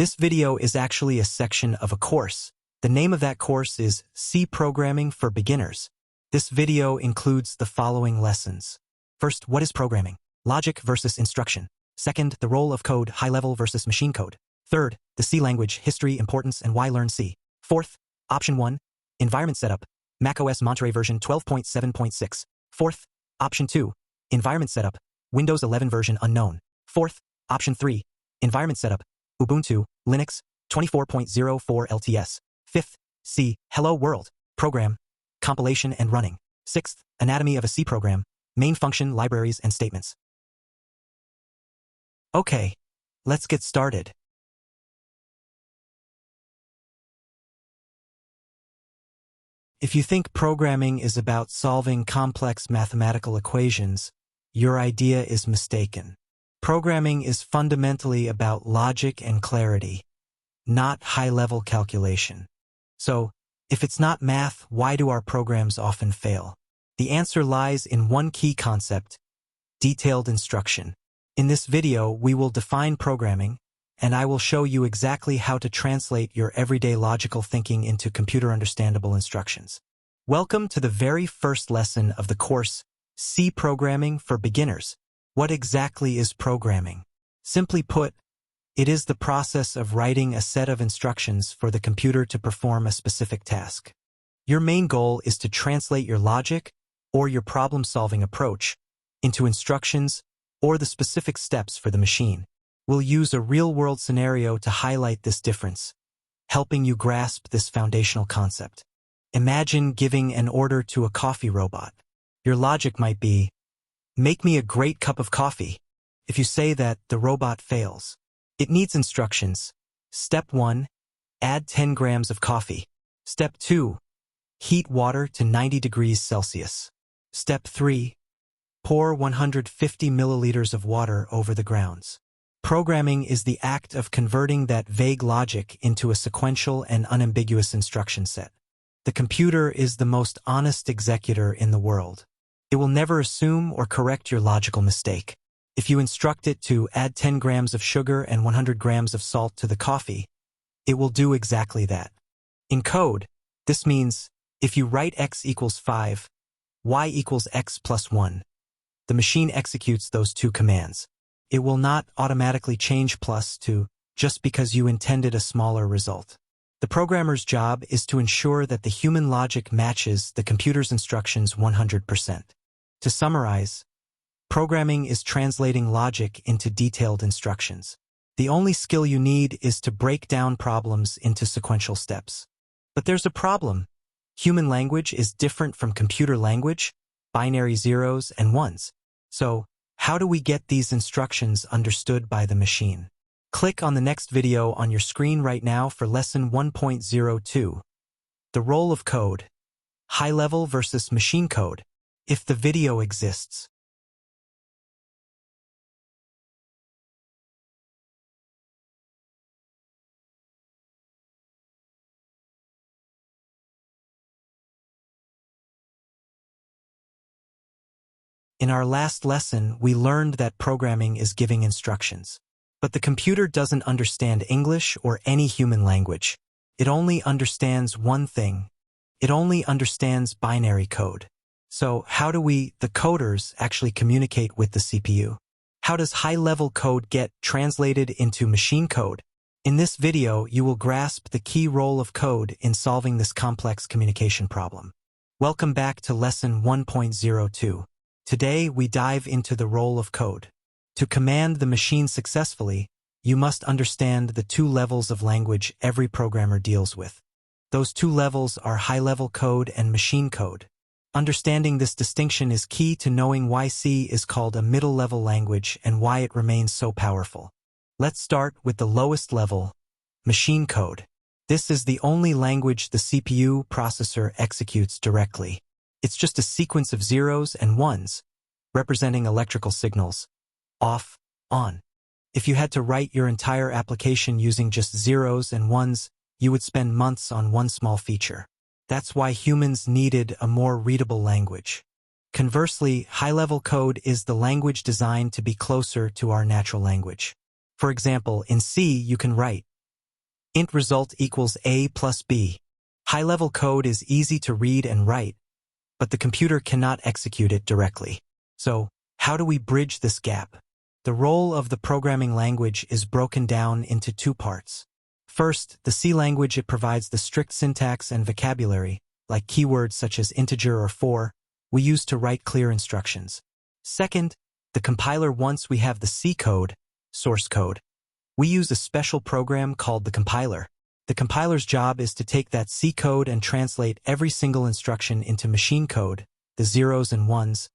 This video is actually a section of a course. The name of that course is C Programming for Beginners. This video includes the following lessons. First, what is programming? Logic versus instruction. Second, the role of code, high-level versus machine code. Third, the C language, history, importance, and why learn C. Fourth, option 1, environment setup, macOS Monterey version 12.7.6. Fourth, option 2, environment setup, Windows 11 version unknown. Fourth, option 3, environment setup, Ubuntu, Linux, 24.04 LTS. Fifth, C, hello world, program, compilation and running. Sixth, anatomy of a C program, main function, libraries, and statements. Okay, let's get started. If you think programming is about solving complex mathematical equations, your idea is mistaken. Programming is fundamentally about logic and clarity, not high-level calculation. So, if it's not math, why do our programs often fail? The answer lies in one key concept: detailed instruction. In this video, we will define programming, and I will show you exactly how to translate your everyday logical thinking into computer-understandable instructions. Welcome to the very first lesson of the course, C Programming for Beginners. What exactly is programming? Simply put, it is the process of writing a set of instructions for the computer to perform a specific task. Your main goal is to translate your logic or your problem-solving approach into instructions or the specific steps for the machine. We'll use a real-world scenario to highlight this difference, helping you grasp this foundational concept. Imagine giving an order to a coffee robot. Your logic might be, make me a great cup of coffee. If you say that, the robot fails. It needs instructions. Step 1, add 10 grams of coffee. Step 2, heat water to 90 degrees Celsius. Step 3, pour 150 milliliters of water over the grounds. Programming is the act of converting that vague logic into a sequential and unambiguous instruction set. The computer is the most honest executor in the world. It will never assume or correct your logical mistake. If you instruct it to add 10 grams of sugar and 100 grams of salt to the coffee, it will do exactly that. In code, this means if you write x equals 5, y equals x plus 1, the machine executes those two commands. It will not automatically change plus to just because you intended a smaller result. The programmer's job is to ensure that the human logic matches the computer's instructions 100%. To summarize, programming is translating logic into detailed instructions. The only skill you need is to break down problems into sequential steps. But there's a problem. Human language is different from computer language, binary zeros and ones. So, how do we get these instructions understood by the machine? Click on the next video on your screen right now for lesson 1.02. The role of code, high-level versus machine code, if the video exists. In our last lesson, we learned that programming is giving instructions. But the computer doesn't understand English or any human language. It only understands one thing. It only understands binary code. So how do we, the coders, actually communicate with the CPU? How does high-level code get translated into machine code? In this video, you will grasp the key role of code in solving this complex communication problem. Welcome back to lesson 1.02. Today, we dive into the role of code. To command the machine successfully, you must understand the two levels of language every programmer deals with. Those two levels are high-level code and machine code. Understanding this distinction is key to knowing why C is called a middle-level language and why it remains so powerful. Let's start with the lowest level, machine code. This is the only language the CPU processor executes directly. It's just a sequence of zeros and ones, representing electrical signals. Off, on. If you had to write your entire application using just zeros and ones, you would spend months on one small feature. That's why humans needed a more readable language. Conversely, high-level code is the language designed to be closer to our natural language. For example, in C, you can write int result equals a plus b. High-level code is easy to read and write, but the computer cannot execute it directly. So, how do we bridge this gap? The role of the programming language is broken down into two parts. First, the C language. It provides the strict syntax and vocabulary, like keywords such as integer or for, we use to write clear instructions. Second, the compiler. Once we have the C code, source code, we use a special program called the compiler. The compiler's job is to take that C code and translate every single instruction into machine code, the zeros and ones,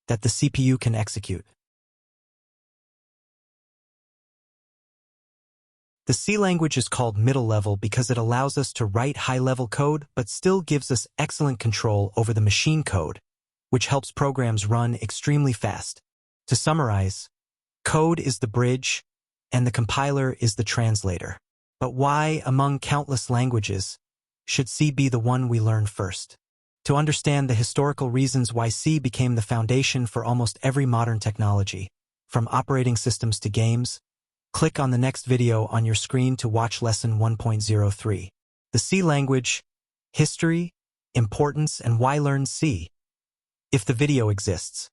that the CPU can execute. The C language is called middle level because it allows us to write high-level code but still gives us excellent control over the machine code, which helps programs run extremely fast. To summarize, code is the bridge, and the compiler is the translator. But why, among countless languages, should C be the one we learn first? To understand the historical reasons why C became the foundation for almost every modern technology, from operating systems to games, click on the next video on your screen to watch Lesson 1.03. The C language, history, importance, and why learn C, if the video exists.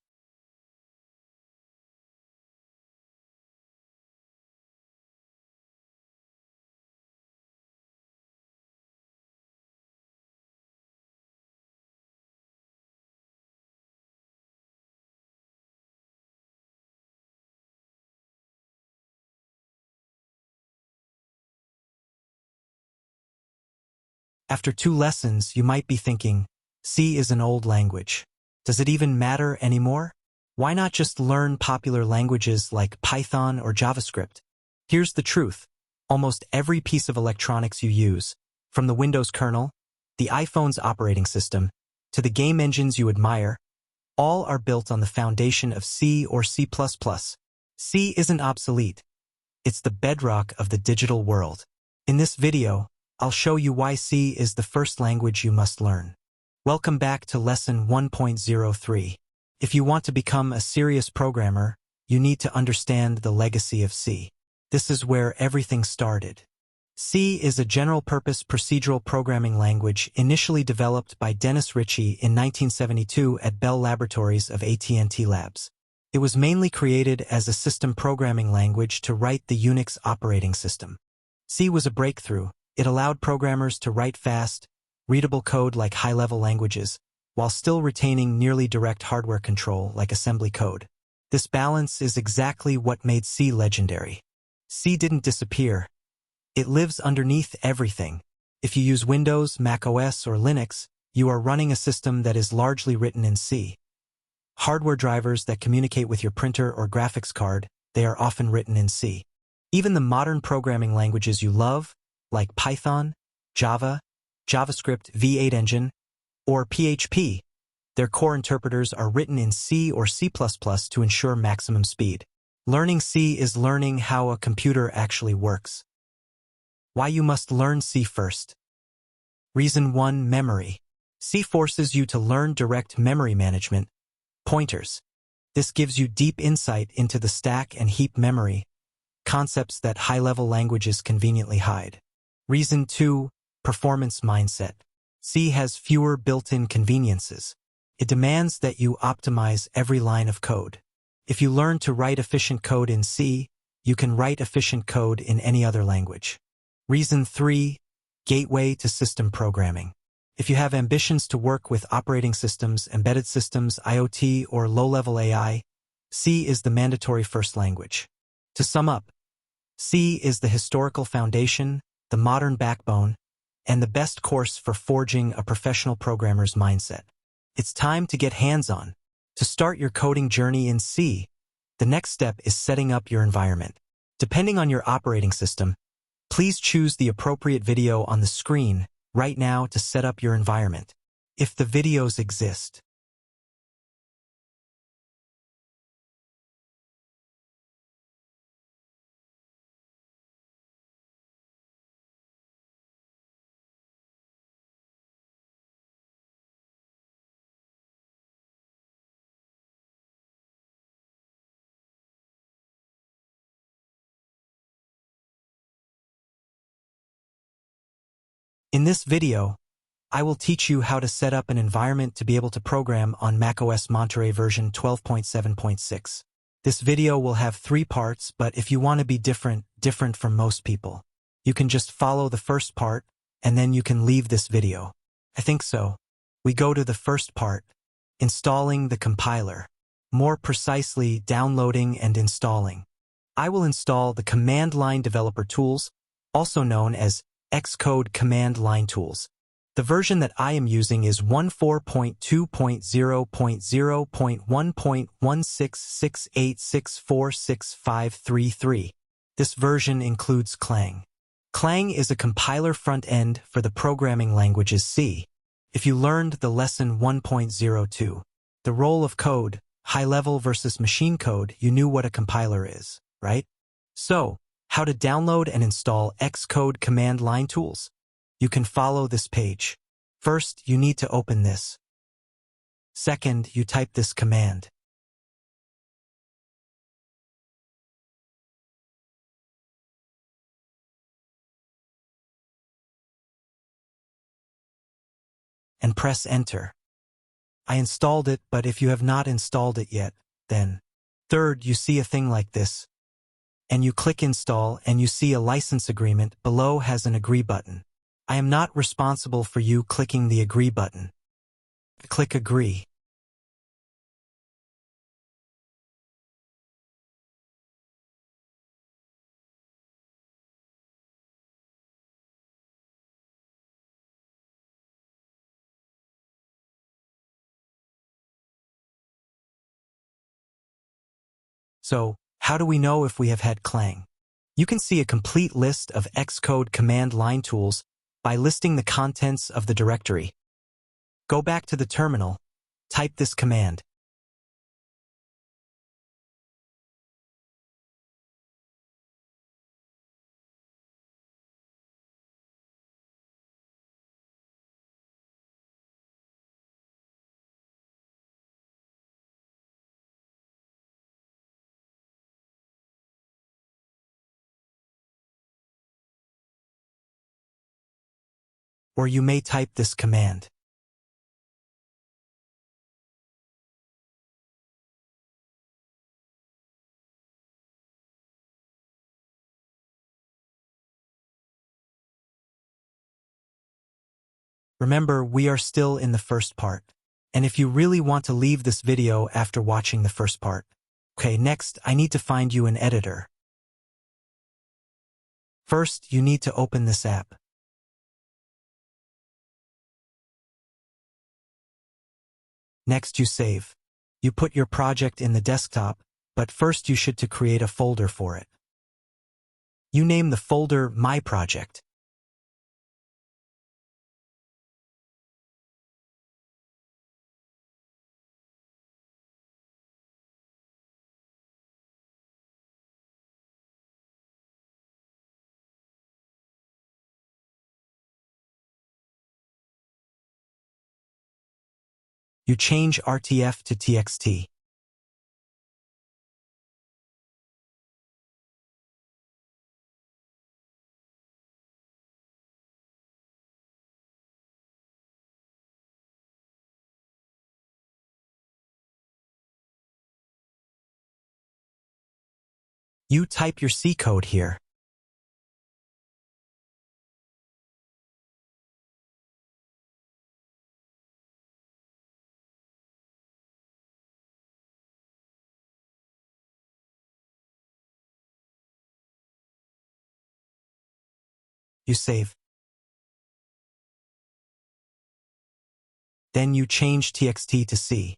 After 2 lessons, you might be thinking, C is an old language. Does it even matter anymore? Why not just learn popular languages like Python or JavaScript? Here's the truth. Almost every piece of electronics you use, from the Windows kernel, the iPhone's operating system, to the game engines you admire, all are built on the foundation of C or C++. C isn't obsolete. It's the bedrock of the digital world. In this video, I'll show you why C is the first language you must learn. Welcome back to Lesson 1.03. If you want to become a serious programmer, you need to understand the legacy of C. This is where everything started. C is a general-purpose procedural programming language initially developed by Dennis Ritchie in 1972 at Bell Laboratories of AT&T Labs. It was mainly created as a system programming language to write the Unix operating system. C was a breakthrough. It allowed programmers to write fast, readable code like high-level languages, while still retaining nearly direct hardware control like assembly code. This balance is exactly what made C legendary. C didn't disappear. It lives underneath everything. If you use Windows, macOS, or Linux, you are running a system that is largely written in C. Hardware drivers that communicate with your printer or graphics card, they are often written in C. Even the modern programming languages you love, like Python, Java, JavaScript, V8 Engine, or PHP, their core interpreters are written in C or C++ to ensure maximum speed. Learning C is learning how a computer actually works. Why you must learn C first. Reason 1. Memory. C forces you to learn direct memory management, pointers. This gives you deep insight into the stack and heap memory, concepts that high-level languages conveniently hide. Reason 2. Performance mindset. C has fewer built-in conveniences. It demands that you optimize every line of code. If you learn to write efficient code in C, you can write efficient code in any other language. Reason 3. Gateway to system programming. If you have ambitions to work with operating systems, embedded systems, IoT, or low-level AI, C is the mandatory first language. To sum up, C is the historical foundation, the modern backbone, and the best course for forging a professional programmer's mindset. It's time to get hands-on. To start your coding journey in C, the next step is setting up your environment. Depending on your operating system, please choose the appropriate video on the screen right now to set up your environment, if the videos exist. In this video, I will teach you how to set up an environment to be able to program on macOS Monterey version 12.7.6. This video will have 3 parts, but if you want to be different from most people, you can just follow the first part, and then you can leave this video. I think so. We go to the first part, installing the compiler. More precisely, downloading and installing. I will install the command line developer tools, also known as Xcode command line tools. The version that I am using is 14.2.0.1.1668646533. This version includes Clang. Clang is a compiler front end for the programming languages C. If you learned the lesson 1.02, the role of code, high-level versus machine code, you knew what a compiler is, right? So, how to download and install Xcode command line tools? You can follow this page. First, you need to open this. Second, you type this command. And press enter. I installed it, but if you have not installed it yet, then. Third, you see a thing like this. And you click install and you see a license agreement below has an agree button. I am not responsible for you clicking the agree button. Click agree. So, how do we know if we have had Clang? You can see a complete list of Xcode command line tools by listing the contents of the directory. Go back to the terminal, type this command. Or you may type this command. Remember, we are still in the first part. And if you really want to leave this video after watching the first part. Okay, next, I need to find you an editor. First, you need to open this app. Next, you save. You put your project in the desktop, but first you should to create a folder for it. You name the folder My Project. You change RTF to TXT. You type your C code here. You save. Then you change TXT to C.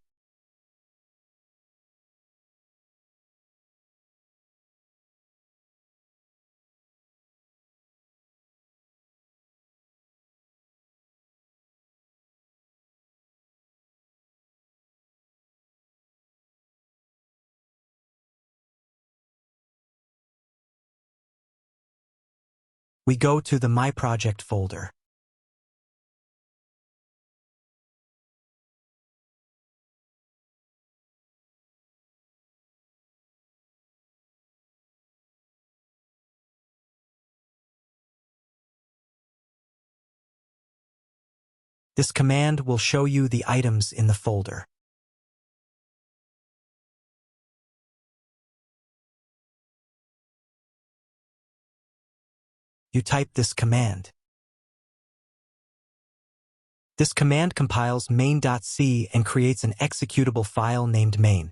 We go to the My Project folder. This command will show you the items in the folder. You type this command. This command compiles main.c and creates an executable file named main.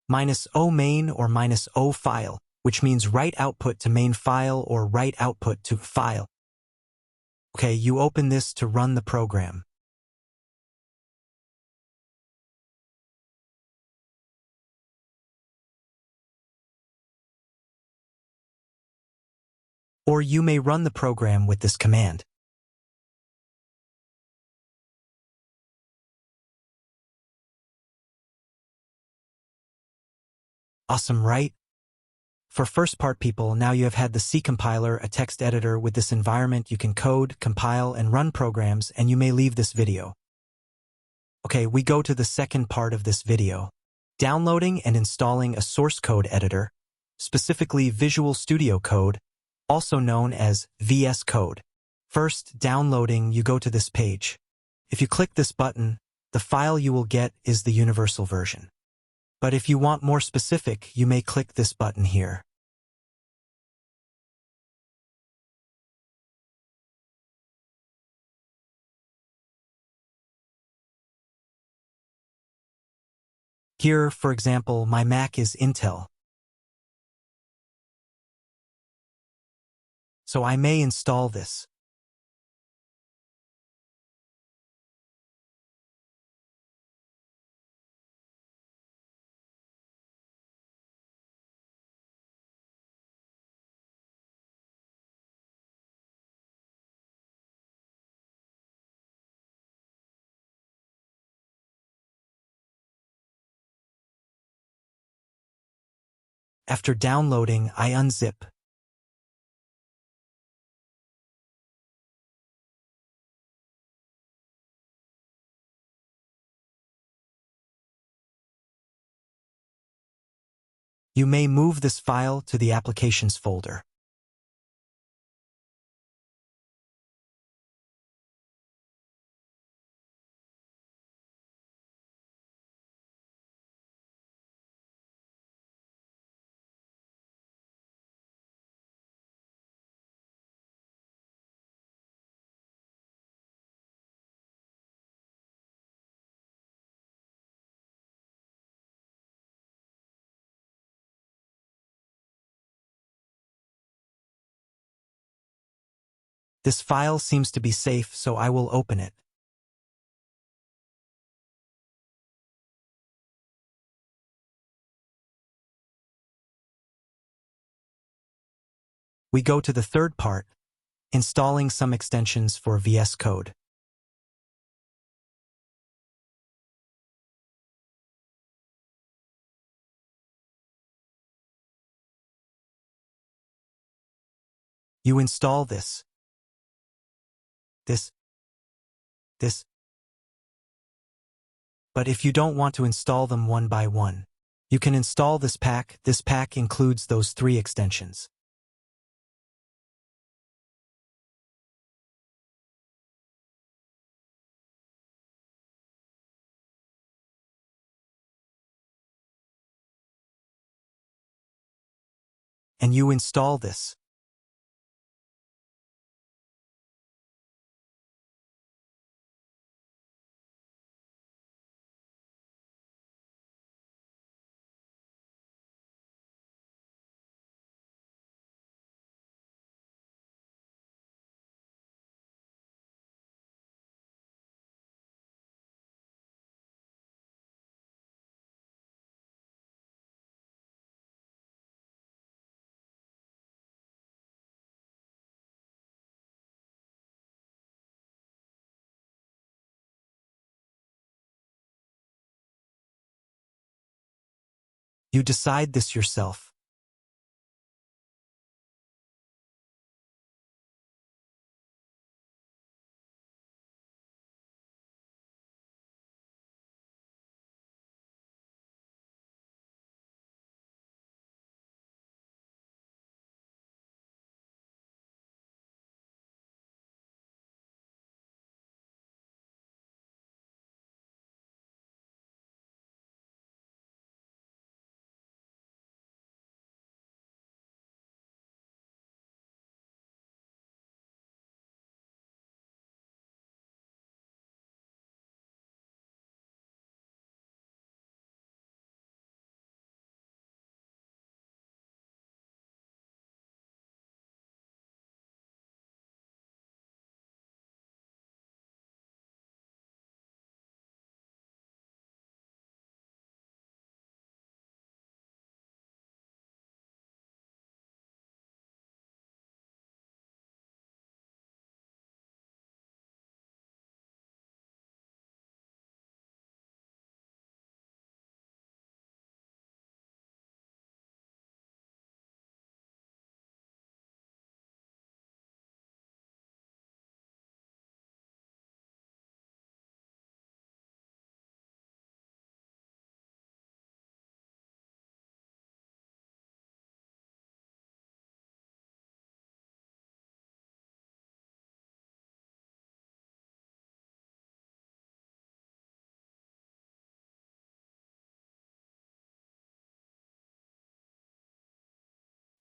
-o main or -o file, which means write output to main file or write output to file. Okay, you open this to run the program. Or you may run the program with this command. Awesome, right? For first part people, now you have had the C compiler, a text editor. With this environment, you can code, compile, and run programs, and you may leave this video. Okay, we go to the second part of this video. Downloading and installing a source code editor, specifically Visual Studio Code, also known as VS Code. First, downloading, you go to this page. If you click this button, the file you will get is the universal version. But if you want more specific, you may click this button here. Here, for example, my Mac is Intel, so I may install this. After downloading, I unzip. You may move this file to the Applications folder. This file seems to be safe, so I will open it. We go to the third part, installing some extensions for VS Code. You install this. But if you don't want to install them one by one, you can install this pack. This pack includes those 3 extensions. And you install this. You decide this yourself.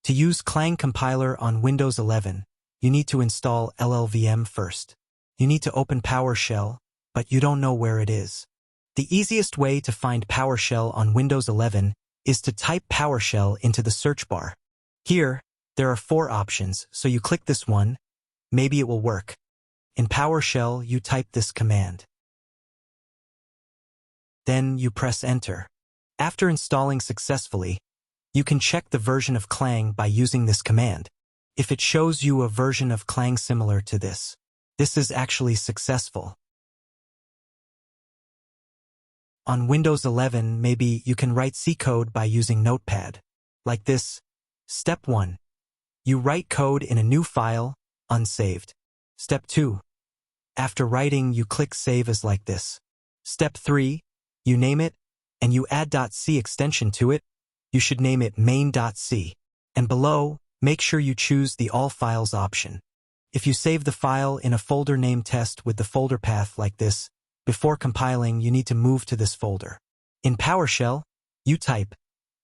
To use Clang compiler on Windows 11, you need to install LLVM first. You need to open PowerShell, but you don't know where it is. The easiest way to find PowerShell on Windows 11 is to type PowerShell into the search bar. Here, there are 4 options, so you click this one. Maybe it will work. In PowerShell, you type this command. Then you press Enter. After installing successfully, you can check the version of Clang by using this command. If it shows you a version of Clang similar to this is actually successful. On Windows 11, maybe you can write C code by using Notepad. Like this. Step 1. You write code in a new file, unsaved. Step 2. After writing, you click Save as like this. Step 3. You name it, and you add .c extension to it. You should name it main.c. And below, make sure you choose the All Files option. If you save the file in a folder named Test with the folder path like this, before compiling, you need to move to this folder. In PowerShell, you type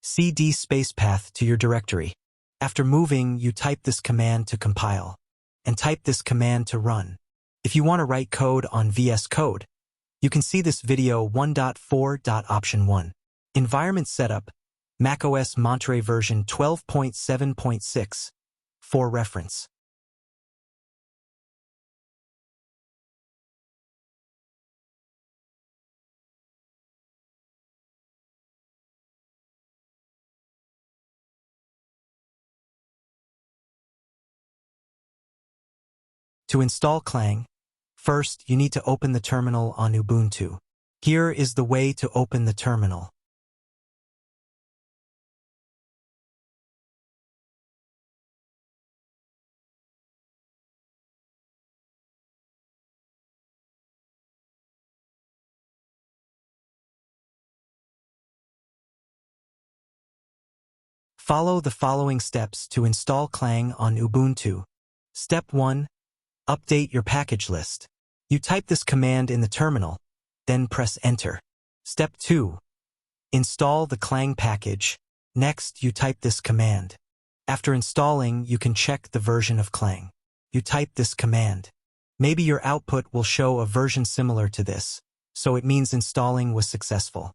cd space path to your directory. After moving, you type this command to compile, and type this command to run. If you want to write code on VS Code, you can see this video 1.4. Option 1. Environment Setup, macOS Monterey version 12.7.6, for reference. To install Clang, first you need to open the terminal on Ubuntu. Here is the way to open the terminal. Follow the following steps to install Clang on Ubuntu. Step 1. Update your package list. You type this command in the terminal, then press Enter. Step 2. Install the Clang package. Next, you type this command. After installing, you can check the version of Clang. You type this command. Maybe your output will show a version similar to this, so it means installing was successful.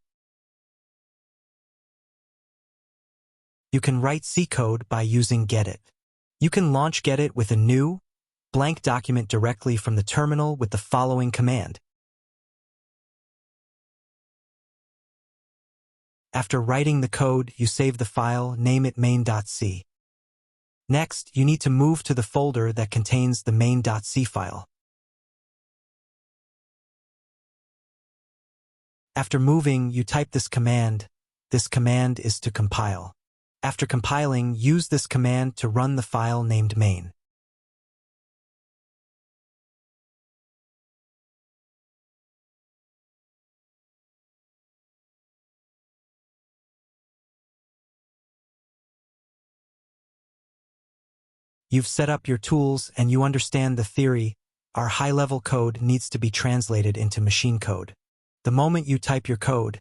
You can write C code by using Gedit. You can launch Gedit with a new, blank document directly from the terminal with the following command. After writing the code, you save the file, name it main.c. Next, you need to move to the folder that contains the main.c file. After moving, you type this command. This command is to compile. After compiling, use this command to run the file named main. You've set up your tools and you understand the theory. Our high-level code needs to be translated into machine code. The moment you type your code,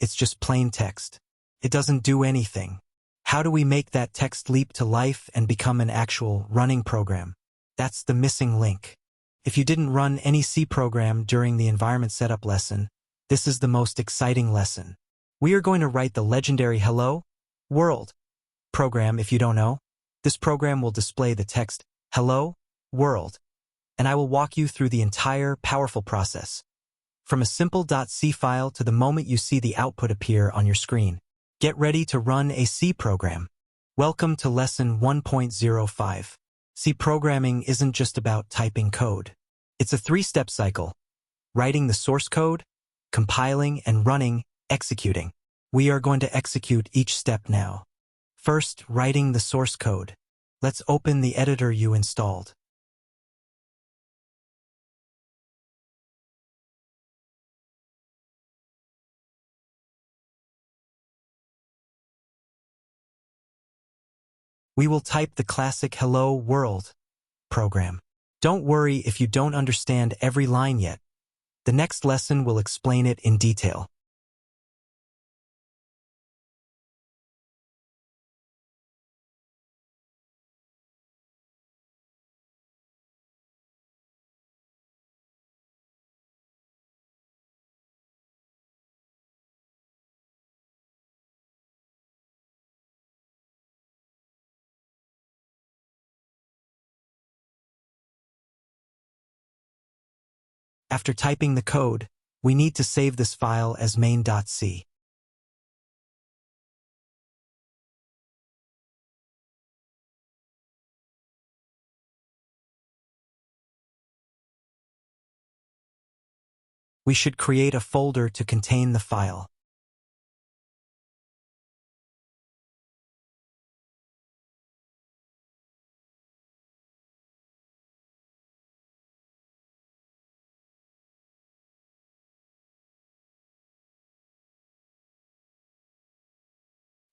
it's just plain text. It doesn't do anything. How do we make that text leap to life and become an actual running program? That's the missing link. If you didn't run any C program during the environment setup lesson, this is the most exciting lesson. We are going to write the legendary Hello World program. If you don't know, this program will display the text Hello World, and I will walk you through the entire powerful process, from a simple .c file to the moment you see the output appear on your screen. Get ready to run a C program. Welcome to Lesson 1.05. C programming isn't just about typing code. It's a 3-step cycle: writing the source code, compiling and running, executing. We are going to execute each step now. First, writing the source code. Let's open the editor you installed. We will type the classic Hello World program. Don't worry if you don't understand every line yet. The next lesson will explain it in detail. After typing the code, we need to save this file as main.c. We should create a folder to contain the file.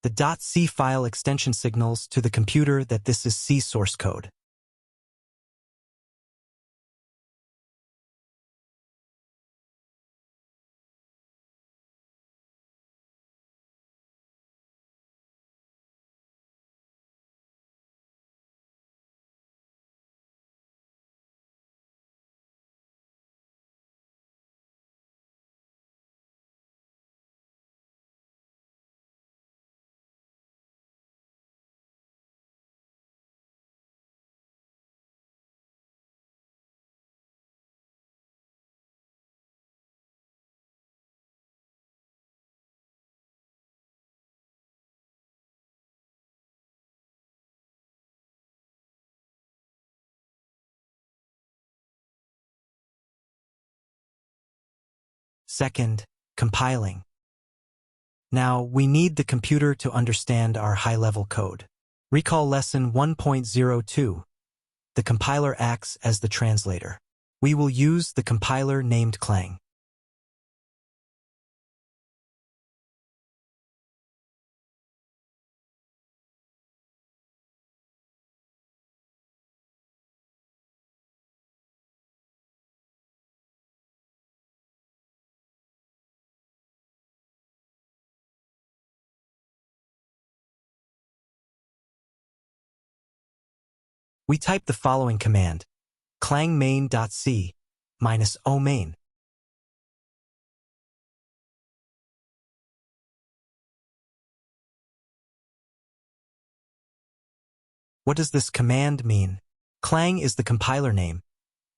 The .c file extension signals to the computer that this is C source code. Second, compiling. Now, we need the computer to understand our high-level code. Recall lesson 1.02. The compiler acts as the translator. We will use the compiler named Clang. We type the following command: clang main.c -o main. What does this command mean? Clang is the compiler name.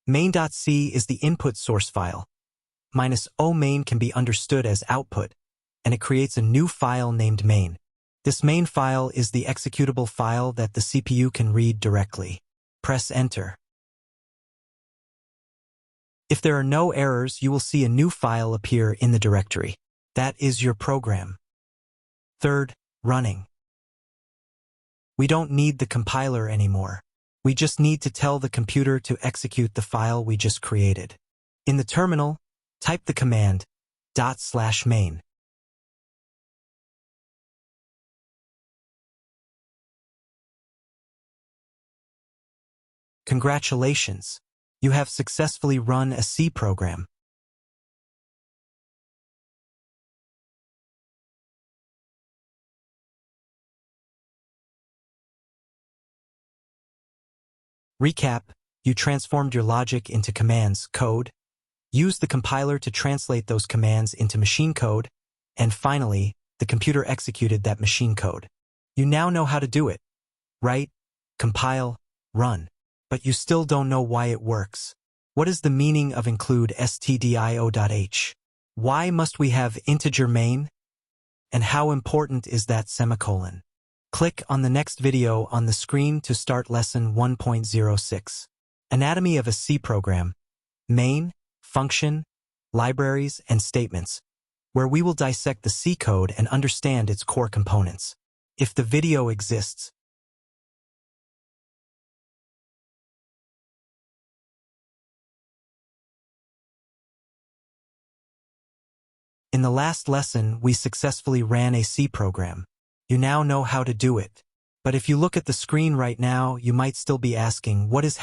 Main.c is the input source file. -o main can be understood as output, and it creates a new file named main. This main file is the executable file that the CPU can read directly. Press Enter. If there are no errors, you will see a new file appear in the directory. That is your program. Third, running. We don't need the compiler anymore. We just need to tell the computer to execute the file we just created. In the terminal, type the command /main. Congratulations! You have successfully run a C program. Recap: you transformed your logic into commands, code, used the compiler to translate those commands into machine code, and finally, the computer executed that machine code. You now know how to do it. Write, compile, run. But you still don't know why it works. What is the meaning of include stdio.h? Why must we have integer main? And how important is that semicolon? Click on the next video on the screen to start lesson 1.06. Anatomy of a C program. Main, function, libraries, and statements, where we will dissect the C code and understand its core components. If the video exists, in the last lesson, we successfully ran a C program. You now know how to do it. But if you look at the screen right now, you might still be asking, what is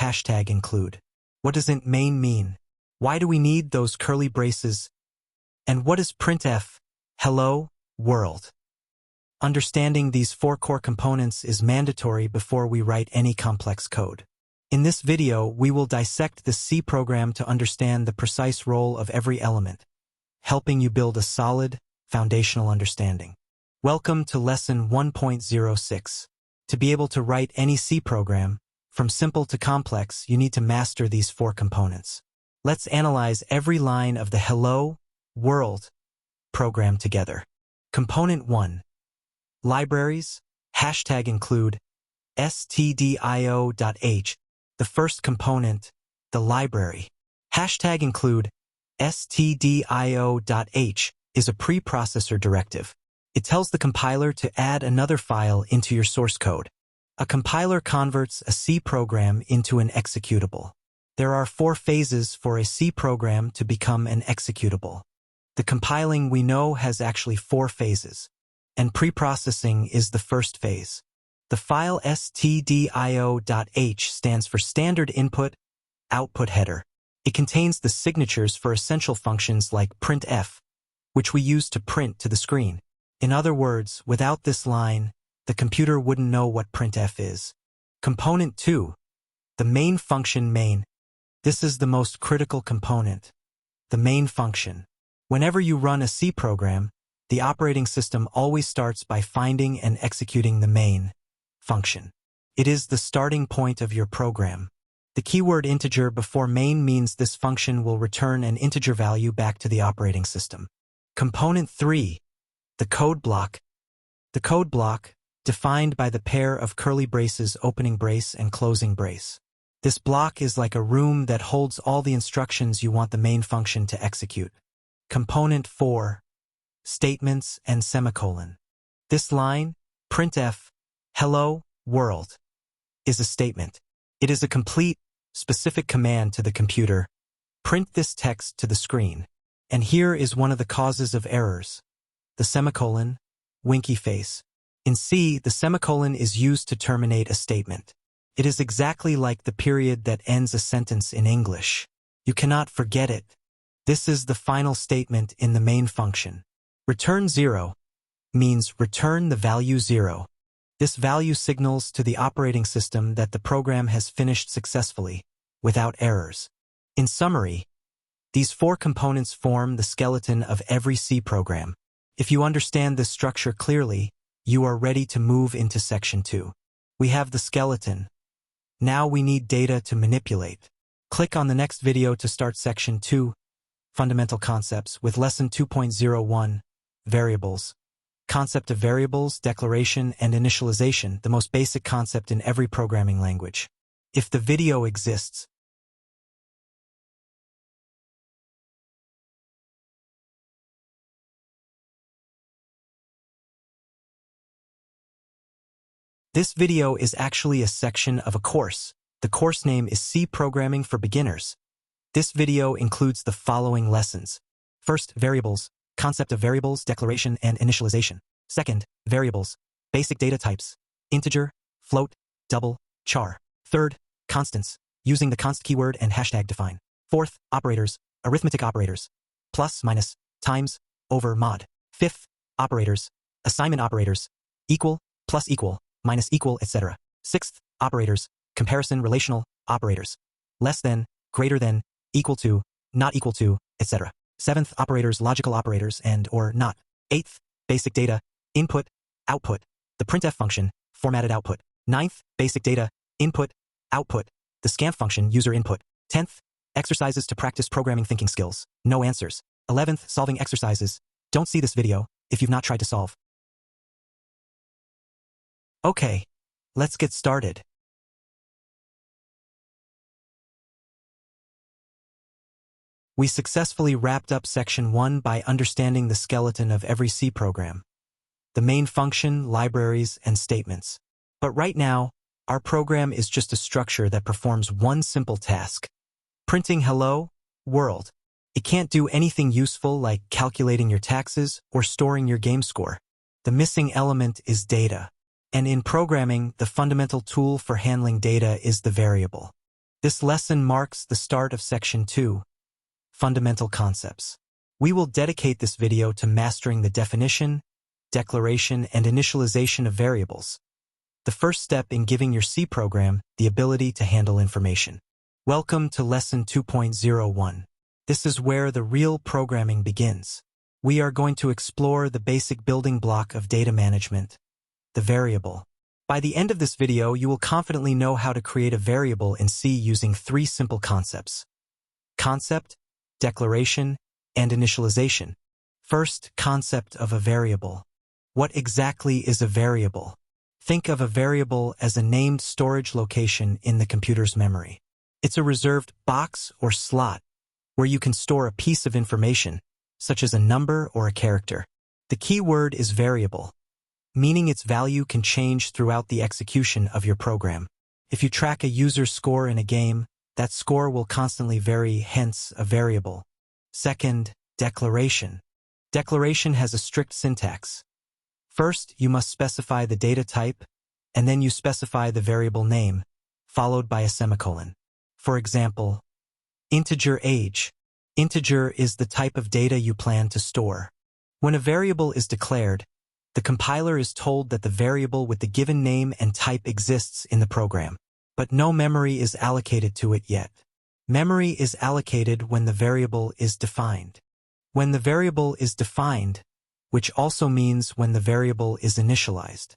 #include? What does int main mean? Why do we need those curly braces? And what is printf? Hello, world. Understanding these 4 core components is mandatory before we write any complex code. In this video, we will dissect the C program to understand the precise role of every element, helping you build a solid, foundational understanding. Welcome to lesson 1.06. To be able to write any C program, from simple to complex, you need to master these 4 components. Let's analyze every line of the Hello World program together. Component 1. Libraries, #include, stdio.h. The first component, the library. #include, stdio.h, is a preprocessor directive. It tells the compiler to add another file into your source code. A compiler converts a C program into an executable. There are 4 phases for a C program to become an executable. The compiling we know has actually 4 phases, and preprocessing is the first phase. The file stdio.h stands for Standard Input Output Header. It contains the signatures for essential functions like printf, which we use to print to the screen. In other words, without this line, the computer wouldn't know what printf is. Component 2. The main function main. This is the most critical component. The main function. Whenever you run a C program, the operating system always starts by finding and executing the main function. It is the starting point of your program. The keyword integer before main means this function will return an integer value back to the operating system. Component 3. The code block. The code block, defined by the pair of curly braces opening brace and closing brace. This block is like a room that holds all the instructions you want the main function to execute. Component 4. Statements and semicolon. This line, printf, hello, world, is a statement. It is a complete, specific command to the computer. Print this text to the screen. And here is one of the causes of errors. The semicolon, winky face. In C, the semicolon is used to terminate a statement. It is exactly like the period that ends a sentence in English. You cannot forget it. This is the final statement in the main function. Return 0 means return the value 0. This value signals to the operating system that the program has finished successfully, without errors. In summary, these 4 components form the skeleton of every C program. If you understand this structure clearly, you are ready to move into section 2. We have the skeleton. Now we need data to manipulate. Click on the next video to start section 2, Fundamental Concepts, with lesson 2.01, Variables. Concept of variables, declaration, and initialization, the most basic concept in every programming language. If the video exists, this video is actually a section of a course. The course name is C Programming for Beginners. This video includes the following lessons. First, variables, concept of variables, declaration, and initialization. Second, variables, basic data types, integer, float, double, char. Third, constants, using the const keyword and hashtag define. Fourth, operators, arithmetic operators, plus, minus, times, over, mod. Fifth, operators, assignment operators, equal, plus equal, minus equal, etc. Sixth, operators, comparison relational operators, less than, greater than, equal to, not equal to, etc. Seventh, operators, logical operators, and or not. Eighth, basic data, input, output, the printf function, formatted output. Ninth, basic data, input, output, the scanf function, user input. 10th, exercises to practice programming thinking skills, no answers. 11th, solving exercises. Don't see this video if you've not tried to solve. Okay, let's get started. We successfully wrapped up section 1 by understanding the skeleton of every C program. The main function, libraries, and statements. But right now, our program is just a structure that performs one simple task. Printing hello, world. It can't do anything useful like calculating your taxes or storing your game score. The missing element is data. And in programming, the fundamental tool for handling data is the variable. This lesson marks the start of section 2, Fundamental Concepts. We will dedicate this video to mastering the definition, declaration, and initialization of variables. The first step in giving your C program the ability to handle information. Welcome to lesson 2.01. This is where the real programming begins. We are going to explore the basic building block of data management, the variable. By the end of this video, you will confidently know how to create a variable in C using 3 simple concepts. concept, declaration, and initialization. First, concept of a variable. What exactly is a variable? Think of a variable as a named storage location in the computer's memory. It's a reserved box or slot where you can store a piece of information, such as a number or a character. The key word is variable, meaning its value can change throughout the execution of your program. If you track a user's score in a game, that score will constantly vary, hence a variable. Second, declaration. Declaration has a strict syntax. First, you must specify the data type, and then you specify the variable name, followed by a semicolon. For example, integer age. Integer is the type of data you plan to store. When a variable is declared, the compiler is told that the variable with the given name and type exists in the program, but no memory is allocated to it yet. Memory is allocated when the variable is defined. When the variable is defined, which also means when the variable is initialized.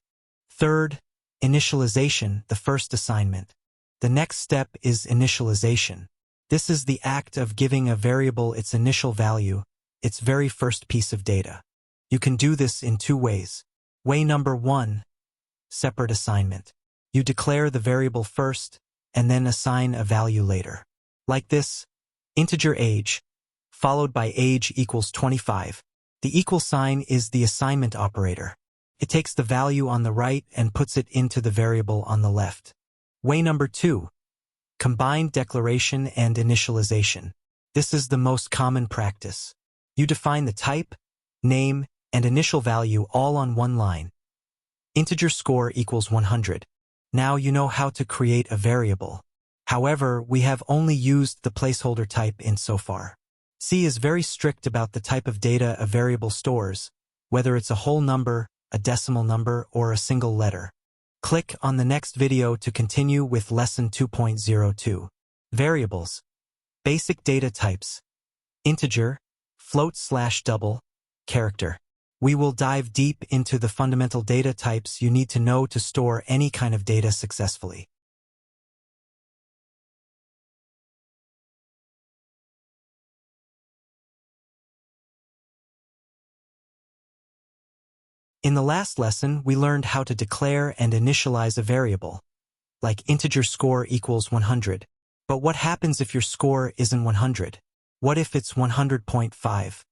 Third, initialization, the first assignment. The next step is initialization. This is the act of giving a variable its initial value, its very first piece of data. You can do this in two ways. Way number one, separate assignment. You declare the variable first, and then assign a value later. Like this, integer age, followed by age equals 25. The equal sign is the assignment operator. It takes the value on the right and puts it into the variable on the left. Way number two, combined declaration and initialization. This is the most common practice. You define the type, name, and initial value all on one line. Integer score equals 100. Now you know how to create a variable. However, we have only used the placeholder type int so far. C is very strict about the type of data a variable stores, whether it's a whole number, a decimal number, or a single letter. Click on the next video to continue with Lesson 2.02. Variables. Basic data types. Integer, float/double, character. We will dive deep into the fundamental data types you need to know to store any kind of data successfully. In the last lesson, we learned how to declare and initialize a variable, like integer score equals 100. But what happens if your score isn't 100? What if it's 100.5?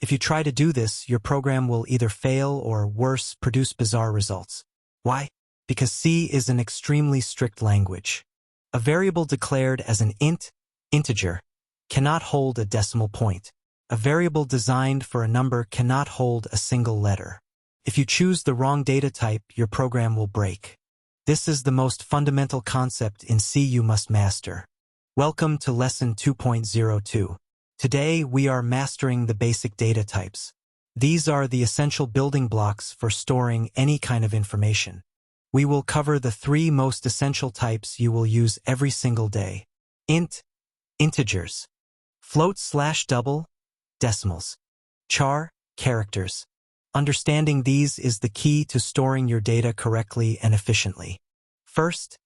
If you try to do this, your program will either fail or, worse, produce bizarre results. Why? Because C is an extremely strict language. A variable declared as an integer, cannot hold a decimal point. A variable designed for a number cannot hold a single letter. If you choose the wrong data type, your program will break. This is the most fundamental concept in C you must master. Welcome to Lesson 2.02. Today, we are mastering the basic data types. These are the essential building blocks for storing any kind of information. We will cover the three most essential types you will use every single day. Integers. Float/double, decimals. Char, characters. Understanding these is the key to storing your data correctly and efficiently. First,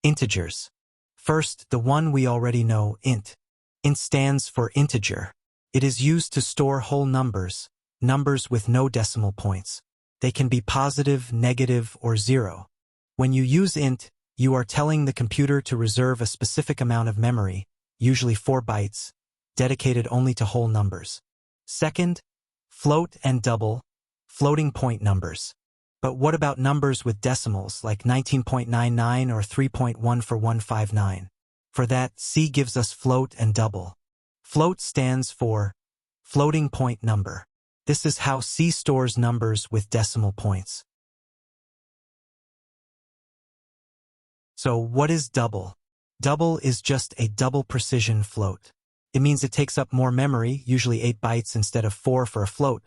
integers. First, the one we already know, int. Int stands for integer. It is used to store whole numbers, numbers with no decimal points. They can be positive, negative, or zero. When you use int, you are telling the computer to reserve a specific amount of memory, usually 4 bytes, dedicated only to whole numbers. Second, float and double, floating point numbers. But what about numbers with decimals like 19.99 or 3.14159? For that, C gives us float and double. Float stands for floating point number. This is how C stores numbers with decimal points. So what is double? Double is just a double precision float. It means it takes up more memory, usually 8 bytes instead of 4 for a float,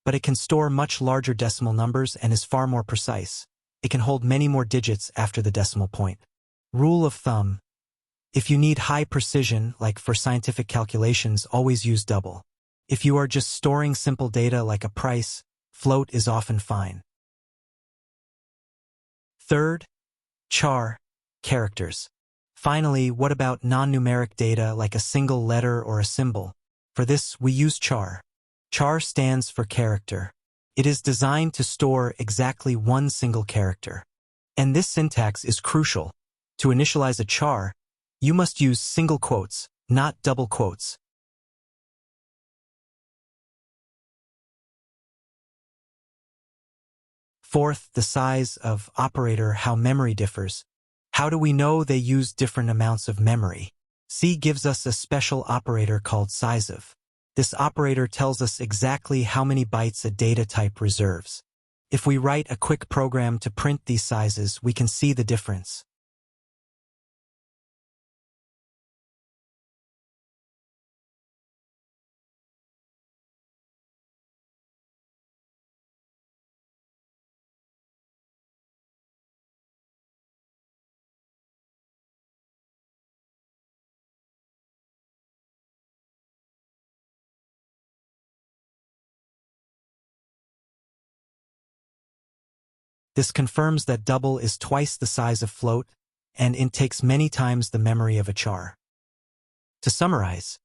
but it can store much larger decimal numbers and is far more precise. It can hold many more digits after the decimal point. Rule of thumb: if you need high precision, like for scientific calculations, always use double. If you are just storing simple data like a price, float is often fine. Third, char, characters. Finally, what about non-numeric data like a single letter or a symbol? For this, we use char. Char stands for character. It is designed to store exactly one single character. And this syntax is crucial. To initialize a char, you must use single quotes, not double quotes. Fourth, the size of operator, how memory differs. How do we know they use different amounts of memory? C gives us a special operator called sizeof. This operator tells us exactly how many bytes a data type reserves. If we write a quick program to print these sizes, we can see the difference. This confirms that double is twice the size of float, and int takes many times the memory of a char. To summarize,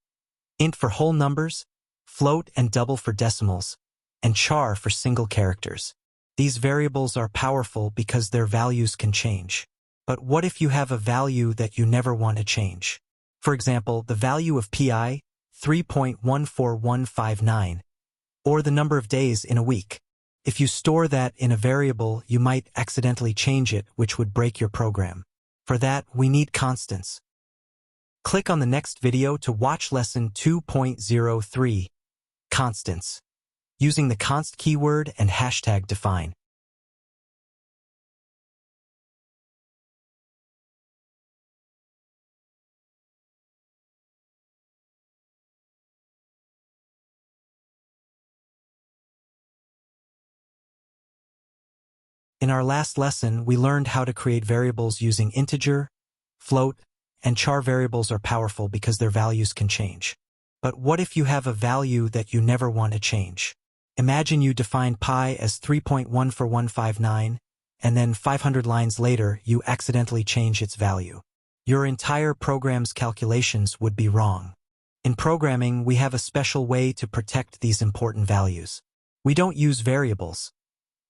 int for whole numbers, float and double for decimals, and char for single characters. These variables are powerful because their values can change. But what if you have a value that you never want to change? For example, the value of pi, 3.14159, or the number of days in a week. If you store that in a variable, you might accidentally change it, which would break your program. For that, we need constants. Click on the next video to watch lesson 2.03, Constants, using the const keyword and hashtag define. In our last lesson, we learned how to create variables using integer, float, and char. Variables are powerful because their values can change. But what if you have a value that you never want to change? Imagine you define pi as 3.14159, and then 500 lines later, you accidentally change its value. Your entire program's calculations would be wrong. In programming, we have a special way to protect these important values. We don't use variables.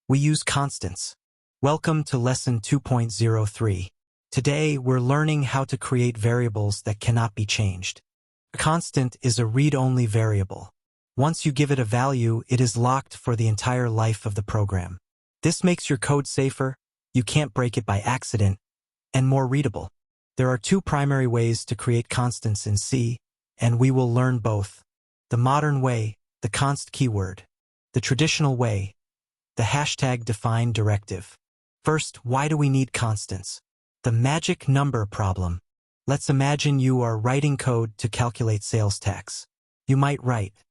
We use constants. Welcome to lesson 2.03. Today, we're learning how to create variables that cannot be changed. A constant is a read-only variable. Once you give it a value, it is locked for the entire life of the program. This makes your code safer, you can't break it by accident, and more readable. There are two primary ways to create constants in C, and we will learn both. The modern way, the const keyword. The traditional way, the hashtag define directive. First, why do we need constants? The magic number problem. Let's imagine you are writing code to calculate sales tax. You might write,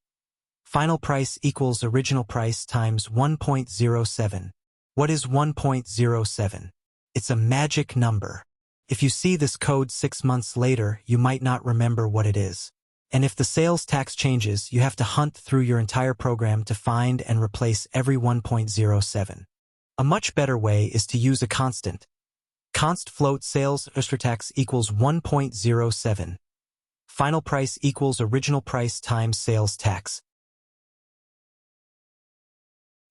final price equals original price times 1.07. What is 1.07? It's a magic number. If you see this code 6 months later, you might not remember what it is. And if the sales tax changes, you have to hunt through your entire program to find and replace every 1.07. A much better way is to use a constant. Const float sales tax equals 1.07. Final price equals original price times sales tax.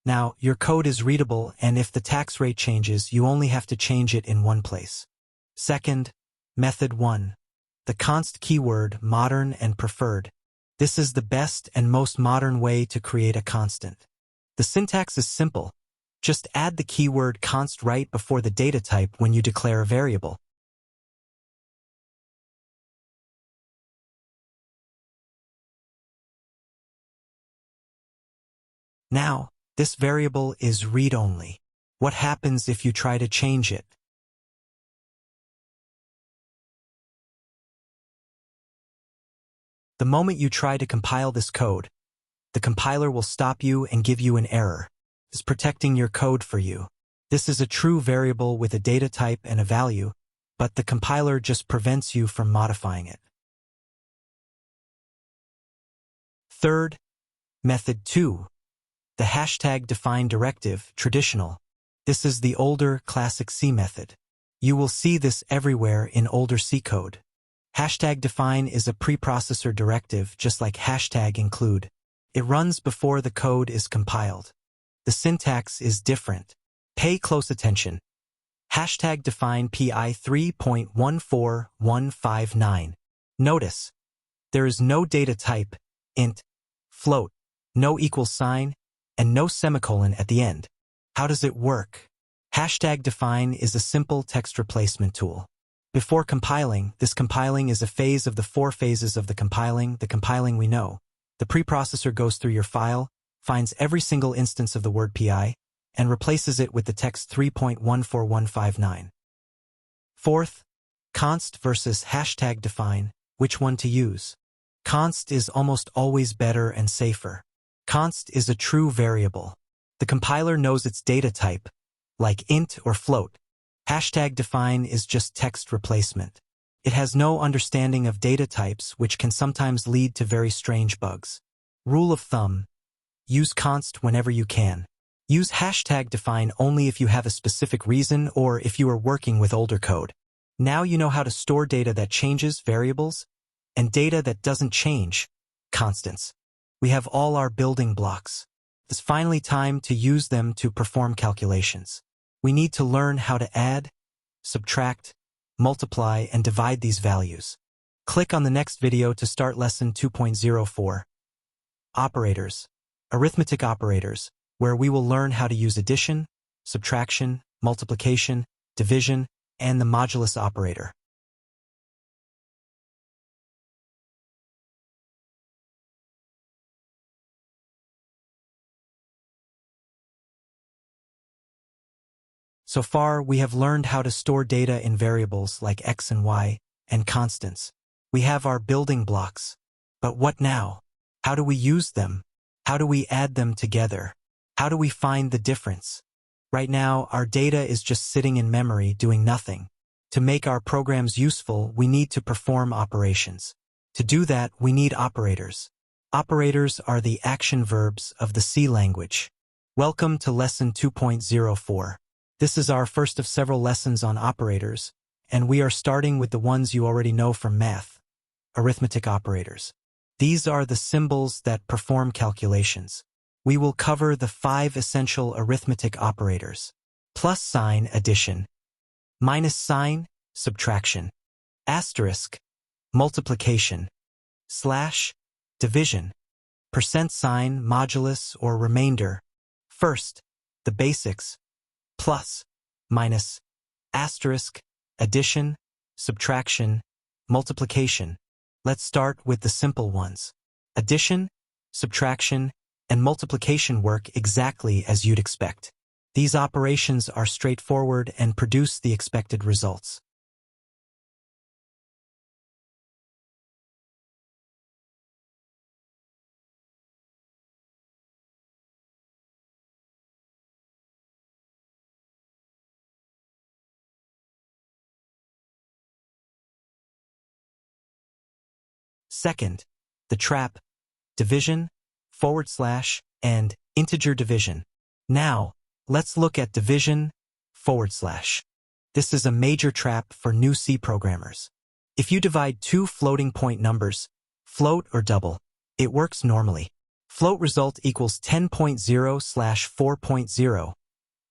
Now, your code is readable, and if the tax rate changes, you only have to change it in one place. Second, method 1. The const keyword, modern and preferred. This is the best and most modern way to create a constant. The syntax is simple. Just add the keyword const right before the data type when you declare a variable. Now, this variable is read-only. What happens if you try to change it? The moment you try to compile this code, the compiler will stop you and give you an error. It's protecting your code for you. This is a true variable with a data type and a value, but the compiler just prevents you from modifying it. Third, method 2. The hashtag define directive, traditional. This is the older classic C method. You will see this everywhere in older C code. Hashtag define is a preprocessor directive just like hashtag include. It runs before the code is compiled. The syntax is different. Pay close attention. Hashtag define PI 3.14159. Notice, there is no data type, int, float, no equal sign, and no semicolon at the end. How does it work? Hashtag define is a simple text replacement tool. Before compiling, this compiling is a phase of the 4 phases of the compiling we know. The preprocessor goes through your file, finds every single instance of the word PI, and replaces it with the text 3.14159. Fourth, const versus hashtag define, which one to use? Const is almost always better and safer. Const is a true variable. The compiler knows its data type, like int or float. Hashtag define is just text replacement. It has no understanding of data types, which can sometimes lead to very strange bugs. Rule of thumb: use const whenever you can. Use hashtag define only if you have a specific reason or if you are working with older code. Now you know how to store data that changes, variables, and data that doesn't change, constants. We have all our building blocks. It's finally time to use them to perform calculations. We need to learn how to add, subtract, multiply, and divide these values. Click on the next video to start lesson 2.04. Operators. Arithmetic operators, where we will learn how to use addition, subtraction, multiplication, division, and the modulus operator. So far, we have learned how to store data in variables like x and y, and constants. We have our building blocks. But what now? How do we use them? How do we add them together? How do we find the difference? Right now, our data is just sitting in memory doing nothing. To make our programs useful, we need to perform operations. To do that, we need operators. Operators are the action verbs of the C language. Welcome to lesson 2.04. This is our first of several lessons on operators, and we are starting with the ones you already know from math: arithmetic operators. These are the symbols that perform calculations. We will cover the 5 essential arithmetic operators: plus sign, addition; minus sign, subtraction; asterisk, multiplication; slash, division; percent sign, modulus, or remainder. First, the basics: plus, minus, asterisk, addition, subtraction, multiplication. Let's start with the simple ones. Addition, subtraction, and multiplication work exactly as you'd expect. These operations are straightforward and produce the expected results. Second, the trap, division, /, and integer division. Now, let's look at division, /. This is a major trap for new C programmers. If you divide 2 floating point numbers, float or double, it works normally. Float result equals 10.0/4.0.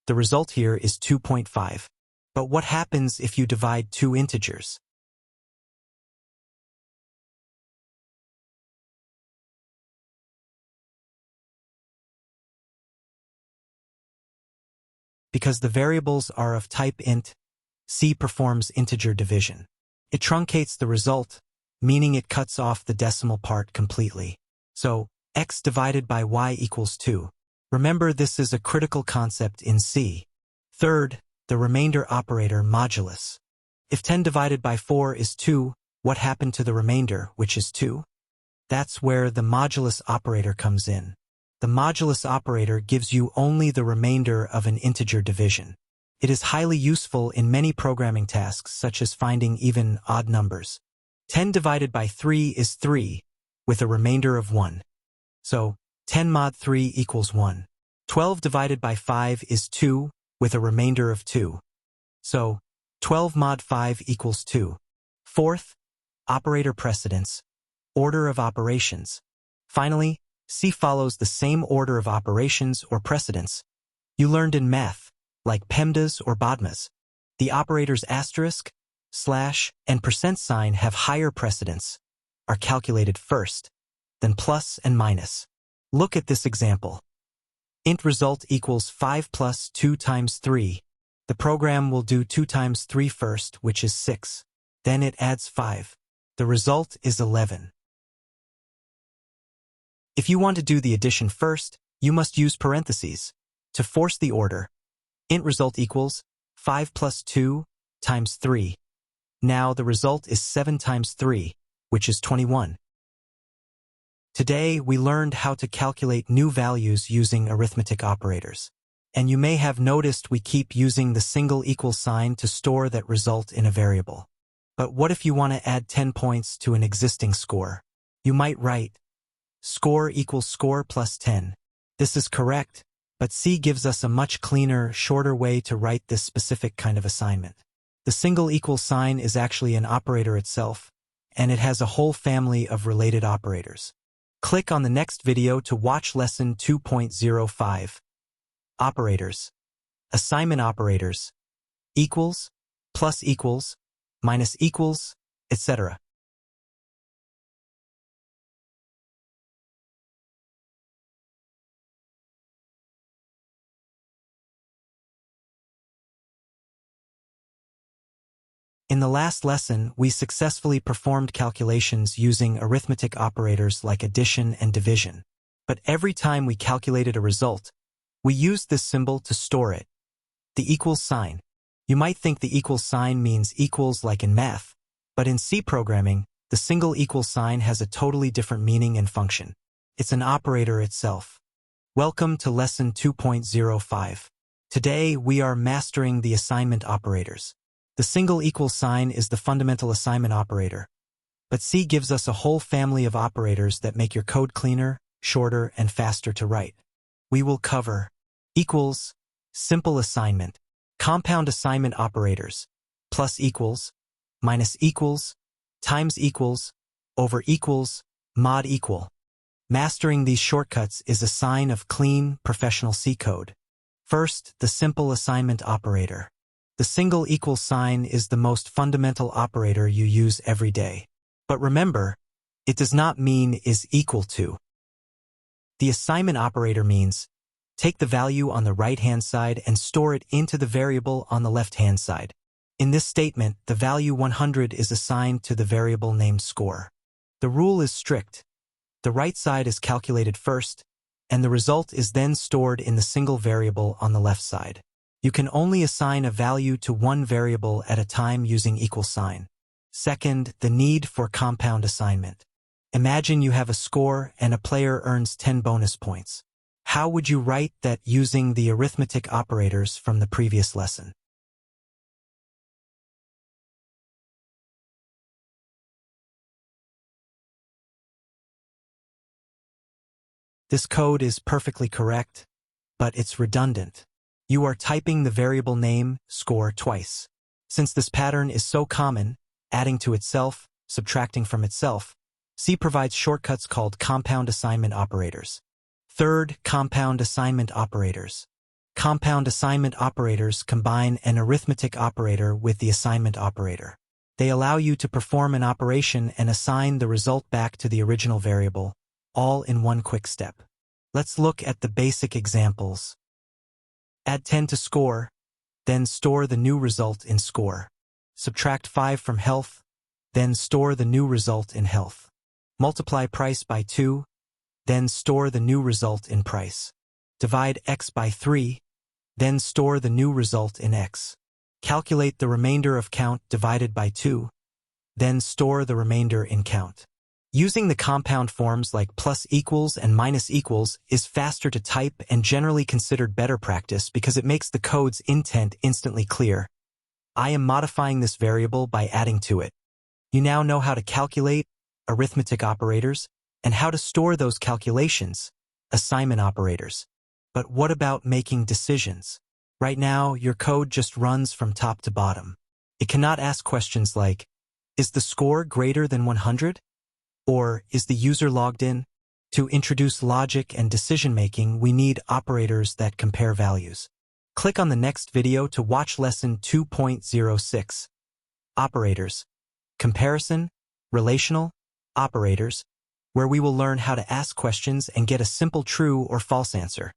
The result here is 2.5. But what happens if you divide 2 integers? Because the variables are of type int, C performs integer division. It truncates the result, meaning it cuts off the decimal part completely. So, x divided by y equals 2. Remember, this is a critical concept in C. Third, the remainder operator, modulus. If 10 divided by 4 is 2, what happened to the remainder, which is 2? That's where the modulus operator comes in. The modulus operator gives you only the remainder of an integer division. It is highly useful in many programming tasks, such as finding even odd numbers. 10 divided by 3 is 3, with a remainder of 1. So, 10 mod 3 equals 1. 12 divided by 5 is 2, with a remainder of 2. So, 12 mod 5 equals 2. Fourth, operator precedence, order of operations. Finally, C follows the same order of operations or precedence you learned in math, like PEMDAS or BODMAS. The operators asterisk, slash, and percent sign have higher precedence, are calculated first, then plus and minus. Look at this example. Int result equals 5 plus 2 times 3. The program will do 2 times 3 first, which is 6. Then it adds 5. The result is 11. If you want to do the addition first, you must use parentheses to force the order. Int result equals 5 plus 2 times 3. Now the result is 7 times 3, which is 21. Today, we learned how to calculate new values using arithmetic operators. And you may have noticed we keep using the single equal sign to store that result in a variable. But what if you want to add 10 points to an existing score? You might write score equals score plus 10. This is correct, but C gives us a much cleaner, shorter way to write this specific kind of assignment. The single equal sign is actually an operator itself, and it has a whole family of related operators. Click on the next video to watch lesson 2.05. Operators. Assignment operators. Equals, plus equals, minus equals, etc. In the last lesson, we successfully performed calculations using arithmetic operators like addition and division. But every time we calculated a result, we used this symbol to store it, the equals sign. You might think the equals sign means equals like in math, but in C programming, the single equal sign has a totally different meaning and function. It's an operator itself. Welcome to lesson 2.05. Today, we are mastering the assignment operators. The single equal sign is the fundamental assignment operator, but C gives us a whole family of operators that make your code cleaner, shorter, and faster to write. We will cover equals, simple assignment, compound assignment operators, plus equals, minus equals, times equals, over equals, mod equal. Mastering these shortcuts is a sign of clean, professional C code. First, the simple assignment operator. The single equal sign is the most fundamental operator you use every day. But remember, it does not mean is equal to. The assignment operator means take the value on the right-hand side and store it into the variable on the left-hand side. In this statement, the value 100 is assigned to the variable named score. The rule is strict. The right side is calculated first, and the result is then stored in the single variable on the left side. You can only assign a value to one variable at a time using equal sign. Second, the need for compound assignment. Imagine you have a score and a player earns 10 bonus points. How would you write that using the arithmetic operators from the previous lesson? This code is perfectly correct, but it's redundant. You are typing the variable name, score, twice. Since this pattern is so common, adding to itself, subtracting from itself, C provides shortcuts called compound assignment operators. Third, compound assignment operators. Compound assignment operators combine an arithmetic operator with the assignment operator. They allow you to perform an operation and assign the result back to the original variable, all in one quick step. Let's look at the basic examples. Add 10 to score, then store the new result in score. Subtract 5 from health, then store the new result in health. Multiply price by 2, then store the new result in price. Divide x by 3, then store the new result in x. Calculate the remainder of count divided by 2, then store the remainder in count. Using the compound forms like plus equals and minus equals is faster to type and generally considered better practice because it makes the code's intent instantly clear. I am modifying this variable by adding to it. You now know how to calculate arithmetic operators and how to store those calculations, assignment operators. But what about making decisions? Right now, your code just runs from top to bottom. It cannot ask questions like, is the score greater than 100? Or, is the user logged in? To introduce logic and decision-making, we need operators that compare values. Click on the next video to watch Lesson 2.06. Operators. Comparison, relational, operators, where we will learn how to ask questions and get a simple true or false answer.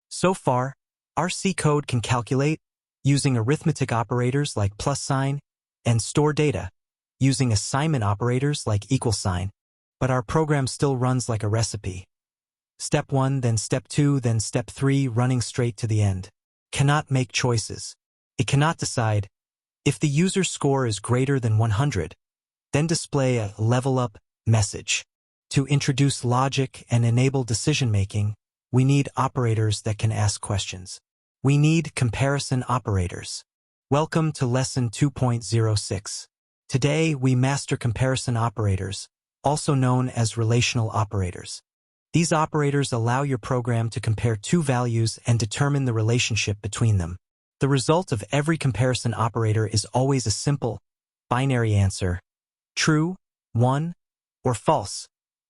So far, our C code can calculate using arithmetic operators like plus sign and store data using assignment operators like equal sign, but our program still runs like a recipe. Step 1, then step 2, then step 3, running straight to the end. Cannot make choices. It cannot decide if the user's score is greater than 100, then display a level up message. To introduce logic and enable decision-making, we need operators that can ask questions. We need comparison operators. Welcome to Lesson 2.06. Today, we master comparison operators, also known as relational operators. These operators allow your program to compare two values and determine the relationship between them. The result of every comparison operator is always a simple, binary answer: true, 1, or false,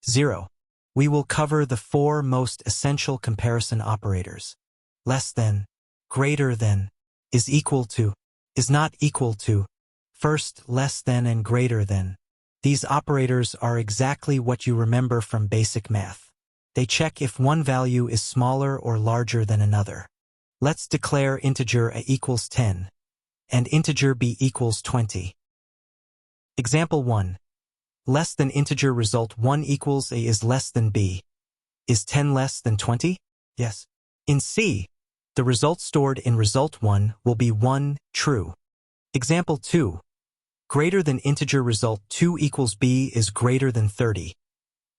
0. We will cover the four most essential comparison operators: less than, greater than, is equal to, is not equal to, first, less than, and greater than. These operators are exactly what you remember from basic math. They check if one value is smaller or larger than another. Let's declare integer a equals 10 and integer b equals 20. Example 1. Less than integer result 1 equals a is less than b. Is 10 less than 20? Yes. In C, the result stored in result 1 will be 1, true. Example 2. Greater than integer result 2 equals b is greater than 30.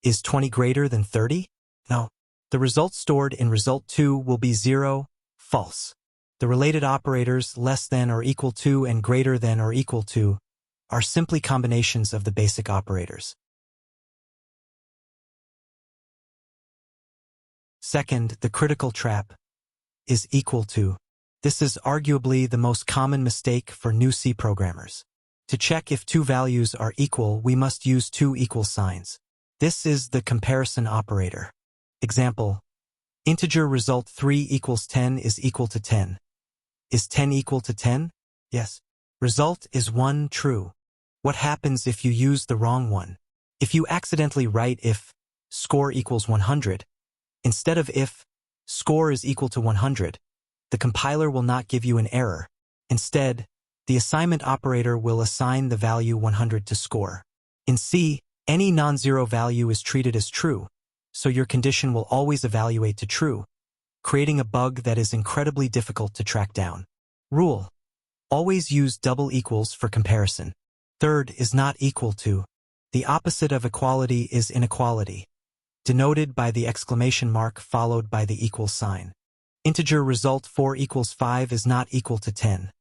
Is 20 greater than 30? No. The result stored in result 2 will be 0, false. The related operators less than or equal to and greater than or equal to are simply combinations of the basic operators. Second, the critical trap is equal to. This is arguably the most common mistake for new C programmers. To check if two values are equal, we must use two equal signs. This is the comparison operator. Example: integer result 3 equals 10 is equal to 10. Is 10 equal to 10? Yes. Result is 1, true. What happens if you use the wrong one? If you accidentally write if score equals 100, instead of if score is equal to 100, the compiler will not give you an error. Instead, the assignment operator will assign the value 100 to score. In C, any non-zero value is treated as true, so your condition will always evaluate to true, creating a bug that is incredibly difficult to track down. Rule: always use double equals for comparison. Third is not equal to. The opposite of equality is inequality, denoted by the exclamation mark followed by the equal sign. Integer result 4 equals 5 is not equal to 10.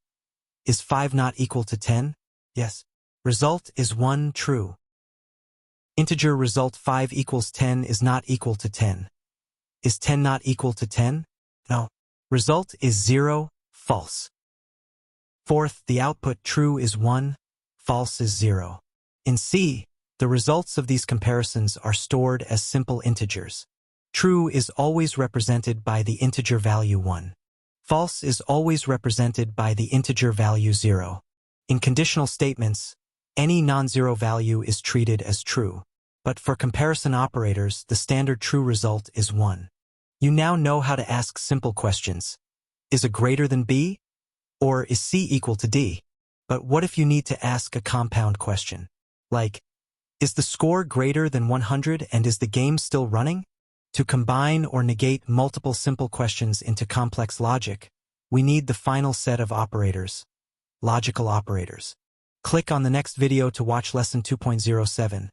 Is 5 not equal to 10? Yes. Result is 1, true. Integer result 5 equals 10 is not equal to 10. Is 10 not equal to 10? No. Result is 0, false. Fourth, the output true is 1, false is 0. In C, the results of these comparisons are stored as simple integers. True is always represented by the integer value 1. False is always represented by the integer value 0. In conditional statements, any non-zero value is treated as true. But for comparison operators, the standard true result is 1. You now know how to ask simple questions. Is A greater than B? Or is C equal to D? But what if you need to ask a compound question? Like, is the score greater than 100 and is the game still running? To combine or negate multiple simple questions into complex logic, we need the final set of operators, logical operators. Click on the next video to watch Lesson 2.07.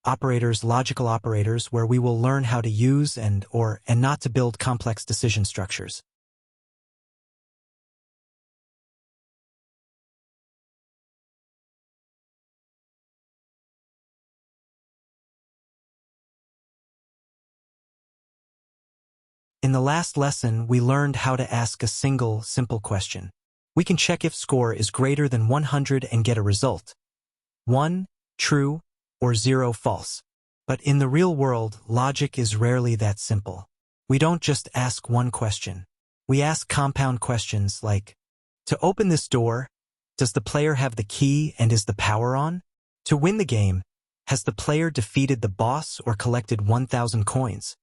Operators, logical operators, where we will learn how to use and not to build complex decision structures. In the last lesson, we learned how to ask a single, simple question. We can check if score is greater than 100 and get a result. 1, true, or 0, false. But in the real world, logic is rarely that simple. We don't just ask one question. We ask compound questions like, to open this door, does the player have the key and is the power on? To win the game, has the player defeated the boss or collected 1,000 coins?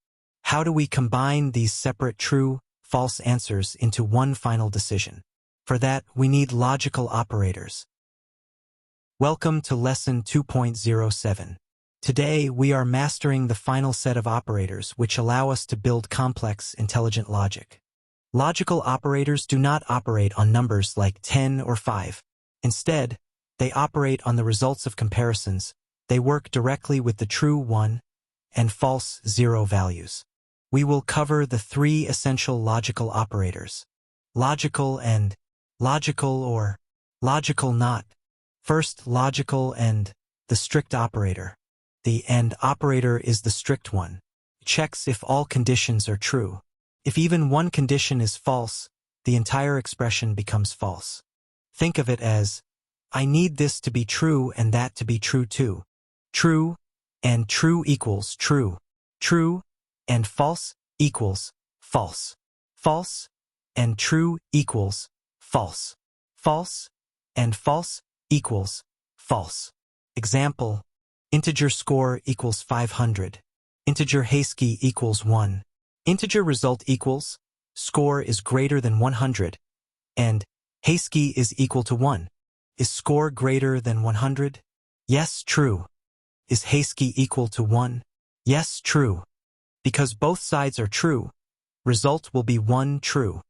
How do we combine these separate true, false answers into one final decision? For that, we need logical operators. Welcome to Lesson 2.07. Today, we are mastering the final set of operators which allow us to build complex, intelligent logic. Logical operators do not operate on numbers like 10 or 5. Instead, they operate on the results of comparisons. They work directly with the true 1 and false 0 values. We will cover the 3 essential logical operators: logical and logical or logical not. First, logical and the strict operator. The AND operator is the strict one. It checks if all conditions are true. If even one condition is false, the entire expression becomes false. Think of it as, I need this to be true and that to be true too. True and true equals true. True and false equals false. False and true equals false. False and false equals false. Example, integer score equals 500. Integer hasty equals 1. Integer result equals, score is greater than 100, and hasty is equal to 1. Is score greater than 100? Yes, true. Is hasty equal to 1? Yes, true. Because both sides are true, result will be 1 true.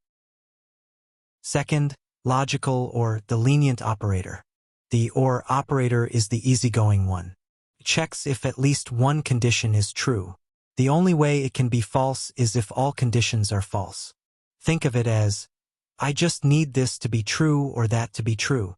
Second, logical or the lenient operator. The OR operator is the easygoing one. It checks if at least one condition is true. The only way it can be false is if all conditions are false. Think of it as, I just need this to be true or that to be true.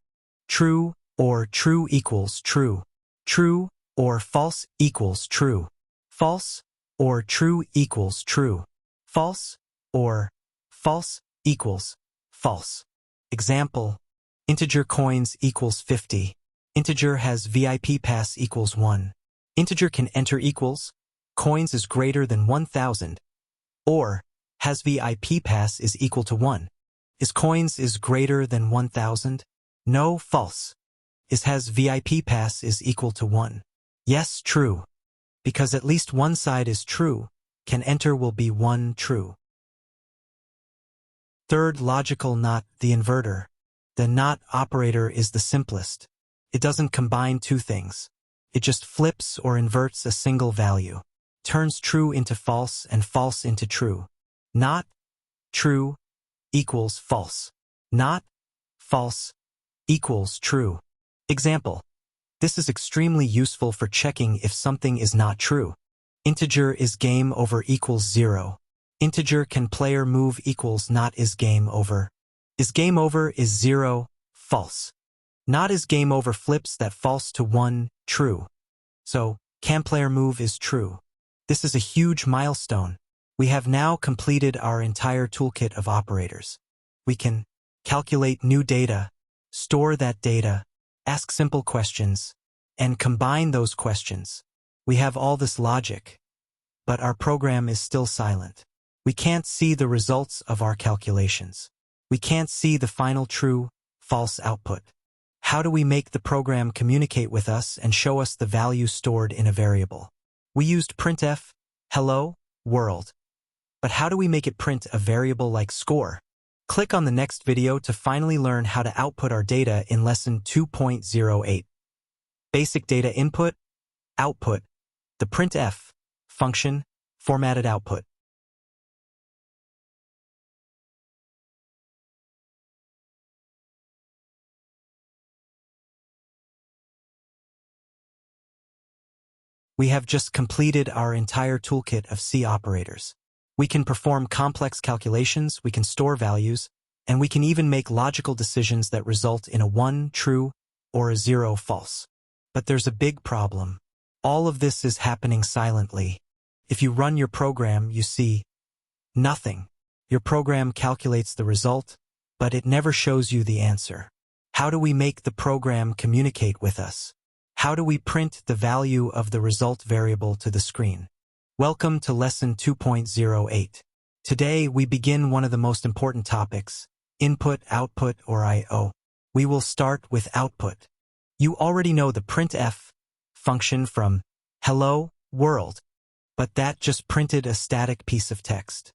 True or true equals true. True or false equals true. False or true equals true. False or false equals false. Example, integer coins equals 50. Integer has VIP pass equals 1. Integer can enter equals, coins is greater than 1,000, or has VIP pass is equal to 1. Is coins is greater than 1,000? No, false. Is has VIP pass is equal to 1? Yes, true. Because at least one side is true, can enter will be 1 true. Third, logical not, the inverter. The not operator is the simplest. It doesn't combine two things. It just flips or inverts a single value. Turns true into false and false into true. Not true equals false. Not false equals true. Example. This is extremely useful for checking if something is not true. Integer is game over equals 0. Integer can player move equals not is game over. Is game over is 0, false. Not is game over flips that false to 1, true. So, can player move is true. This is a huge milestone. We have now completed our entire toolkit of operators. We can calculate new data, store that data, ask simple questions, and combine those questions. We have all this logic, but our program is still silent. We can't see the results of our calculations. We can't see the final true, false output. How do we make the program communicate with us and show us the value stored in a variable? We used printf, hello, world. But how do we make it print a variable like score? Click on the next video to finally learn how to output our data in Lesson 2.08. Basic data input, output, the printf function, formatted output. We have just completed our entire toolkit of C operators. We can perform complex calculations, we can store values, and we can even make logical decisions that result in a 1 true or a 0 false. But there's a big problem. All of this is happening silently. If you run your program, you see Nothing. Your program calculates the result, but it never shows you the answer. How do we make the program communicate with us? How do we print the value of the result variable to the screen? Welcome to Lesson 2.08. Today we begin one of the most important topics, input, output, or I/O. We will start with output. You already know the printf function from Hello, World, but that just printed a static piece of text.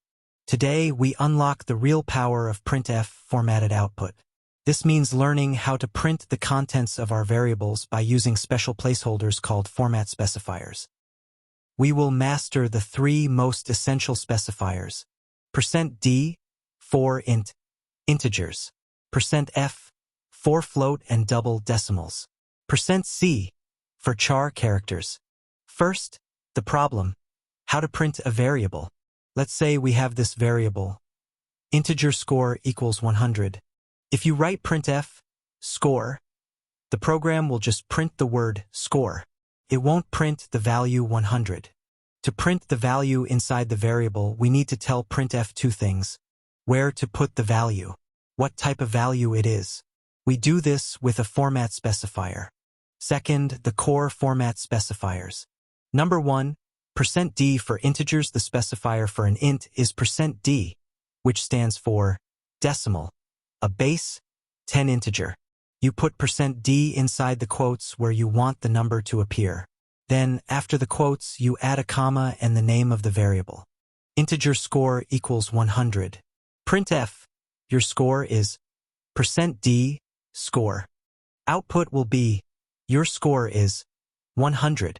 Today we unlock the real power of printf formatted output. This means learning how to print the contents of our variables by using special placeholders called format specifiers. We will master the three most essential specifiers: %d for int, integers; %f for float and double decimals; %c for char characters. First, the problem: how to print a variable. Let's say we have this variable, integer score equals 100. If you write printf score, the program will just print the word score. It won't print the value 100. To print the value inside the variable, we need to tell printf two things: where to put the value, what type of value it is. We do this with a format specifier. Second, the core format specifiers. Number 1, %d for integers. The specifier for an int is %d, which stands for decimal, a base 10 integer. You put %d inside the quotes where you want the number to appear. Then, after the quotes, you add a comma and the name of the variable. Integer score equals 100. Printf, your score is %d score. Output will be, your score is 100.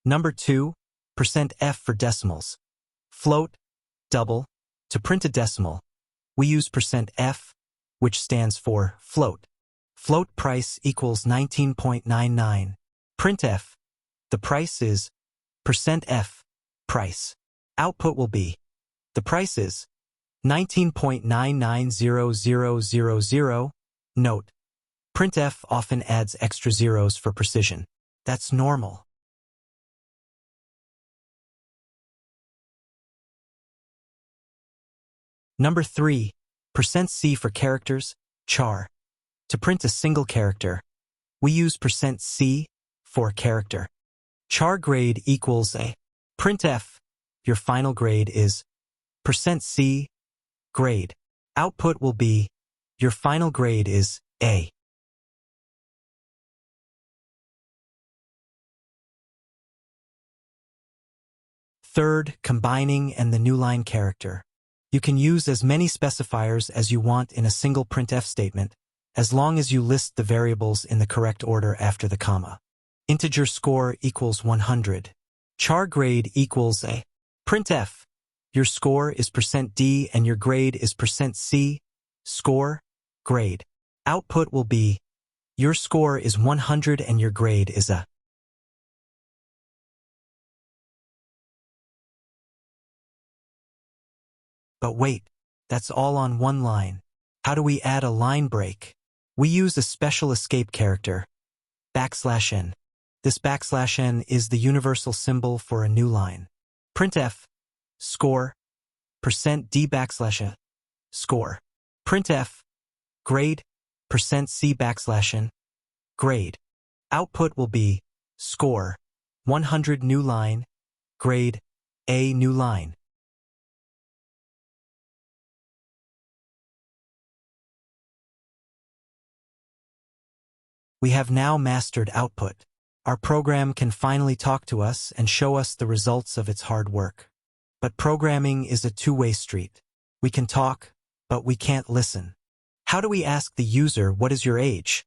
Number 2, %f for decimals. Float, double. To print a decimal, we use %f, which stands for float. Float price equals 19.99. Printf, the price is %f, price. Output will be, the price is 19.990000. Note, printf often adds extra zeros for precision. That's normal. Number 3, %c for characters, char. To print a single character, we use %c for character. Char grade equals a. Printf, your final grade is %c grade. Output will be, your final grade is a. Third, combining and the newline character. You can use as many specifiers as you want in a single printf statement, as long as you list the variables in the correct order after the comma. Integer score equals 100. Char grade equals a. Printf, your score is %d and your grade is %c, score, grade. Output will be, your score is 100 and your grade is a. But wait, that's all on one line. How do we add a line break? We use a special escape character, \n. This \n is the universal symbol for a new line. Printf, score, %d \n, score. Printf, grade, %c \n, grade. Output will be, score, 100 new line, grade, a new line. We have now mastered output. Our program can finally talk to us and show us the results of its hard work. But programming is a two-way street. We can talk, but we can't listen. How do we ask the user, what is your age?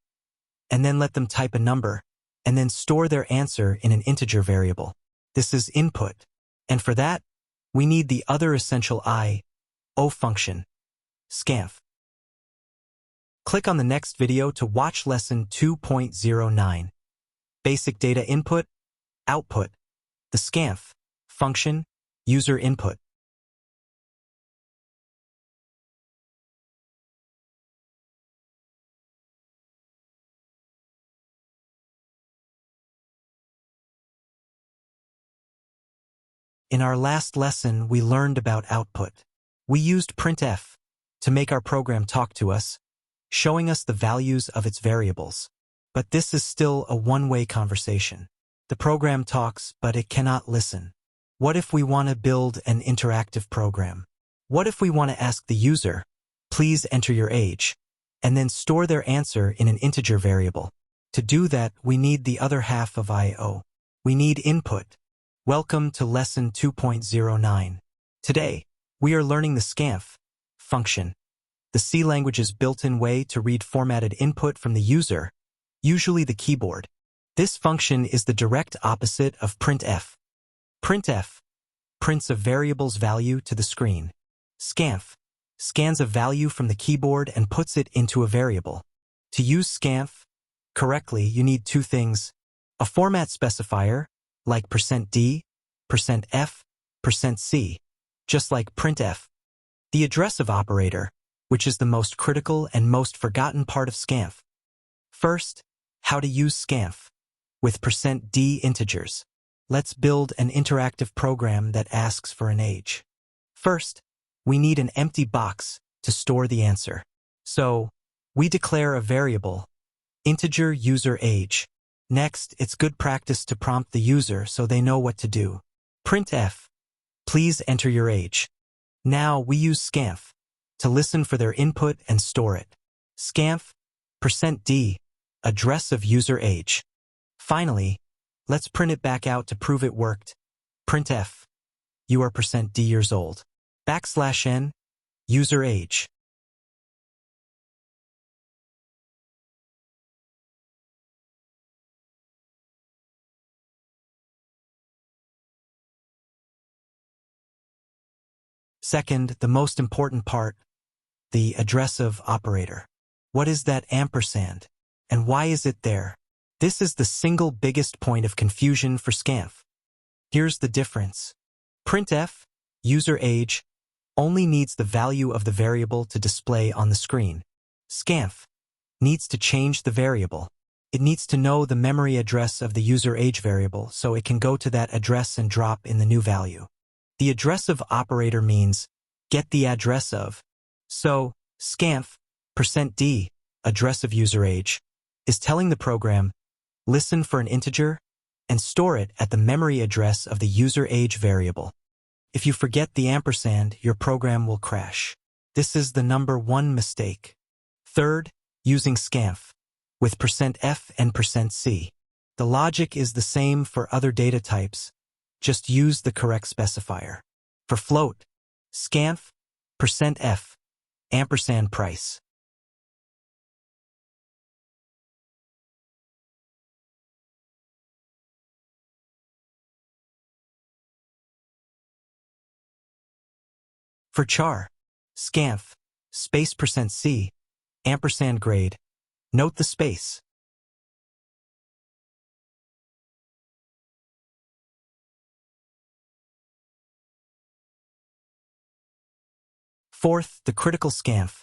And then let them type a number, and then store their answer in an integer variable. This is input. And for that, we need the other essential I/O function, scanf. Click on the next video to watch Lesson 2.09. Basic data input, output, the scanf, function, user input. In our last lesson, we learned about output. We used printf to make our program talk to us, showing us the values of its variables. But this is still a one-way conversation. The program talks, but it cannot listen. What if we want to build an interactive program? What if we want to ask the user, please enter your age, and then store their answer in an integer variable? To do that, we need the other half of I/O. We need input. Welcome to lesson 2.09. Today, we are learning the scanf function, the C language's built-in way to read formatted input from the user, usually the keyboard. This function is the direct opposite of printf. Printf prints a variable's value to the screen. Scanf scans a value from the keyboard and puts it into a variable. To use scanf correctly, you need two things: a format specifier, like %d, %f, %c, just like printf. The addressive operator, which is the most critical and most forgotten part of scanf. First, how to use scanf. With %d integers, let's build an interactive program that asks for an age. First, we need an empty box to store the answer. So, we declare a variable, integer user age. Next, it's good practice to prompt the user so they know what to do. Printf, please enter your age. Now we use scanf to listen for their input and store it. Scanf, %d, address of user age. Finally, let's print it back out to prove it worked. Printf, you are %d years old. \n, user age. Second, the most important part, the addressive operator. What is that ampersand? And why is it there? This is the single biggest point of confusion for scanf. Here's the difference. Printf, user age, only needs the value of the variable to display on the screen. Scanf needs to change the variable. It needs to know the memory address of the user age variable so it can go to that address and drop in the new value. The addressive operator means get the address of. So, scanf, %d, address of user age, is telling the program, listen for an integer, and store it at the memory address of the user age variable. If you forget the ampersand, your program will crash. This is the number one mistake. Third, using scanf with %f and %c. The logic is the same for other data types. Just use the correct specifier. For float, scanf, %f, ampersand price. For char, scanf, space %c, ampersand grade. Note the space. Fourth, the critical scanf,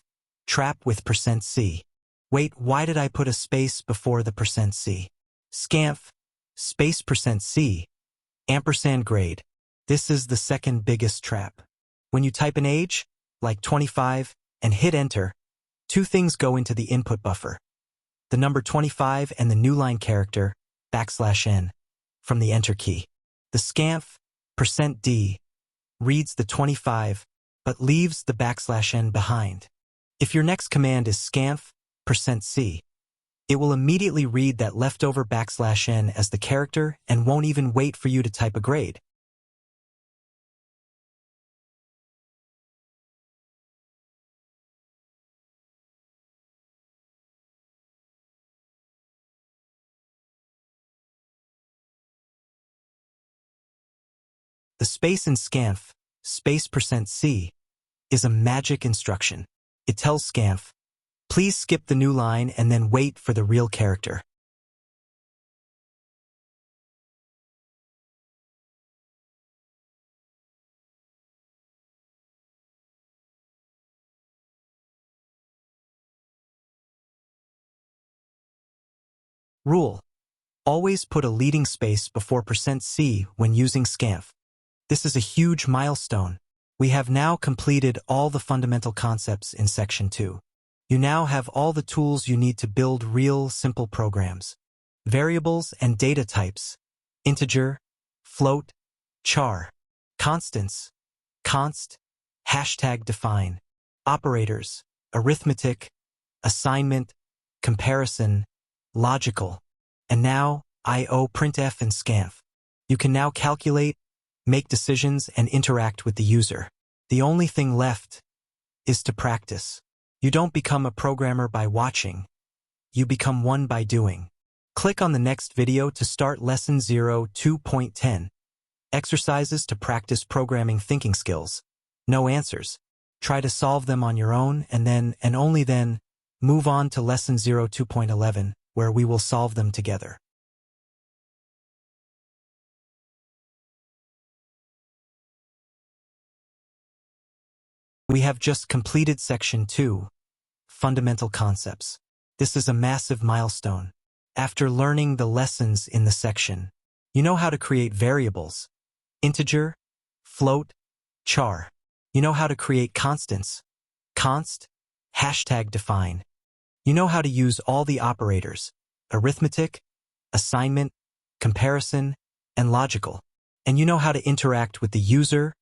trap with %c. Wait, why did I put a space before the %c? Scanf, space %c, ampersand grade. This is the second biggest trap. When you type an age, like 25, and hit enter, two things go into the input buffer. The number 25 and the new line character, \n, from the enter key. The scanf, %d, reads the 25, but leaves the \n behind. If your next command is scanf, %c, it will immediately read that leftover \n as the character and won't even wait for you to type a grade. The space in scanf, space %c, is a magic instruction. It tells scanf, please skip the new line and then wait for the real character. Rule: always put a leading space before %c when using scanf. This is a huge milestone. We have now completed all the fundamental concepts in Section 2. You now have all the tools you need to build real, simple programs. Variables and data types: integer, float, char, constants, const, #define, operators, arithmetic, assignment, comparison, logical, and now I/O, printf, and scanf. You can now calculate, make decisions, and interact with the user. The only thing left is to practice. You don't become a programmer by watching. You become one by doing. Click on the next video to start Lesson 2.10. Exercises to practice programming thinking skills. No answers. Try to solve them on your own, and then, and only then, move on to Lesson 2.11, where we will solve them together. We have just completed Section 2, Fundamental Concepts. This is a massive milestone. After learning the lessons in the section, you know how to create variables: integer, float, char. You know how to create constants: const, #define. You know how to use all the operators: arithmetic, assignment, comparison, and logical. And you know how to interact with the user,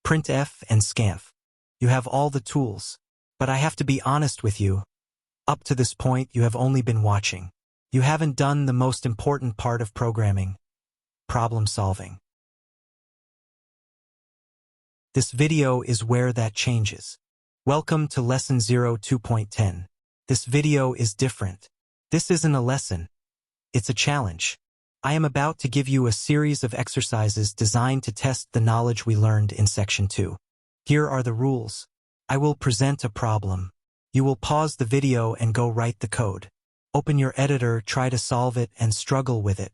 printf, and scanf. You have all the tools. But I have to be honest with you. Up to this point, you have only been watching. You haven't done the most important part of programming: problem solving. This video is where that changes. Welcome to Lesson 2.10. This video is different. This isn't a lesson. It's a challenge. I am about to give you a series of exercises designed to test the knowledge we learned in Section 2. Here are the rules. I will present a problem. You will pause the video and go write the code. Open your editor, try to solve it, and struggle with it.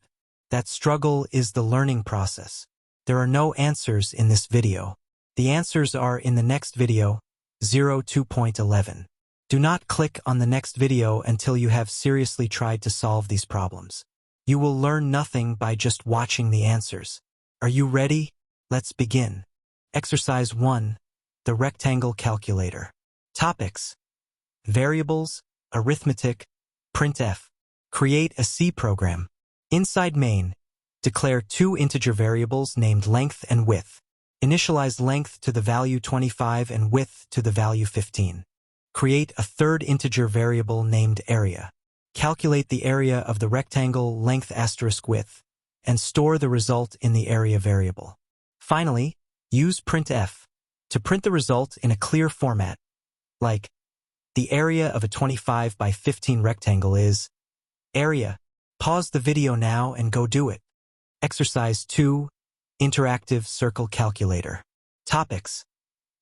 That struggle is the learning process. There are no answers in this video. The answers are in the next video, 2.11. Do not click on the next video until you have seriously tried to solve these problems. You will learn nothing by just watching the answers. Are you ready? Let's begin. Exercise 1. The rectangle calculator. Topics: variables, arithmetic, printf. Create a C program. Inside main, declare two integer variables named length and width. Initialize length to the value 25 and width to the value 15. Create a third integer variable named area. Calculate the area of the rectangle length * width, and store the result in the area variable. Finally, use printf to print the result in a clear format, like the area of a 25 by 15 rectangle is area. Pause the video now and go do it. Exercise 2, Interactive Circle Calculator. Topics: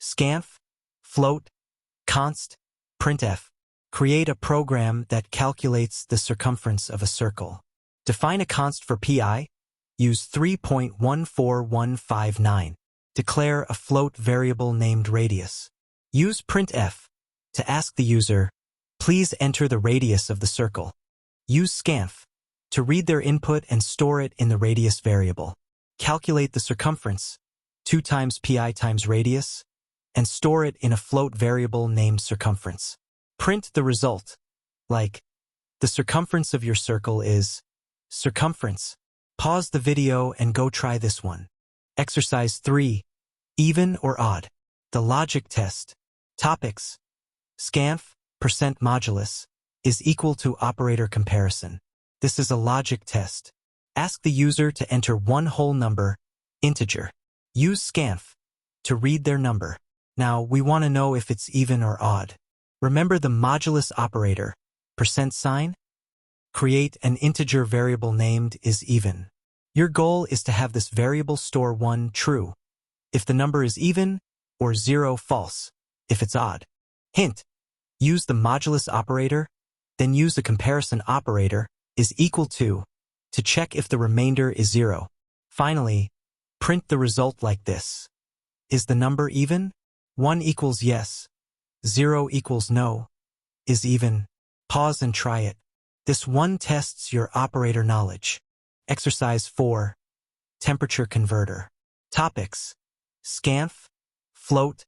scanf, float, const, printf. Create a program that calculates the circumference of a circle. Define a const for pi. Use 3.14159. Declare a float variable named radius. Use printf to ask the user, please enter the radius of the circle. Use scanf to read their input and store it in the radius variable. Calculate the circumference, 2 times pi times radius, and store it in a float variable named circumference. Print the result, like, the circumference of your circle is circumference. Pause the video and go try this one. Exercise 3, even or odd. The logic test. Topics: scanf, %modulus, is equal to operator comparison. This is a logic test. Ask the user to enter one whole number, integer. Use scanf to read their number. Now, we want to know if it's even or odd. Remember the modulus operator, %sign? Create an integer variable named is even. Your goal is to have this variable store 1 true if the number is even, or 0 false if it's odd. Hint: use the modulus operator, then use the comparison operator is equal to check if the remainder is 0. Finally, print the result like this. Is the number even? 1 equals yes. 0 equals no. Is even. Pause and try it. This one tests your operator knowledge. Exercise 4. Temperature converter. Topics: scanf, float,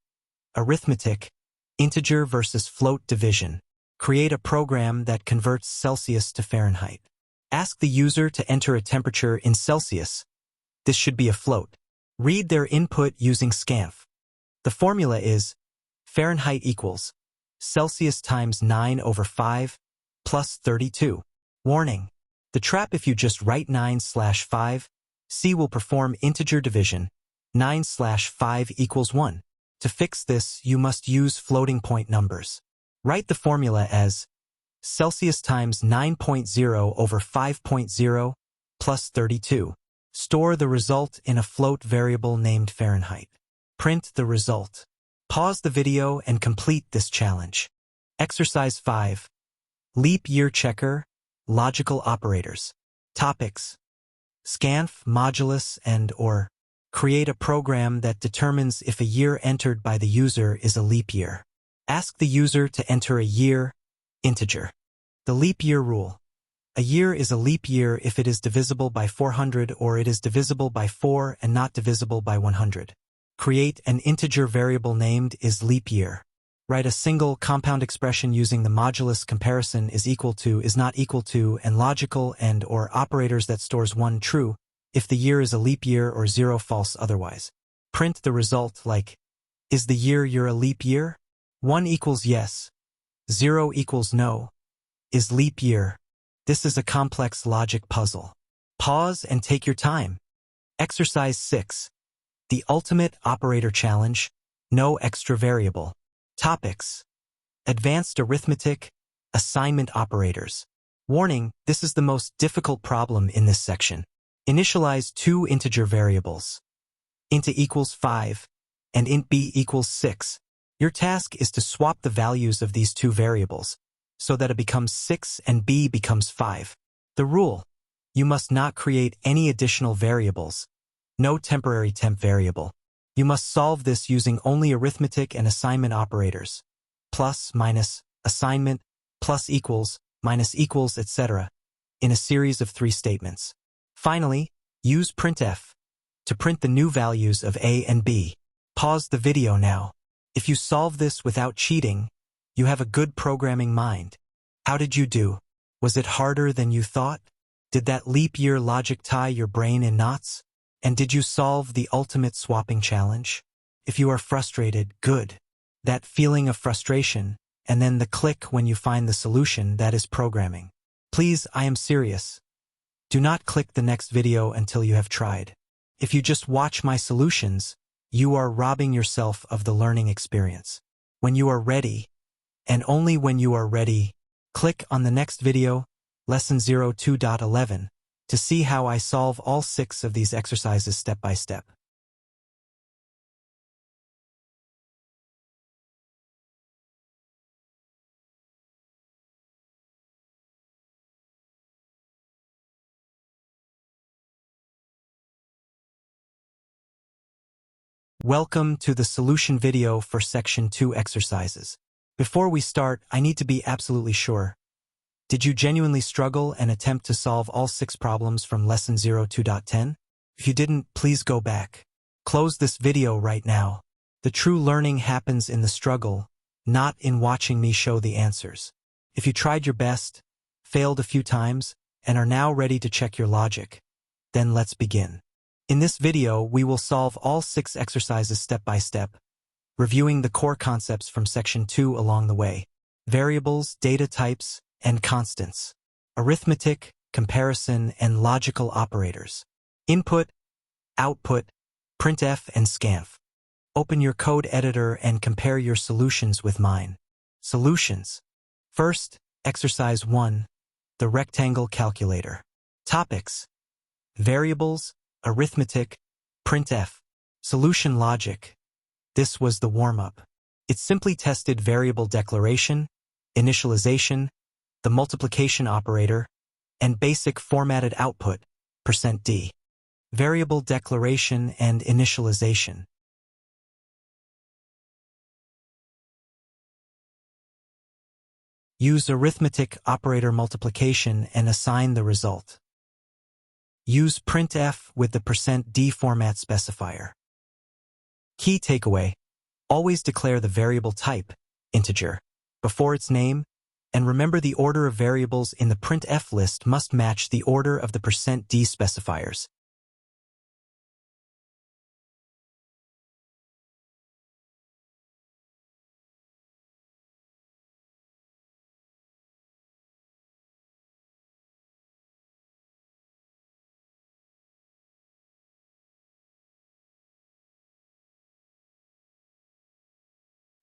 arithmetic, integer versus float division. Create a program that converts Celsius to Fahrenheit. Ask the user to enter a temperature in Celsius. This should be a float. Read their input using scanf. The formula is Fahrenheit equals Celsius times 9/5 plus 32. Warning: the trap if you just write 9/5, C will perform integer division. 9/5 equals 1. To fix this, you must use floating point numbers. Write the formula as Celsius times 9.0/5.0 plus 32. Store the result in a float variable named Fahrenheit. Print the result. Pause the video and complete this challenge. Exercise 5. Leap year checker, logical operators. Topics: scanf, modulus, and/or. Create a program that determines if a year entered by the user is a leap year. Ask the user to enter a year, integer. The leap year rule. A year is a leap year if it is divisible by 400 or it is divisible by 4 and not divisible by 100. Create an integer variable named is leap year. Write a single compound expression using the modulus comparison is equal to, is not equal to, and logical and/or operators that stores 1 true if the year is a leap year or 0 false otherwise. Print the result like, is the year a leap year? 1 equals yes. 0 equals no. Is leap year. This is a complex logic puzzle. Pause and take your time. Exercise 6. The ultimate operator challenge. No extra variable. Topics: advanced arithmetic, assignment operators. Warning: this is the most difficult problem in this section. Initialize 2 integer variables. int a equals 5 and int b equals 6. Your task is to swap the values of these 2 variables so that it becomes 6 and b becomes 5. The rule: you must not create any additional variables. No temporary temp variable. You must solve this using only arithmetic and assignment operators. Plus, minus, assignment, plus equals, minus equals, etc. in a series of 3 statements. Finally, use printf to print the new values of a and b. Pause the video now. If you solve this without cheating, you have a good programming mind. How did you do? Was it harder than you thought? Did that leap year logic tie your brain in knots? And did you solve the ultimate swapping challenge? If you are frustrated, good. That feeling of frustration, and then the click when you find the solution, that is programming. Please, I am serious. Do not click the next video until you have tried. If you just watch my solutions, you are robbing yourself of the learning experience. When you are ready, and only when you are ready, click on the next video, Lesson 02.11, to see how I solve all 6 of these exercises step by step. Welcome to the solution video for Section 2 exercises. Before we start, I need to be absolutely sure. Did you genuinely struggle and attempt to solve all 6 problems from Lesson 02.10? If you didn't, please go back. Close this video right now. The true learning happens in the struggle, not in watching me show the answers. If you tried your best, failed a few times, and are now ready to check your logic, then let's begin. In this video, we will solve all 6 exercises step by step, reviewing the core concepts from Section 2 along the way: variables, data types, and constants, arithmetic, comparison, and logical operators, input, output, printf, and scanf. Open your code editor and compare your solutions with mine. Solutions. First, Exercise 1, the rectangle calculator. Topics: variables, arithmetic, printf. Solution logic. This was the warm-up. It simply tested variable declaration, initialization, the multiplication operator, and basic formatted output, %d. Variable declaration and initialization. Use arithmetic operator multiplication and assign the result. Use printf with the %d format specifier. Key takeaway: always declare the variable type, integer, before its name, and remember the order of variables in the printf list must match the order of the %d specifiers.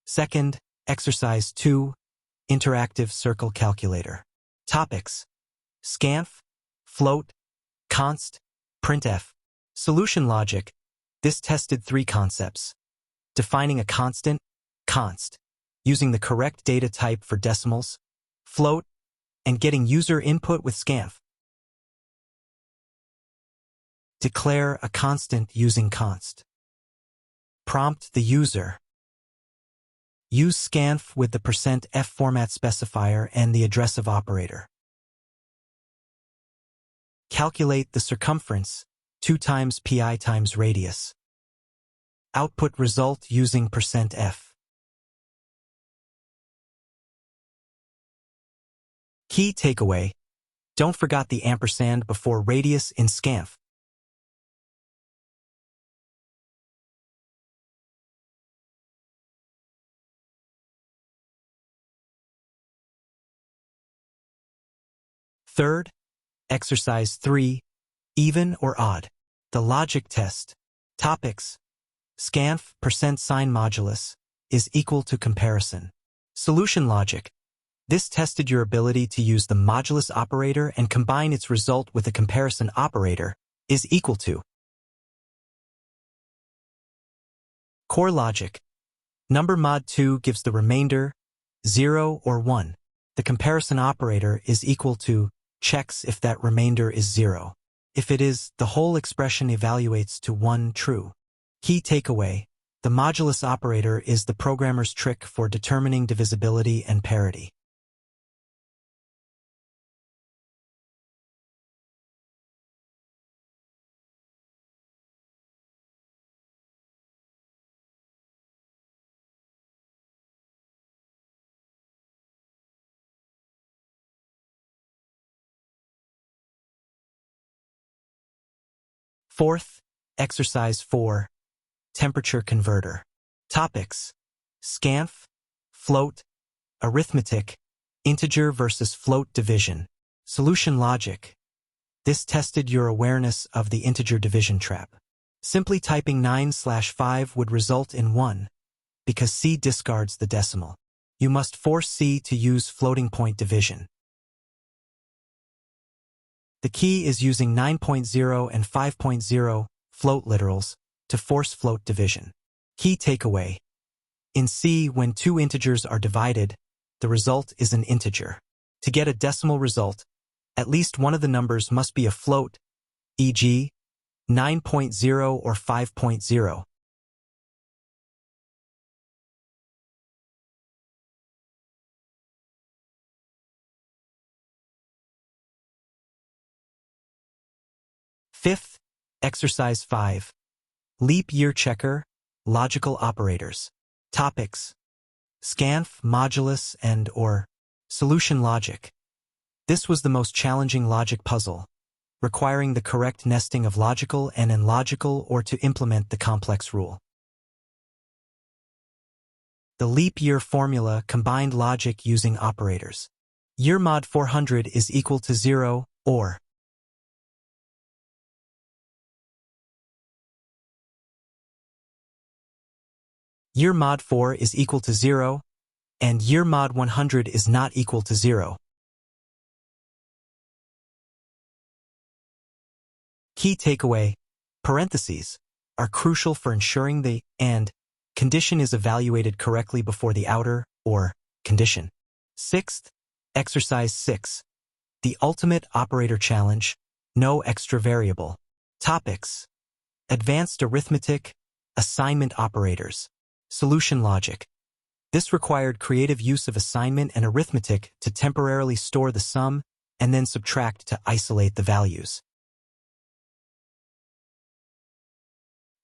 Second, Exercise 2, Interactive Circle Calculator. Topics: scanf, float, const, printf. Solution logic. This tested 3 concepts: defining a constant, const, using the correct data type for decimals, float, and getting user input with scanf. Declare a constant using const. Prompt the user. Use scanf with the %f format specifier and the addressive operator. Calculate the circumference, 2 times pi times radius. Output result using %f. Key takeaway: don't forget the ampersand before radius in scanf. Third, Exercise 3, Even or Odd. The logic test. Topics: scanf %sign modulus is equal to comparison. Solution logic. This tested your ability to use the modulus operator and combine its result with a comparison operator is equal to. Core logic. Number mod 2 gives the remainder 0 or 1. The comparison operator is equal to checks if that remainder is 0. If it is, the whole expression evaluates to 1 true. Key takeaway: the modulus operator is the programmer's trick for determining divisibility and parity. Fourth, Exercise 4, Temperature Converter. Topics: scanf, float, arithmetic, integer versus float division. Solution logic. This tested your awareness of the integer division trap. Simply typing 9/5 would result in 1, because C discards the decimal. You must force C to use floating point division. The key is using 9.0 and 5.0 float literals to force float division. Key takeaway: in C, when 2 integers are divided, the result is an integer. To get a decimal result, at least one of the numbers must be a float, e.g., 9.0 or 5.0. Fifth, Exercise 5, Leap Year Checker, Logical Operators. Topics: scanf, modulus, and or. Solution logic. This was the most challenging logic puzzle, requiring the correct nesting of logical and illogical or to implement the complex rule. The leap year formula combined logic using operators. Year mod 400 is equal to 0, or. Year mod 4 is equal to 0, and year mod 100 is not equal to 0. Key takeaway: parentheses are crucial for ensuring the and condition is evaluated correctly before the outer or condition. Sixth, Exercise 6, The Ultimate Operator Challenge, No Extra Variable. Topics: advanced arithmetic, assignment operators. Solution logic. This required creative use of assignment and arithmetic to temporarily store the sum and then subtract to isolate the values.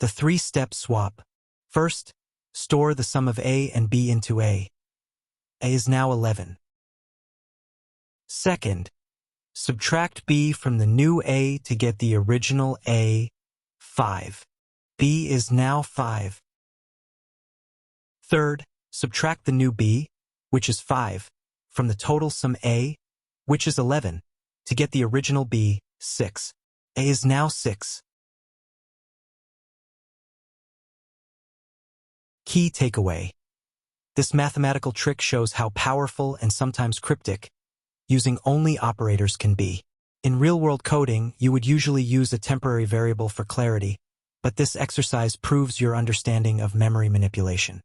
The three-step swap. First, store the sum of a and b into a. A is now 11. Second, subtract b from the new a to get the original a, 5. B is now 5. Third, subtract the new b, which is 5, from the total sum a, which is 11, to get the original b, 6. A is now 6. Key takeaway. This mathematical trick shows how powerful and sometimes cryptic using only operators can be. In real-world coding, you would usually use a temporary variable for clarity, but this exercise proves your understanding of memory manipulation.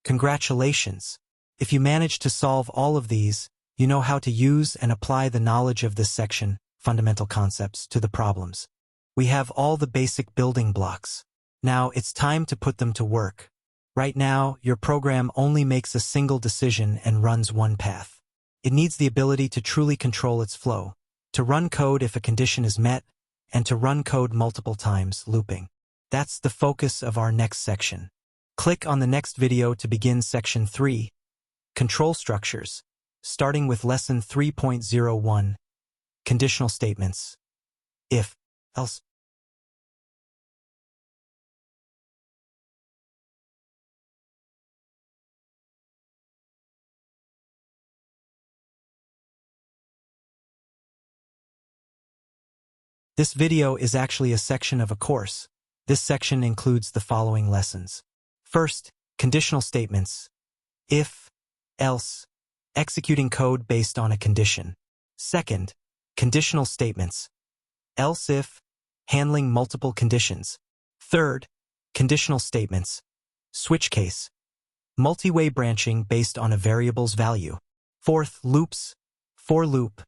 Congratulations! If you managed to solve all of these, you know how to use and apply the knowledge of this section, fundamental concepts, to the problems. We have all the basic building blocks. Now it's time to put them to work. Right now, your program only makes a single decision and runs one path. It needs the ability to truly control its flow, to run code if a condition is met, and to run code multiple times, looping. That's the focus of our next section. Click on the next video to begin Section 3, Control Structures, starting with Lesson 3.01, Conditional Statements. If, else. This video is actually a section of a course. This section includes the following lessons. First, conditional statements. If, else, executing code based on a condition. Second, conditional statements. Else if, handling multiple conditions. Third, conditional statements. Switch case. Multi-way branching based on a variable's value. Fourth, loops. For loop.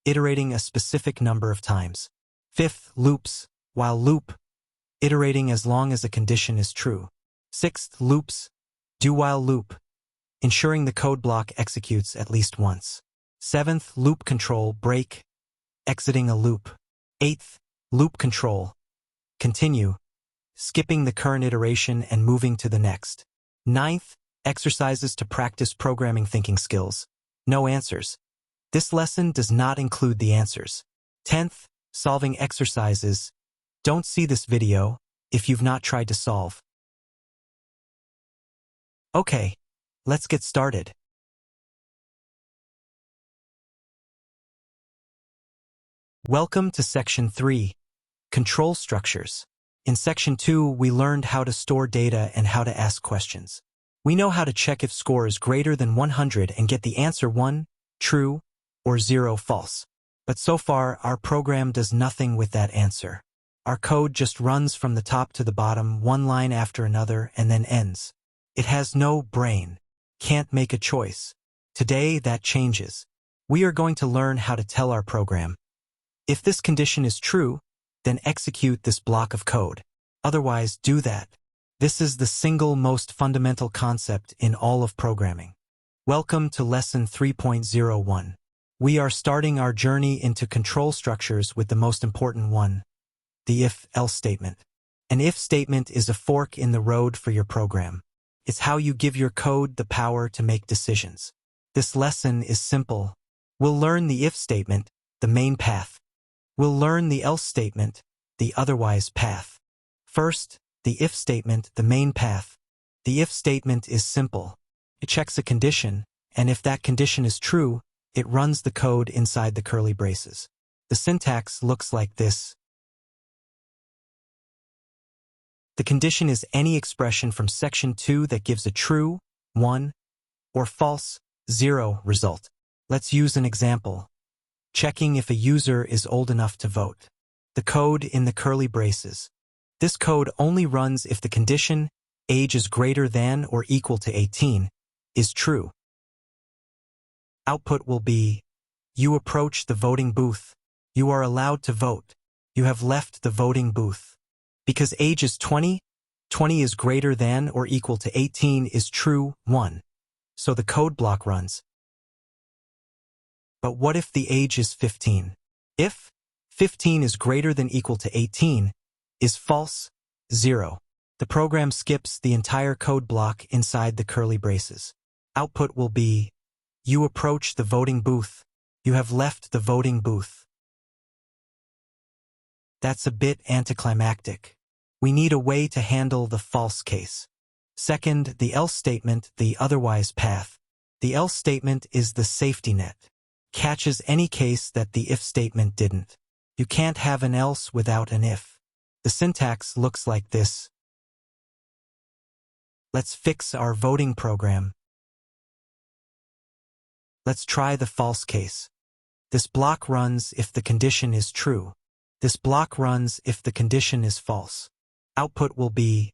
Iterating a specific number of times. Fifth, loops. While loop. Iterating as long as a condition is true. Sixth, loops. Do while loop. Ensuring the code block executes at least once. Seventh, loop control, break. Exiting a loop. Eighth, loop control. Continue. Skipping the current iteration and moving to the next. Ninth, exercises to practice programming thinking skills. No answers. This lesson does not include the answers. 10th, solving exercises. Don't see this video if you've not tried to solve. Okay, let's get started. Welcome to Section 3, Control Structures. In Section 2, we learned how to store data and how to ask questions. We know how to check if score is greater than 100 and get the answer 1, true, or 0, false. But so far, our program does nothing with that answer. Our code just runs from the top to the bottom, one line after another, and then ends. It has no brain, can't make a choice. Today, that changes. We are going to learn how to tell our program, if this condition is true, then execute this block of code. Otherwise, do that. This is the single most fundamental concept in all of programming. Welcome to Lesson 3.01. We are starting our journey into control structures with the most important one, the if-else statement. An if statement is a fork in the road for your program. It's how you give your code the power to make decisions. This lesson is simple. We'll learn the if statement, the main path. We'll learn the else statement, the otherwise path. First, the if statement, the main path. The if statement is simple. It checks a condition, and if that condition is true, it runs the code inside the curly braces. The syntax looks like this. The condition is any expression from Section 2 that gives a true, 1, or false, 0 result. Let's use an example. Checking if a user is old enough to vote. The code in the curly braces. This code only runs if the condition, age is greater than or equal to 18, is true. Output will be, you approach the voting booth. You are allowed to vote. You have left the voting booth. Because age is 20, 20 is greater than or equal to 18 is true, 1. so the code block runs. But what if the age is 15? If 15 is greater than equal to 18 is false, 0. The program skips the entire code block inside the curly braces. Output will be, you approach the voting booth. You have left the voting booth. That's a bit anticlimactic. We need a way to handle the false case. Second, the else statement, the otherwise path. The else statement is the safety net. Catches any case that the if statement didn't. You can't have an else without an if. The syntax looks like this. Let's fix our voting program. Let's try the false case. This block runs if the condition is true. This block runs if the condition is false. Output will be,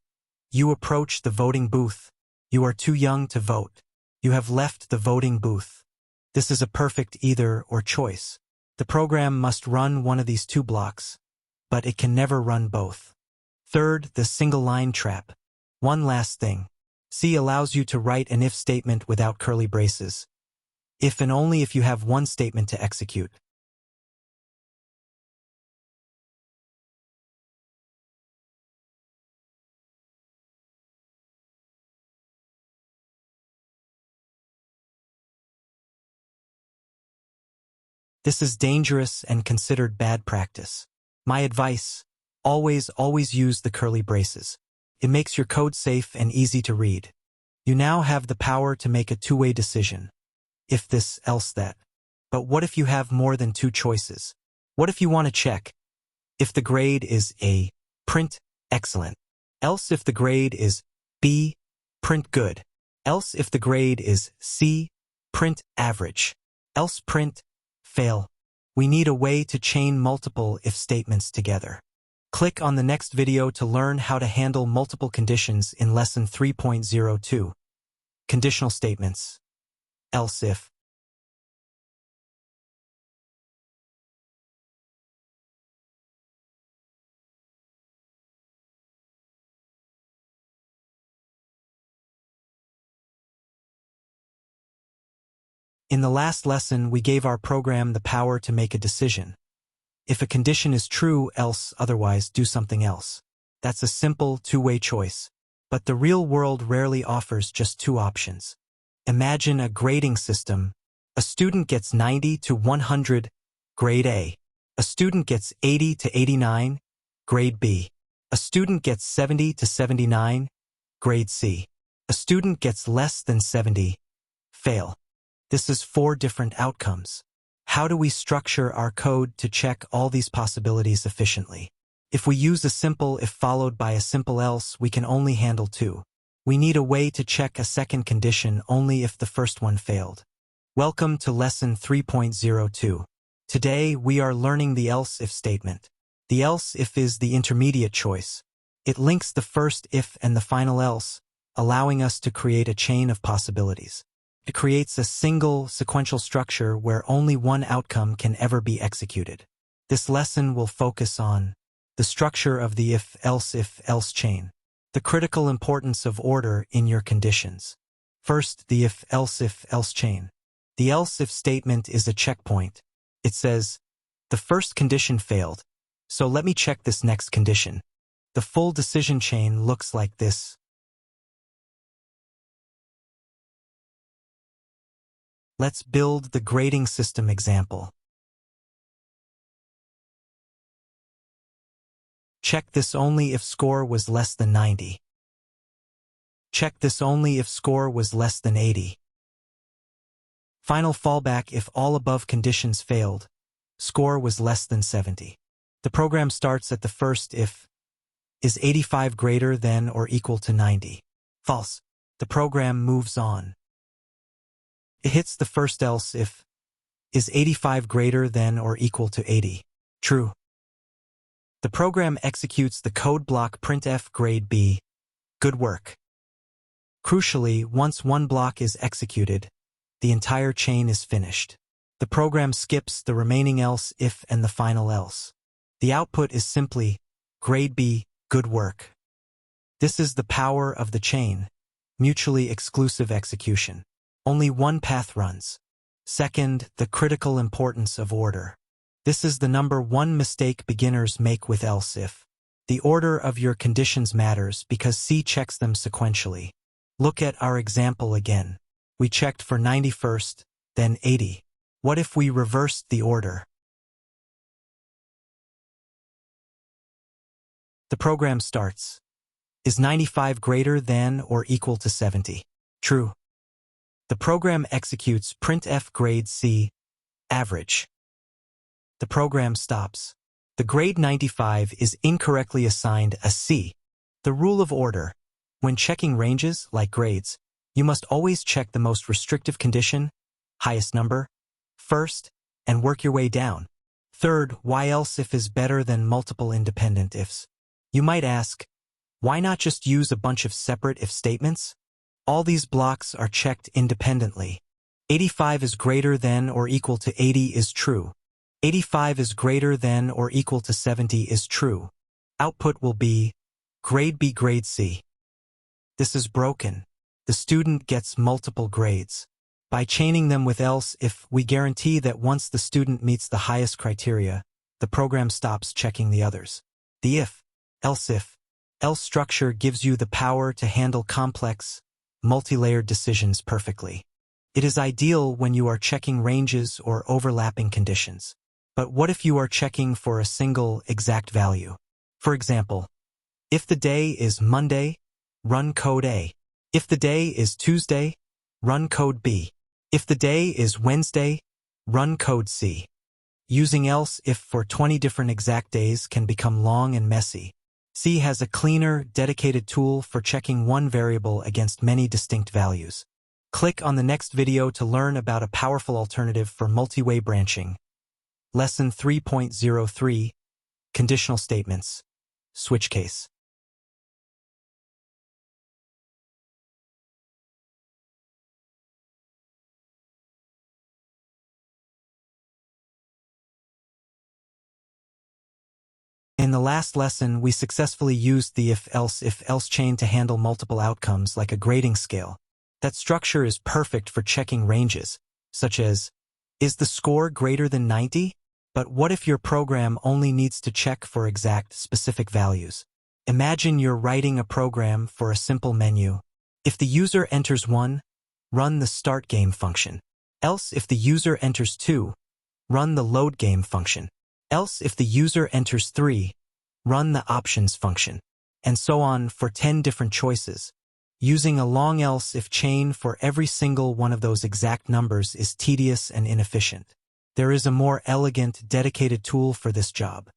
you approach the voting booth. You are too young to vote. You have left the voting booth. This is a perfect either or choice. The program must run one of these two blocks, but it can never run both. Third, the single line trap. One last thing. C allows you to write an if statement without curly braces. If and only if you have one statement to execute. This is dangerous and considered bad practice. My advice, always use the curly braces. It makes your code safe and easy to read. You now have the power to make a two-way decision. If this, else that. But what if you have more than two choices? What if you want to check if the grade is A, print excellent. Else if the grade is B, print good. Else if the grade is C, print average. Else print fail. We need a way to chain multiple if statements together. Click on the next video to learn how to handle multiple conditions in Lesson 3.02. Conditional Statements. Else if. In the last lesson, we gave our program the power to make a decision. If a condition is true, else, otherwise, do something else. That's a simple two-way choice. But the real world rarely offers just two options. Imagine a grading system. A student gets 90 to 100, grade A. A student gets 80 to 89, grade B. A student gets 70 to 79, grade C. A student gets less than 70, fail. This is 4 different outcomes. How do we structure our code to check all these possibilities efficiently? If we use a simple if followed by a simple else, we can only handle 2. We need a way to check a second condition only if the first one failed. Welcome to Lesson 3.02. Today, we are learning the else if statement. The else if is the intermediate choice. It links the first if and the final else, allowing us to create a chain of possibilities. It creates a single sequential structure where only one outcome can ever be executed. This lesson will focus on the structure of the if-else chain, the critical importance of order in your conditions. First, the if-else chain. The else-if statement is a checkpoint. It says, the first condition failed, so let me check this next condition. The full decision chain looks like this. Let's build the grading system example. Check this only if score was less than 90. Check this only if score was less than 80. Final fallback if all above conditions failed, score was less than 70. The program starts at the first if. Is 85 greater than or equal to 90? False. The program moves on. It hits the first else if. Is 85 greater than or equal to 80? True. The program executes the code block printf grade B. Good work. Crucially, once one block is executed, the entire chain is finished. The program skips the remaining else if and the final else. The output is simply, grade B, good work. This is the power of the chain, mutually exclusive execution. Only one path runs. Second, the critical importance of order. This is the number one mistake beginners make with else if. The order of your conditions matters because C checks them sequentially. Look at our example again. We checked for 91st, then 80. What if we reversed the order? The program starts. Is 95 greater than or equal to 70? True. The program executes printf grade C, average. The program stops. The grade 95 is incorrectly assigned a C. The rule of order. When checking ranges, like grades, you must always check the most restrictive condition, highest number, first, and work your way down. Third, why else if is better than multiple independent ifs? You might ask, why not just use a bunch of separate if statements? All these blocks are checked independently. 85 is greater than or equal to 80 is true. 85 is greater than or equal to 70 is true. Output will be grade B grade C. This is broken. The student gets multiple grades. By chaining them with else if, we guarantee that once the student meets the highest criteria, the program stops checking the others. The if, else structure gives you the power to handle complex, multi-layered decisions perfectly. It is ideal when you are checking ranges or overlapping conditions. But what if you are checking for a single exact value? For example, if the day is Monday, run code A. If the day is Tuesday, run code B. If the day is Wednesday, run code C. Using else if for 20 different exact days can become long and messy. C has a cleaner, dedicated tool for checking one variable against many distinct values. Click on the next video to learn about a powerful alternative for multi-way branching. Lesson 3.03, Conditional Statements, Switch Case. In the last lesson, we successfully used the if-else chain to handle multiple outcomes like a grading scale. That structure is perfect for checking ranges, such as, is the score greater than 90? But what if your program only needs to check for exact, specific values? Imagine you're writing a program for a simple menu. If the user enters 1, run the start game function. Else, if the user enters 2, run the load game function. Else, if the user enters 3, run the options function. And so on for 10 different choices. Using a long else if chain for every single one of those exact numbers is tedious and inefficient. There is a more elegant, dedicated tool for this job.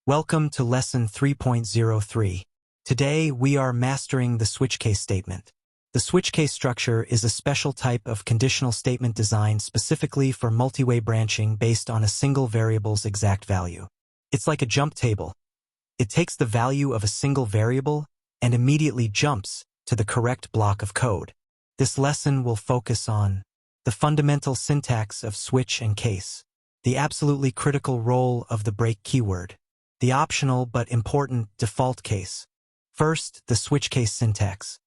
Welcome to Lesson 3.03. Today, we are mastering the switch case statement. The switch case structure is a special type of conditional statement designed specifically for multi-way branching based on a single variable's exact value. It's like a jump table. It takes the value of a single variable and immediately jumps to the correct block of code. This lesson will focus on the fundamental syntax of switch and case, the absolutely critical role of the break keyword, the optional but important default case. First, the switch case syntax.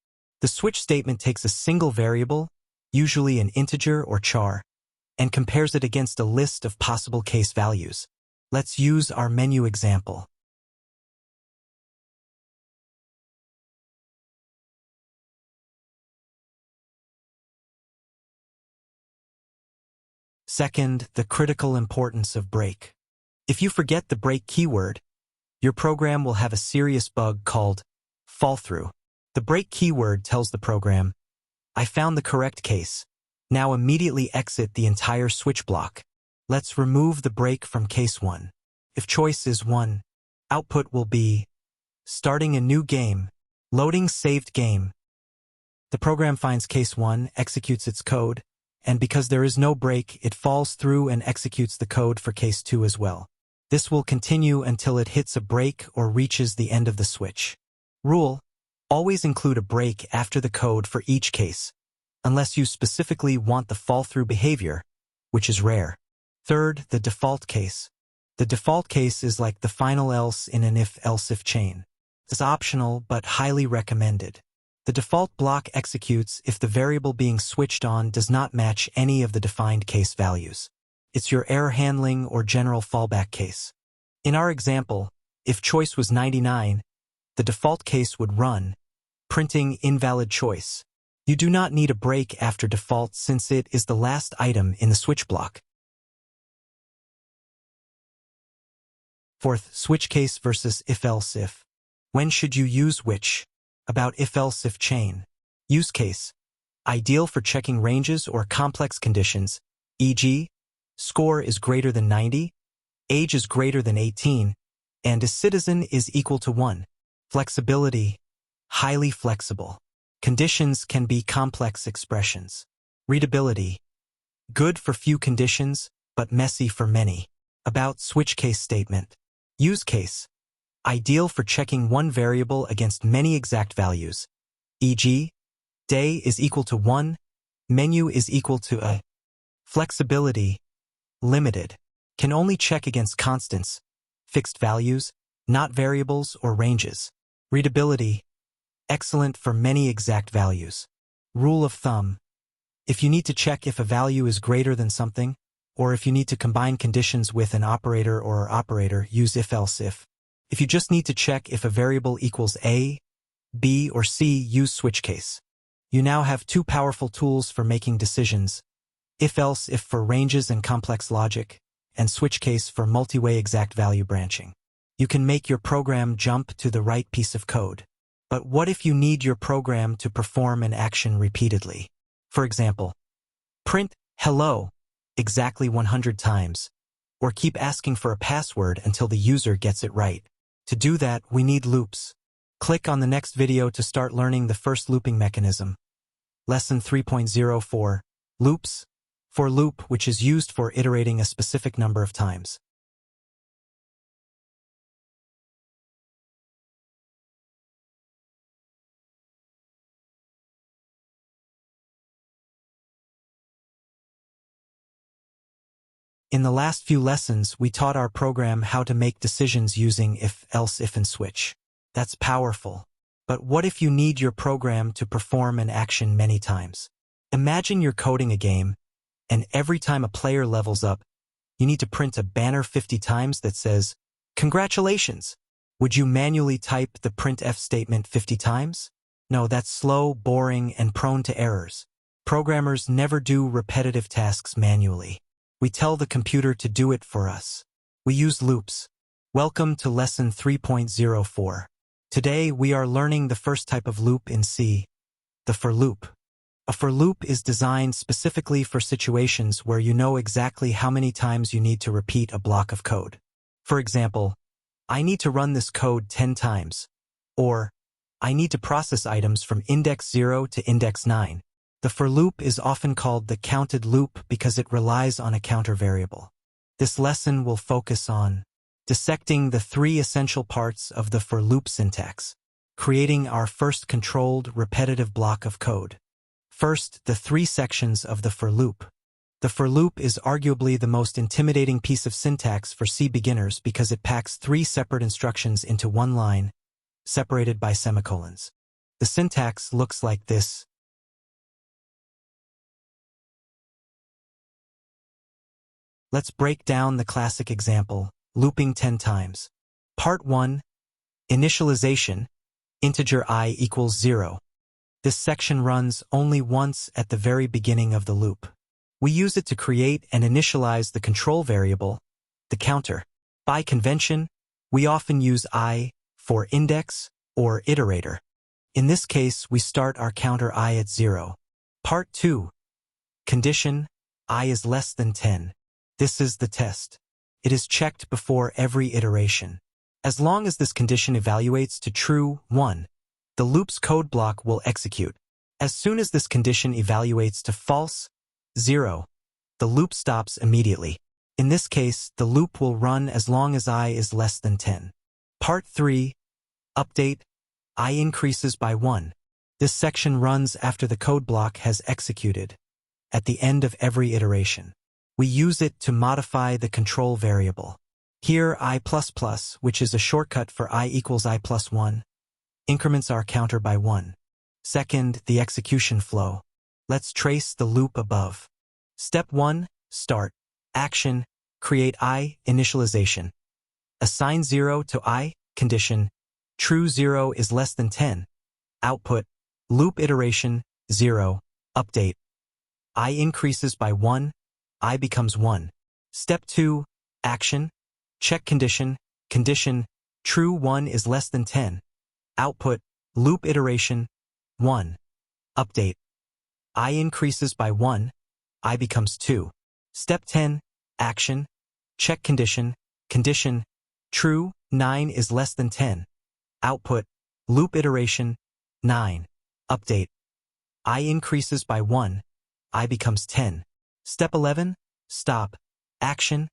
The switch statement takes a single variable, usually an integer or char, and compares it against a list of possible case values. Let's use our menu example. Second, the critical importance of break. If you forget the break keyword, your program will have a serious bug called fallthrough. The break keyword tells the program, I found the correct case. Now immediately exit the entire switch block. Let's remove the break from case 1. If choice is 1, output will be starting a new game, loading saved game. The program finds case 1, executes its code, and because there is no break, it falls through and executes the code for case 2 as well. This will continue until it hits a break or reaches the end of the switch. Rule: always include a break after the code for each case, unless you specifically want the fall-through behavior, which is rare. Third, the default case. The default case is like the final else in an if-else if chain. It's optional but highly recommended. The default block executes if the variable being switched on does not match any of the defined case values. It's your error handling or general fallback case. In our example, if choice was 99, the default case would run, printing invalid choice. You do not need a break after default since it is the last item in the switch block. Fourth, switch case versus if-else if. When should you use which? About if-else if chain. Use case. Ideal for checking ranges or complex conditions, e.g., score is greater than 90, age is greater than 18, and a citizen is equal to 1. Flexibility. Highly flexible. Conditions can be complex expressions. Readability. Good for few conditions, but messy for many. About switch case statement. Use case. Ideal for checking one variable against many exact values, e.g., day is equal to 1, menu is equal to a. Flexibility. Limited. Can only check against constants, fixed values, not variables or ranges. Readability. Excellent for many exact values. Rule of thumb. If you need to check if a value is greater than something, or if you need to combine conditions with an operator or operator, use if-else if. If you just need to check if a variable equals A, B, or C, use switch case. You now have two powerful tools for making decisions: if-else if for ranges and complex logic, and switch case for multi-way exact value branching. You can make your program jump to the right piece of code. But what if you need your program to perform an action repeatedly? For example, print hello exactly 100 times, or keep asking for a password until the user gets it right. To do that, we need loops. Click on the next video to start learning the first looping mechanism. Lesson 3.04. Loops. For loop, which is used for iterating a specific number of times. In the last few lessons, we taught our program how to make decisions using if, else, if, and switch. That's powerful. But what if you need your program to perform an action many times? Imagine you're coding a game, and every time a player levels up, you need to print a banner 50 times that says, "Congratulations!" Would you manually type the printf statement 50 times? No, that's slow, boring, and prone to errors. Programmers never do repetitive tasks manually. We tell the computer to do it for us. We use loops. Welcome to lesson 3.04. Today we are learning the first type of loop in C, the for loop. A for loop is designed specifically for situations where you know exactly how many times you need to repeat a block of code. For example, I need to run this code 10 times, or I need to process items from index 0 to index 9. The for loop is often called the counted loop because it relies on a counter variable. This lesson will focus on dissecting the three essential parts of the for loop syntax, creating our first controlled, repetitive block of code. First, the three sections of the for loop. The for loop is arguably the most intimidating piece of syntax for C beginners because it packs three separate instructions into one line, separated by semicolons. The syntax looks like this. Let's break down the classic example, looping 10 times. Part 1. Initialization, integer I equals 0. This section runs only once at the very beginning of the loop. We use it to create and initialize the control variable, the counter. By convention, we often use I for index or iterator. In this case, we start our counter I at 0. Part 2. Condition, I is less than 10. This is the test. It is checked before every iteration. As long as this condition evaluates to true 1, the loop's code block will execute. As soon as this condition evaluates to false 0, the loop stops immediately. In this case, the loop will run as long as I is less than 10. Part 3. Update, I increases by 1. This section runs after the code block has executed, at the end of every iteration. We use it to modify the control variable. Here I++, which is a shortcut for I equals I plus 1, increments our counter by 1. Second, the execution flow. Let's trace the loop above. Step 1, start. Action, create I, initialization. Assign 0 to I, condition, true 0 is less than 10. Output, loop iteration, 0, update. I increases by 1, I becomes 1. Step 2, action, check condition, true 1 is less than 10. Output, loop iteration, 1, update. I increases by 1, I becomes 2. Step 10, action, check condition, true, 9 is less than 10. Output, loop iteration, 9, update. I increases by 1, I becomes 10. Step 11, stop, action,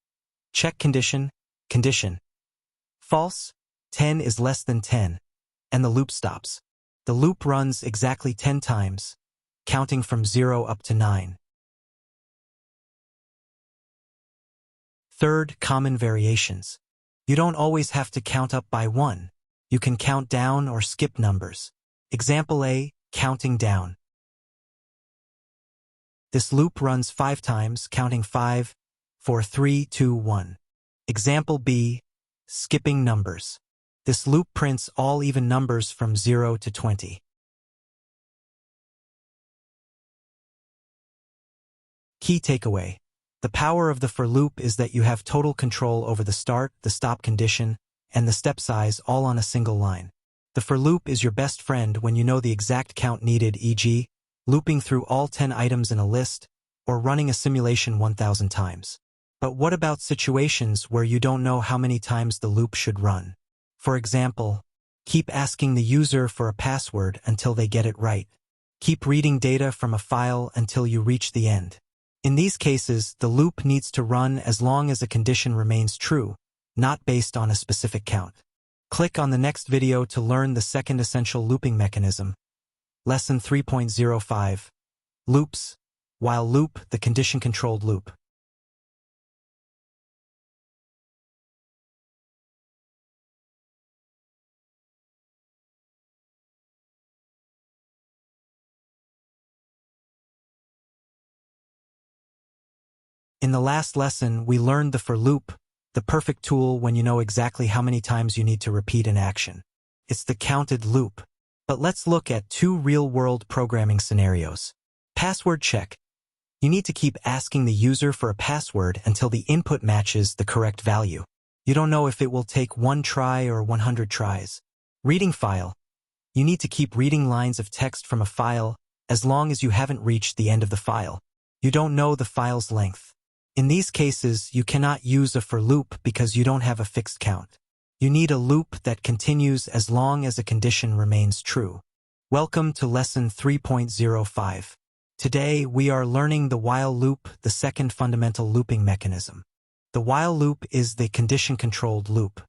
check condition, false, 10 is less than 10, and the loop stops. The loop runs exactly 10 times, counting from 0 up to 9. Third, common variations. You don't always have to count up by 1. You can count down or skip numbers. Example A, counting down. This loop runs 5 times, counting 5, 4, 3, 2, 1. Example B, skipping numbers. This loop prints all even numbers from 0 to 20. Key takeaway. The power of the for loop is that you have total control over the start, the stop condition, and the step size all on a single line. The for loop is your best friend when you know the exact count needed, e.g., looping through all 10 items in a list, or running a simulation 1,000 times. But what about situations where you don't know how many times the loop should run? For example, keep asking the user for a password until they get it right. Keep reading data from a file until you reach the end. In these cases, the loop needs to run as long as a condition remains true, not based on a specific count. Click on the next video to learn the second essential looping mechanism. Lesson 3.05. Loops. While loop, the condition-controlled loop. In the last lesson, we learned the for loop, the perfect tool when you know exactly how many times you need to repeat an action. It's the counted loop. But let's look at 2 real-world programming scenarios. Password check. You need to keep asking the user for a password until the input matches the correct value. You don't know if it will take 1 try or 100 tries. Reading file. You need to keep reading lines of text from a file as long as you haven't reached the end of the file. You don't know the file's length. In these cases, you cannot use a for loop because you don't have a fixed count. You need a loop that continues as long as a condition remains true. Welcome to Lesson 3.05. Today, we are learning the while loop, the second fundamental looping mechanism. The while loop is the condition-controlled loop.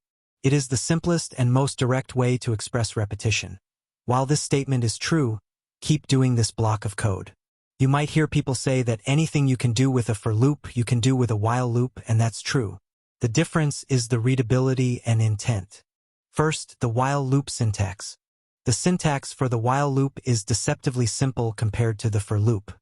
It is the simplest and most direct way to express repetition. While this statement is true, keep doing this block of code. You might hear people say that anything you can do with a for loop, you can do with a while loop, and that's true. The difference is the readability and intent. First, the while loop syntax. The syntax for the while loop is deceptively simple compared to the for loop.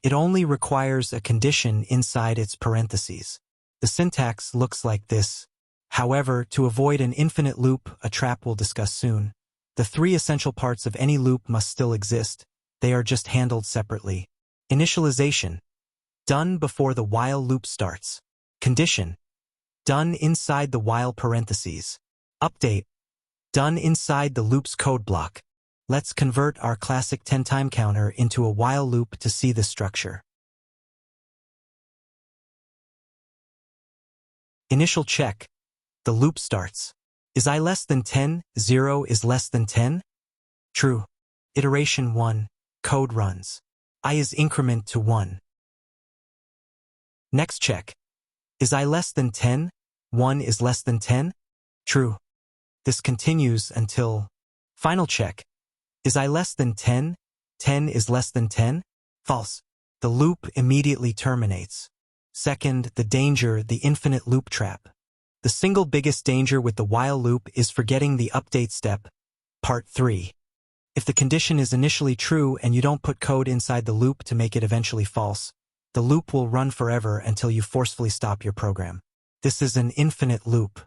It only requires a condition inside its parentheses. The syntax looks like this. However, to avoid an infinite loop, a trap we'll discuss soon, the 3 essential parts of any loop must still exist. They are just handled separately. Initialization. Done before the while loop starts. Condition. Done inside the while parentheses. Update. Done inside the loop's code block. Let's convert our classic 10-time counter into a while loop to see the structure. Initial check. The loop starts. Is I less than 10? 0 is less than 10? True. Iteration 1. Code runs. I is increment to 1. Next check. Is I less than 10? 1 is less than 10? True. This continues until final check. Is I less than 10? 10 is less than 10? False. The loop immediately terminates. Second, the danger, the infinite loop trap. The single biggest danger with the while loop is forgetting the update step. Part 3. If the condition is initially true and you don't put code inside the loop to make it eventually false, the loop will run forever until you forcefully stop your program. This is an infinite loop.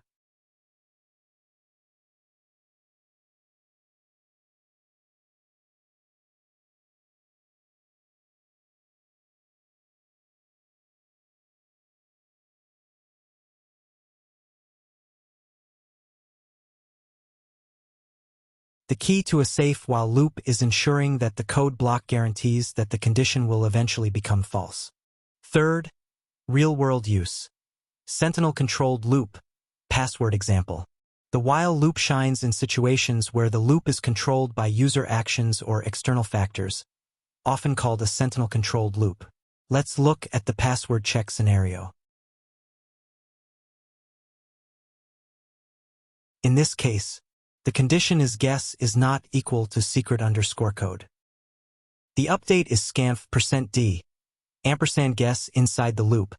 The key to a safe while loop is ensuring that the code block guarantees that the condition will eventually become false. Third, real-world use. Sentinel-controlled loop. Password example. The while loop shines in situations where the loop is controlled by user actions or external factors, often called a sentinel-controlled loop. Let's look at the password check scenario. In this case, the condition is guess is not equal to secret underscore code. The update is scanf %d, ampersand guess inside the loop,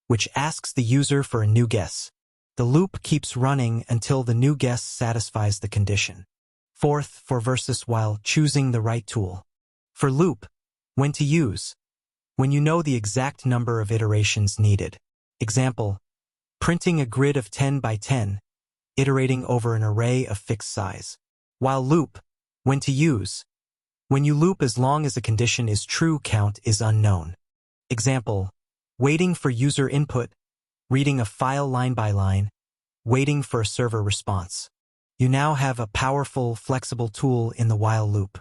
which asks the user for a new guess. The loop keeps running until the new guess satisfies the condition. Fourth, for versus while choosing the right tool. For loop, when to use. When you know the exact number of iterations needed. Example, printing a grid of 10 by 10, iterating over an array of fixed size. While loop, when to use. When you loop as long as a condition is true, count is unknown. Example, waiting for user input, reading a file line by line, waiting for a server response. You now have a powerful, flexible tool in the while loop.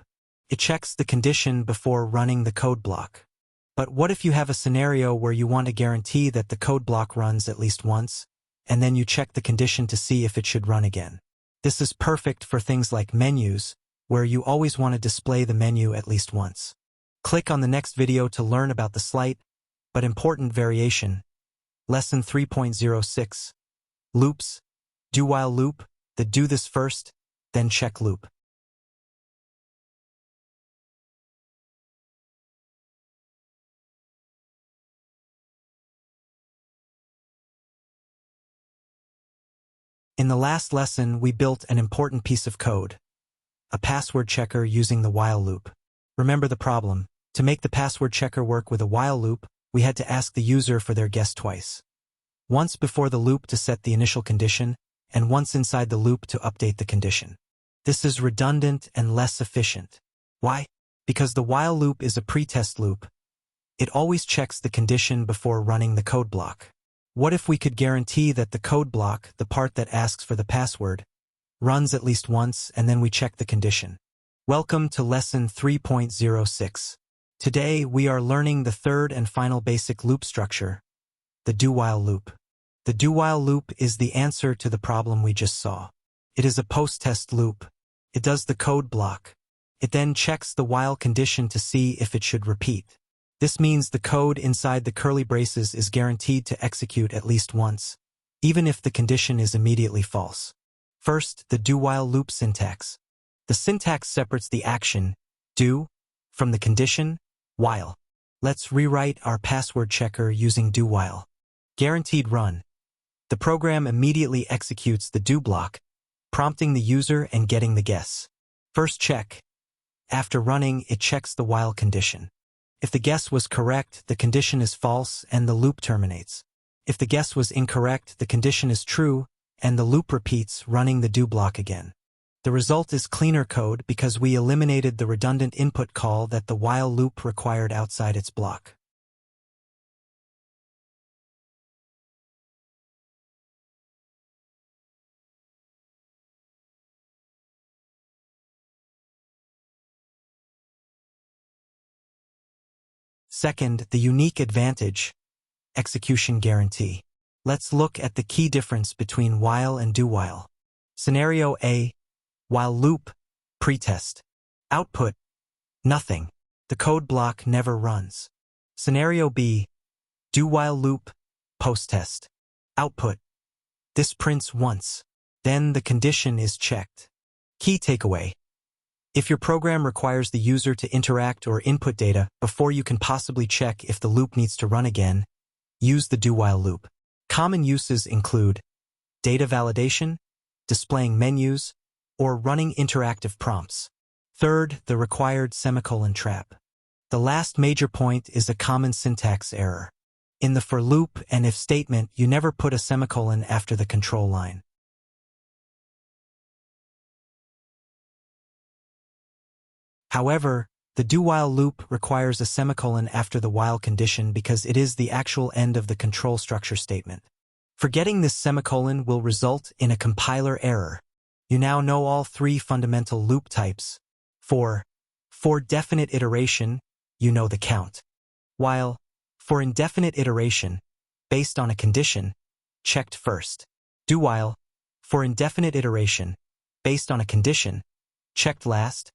It checks the condition before running the code block. But what if you have a scenario where you want to guarantee that the code block runs at least once, and then you check the condition to see if it should run again? This is perfect for things like menus, where you always want to display the menu at least once. Click on the next video to learn about the slight, but important variation. Lesson 3.06. Loops. Do while loop, the do this first, then check loop. In the last lesson, we built an important piece of code, a password checker using the while loop. Remember the problem. To make the password checker work with a while loop, we had to ask the user for their guess twice. Once before the loop to set the initial condition, and once inside the loop to update the condition. This is redundant and less efficient. Why? Because the while loop is a pretest loop. It always checks the condition before running the code block. What if we could guarantee that the code block, the part that asks for the password, runs at least once and then we check the condition? Welcome to Lesson 3.06. Today we are learning the third and final basic loop structure, the do-while loop. The do-while loop is the answer to the problem we just saw. It is a post-test loop. It does the code block. It then checks the while condition to see if it should repeat. This means the code inside the curly braces is guaranteed to execute at least once, even if the condition is immediately false. First, the do-while loop syntax. The syntax separates the action, do, from the condition, while. Let's rewrite our password checker using do-while. Guaranteed run. The program immediately executes the do block, prompting the user and getting the guess. First check. After running, it checks the while condition. If the guess was correct, the condition is false and the loop terminates. If the guess was incorrect, the condition is true and the loop repeats, running the do block again. The result is cleaner code because we eliminated the redundant input call that the while loop required outside its block. Second, the unique advantage, execution guarantee. Let's look at the key difference between while and do-while. Scenario A, while loop, pretest. Output, nothing. The code block never runs. Scenario B, do-while loop, post-test. Output, this prints once. Then the condition is checked. Key takeaway. If your program requires the user to interact or input data before you can possibly check if the loop needs to run again, use the do-while loop. Common uses include data validation, displaying menus, or running interactive prompts. Third, the required semicolon trap. The last major point is a common syntax error. In the for loop and if statement, you never put a semicolon after the control line. However, the do-while loop requires a semicolon after the while condition because it is the actual end of the control structure statement. Forgetting this semicolon will result in a compiler error. You now know all three fundamental loop types. For definite iteration, you know the count. While for indefinite iteration, based on a condition, checked first. Do while for indefinite iteration, based on a condition, checked last,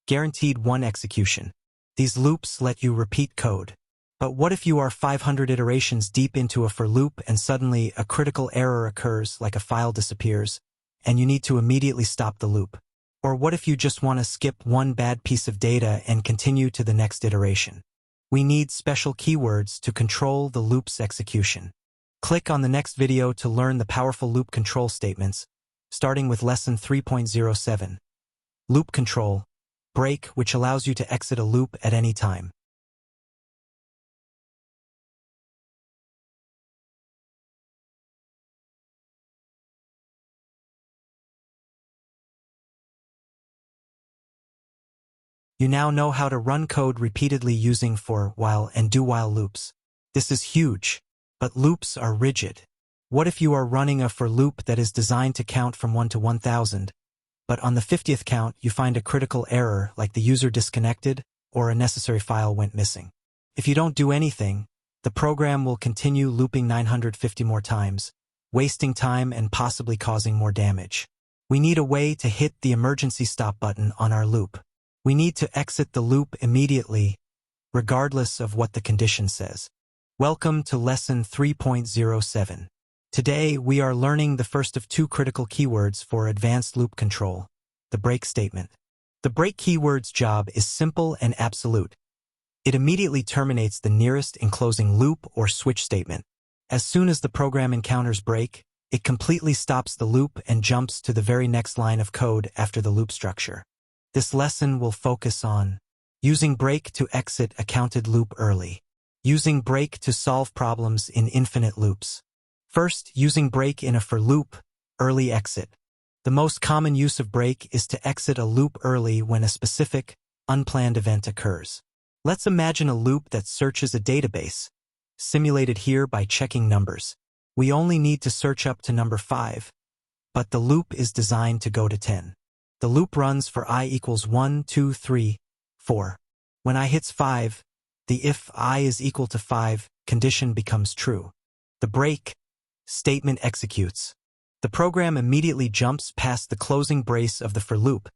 guaranteed one execution. These loops let you repeat code. But what if you are 500 iterations deep into a for loop and suddenly a critical error occurs, like a file disappears, and you need to immediately stop the loop? Or what if you just want to skip one bad piece of data and continue to the next iteration? We need special keywords to control the loop's execution. Click on the next video to learn the powerful loop control statements, starting with lesson 3.07. Loop control, break, which allows you to exit a loop at any time. You now know how to run code repeatedly using for, while, and do-while loops. This is huge, but loops are rigid. What if you are running a for loop that is designed to count from 1 to 1000, but on the 50th count you find a critical error like the user disconnected or a necessary file went missing? If you don't do anything, the program will continue looping 950 more times, wasting time and possibly causing more damage. We need a way to hit the emergency stop button on our loop. We need to exit the loop immediately, regardless of what the condition says. Welcome to lesson 3.07. Today, we are learning the first of two critical keywords for advanced loop control, the break statement. The break keyword's job is simple and absolute. It immediately terminates the nearest enclosing loop or switch statement. As soon as the program encounters break, it completely stops the loop and jumps to the very next line of code after the loop structure. This lesson will focus on using break to exit a counted loop early, using break to solve problems in infinite loops. First, using break in a for loop, early exit. The most common use of break is to exit a loop early when a specific, unplanned event occurs. Let's imagine a loop that searches a database, simulated here by checking numbers. We only need to search up to number 5, but the loop is designed to go to 10. The loop runs for I equals 1, 2, 3, 4. When I hits 5, the if I is equal to 5 condition becomes true. The break statement executes. The program immediately jumps past the closing brace of the for loop,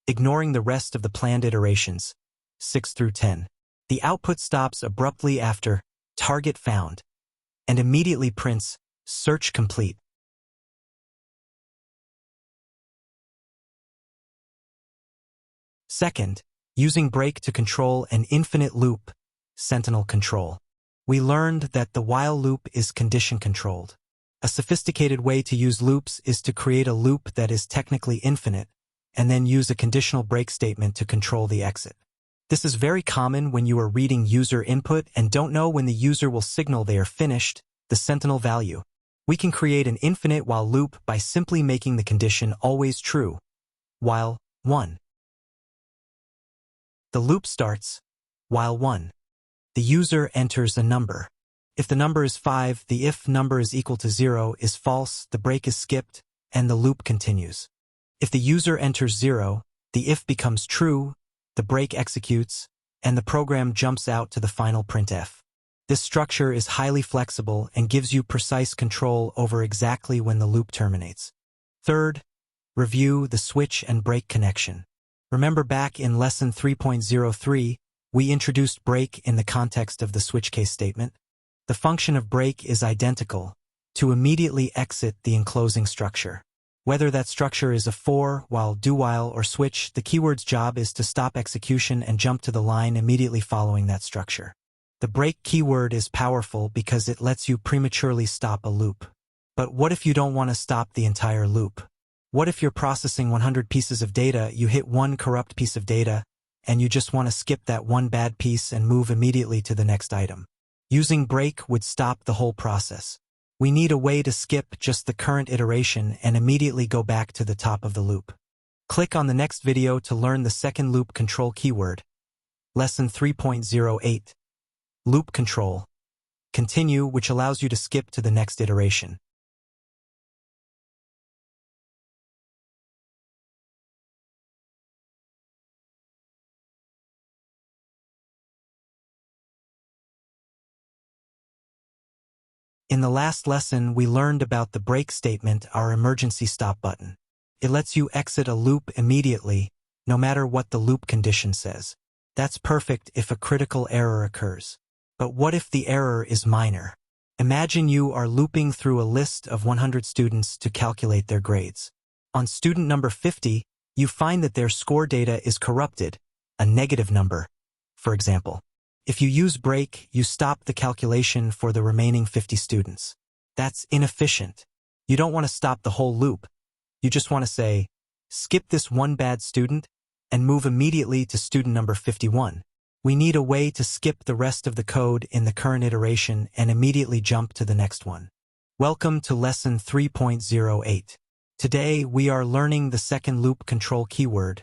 ignoring the rest of the planned iterations, 6 through 10. The output stops abruptly after target found, and immediately prints search complete. Second, using break to control an infinite loop, sentinel control. We learned that the while loop is condition controlled. A sophisticated way to use loops is to create a loop that is technically infinite, and then use a conditional break statement to control the exit. This is very common when you are reading user input and don't know when the user will signal they are finished, the sentinel value. We can create an infinite while loop by simply making the condition always true, while 1. The loop starts while 1. The user enters a number. If the number is 5, the if number is equal to 0 is false, the break is skipped, and the loop continues. If the user enters 0, the if becomes true, the break executes, and the program jumps out to the final printf. This structure is highly flexible and gives you precise control over exactly when the loop terminates. Third, review the switch and break connection. Remember back in lesson 3.03, we introduced break in the context of the switch case statement. The function of break is identical, to immediately exit the enclosing structure. Whether that structure is a for, while, do while, or switch, the keyword's job is to stop execution and jump to the line immediately following that structure. The break keyword is powerful because it lets you prematurely stop a loop. But what if you don't want to stop the entire loop? What if you're processing 100 pieces of data, you hit one corrupt piece of data, and you just want to skip that one bad piece and move immediately to the next item? Using break would stop the whole process. We need a way to skip just the current iteration and immediately go back to the top of the loop. Click on the next video to learn the second loop control keyword. Lesson 3.08. Loop control. Continue, which allows you to skip to the next iteration. In the last lesson, we learned about the break statement, our emergency stop button. It lets you exit a loop immediately, no matter what the loop condition says. That's perfect if a critical error occurs. But what if the error is minor? Imagine you are looping through a list of 100 students to calculate their grades. On student number 50, you find that their score data is corrupted, a negative number, for example. If you use break, you stop the calculation for the remaining 50 students. That's inefficient. You don't want to stop the whole loop. You just want to say, skip this one bad student and move immediately to student number 51. We need a way to skip the rest of the code in the current iteration and immediately jump to the next one. Welcome to lesson 3.08. Today, we are learning the second loop control keyword,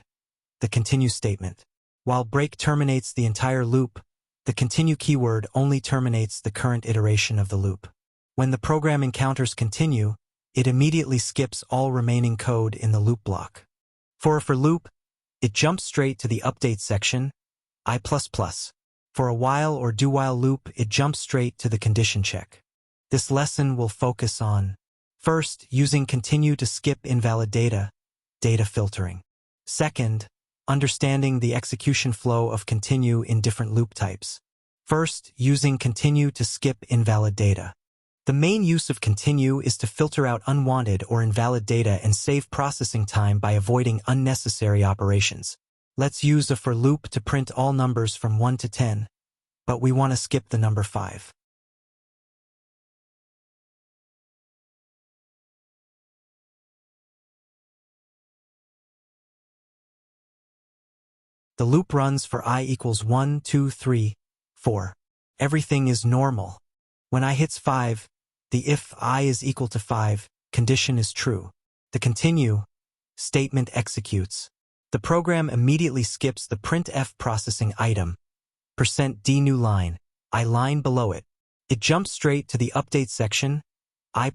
the continue statement. While break terminates the entire loop, the continue keyword only terminates the current iteration of the loop. When the program encounters continue, it immediately skips all remaining code in the loop block. For a for loop, it jumps straight to the update section, I++. For a while or do-while loop, it jumps straight to the condition check. This lesson will focus on, first, using continue to skip invalid data, data filtering. Second, understanding the execution flow of continue in different loop types. First, using continue to skip invalid data. The main use of continue is to filter out unwanted or invalid data and save processing time by avoiding unnecessary operations. Let's use a for loop to print all numbers from 1 to 10, but we want to skip the number 5. The loop runs for I equals 1, 2, 3, 4. Everything is normal. When I hits 5, the if I is equal to 5 condition is true. The continue statement executes. The program immediately skips the printf processing item, %d new line, I line below it. It jumps straight to the update section, I++,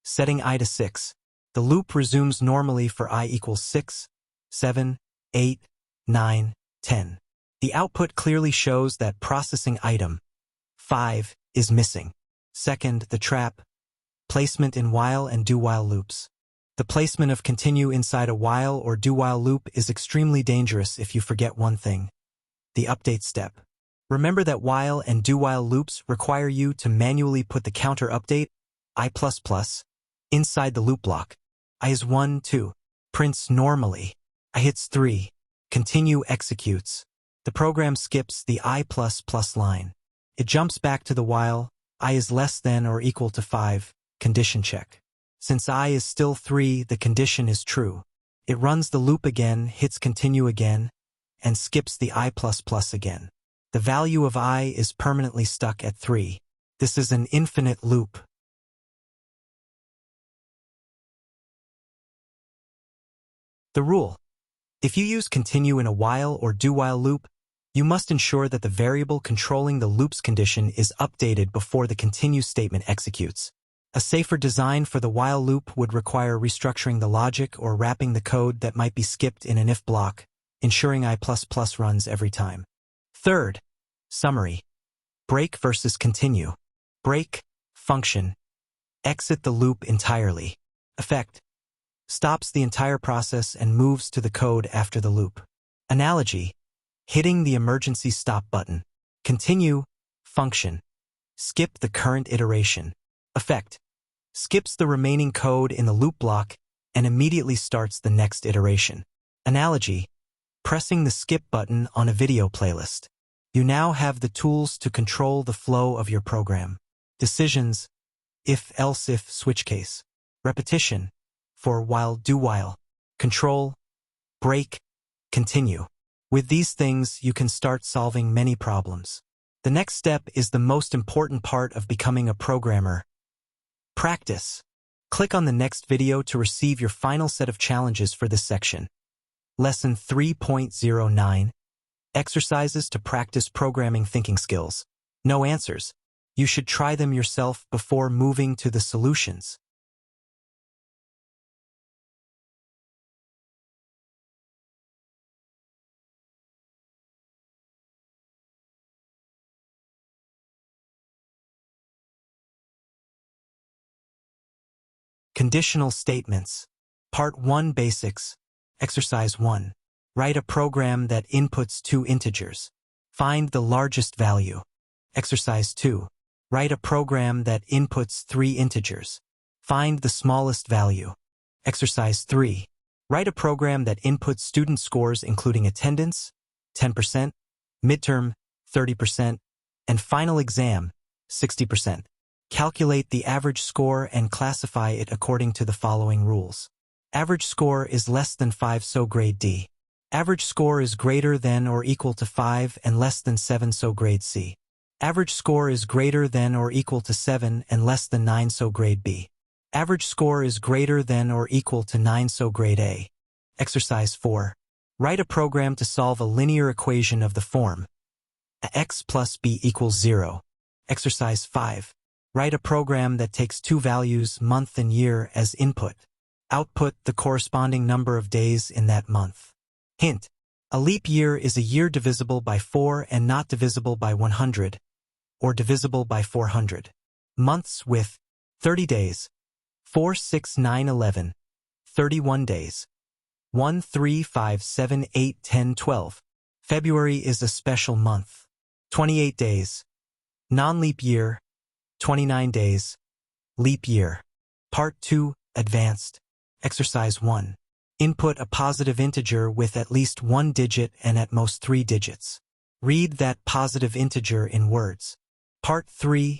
setting I to 6. The loop resumes normally for I equals 6, 7, 8, 9, 10. The output clearly shows that processing item 5 is missing. Second, the trap placement in while and do-while loops. The placement of continue inside a while or do-while loop is extremely dangerous if you forget one thing: the update step. Remember that while and do-while loops require you to manually put the counter update, I++, inside the loop block. I is 1, 2, prints normally. I hits 3, continue executes. The program skips the I++ line. It jumps back to the while, I is less than or equal to 5, condition check. Since I is still 3, the condition is true. It runs the loop again, hits continue again, and skips the I++ again. The value of I is permanently stuck at 3. This is an infinite loop. The rule: if you use continue in a while or do-while loop, you must ensure that the variable controlling the loop's condition is updated before the continue statement executes. A safer design for the while loop would require restructuring the logic or wrapping the code that might be skipped in an if block, ensuring I++ runs every time. Third, summary. Break versus continue. Break, function. Exit the loop entirely. Effect: stops the entire process and moves to the code after the loop. Analogy: hitting the emergency stop button. Continue, function. Skip the current iteration. Effect: skips the remaining code in the loop block and immediately starts the next iteration. Analogy: pressing the skip button on a video playlist. You now have the tools to control the flow of your program. Decisions: if, else if, switch case. Repetition: for while, do while, control, break, continue. With these things, you can start solving many problems. The next step is the most important part of becoming a programmer. Practice. Click on the next video to receive your final set of challenges for this section. Lesson 3.09. Exercises to practice programming thinking skills. No answers. You should try them yourself before moving to the solutions. Conditional Statements. Part 1 Basics. Exercise 1. Write a program that inputs two integers. Find the largest value. Exercise 2. Write a program that inputs three integers. Find the smallest value. Exercise 3. Write a program that inputs student scores including attendance, 10%, midterm, 30%, and final exam, 60%. Calculate the average score and classify it according to the following rules. Average score is less than 5, so grade D. Average score is greater than or equal to 5 and less than 7, so grade C. Average score is greater than or equal to 7 and less than 9, so grade B. Average score is greater than or equal to 9, so grade A. Exercise 4. Write a program to solve a linear equation of the form x plus b equals 0. Exercise 5. Write a program that takes two values, month and year, as input. Output the corresponding number of days in that month. Hint: a leap year is a year divisible by 4 and not divisible by 100, or divisible by 400. Months with 30 days, 4, 6, 9, 11, 31 days, 1, 3, 5, 7, 8, 10, 12. February is a special month. 28 days. Non-leap year, 29 days. Leap year. Part 2, Advanced. Exercise 1. Input a positive integer with at least one digit and at most 3 digits. Read that positive integer in words. Part 3,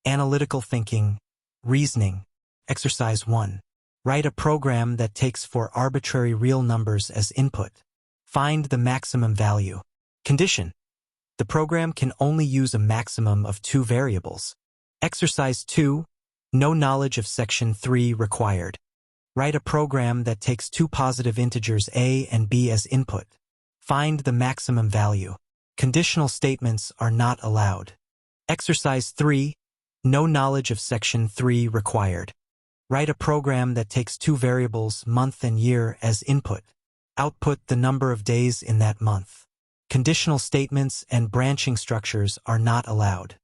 Analytical Thinking, Reasoning. Exercise 1. Write a program that takes 4 arbitrary real numbers as input. Find the maximum value. Condition: the program can only use a maximum of 2 variables. Exercise 2. No knowledge of section 3 required. Write a program that takes 2 positive integers a and b as input. Find the maximum value. Conditional statements are not allowed. Exercise 3. No knowledge of section 3 required. Write a program that takes 2 variables, month and year, as input. Output the number of days in that month. Conditional statements and branching structures are not allowed.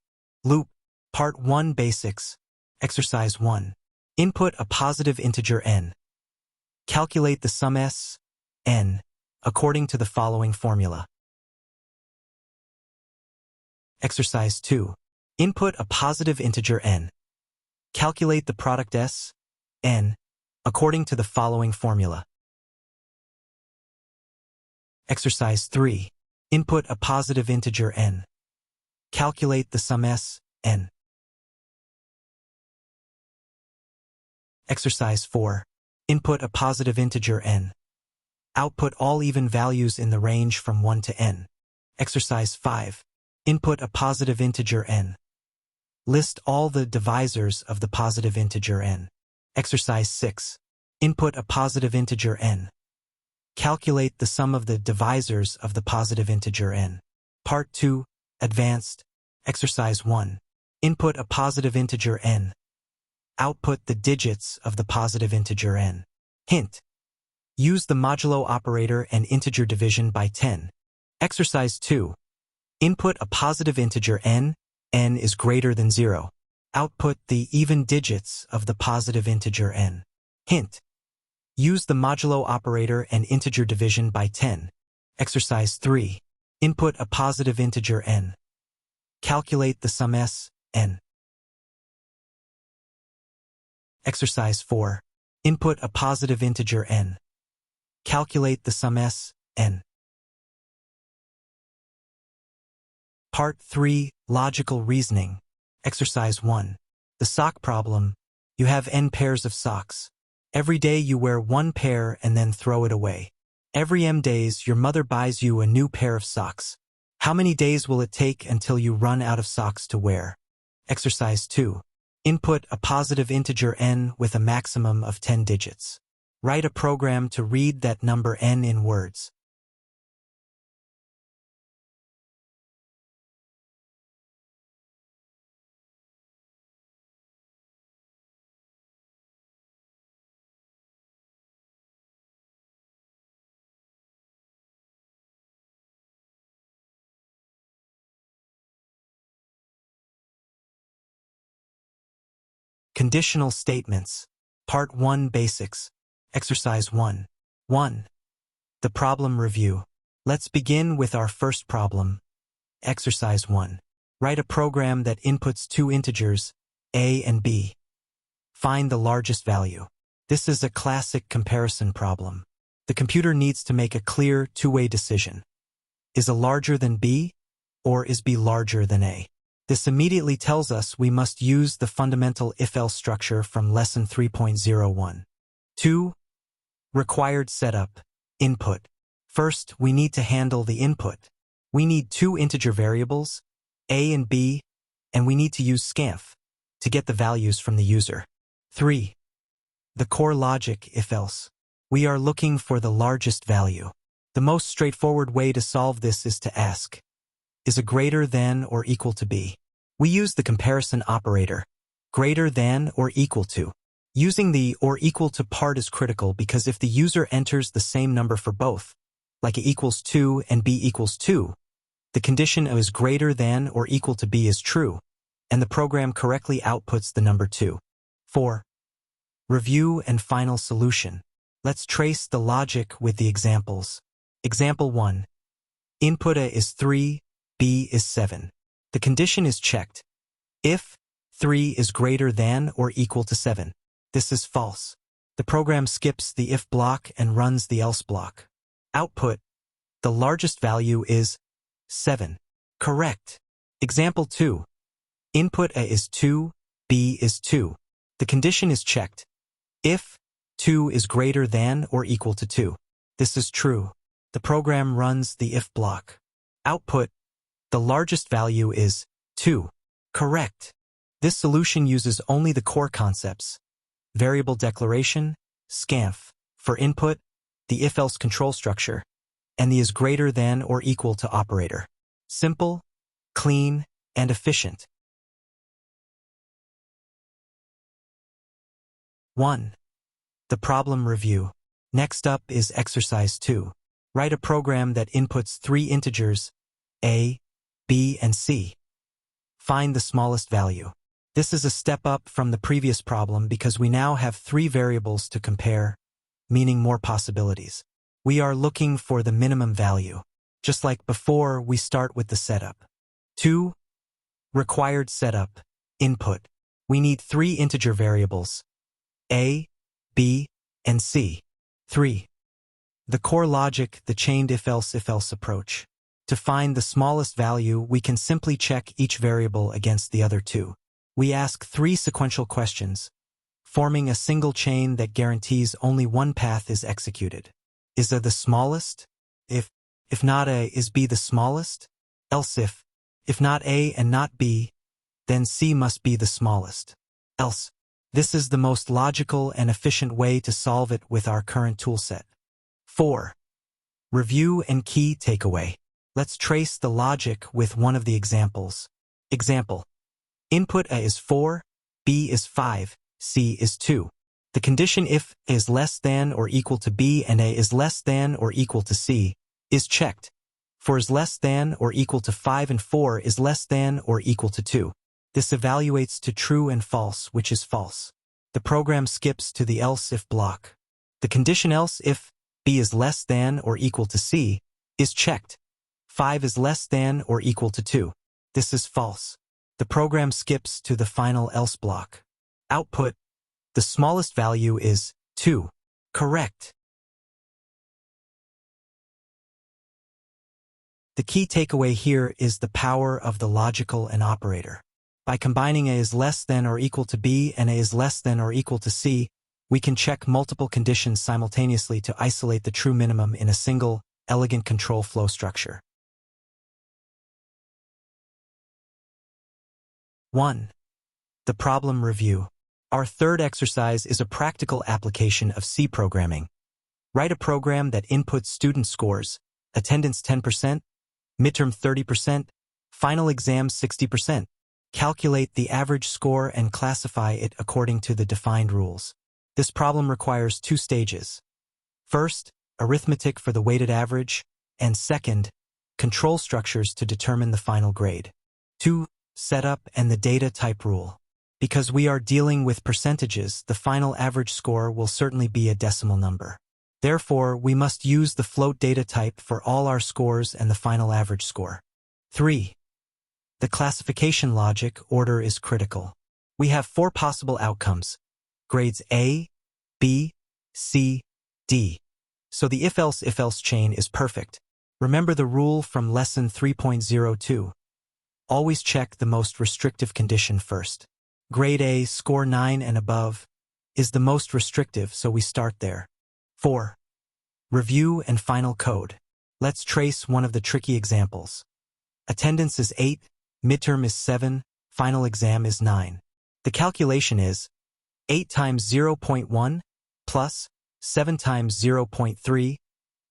Loop. Part 1 Basics. Exercise 1. Input a positive integer n. Calculate the sum s, n, according to the following formula. Exercise 2. Input a positive integer n. Calculate the product s, n, according to the following formula. Exercise 3. Input a positive integer n. Calculate the sum s, n. Exercise 4. Input a positive integer n. Output all even values in the range from 1 to n. Exercise 5. Input a positive integer n. List all the divisors of the positive integer n. Exercise 6. Input a positive integer n. Calculate the sum of the divisors of the positive integer n. Part 2, Advanced. Exercise 1. Input a positive integer n. Output the digits of the positive integer n. Hint: use the modulo operator and integer division by 10. Exercise 2. Input a positive integer n. N is greater than 0. Output the even digits of the positive integer n. Hint: use the modulo operator and integer division by 10. Exercise 3. Input a positive integer n. Calculate the sum s, n. Exercise 4. Input a positive integer n. Calculate the sum s, n. Part 3, Logical Reasoning. Exercise 1. The sock problem. You have n pairs of socks. Every day you wear one pair and then throw it away. Every M days your mother buys you a new pair of socks. How many days will it take until you run out of socks to wear? Exercise 2. Input a positive integer n with a maximum of 10 digits. Write a program to read that number n in words. Conditional Statements. Part 1 Basics. Exercise 1. 1. The problem review. Let's begin with our first problem. Exercise 1. Write a program that inputs two integers, a and b. Find the largest value. This is a classic comparison problem. The computer needs to make a clear two-way decision. Is a larger than b, or is b larger than a? This immediately tells us we must use the fundamental if-else structure from Lesson 3.01. 2. Required setup. Input. First, we need to handle the input. We need two integer variables, a and b, and we need to use scanf to get the values from the user. 3. The core logic if-else. We are looking for the largest value. The most straightforward way to solve this is to ask, is a greater than or equal to b? We use the comparison operator, greater than or equal to. Using the or equal to part is critical because if the user enters the same number for both, like a equals 2 and b equals 2, the condition of is greater than or equal to b is true, and the program correctly outputs the number 2. 4. Review and final solution. Let's trace the logic with the examples. Example 1. Input a is 3, b is 7. The condition is checked. If 3 is greater than or equal to 7, this is false. The program skips the if block and runs the else block. Output. The largest value is 7. Correct. Example 2. Input a is 2, b is 2. The condition is checked. If 2 is greater than or equal to 2, this is true. The program runs the if block. Output. The largest value is 2. Correct. This solution uses only the core concepts: variable declaration, scanf, for input, the if-else control structure, and the is greater than or equal to operator. Simple, clean, and efficient. 1. The problem review. Next up is exercise 2. Write a program that inputs three integers, a, b, and c. Find the smallest value. This is a step up from the previous problem because we now have three variables to compare, meaning more possibilities. We are looking for the minimum value. Just like before, we start with the setup. 2. Required setup. Input. We need three integer variables, a, b, and c. 3. The core logic, the chained if-else approach. To find the smallest value, we can simply check each variable against the other two. We ask three sequential questions, forming a single chain that guarantees only one path is executed. Is a the smallest? If not a, is b the smallest? Else if not a and not b, then c must be the smallest. Else. This is the most logical and efficient way to solve it with our current toolset. 4. Review and key takeaway. Let's trace the logic with one of the examples. Example. Input a is 4, b is 5, c is 2. The condition if a is less than or equal to b and a is less than or equal to c is checked. 4 is less than or equal to 5 and 4 is less than or equal to 2. This evaluates to true and false, which is false. The program skips to the else if block. The condition else if b is less than or equal to c is checked. 5 is less than or equal to 2. This is false. The program skips to the final else block. Output. The smallest value is 2. Correct. The key takeaway here is the power of the logical and operator. By combining a is less than or equal to b and a is less than or equal to c, we can check multiple conditions simultaneously to isolate the true minimum in a single, elegant control flow structure. 1. The problem review. Our third exercise is a practical application of C programming. Write a program that inputs student scores, attendance 10%, midterm 30%, final exam 60%. Calculate the average score and classify it according to the defined rules. This problem requires 2 stages. First, arithmetic for the weighted average, and second, control structures to determine the final grade. 2. Setup and the data type rule. Because we are dealing with percentages, the final average score will certainly be a decimal number. Therefore, we must use the float data type for all our scores and the final average score. 3. The classification logic order is critical. We have 4 possible outcomes: grades A, B, C, D. So the if-else chain is perfect. Remember the rule from lesson 3.02. Always check the most restrictive condition first. Grade A, score 9 and above, is the most restrictive, so we start there. 4. Review and final code. Let's trace one of the tricky examples. Attendance is 8, midterm is 7, final exam is 9. The calculation is 8 times 0.1 plus 7 times 0.3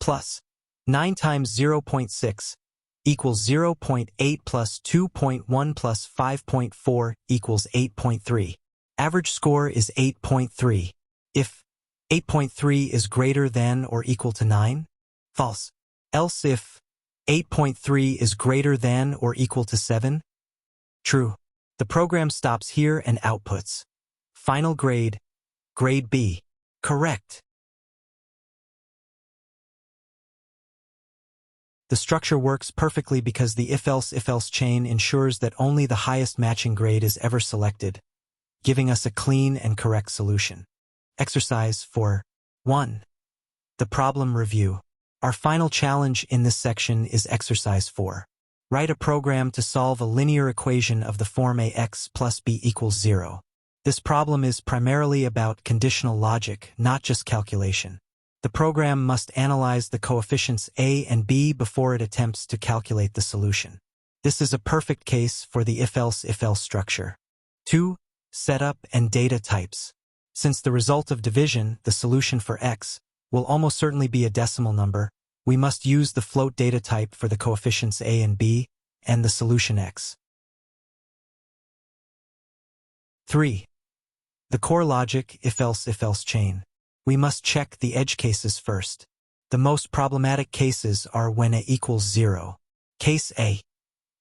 plus 9 times 0.6 equals 0.8 plus 2.1 plus 5.4 equals 8.3. Average score is 8.3. If 8.3 is greater than or equal to 9, false. Else if 8.3 is greater than or equal to 7, true. The program stops here and outputs final grade, grade B, correct. The structure works perfectly because the if-else chain ensures that only the highest matching grade is ever selected, giving us a clean and correct solution. Exercise 4. 1. The problem review. Our final challenge in this section is exercise 4. Write a program to solve a linear equation of the form ax plus b equals 0. This problem is primarily about conditional logic, not just calculation. The program must analyze the coefficients a and b before it attempts to calculate the solution. This is a perfect case for the if-else structure. 2. Setup and data types. Since the result of division, the solution for x, will almost certainly be a decimal number, we must use the float data type for the coefficients a and b, and the solution x. 3. The core logic if-else chain. We must check the edge cases first. The most problematic cases are when a equals 0. Case A.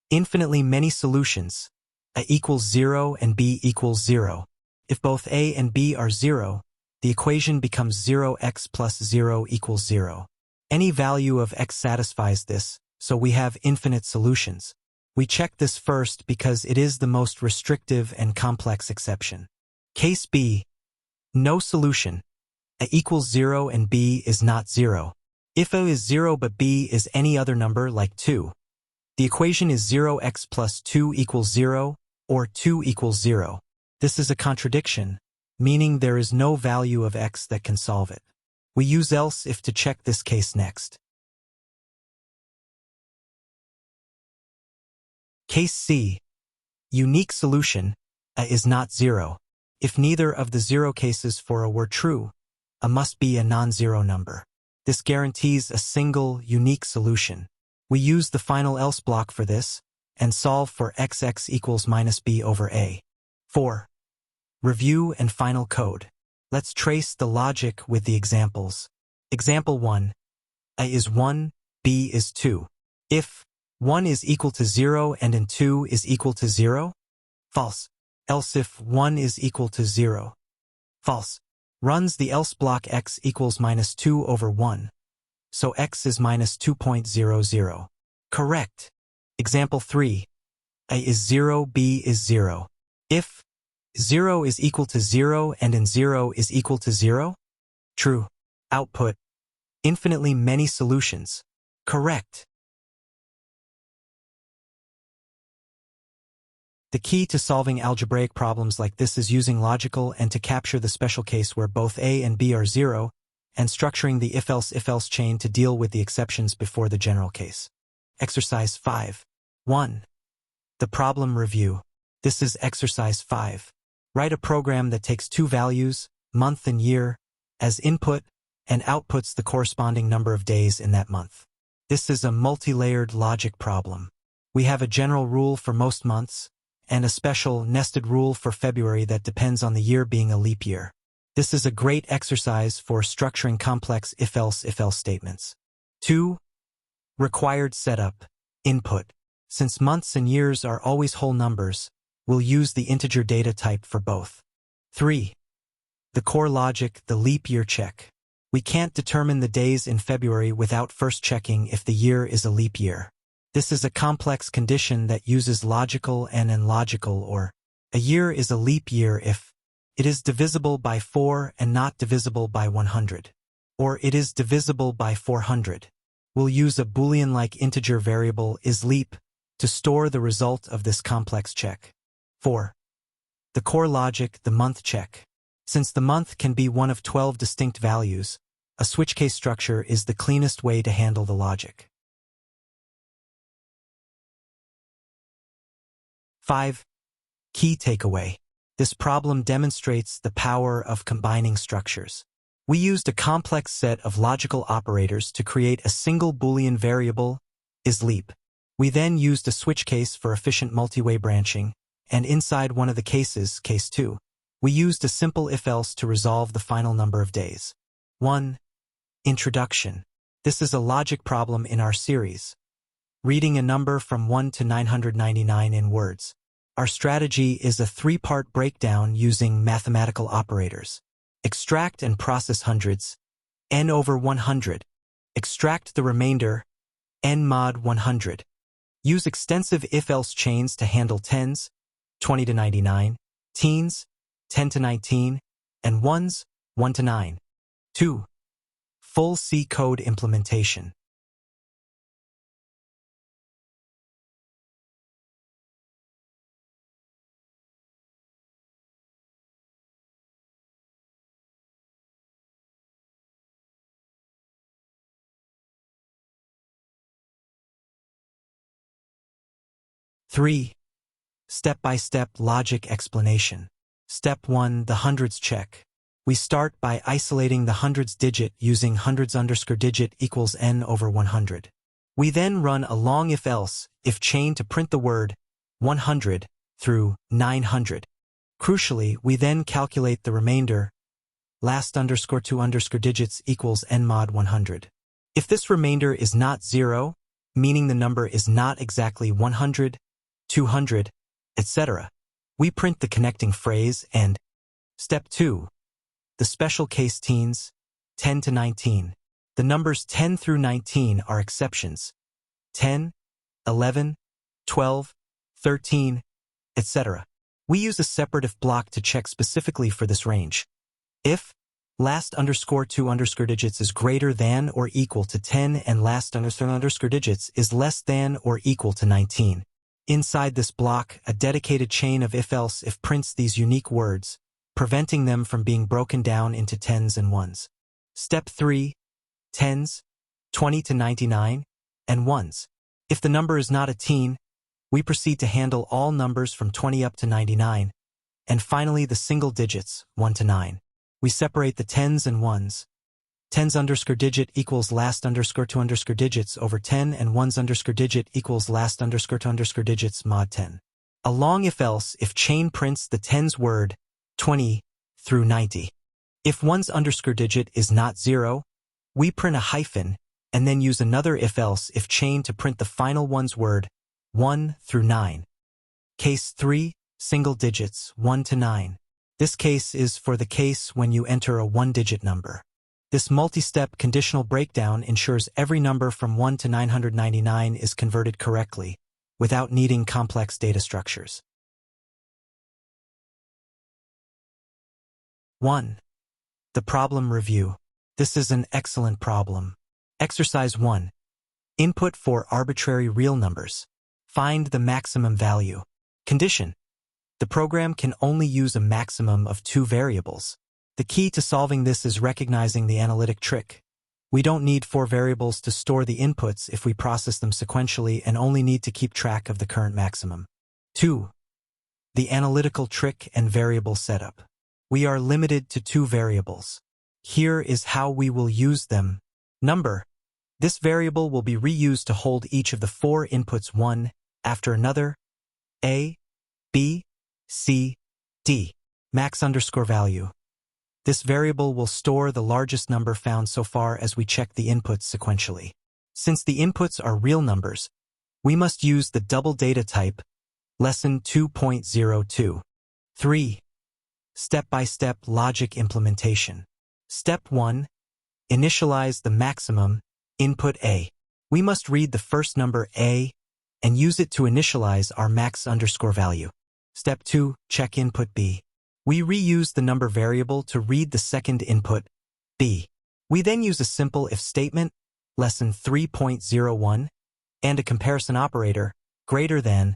Infinitely many solutions. A equals 0 and b equals 0. If both a and b are 0, the equation becomes 0x plus 0 equals 0. Any value of x satisfies this, so we have infinite solutions. We check this first because it is the most restrictive and complex exception. Case B. No solution. A equals 0 and b is not 0. If a is 0 but b is any other number like 2, the equation is 0x plus 2 equals 0, or 2 equals 0. This is a contradiction, meaning there is no value of x that can solve it. We use else if to check this case next. Case C. Unique solution. A is not 0. If neither of the 0 cases for a were true, A must be a non-zero number. This guarantees a single, unique solution. We use the final else block for this, and solve for xx equals minus b over a. 4. Review and final code. Let's trace the logic with the examples. Example 1. A is 1, b is 2. If 1 is equal to 0 and 2 is equal to 0? False. Else if 1 is equal to 0. False. Runs the else block x equals minus 2 over 1. So x is minus 2.00. Correct. Example 3. A is 0, b is 0. If 0 is equal to 0 and 0 is equal to 0? True. Output. Infinitely many solutions. Correct. The key to solving algebraic problems like this is using logical and to capture the special case where both A and B are 0, and structuring the if-else chain to deal with the exceptions before the general case. Exercise 5. 1. The problem review. This is exercise 5. Write a program that takes two values, month and year, as input and outputs the corresponding number of days in that month. This is a multi-layered logic problem. We have a general rule for most months, and a special nested rule for February that depends on the year being a leap year. This is a great exercise for structuring complex if-else statements. 2. Required setup. Input. Since months and years are always whole numbers, we'll use the integer data type for both. 3. The core logic, the leap year check. We can't determine the days in February without first checking if the year is a leap year. This is a complex condition that uses logical and illogical, or a year is a leap year if it is divisible by 4 and not divisible by 100, or it is divisible by 400. We'll use a Boolean-like integer variable isLeap to store the result of this complex check. 4. The core logic, the month check. Since the month can be one of 12 distinct values, a switch case structure is the cleanest way to handle the logic. 5. Key takeaway. This problem demonstrates the power of combining structures. We used a complex set of logical operators to create a single Boolean variable, isLeap. We then used a switch case for efficient multi-way branching, and inside one of the cases, case 2, we used a simple if-else to resolve the final number of days. 1. Introduction. This is a logic problem in our series, reading a number from 1 to 999 in words. Our strategy is a three-part breakdown using mathematical operators. Extract and process hundreds, n over 100. Extract the remainder, n mod 100. Use extensive if-else chains to handle tens, 20 to 99, teens, 10 to 19, and ones, 1 to 9. 2. Full C code implementation. Three. Step-by-step logic explanation. Step 1. The hundreds check. We start by isolating the hundreds digit using hundreds_digit equals n over 100. We then run a long if-else, if chain to print the word 100 through 900. Crucially, we then calculate the remainder, last_2_ equals n mod 100. If this remainder is not 0, meaning the number is not exactly 100, 200, etc., we print the connecting phrase and Step 2. The special case teens, 10 to 19. The numbers 10 through 19 are exceptions. 10, 11, 12, 13, etc. We use a separate if block to check specifically for this range. If last_2_ is greater than or equal to 10 and last_digits is less than or equal to 19. Inside this block, a dedicated chain of if-else if prints these unique words, preventing them from being broken down into tens and ones. Step 3. Tens, 20 to 99, and ones. If the number is not a teen, we proceed to handle all numbers from 20 up to 99, and finally the single digits, 1 to 9. We separate the tens and ones. Tens_digit equals last_2_ over 10 and ones_digit equals last_2_ digits mod 10. A long if-else if chain prints the tens word 20 through 90. If ones_digit is not 0, we print a hyphen and then use another if-else if chain to print the final ones word 1 through 9. Case 3, single digits 1 to 9. This case is for the case when you enter a one-digit number. This multi-step conditional breakdown ensures every number from 1 to 999 is converted correctly, without needing complex data structures. 1. The problem review. This is an excellent problem. Exercise 1. Input for arbitrary real numbers. Find the maximum value. Condition. The program can only use a maximum of 2 variables. The key to solving this is recognizing the analytic trick. We don't need 4 variables to store the inputs if we process them sequentially and only need to keep track of the current maximum. 2. The analytical trick and variable setup. We are limited to 2 variables. Here is how we will use them. Number. This variable will be reused to hold each of the 4 inputs one after another. A, B, C, D. Max_value. This variable will store the largest number found so far as we check the inputs sequentially. Since the inputs are real numbers, we must use the double data type, lesson 2.02. 3. Step-by-step logic implementation. Step 1. Initialize the maximum, input A. We must read the first number A and use it to initialize our max_value. Step 2. Check input B. We reuse the number variable to read the second input, B. We then use a simple if statement, lesson 3.01, and a comparison operator, greater than,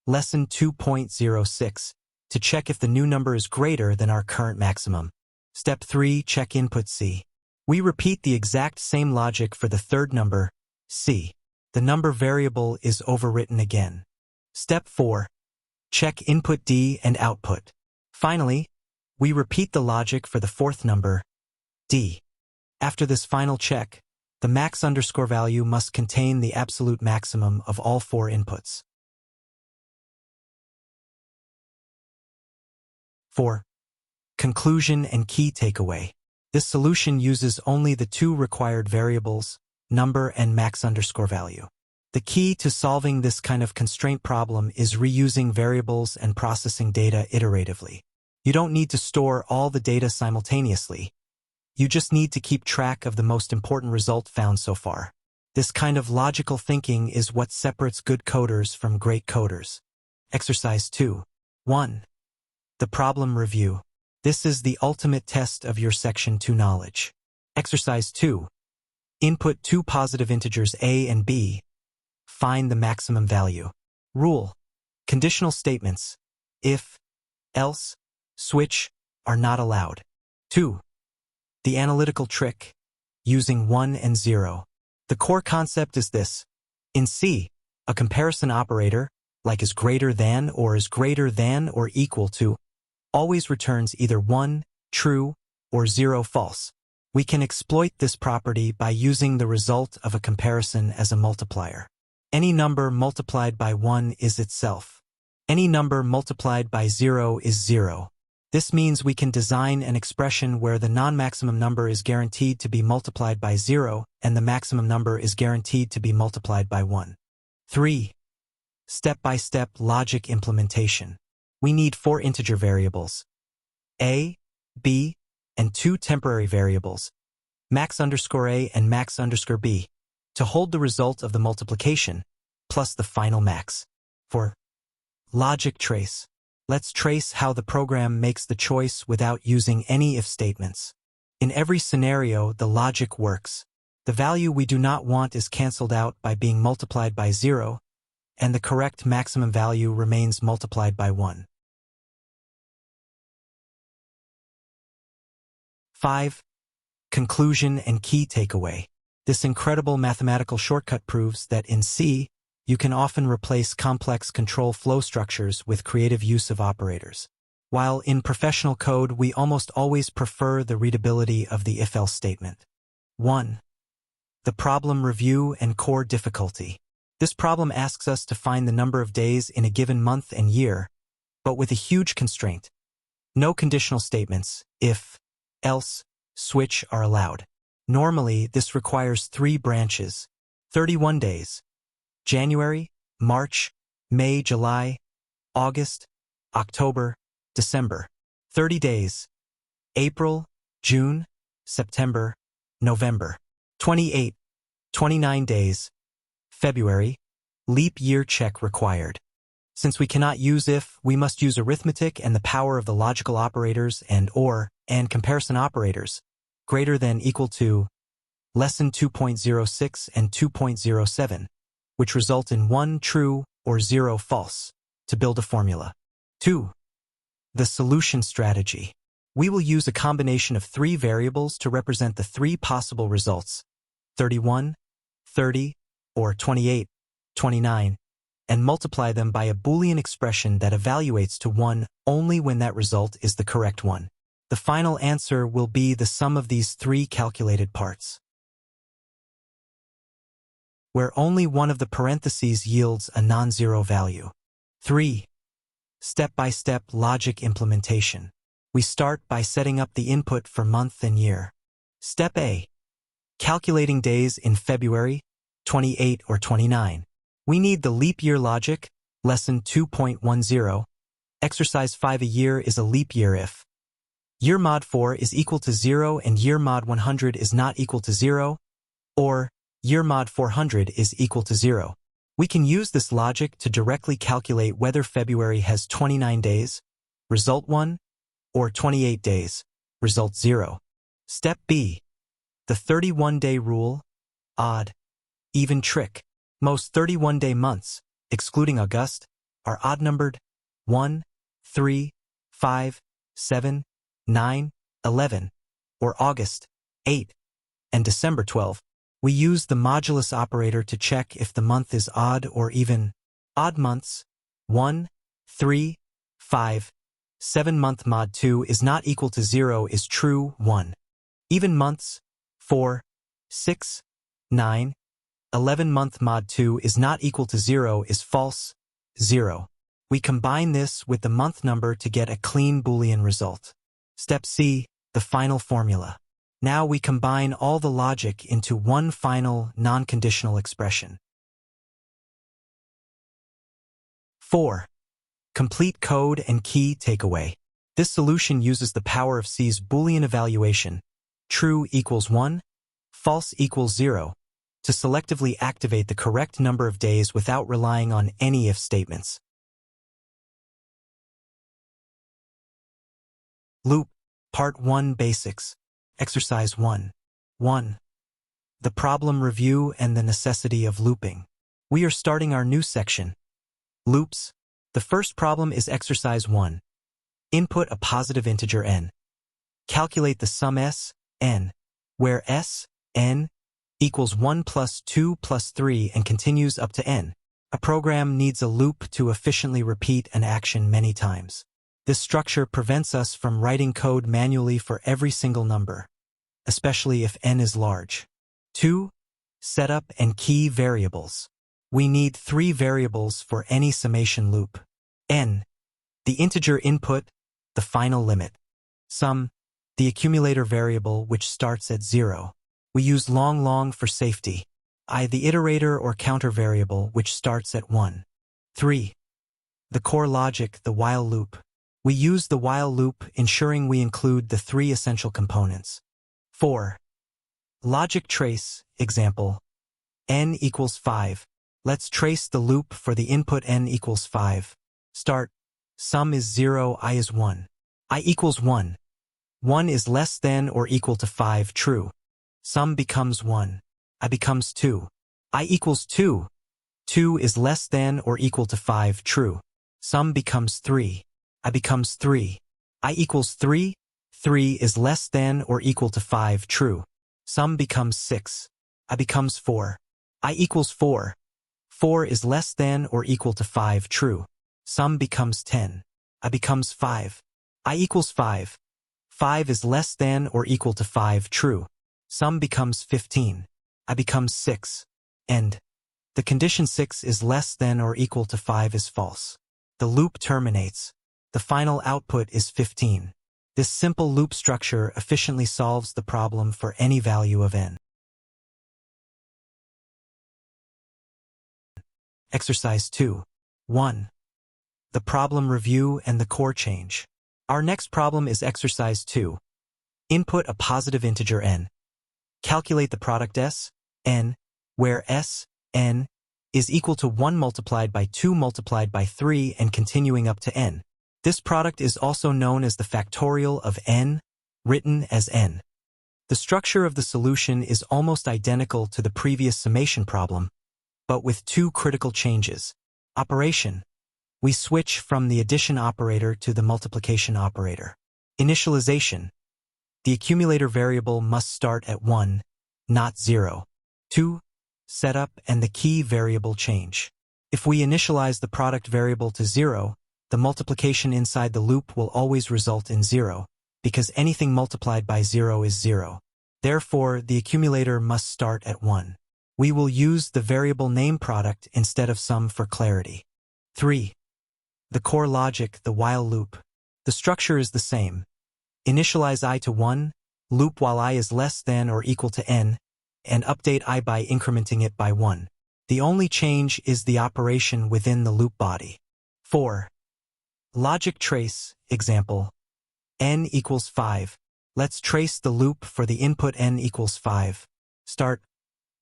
lesson 2.06, to check if the new number is greater than our current maximum. Step 3. Check input C. We repeat the exact same logic for the third number, C. The number variable is overwritten again. Step 4. Check input D and output. Finally, we repeat the logic for the fourth number, D. After this final check, the max_value must contain the absolute maximum of all 4 inputs. 4. Conclusion and key takeaway. This solution uses only the 2 required variables, number and max_value. The key to solving this kind of constraint problem is reusing variables and processing data iteratively. You don't need to store all the data simultaneously. You just need to keep track of the most important result found so far. This kind of logical thinking is what separates good coders from great coders. Exercise 2. 1. The problem review. This is the ultimate test of your Section 2 knowledge. Exercise 2. Input 2 positive integers A and B. Find the maximum value. Rule. Conditional statements. If, else, switch are not allowed. 2. The analytical trick. Using 1 and 0. The core concept is this. In C, a comparison operator, like is greater than or equal to, always returns either 1, true, or 0, false. We can exploit this property by using the result of a comparison as a multiplier. Any number multiplied by 1 is itself. Any number multiplied by 0 is 0. This means we can design an expression where the non-maximum number is guaranteed to be multiplied by 0 and the maximum number is guaranteed to be multiplied by 1. 3. Step-by-step logic implementation. We need 4 integer variables, A, B, and 2 temporary variables, max_A and max_B, to hold the result of the multiplication, plus the final max. 4. Logic trace. Let's trace how the program makes the choice without using any if statements. In every scenario, the logic works. The value we do not want is cancelled out by being multiplied by 0, and the correct maximum value remains multiplied by 1. 5. Conclusion and key takeaway. This incredible mathematical shortcut proves that in C, you can often replace complex control flow structures with creative use of operators. While in professional code, we almost always prefer the readability of the if-else statement. 1. The problem review and core difficulty. This problem asks us to find the number of days in a given month and year, but with a huge constraint. No conditional statements, if, else, switch are allowed. Normally, this requires 3 branches, 31 days. January, March, May, July, August, October, December. 30 days. April, June, September, November. 28, 29 days. February. Leap year check required. Since we cannot use if, we must use arithmetic and the power of the logical operators and or and comparison operators, greater than equal to, lesson 2.06 and 2.07. which result in 1 true or 0 false, to build a formula. 2. The solution strategy. We will use a combination of three variables to represent the three possible results, 31, 30, or 28, 29, and multiply them by a Boolean expression that evaluates to 1 only when that result is the correct one. The final answer will be the sum of these three calculated parts, where only one of the parentheses yields a non-zero value. 3. Step-by-step logic implementation. We start by setting up the input for month and year. Step A. Calculating days in February, 28 or 29. We need the leap year logic, lesson 2.10. Exercise 5. A year is a leap year if year mod 4 is equal to 0 and year mod 100 is not equal to 0, or year mod 400 is equal to 0. We can use this logic to directly calculate whether February has 29 days, result 1, or 28 days, result 0. Step B. The 31-day rule, odd, even trick. Most 31-day months, excluding August, are odd-numbered 1, 3, 5, 7, 9, 11, or August 8, and December 12. We use the modulus operator to check if the month is odd or even. Odd months, 1, 3, 5, 7 month mod 2 is not equal to 0 is true 1. Even months, 4, 6, 9, 11 month mod 2 is not equal to 0 is false, 0. We combine this with the month number to get a clean Boolean result. Step C, the final formula. Now we combine all the logic into one final non-conditional expression. 4. Complete code and key takeaway. This solution uses the power of C's Boolean evaluation, true equals 1, false equals 0, to selectively activate the correct number of days without relying on any if statements. Loop, Part 1 Basics. Exercise 1. 1. The problem review and the necessity of looping. We are starting our new section. Loops. The first problem is exercise 1. Input a positive integer n. Calculate the sum s, n, where s, n, equals 1 plus 2 plus 3 and continues up to n. A program needs a loop to efficiently repeat an action many times. This structure prevents us from writing code manually for every single number, especially if n is large. 2. Setup and key variables. We need 3 variables for any summation loop. N, the integer input, the final limit. Sum, the accumulator variable which starts at 0. We use long for safety. I, the iterator or counter variable which starts at 1. 3. The core logic, the while loop. We use the while loop, ensuring we include the 3 essential components. 4. Logic trace, example, n equals 5. Let's trace the loop for the input n equals 5. Start, sum is 0, I is 1. I equals 1. 1 is less than or equal to 5, true. Sum becomes 1. I becomes 2. I equals 2. 2 is less than or equal to 5, true. Sum becomes 3. I becomes 3. I equals 3. 3 is less than or equal to 5, true. Sum becomes 6. I becomes 4. I equals 4. 4 is less than or equal to 5, true. Sum becomes 10. I becomes 5. I equals 5. 5 is less than or equal to 5, true. Sum becomes 15. I becomes 6. End. The condition 6 is less than or equal to 5 is false. The loop terminates. The final output is 15. This simple loop structure efficiently solves the problem for any value of n. Exercise 2. 1. The problem review and the core change. Our next problem is exercise 2. Input a positive integer n. Calculate the product s, n, where s, n, is equal to 1 multiplied by 2 multiplied by 3 and continuing up to n. This product is also known as the factorial of n, written as n. The structure of the solution is almost identical to the previous summation problem, but with 2 critical changes. Operation. We switch from the addition operator to the multiplication operator. Initialization. The accumulator variable must start at 1, not 0. 2. Setup and the key variable change. If we initialize the product variable to 0, the multiplication inside the loop will always result in 0, because anything multiplied by 0 is 0. Therefore, the accumulator must start at 1. We will use the variable name product instead of sum for clarity. 3. The core logic, the while loop. The structure is the same. Initialize I to 1, loop while I is less than or equal to n, and update I by incrementing it by 1. The only change is the operation within the loop body. 4. Logic trace, example. N equals 5. Let's trace the loop for the input n equals 5. Start.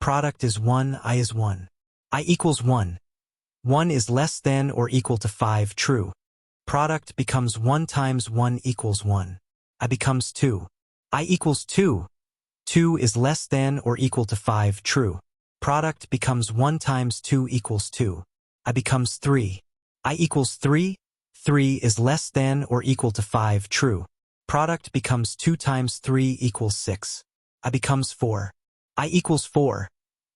Product is 1, I is 1. I equals 1. 1 is less than or equal to 5, true. Product becomes 1 times 1 equals 1. I becomes 2. I equals 2. 2 is less than or equal to 5, true. Product becomes 1 times 2 equals 2. I becomes 3. I equals 3. 3 is less than or equal to 5, true. Product becomes 2 times 3 equals 6. I becomes 4. I equals 4.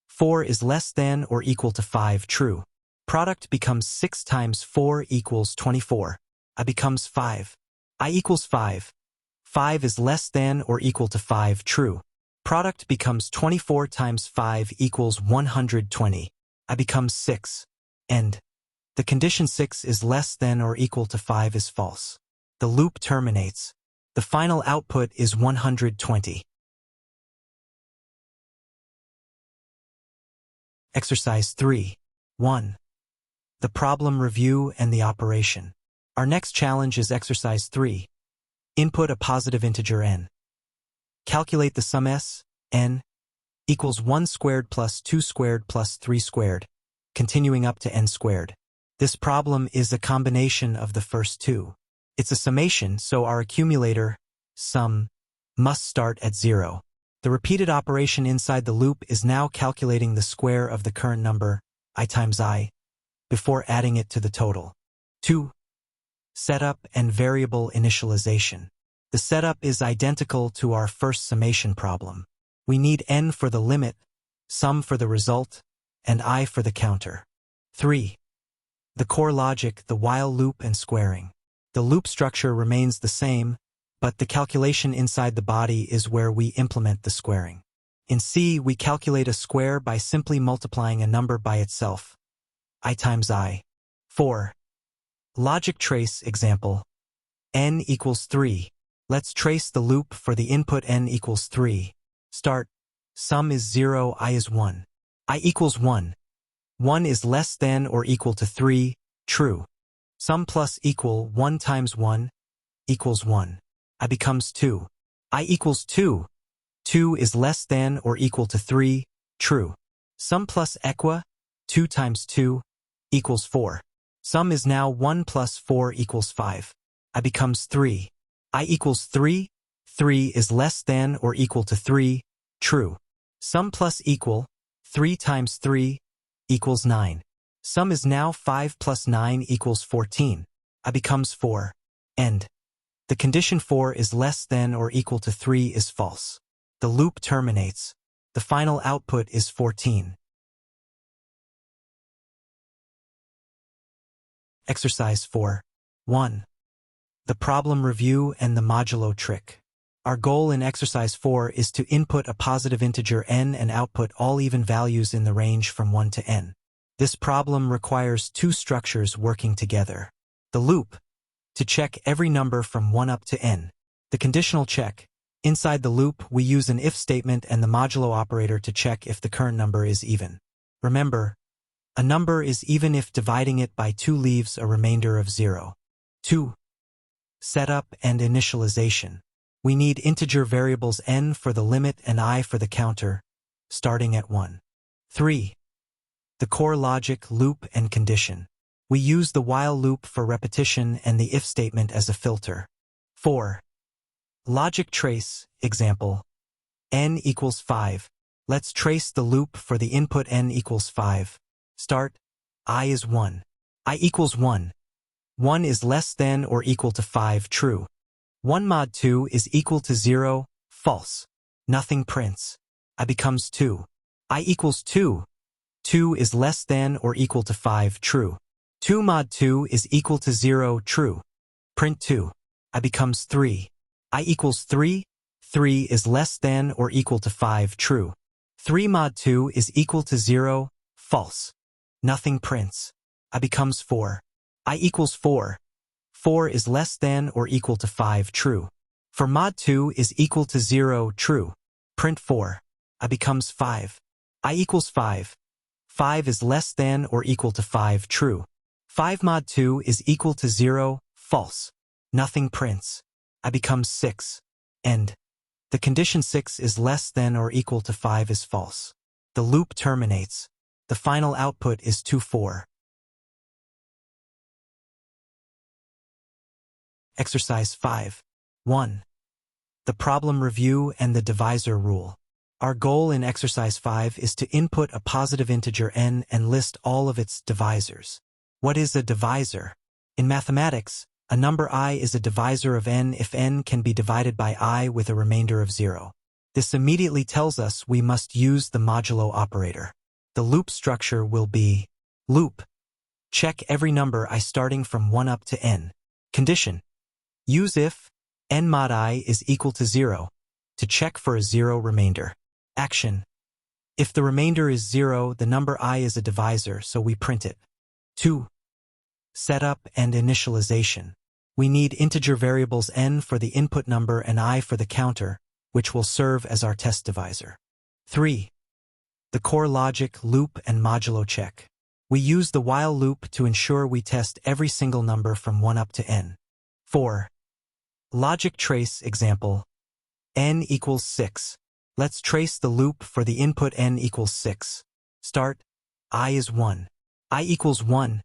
4 is less than or equal to 5, true. Product becomes 6 times 4 equals 24. I becomes 5. I equals 5. 5 is less than or equal to 5, true. Product becomes 24 times 5 equals 120. I becomes 6. End. The condition 6 is less than or equal to 5 is false. The loop terminates. The final output is 120. Exercise 3. 1. The problem review and the operation. Our next challenge is exercise 3. Input a positive integer n. Calculate the sum s, n, equals 1 squared plus 2 squared plus 3 squared, continuing up to n squared. This problem is a combination of the first two. It's a summation, so our accumulator, sum, must start at 0. The repeated operation inside the loop is now calculating the square of the current number, I times I, before adding it to the total. 2. Setup and variable initialization. The setup is identical to our first summation problem. We need n for the limit, sum for the result, and I for the counter. 3. The core logic, the while loop and squaring. The loop structure remains the same, but the calculation inside the body is where we implement the squaring. In C, we calculate a square by simply multiplying a number by itself. I times I. 4. Logic trace example. N equals 3. Let's trace the loop for the input n equals 3. Start. Sum is 0, I is 1. I equals 1. 1 is less than or equal to 3, true. Sum plus equal 1 times 1 equals 1. I becomes 2. I equals 2. 2 is less than or equal to 3, true. Sum plus equa, 2 times 2, equals 4. Sum is now 1 plus 4 equals 5. I becomes 3. I equals 3. 3 is less than or equal to 3, true. Sum plus equal, 3 times 3, equals 9. Sum is now 5 plus 9 equals 14. I becomes 4. End. The condition 4 is less than or equal to 3 is false. The loop terminates. The final output is 14. Exercise 4. 1. The problem review and the modulo trick. Our goal in exercise 4 is to input a positive integer n and output all even values in the range from 1 to n. This problem requires two structures working together. The loop, to check every number from 1 up to n. The conditional check. Inside the loop, we use an if statement and the modulo operator to check if the current number is even. Remember, a number is even if dividing it by 2 leaves a remainder of 0. 2. Setup and initialization. We need integer variables n for the limit and I for the counter, starting at 1. 3. The core logic, loop, and condition. We use the while loop for repetition and the if statement as a filter. 4. Logic trace, example. N equals 5. Let's trace the loop for the input n equals 5. Start. I is 1. I equals 1. 1 is less than or equal to 5, true. 1 mod 2 is equal to 0, false. Nothing prints. I becomes 2. I equals 2. 2 is less than or equal to 5, true. 2 mod 2 is equal to 0, true. Print 2. I becomes 3. I equals 3. 3 is less than or equal to 5, true. 3 mod 2 is equal to 0, false. Nothing prints. I becomes 4. I equals 4. 4 is less than or equal to 5, true. For mod 2 is equal to 0, true. Print 4. I becomes 5. I equals 5. 5 is less than or equal to 5, true. 5 mod 2 is equal to 0, false. Nothing prints. I becomes 6. End. The condition 6 is less than or equal to 5 is false. The loop terminates. The final output is 2, 4. Exercise 5. 1. The problem review and the divisor rule. Our goal in exercise 5 is to input a positive integer n and list all of its divisors. What is a divisor? In mathematics, a number I is a divisor of n if n can be divided by I with a remainder of 0. This immediately tells us we must use the modulo operator. The loop structure will be loop. Check every number I starting from 1 up to n. Condition. Use if n mod I is equal to 0 to check for a 0 remainder. Action. If the remainder is 0, the number I is a divisor, so we print it. 2. Setup and initialization. We need integer variables n for the input number and I for the counter, which will serve as our test divisor. 3. The core logic, loop, and modulo check. We use the while loop to ensure we test every single number from 1 up to n. 4. Logic trace example. N equals 6. Let's trace the loop for the input n equals 6. Start. I is 1. I equals 1.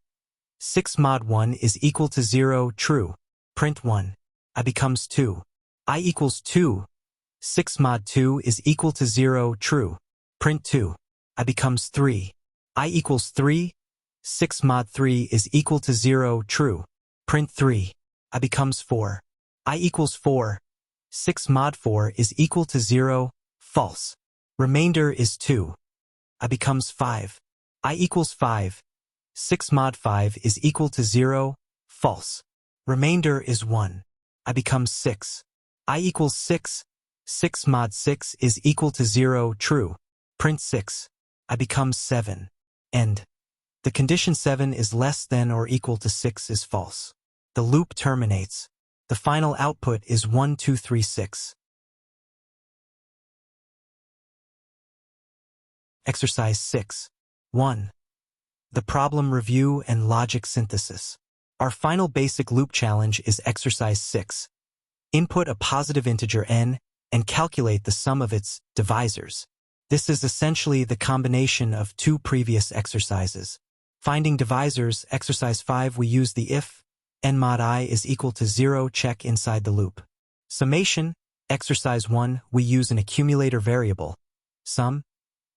6 mod 1 is equal to 0, true. Print 1. I becomes 2. I equals 2. 6 mod 2 is equal to 0, true. Print 2. I becomes 3. I equals 3. 6 mod 3 is equal to 0, true. Print 3. I becomes 4. I equals 4. 6 mod 4 is equal to 0, false. Remainder is 2. I becomes 5. I equals 5. 6 mod 5 is equal to 0, false. Remainder is 1. I becomes 6. I equals 6. 6 mod 6 is equal to 0, true. Print 6. I becomes 7. End. The condition 7 is less than or equal to 6 is false. The loop terminates. The final output is 1, 2, 3, 6. Exercise 6. 1. The problem review and logic synthesis. Our final basic loop challenge is exercise 6. Input a positive integer n and calculate the sum of its divisors. This is essentially the combination of two previous exercises. Finding divisors, exercise 5, we use the if n mod I is equal to 0 check inside the loop. Summation, exercise 1, we use an accumulator variable, sum,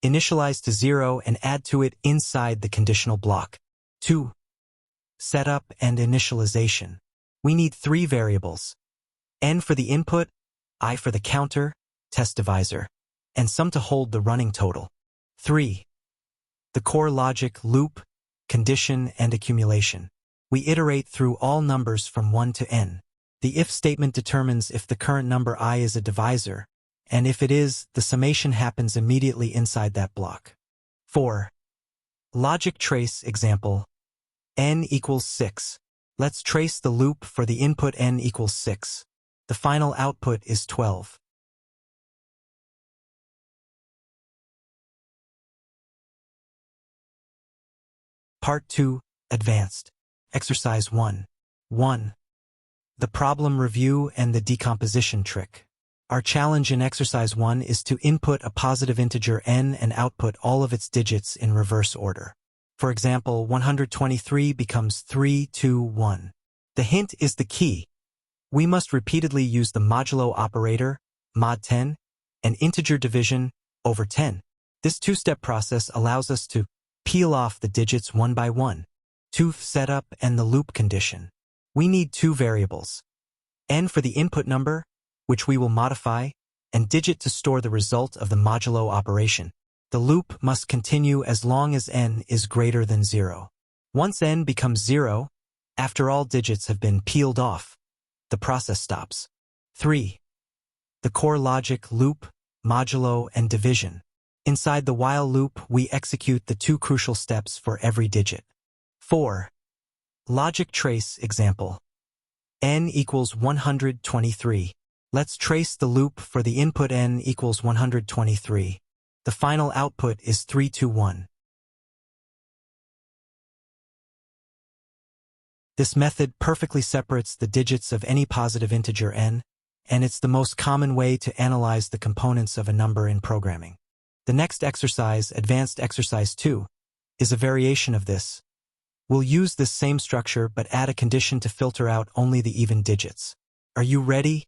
initialize to 0 and add to it inside the conditional block. 2. Setup and initialization. We need 3 variables, n for the input, I for the counter, test divisor, and sum to hold the running total. 3. The core logic, loop, condition, and accumulation. We iterate through all numbers from 1 to n. The if statement determines if the current number I is a divisor, and if it is, the summation happens immediately inside that block. 4. Logic trace example. N equals 6. Let's trace the loop for the input n equals 6. The final output is 12. Part 2, Advanced. Exercise 1. 1. The problem review and the decomposition trick. Our challenge in exercise 1 is to input a positive integer n and output all of its digits in reverse order. For example, 123 becomes 3, 2, 1. The hint is the key. We must repeatedly use the modulo operator, mod 10, and integer division, over 10. This two-step process allows us to peel off the digits one by one. 2. Setup and the loop condition. We need two variables. N for the input number, which we will modify, and digit to store the result of the modulo operation. The loop must continue as long as n is greater than 0. Once n becomes 0, after all digits have been peeled off, the process stops. 3. The core logic loop, modulo, and division. Inside the while loop, we execute the two crucial steps for every digit. 4. Logic trace example. N equals 123. Let's trace the loop for the input n equals 123. The final output is 321. This method perfectly separates the digits of any positive integer n, and it's the most common way to analyze the components of a number in programming. The next exercise, Advanced Exercise 2, is a variation of this. We'll use this same structure but add a condition to filter out only the even digits. Are you ready?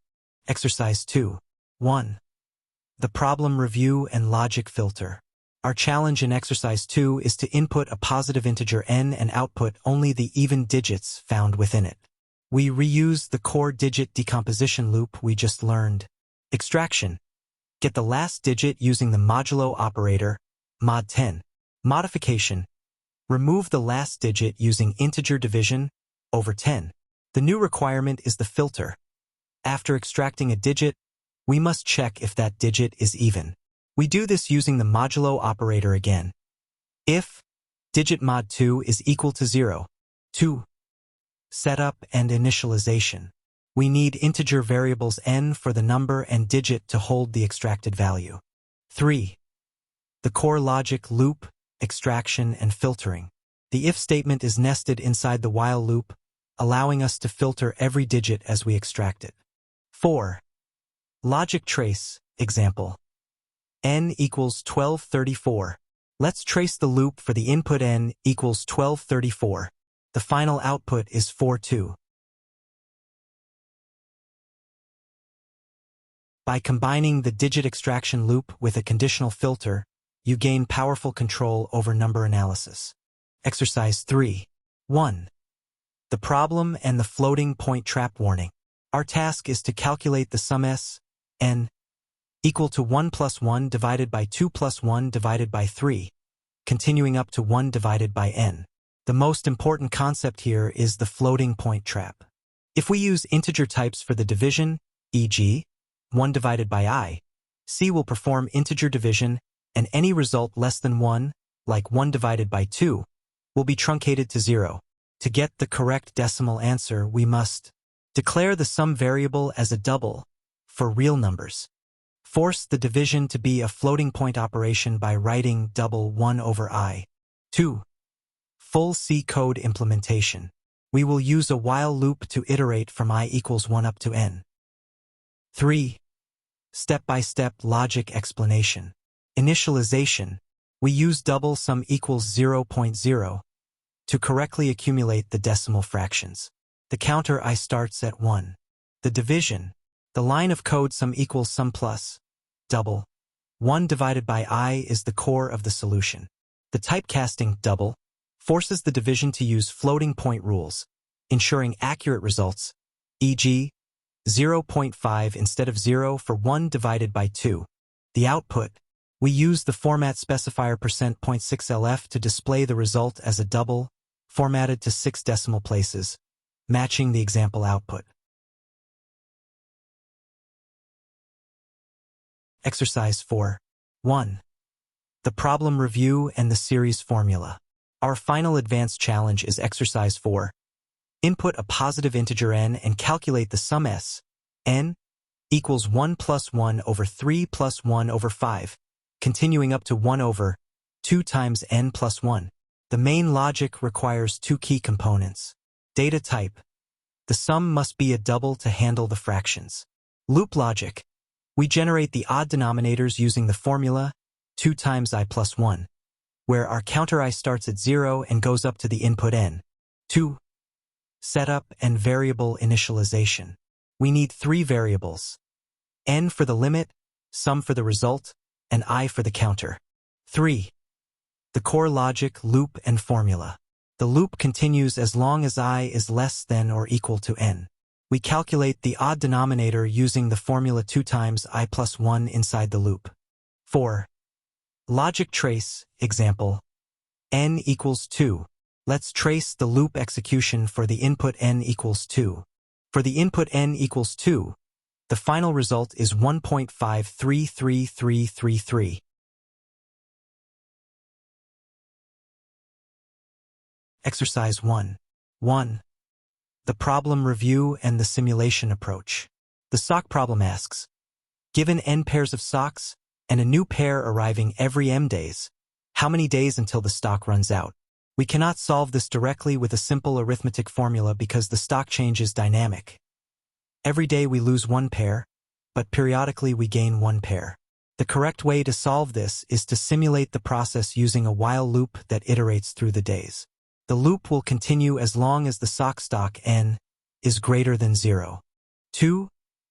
Exercise 2. 1. The problem review and logic filter. Our challenge in Exercise 2 is to input a positive integer n and output only the even digits found within it. We reuse the core digit decomposition loop we just learned. Extraction. Get the last digit using the modulo operator, mod10. Modification. Remove the last digit using integer division over 10. The new requirement is the filter. After extracting a digit, we must check if that digit is even. We do this using the modulo operator again. If digit mod 2 is equal to 0, 2. Setup and initialization. We need integer variables n for the number and digit to hold the extracted value. 3. The core logic loop, extraction and filtering. The if statement is nested inside the while loop, allowing us to filter every digit as we extract it. 4. Logic trace, example. N equals 1234. Let's trace the loop for the input n equals 1234. The final output is 42. By combining the digit extraction loop with a conditional filter, you gain powerful control over number analysis. Exercise 3. 1. The problem and the floating point trap warning. Our task is to calculate the sum s, n, equal to 1 plus 1 divided by 2 plus 1 divided by 3, continuing up to 1 divided by n. The most important concept here is the floating point trap. If we use integer types for the division, e.g., 1 divided by I, C will perform integer division, and any result less than 1, like 1 divided by 2, will be truncated to 0. To get the correct decimal answer, we must declare the sum variable as a double for real numbers. Force the division to be a floating point operation by writing double 1 over I. 2. Full C code implementation. We will use a while loop to iterate from I equals 1 up to n. 3. Step-by-step logic explanation. Initialization. We use double sum equals 0.0 to correctly accumulate the decimal fractions. The counter I starts at 1. The division. The line of code sum equals sum plus double 1 divided by I is the core of the solution. The typecasting double forces the division to use floating point rules, ensuring accurate results, e.g., 0.5 instead of 0 for 1 divided by 2. The output. We use the format specifier %.6lf to display the result as a double, formatted to 6 decimal places, matching the example output. Exercise 4. 1. The problem review and the series formula. Our final advanced challenge is Exercise 4. Input a positive integer n and calculate the sum s, n, equals 1 plus 1 over 3 plus 1 over 5, continuing up to 1 over 2 times n plus 1. The main logic requires two key components. Data type. The sum must be a double to handle the fractions. Loop logic. We generate the odd denominators using the formula 2 times I plus 1, where our counter I starts at 0 and goes up to the input n. 2. Setup and variable initialization. We need 3 variables. N for the limit, sum for the result, and I for the counter. 3. The core logic, loop, and formula. The loop continues as long as I is less than or equal to n. We calculate the odd denominator using the formula 2 times I plus 1 inside the loop. 4. Logic trace, example, n equals 2. Let's trace the loop execution for the input n equals 2. For the input n equals 2, the final result is 1.533333. Exercise 1. 1. The problem review and the simulation approach. The sock problem asks, given n pairs of socks and a new pair arriving every m days, how many days until the stock runs out? We cannot solve this directly with a simple arithmetic formula because the stock change is dynamic. Every day we lose one pair, but periodically we gain one pair. The correct way to solve this is to simulate the process using a while loop that iterates through the days. The loop will continue as long as the sock stock n is greater than 0. 2.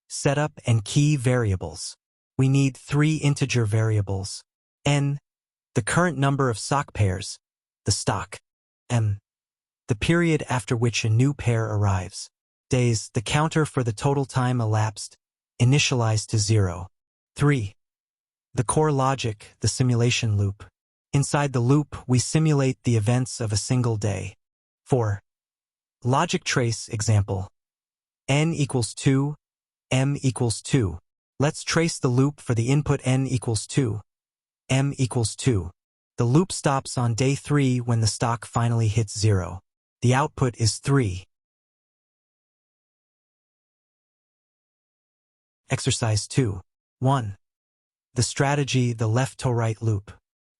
Setup and key variables. We need 3 integer variables. N, the current number of sock pairs, the stock. M, the period after which a new pair arrives. Days, the counter for the total time elapsed, initialized to 0. 3. The core logic, the simulation loop. Inside the loop, we simulate the events of a single day. 4. Logic trace, example, n equals 2, m equals 2. Let's trace the loop for the input n equals 2, m equals 2. The loop stops on day 3 when the stock finally hits 0. The output is 3. Exercise 2. 1. The strategy, the left-to-right loop.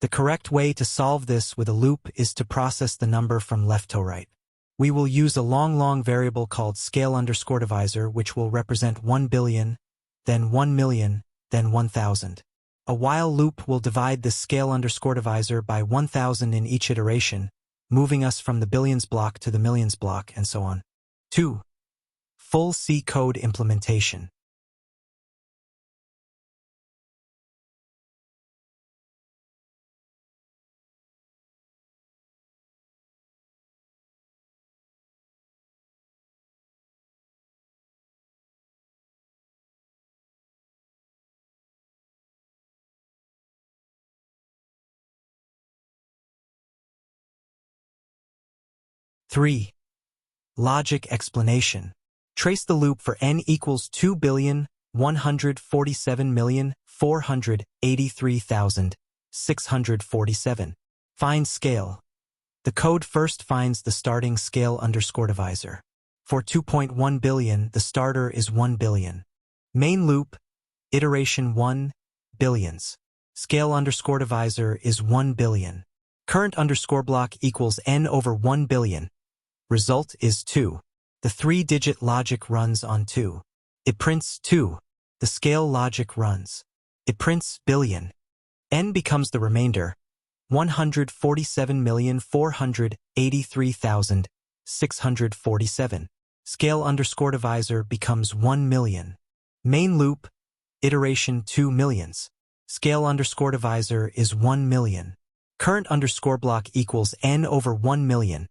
The correct way to solve this with a loop is to process the number from left to right. We will use a long variable called scale_divisor, which will represent 1 billion, then 1 million, then 1000. A while loop will divide this scale_divisor by 1000 in each iteration, moving us from the billions block to the millions block, and so on. 2. Full C code implementation. Three. Logic explanation. Trace the loop for n equals 2,147,483,647. Find scale. The code first finds the starting scale_divisor. For 2.1 billion, the starter is 1 billion. Main loop, iteration 1, billions. Scale_divisor is 1 billion. Current underscore block equals n over 1 billion. Result is 2. The 3-digit logic runs on 2. It prints 2. The scale logic runs. It prints billion. N becomes the remainder, 147,483,647. Scale_divisor becomes 1 million. Main loop, iteration 2 millions. Scale_divisor is 1 million. Current underscore block equals n over 1 million.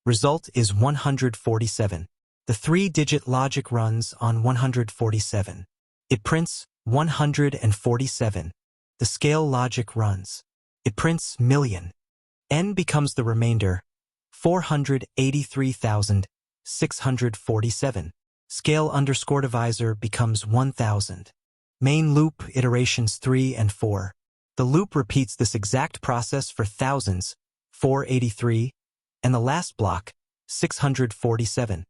Result is 147. The 3-digit logic runs on 147. It prints 147. The scale logic runs. It prints million. N becomes the remainder, 483,647. Scale_divisor becomes 1000. Main loop, iterations 3 and 4. The loop repeats this exact process for thousands, 483, and the last block, 647.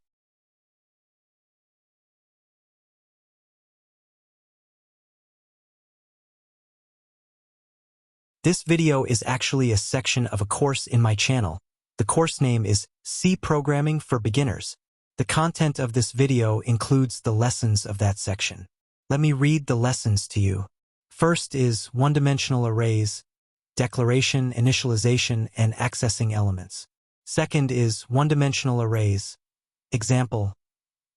This video is actually a section of a course in my channel. The course name is C Programming for Beginners. The content of this video includes the lessons of that section. Let me read the lessons to you. First is one-dimensional arrays, declaration, initialization, and accessing elements. Second is one-dimensional arrays, example,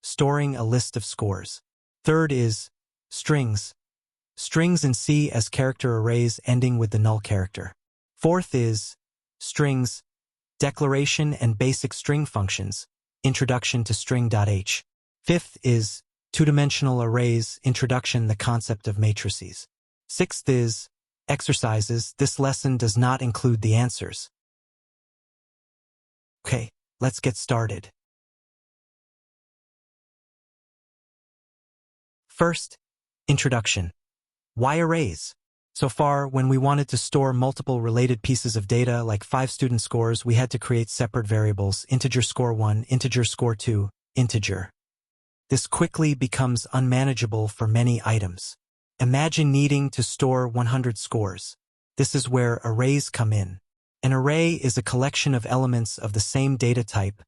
storing a list of scores. Third is strings, strings in C as character arrays ending with the null character. Fourth is strings, declaration and basic string functions, introduction to string.h. Fifth is two-dimensional arrays, introduction, the concept of matrices. Sixth is exercises. This lesson does not include the answers. Okay, let's get started. First, introduction. Why arrays? So far, when we wanted to store multiple related pieces of data like 5 student scores, we had to create separate variables, integer score 1, integer score 2, integer. This quickly becomes unmanageable for many items. Imagine needing to store 100 scores. This is where arrays come in. An array is a collection of elements of the same data type,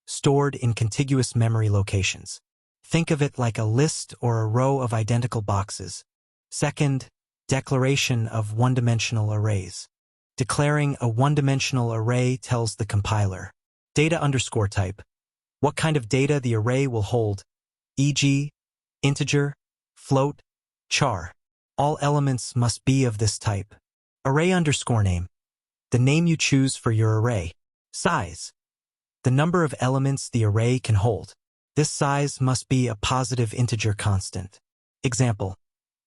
stored in contiguous memory locations. Think of it like a list or a row of identical boxes. Second, declaration of one-dimensional arrays. Declaring a one-dimensional array tells the compiler data underscore type, what kind of data the array will hold, e.g., integer, float, char. All elements must be of this type. Array underscore name, the name you choose for your array. Size, the number of elements the array can hold. This size must be a positive integer constant. Example,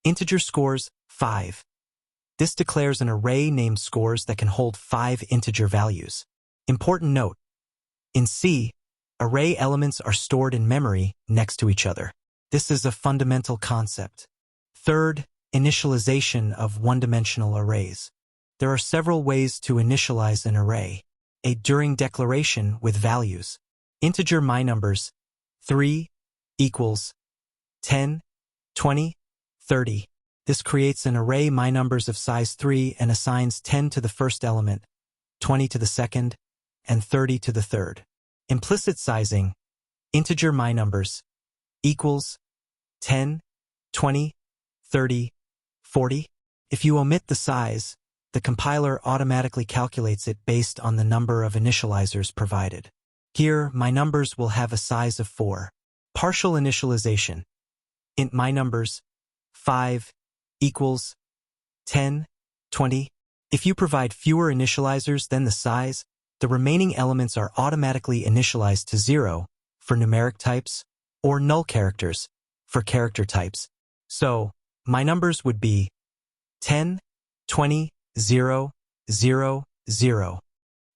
integer scores 5. This declares an array named scores that can hold 5 integer values. Important note, in C, array elements are stored in memory next to each other. This is a fundamental concept. Third, initialization of one-dimensional arrays. There are several ways to initialize an array. A during declaration with values. Integer myNumbers 3 equals 10, 20, 30. This creates an array myNumbers of size 3 and assigns 10 to the first element, 20 to the second, and 30 to the third. Implicit sizing, integer myNumbers equals 10, 20, 30, 40. If you omit the size, the compiler automatically calculates it based on the number of initializers provided. Here, myNumbers will have a size of 4. Partial initialization. Int myNumbers 5 equals 10, 20. If you provide fewer initializers than the size, the remaining elements are automatically initialized to 0 for numeric types or null characters for character types. So, myNumbers would be 10, 20, 0, 0, 0.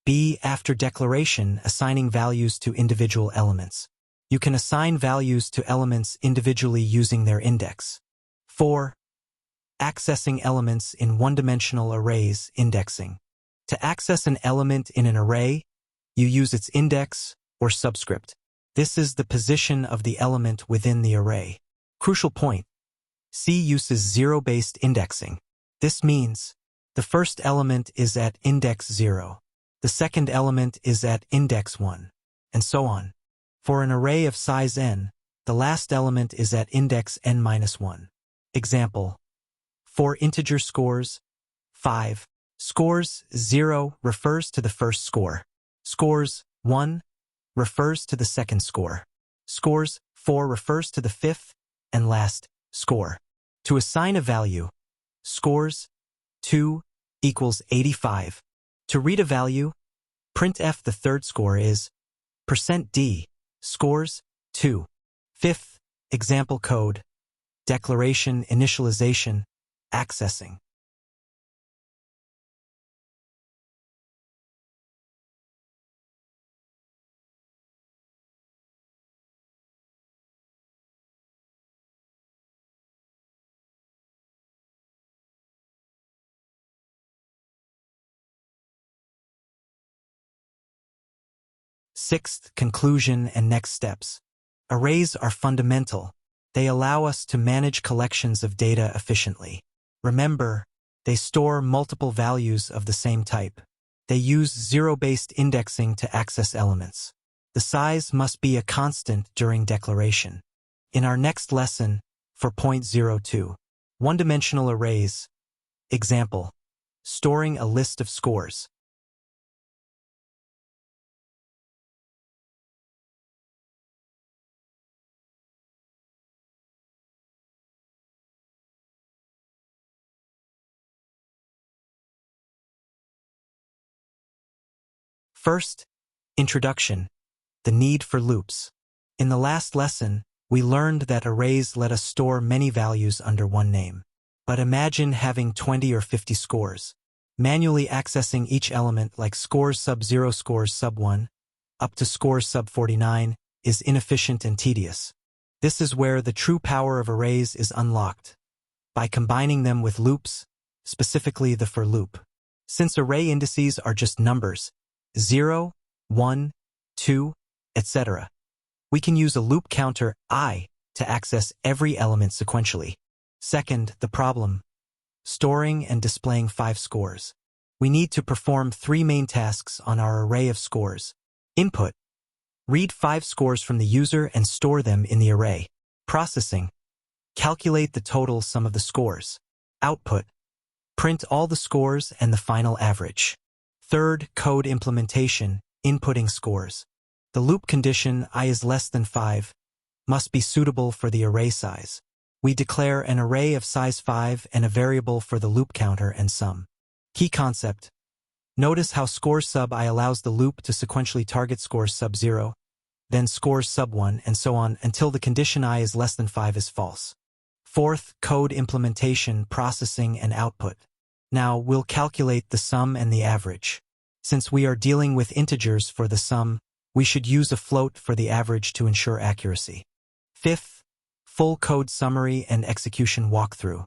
B after declaration, assigning values to individual elements. You can assign values to elements individually using their index. 4. Accessing elements in one-dimensional arrays, indexing. To access an element in an array, you use its index or subscript. This is the position of the element within the array. Crucial point. C uses zero-based indexing. This means the first element is at index 0. The second element is at index 1, and so on. For an array of size n, the last element is at index n-1. Example, for integer scores 5, scores 0 refers to the first score. Scores 1 refers to the second score. Scores 4 refers to the fifth and last score. To assign a value, scores 2 equals 85. To read a value, printf the third score is %d, scores 2. Fifth, example code, declaration, initialization, accessing. Sixth, conclusion and next steps. Arrays are fundamental. They allow us to manage collections of data efficiently. Remember, they store multiple values of the same type. They use zero-based indexing to access elements. The size must be a constant during declaration. In our next lesson, for point 02, one-dimensional arrays. Example, storing a list of scores. First, introduction, the need for loops. In the last lesson, we learned that arrays let us store many values under one name. But imagine having 20 or 50 scores. Manually accessing each element like scores sub 0, scores sub 1, up to scores sub 49, is inefficient and tedious. This is where the true power of arrays is unlocked, by combining them with loops, specifically the for loop. Since array indices are just numbers, 0, 1, 2, etc., we can use a loop counter I to access every element sequentially. Second, the problem: storing and displaying 5 scores. We need to perform 3 main tasks on our array of scores. Input: read 5 scores from the user and store them in the array. Processing: calculate the total sum of the scores. Output: print all the scores and the final average. Third, code implementation, inputting scores. The loop condition I is less than 5 must be suitable for the array size. We declare an array of size 5 and a variable for the loop counter and sum. Key concept: notice how scores sub I allows the loop to sequentially target scores sub 0, then scores sub 1, and so on until the condition I is less than 5 is false. Fourth, code implementation, processing, and output. Now we'll calculate the sum and the average. Since we are dealing with integers for the sum, we should use a float for the average to ensure accuracy. Fifth, full code summary and execution walkthrough.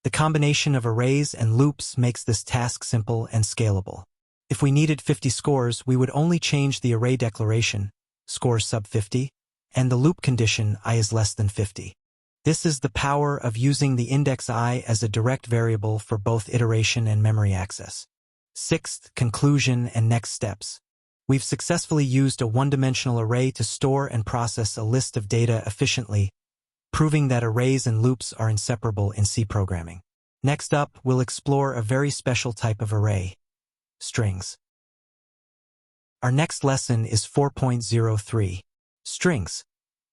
The combination of arrays and loops makes this task simple and scalable. If we needed 50 scores, we would only change the array declaration, scores sub 50, and the loop condition I is less than 50. This is the power of using the index I as a direct variable for both iteration and memory access. Sixth, conclusion and next steps. We've successfully used a one-dimensional array to store and process a list of data efficiently, proving that arrays and loops are inseparable in C programming. Next up, we'll explore a very special type of array: strings. Our next lesson is 4.03. Strings.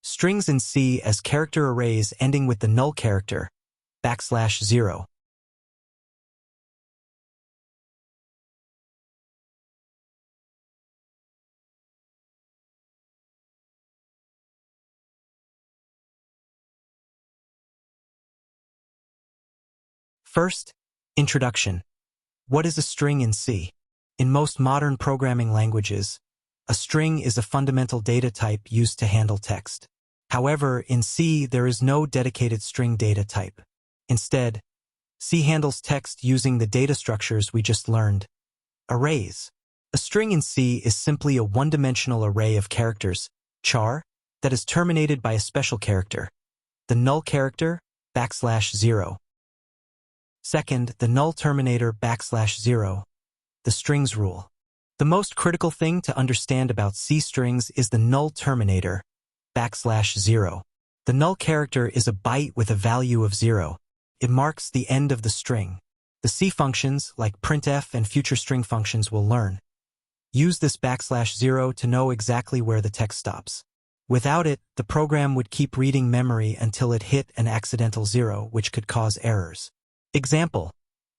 Strings in C as character arrays ending with the null character, \0. First, introduction. What is a string in C? In most modern programming languages, a string is a fundamental data type used to handle text. However, in C, there is no dedicated string data type. Instead, C handles text using the data structures we just learned: arrays. A string in C is simply a one-dimensional array of characters, char, that is terminated by a special character, the null character, \0. Second, the null terminator, \0, the strings rule. The most critical thing to understand about C strings is the null terminator, \0. The null character is a byte with a value of 0. It marks the end of the string. The C functions, like printf and future string functions we'll learn, use this \0 to know exactly where the text stops. Without it, the program would keep reading memory until it hit an accidental 0, which could cause errors. Example: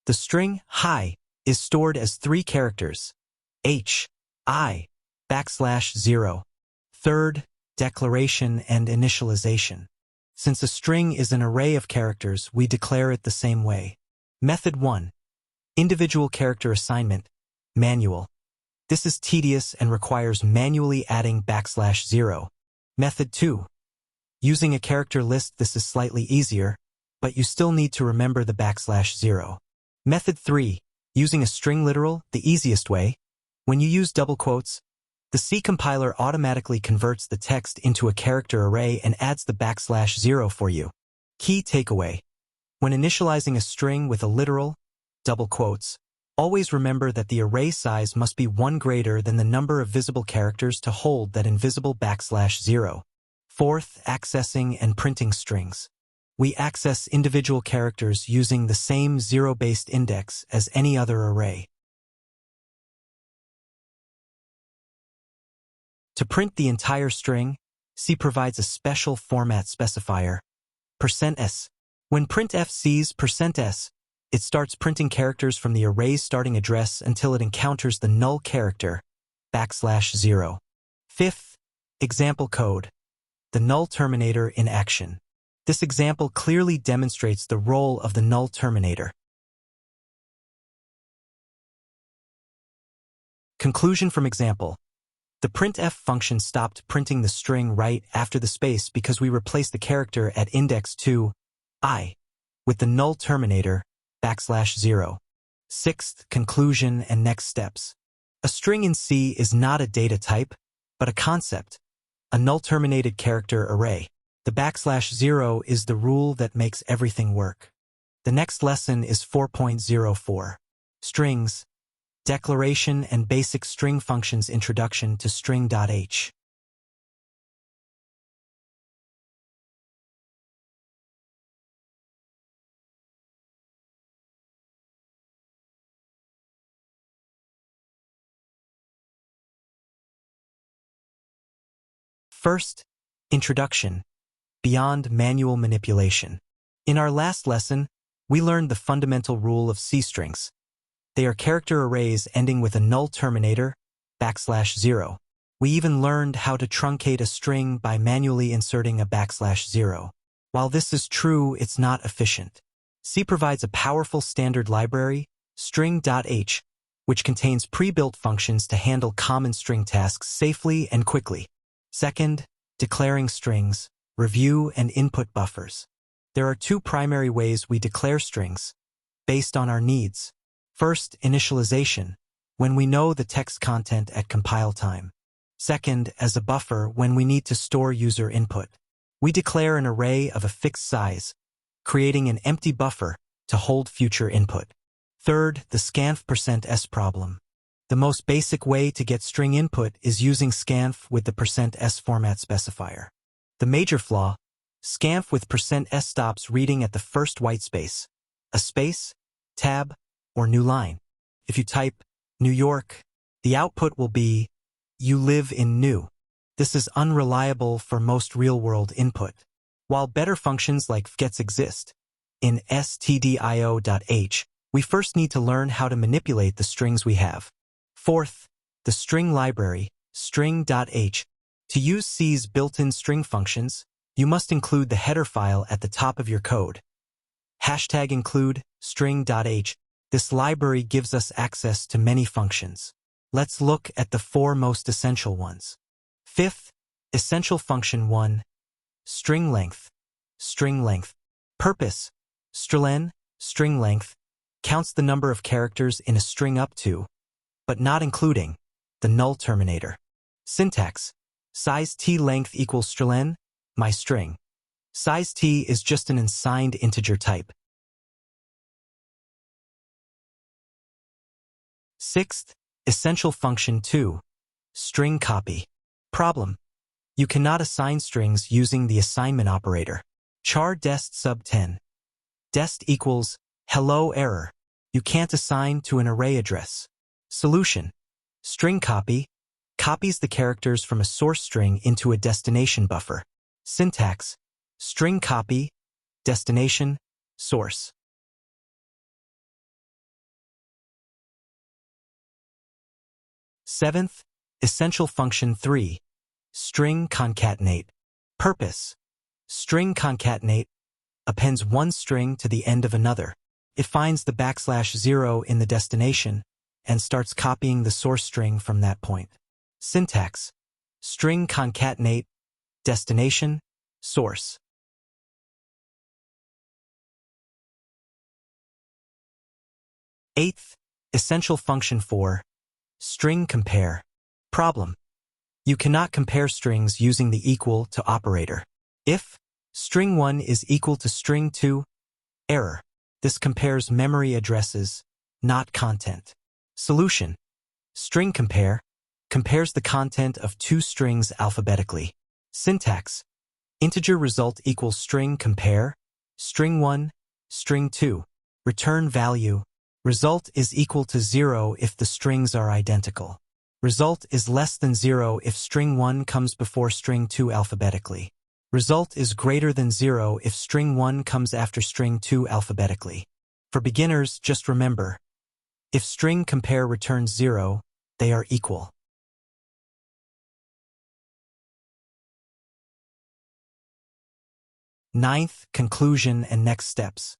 the string hi is stored as 3 characters, h, I, \0. Third, declaration and initialization. Since a string is an array of characters, we declare it the same way. Method 1. Individual character assignment, manual. This is tedious and requires manually adding \0. Method 2. Using a character list. This is slightly easier, but you still need to remember the \0. Method 3. Using a string literal, the easiest way. When you use double quotes, the C compiler automatically converts the text into a character array and adds the \0 for you. Key takeaway: when initializing a string with a literal, double quotes, Always remember that the array size must be 1 greater than the number of visible characters to hold that invisible \0. Fourth, accessing and printing strings. We access individual characters using the same zero-based index as any other array. To print the entire string, C provides a special format specifier, %s. When printf sees %s, it starts printing characters from the array's starting address until it encounters the null character, \0. Fifth, example code. The null terminator in action. This example clearly demonstrates the role of the null terminator. Conclusion from example. The printf function stopped printing the string right after the space because we replaced the character at index 2, I, with the null terminator, \0. Sixth, conclusion and next steps. A string in C is not a data type, but a concept, a null-terminated character array. The \0 is the rule that makes everything work. The next lesson is 4.04. Strings, Declaration and Basic String Functions Introduction to string.h. First, introduction, beyond manual manipulation. In our last lesson, we learned the fundamental rule of C strings. They are character arrays ending with a null terminator, \0. We even learned how to truncate a string by manually inserting a \0. While this is true, it's not efficient. C provides a powerful standard library, string.h, which contains pre-built functions to handle common string tasks safely and quickly. Second, declaring strings, review and input buffers. There are two primary ways we declare strings, based on our needs. First, initialization, when we know the text content at compile time. Second, as a buffer when we need to store user input. We declare an array of a fixed size, creating an empty buffer to hold future input. Third, the scanf %s problem. The most basic way to get string input is using scanf with the %s format specifier. The major flaw, scanf with %s stops reading at the first whitespace, a space, tab, or new line. If you type New York, the output will be you live in New. This is unreliable for most real-world input. While better functions like fgets exist, in stdio.h, we first need to learn how to manipulate the strings we have. Fourth, the string library, string.h. To use C's built-in string functions, you must include the header file at the top of your code. #include string.h. This library gives us access to many functions. Let's look at the four most essential ones. Fifth, essential function 1, string length, purpose, strlen, string length, counts the number of characters in a string up to, but not including, the null terminator. Syntax, size t length equals strlen, my string. Size t is just an assigned integer type. Sixth, essential function 2, string copy. Problem, you cannot assign strings using the assignment operator. Char dest sub 10. Dest equals hello error. You can't assign to an array address. Solution, string copy, copies the characters from a source string into a destination buffer. Syntax, string copy, destination, source. Seventh, essential function 3, string concatenate. Purpose, string concatenate, appends one string to the end of another. It finds the \0 in the destination and starts copying the source string from that point. Syntax, string concatenate, destination, source. Eighth, essential function 4, string compare. Problem, you cannot compare strings using the equal to operator. If string 1 is equal to string 2, error. This compares memory addresses, not content. Solution. String compare compares the content of two strings alphabetically. Syntax. Integer result equals string compare, string 1, string 2. Return value. Result is equal to 0 if the strings are identical. Result is less than 0 if string 1 comes before string 2 alphabetically. Result is greater than 0 if string 1 comes after string 2 alphabetically. For beginners, just remember, if string compare returns 0, they are equal. Ninth, conclusion and next steps.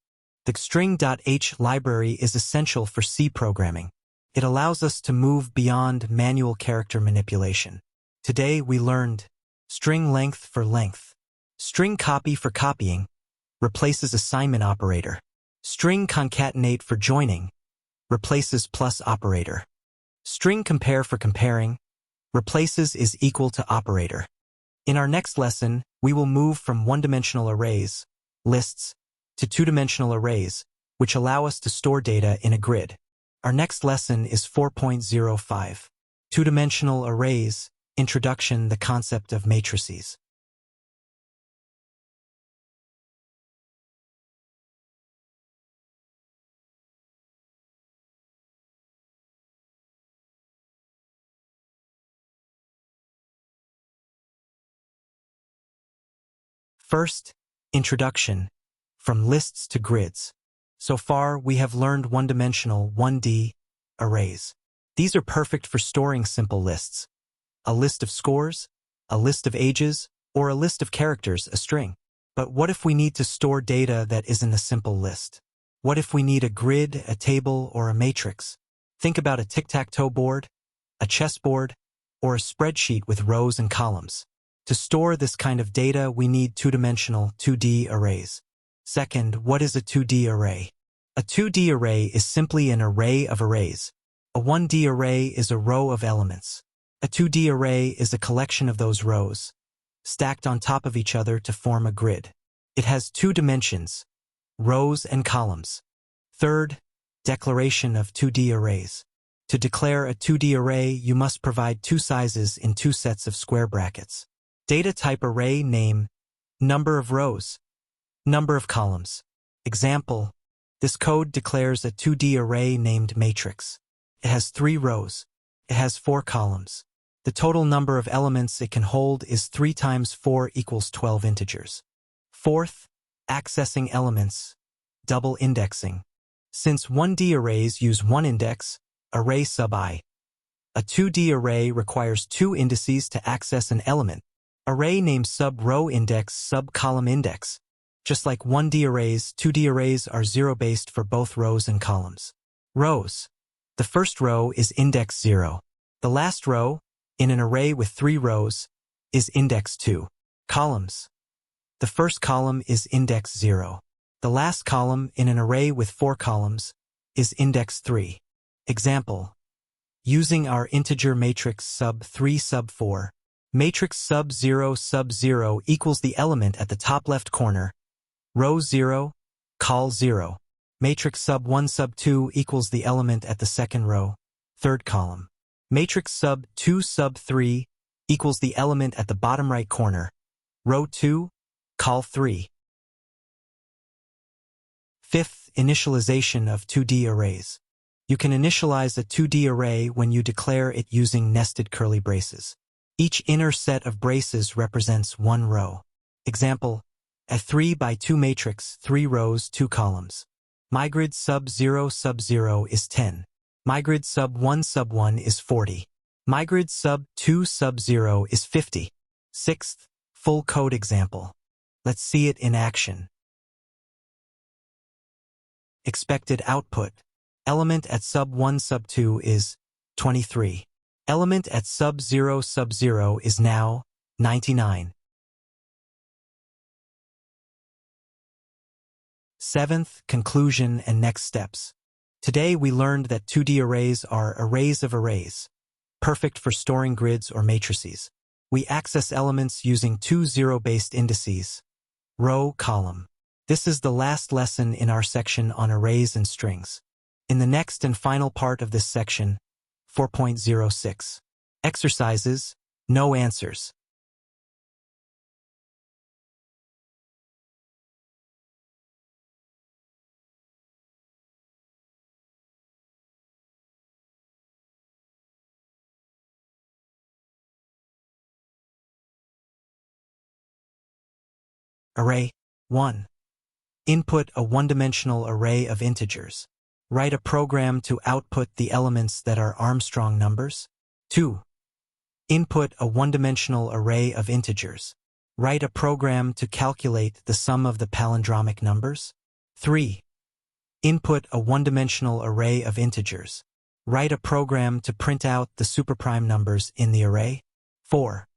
The string.h library is essential for C programming. It allows us to move beyond manual character manipulation. Today we learned string length for length, string copy for copying, replaces assignment operator, string concatenate for joining, replaces plus operator, string compare for comparing, replaces is equal to operator. In our next lesson, we will move from one-dimensional arrays, lists, to two-dimensional arrays, which allow us to store data in a grid. Our next lesson is 4.05. Two-dimensional arrays, introduction, the concept of matrices. First, introduction, from lists to grids. So far, we have learned one-dimensional, 1D, arrays. These are perfect for storing simple lists. A list of scores, a list of ages, or a list of characters, a string. But what if we need to store data that isn't a simple list? What if we need a grid, a table, or a matrix? Think about a tic-tac-toe board, a chessboard, or a spreadsheet with rows and columns. To store this kind of data, we need two-dimensional 2D arrays. Second, what is a 2D array? A 2D array is simply an array of arrays. A 1D array is a row of elements. A 2D array is a collection of those rows, stacked on top of each other to form a grid. It has two dimensions, rows and columns. Third, declaration of 2D arrays. To declare a 2D array, you must provide two sizes in two sets of square brackets. Data type array name, number of rows, number of columns. Example, this code declares a 2D array named matrix. It has 3 rows. It has 4 columns. The total number of elements it can hold is 3 times 4 equals 12 integers. Fourth, accessing elements, double indexing. Since 1D arrays use one index, array sub I. A 2D array requires 2 indices to access an element. Array name sub-row index sub-column index. Just like 1D arrays, 2D arrays are zero-based for both rows and columns. Rows. The first row is index 0. The last row, in an array with 3 rows, is index 2. Columns. The first column is index 0. The last column, in an array with 4 columns, is index 3. Example. Using our integer matrix sub-3 sub-4, matrix sub-0 sub-0 equals the element at the top left corner, row 0, col 0. Matrix sub-1 sub-2 equals the element at the second row, third column. Matrix sub-2 sub-3 equals the element at the bottom right corner, row 2, col 3. Fifth, initialization of 2D arrays. You can initialize a 2D array when you declare it using nested curly braces. Each inner set of braces represents one row. Example, a 3 by 2 matrix, 3 rows, 2 columns. MyGrid sub-0 sub-0 is 10. MyGrid sub-1 sub-1 is 40. MyGrid sub-2 sub-0 is 50. Sixth, full code example. Let's see it in action. Expected output. Element at sub-1 sub-2 is 23. Element at sub-0 sub-0 is now 99. Seventh, conclusion and next steps. Today we learned that 2D arrays are arrays of arrays, perfect for storing grids or matrices. We access elements using 2 zero-based indices, row, column. This is the last lesson in our section on arrays and strings. In the next and final part of this section, 4.06. Exercises, no answers. Array 1. Input a one-dimensional array of integers. Write a program to output the elements that are Armstrong numbers. 2. Input a one-dimensional array of integers. Write a program to calculate the sum of the palindromic numbers. 3. Input a one-dimensional array of integers. Write a program to print out the superprime numbers in the array. 4.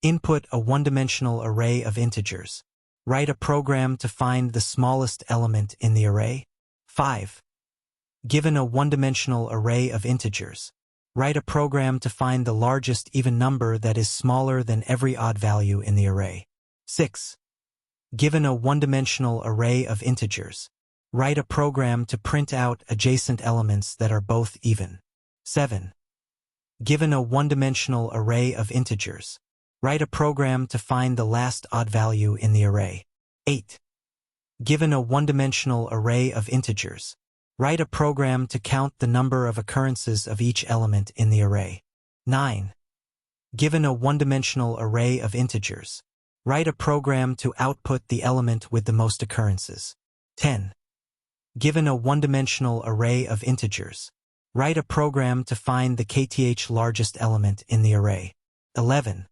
Input a one-dimensional array of integers. Write a program to find the smallest element in the array. 5. Given a one-dimensional array of integers, write a program to find the largest even number that is smaller than every odd value in the array. 6. Given a one-dimensional array of integers, write a program to print out adjacent elements that are both even. 7. Given a one-dimensional array of integers, write a program to find the last odd value in the array. 8. Given a one-dimensional array of integers, write a program to count the number of occurrences of each element in the array. 9. Given a one-dimensional array of integers, write a program to output the element with the most occurrences. 10. Given a one-dimensional array of integers, write a program to find the kth largest element in the array. 11.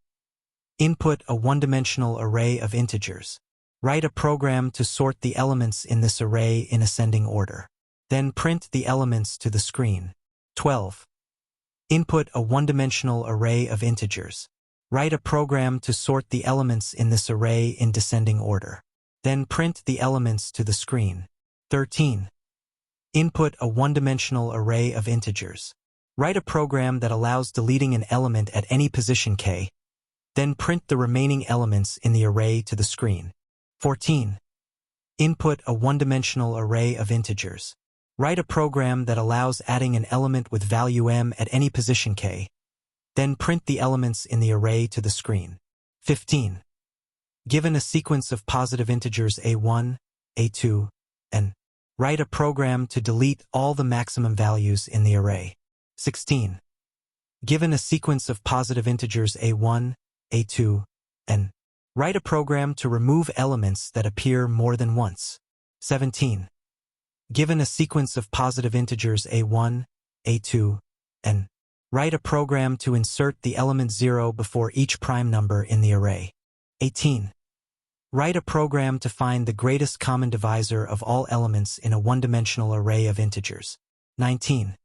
Input a one-dimensional array of integers. Write a program to sort the elements in this array in ascending order. Then print the elements to the screen. 12. Input a one-dimensional array of integers. Write a program to sort the elements in this array in descending order. Then print the elements to the screen. 13. Input a one-dimensional array of integers. Write a program that allows deleting an element at any position k. Then print the remaining elements in the array to the screen. 14. Input a one-dimensional array of integers. Write a program that allows adding an element with value m at any position k. Then print the elements in the array to the screen. 15. Given a sequence of positive integers a1, a2, and write a program to delete all the maximum values in the array. 16. Given a sequence of positive integers a1, a2, and write a program to remove elements that appear more than once. 17. Given a sequence of positive integers a1, a2, and write a program to insert the element 0 before each prime number in the array. 18. Write a program to find the greatest common divisor of all elements in a one-dimensional array of integers. 19.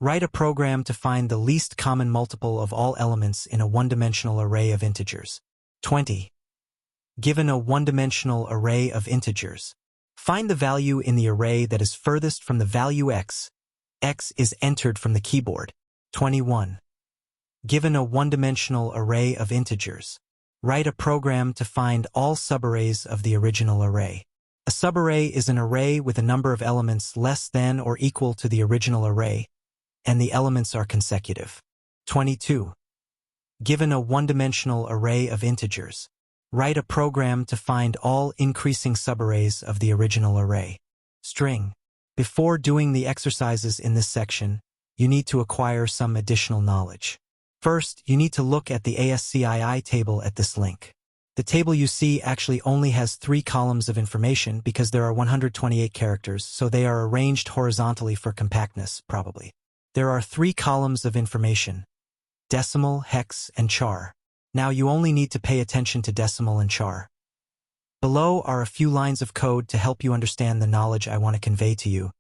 Write a program to find the least common multiple of all elements in a one-dimensional array of integers. 20. Given a one-dimensional array of integers, find the value in the array that is furthest from the value x. X is entered from the keyboard. 21. Given a one-dimensional array of integers, write a program to find all subarrays of the original array. A subarray is an array with a number of elements less than or equal to the original array, and the elements are consecutive. 22. Given a one-dimensional array of integers, write a program to find all increasing subarrays of the original array. String. Before doing the exercises in this section, you need to acquire some additional knowledge. First, you need to look at the ASCII table at this link. The table you see actually only has 3 columns of information because there are 128 characters, so they are arranged horizontally for compactness, probably. There are 3 columns of information: decimal, hex, and char. Now you only need to pay attention to decimal and char. Below are a few lines of code to help you understand the knowledge I want to convey to you.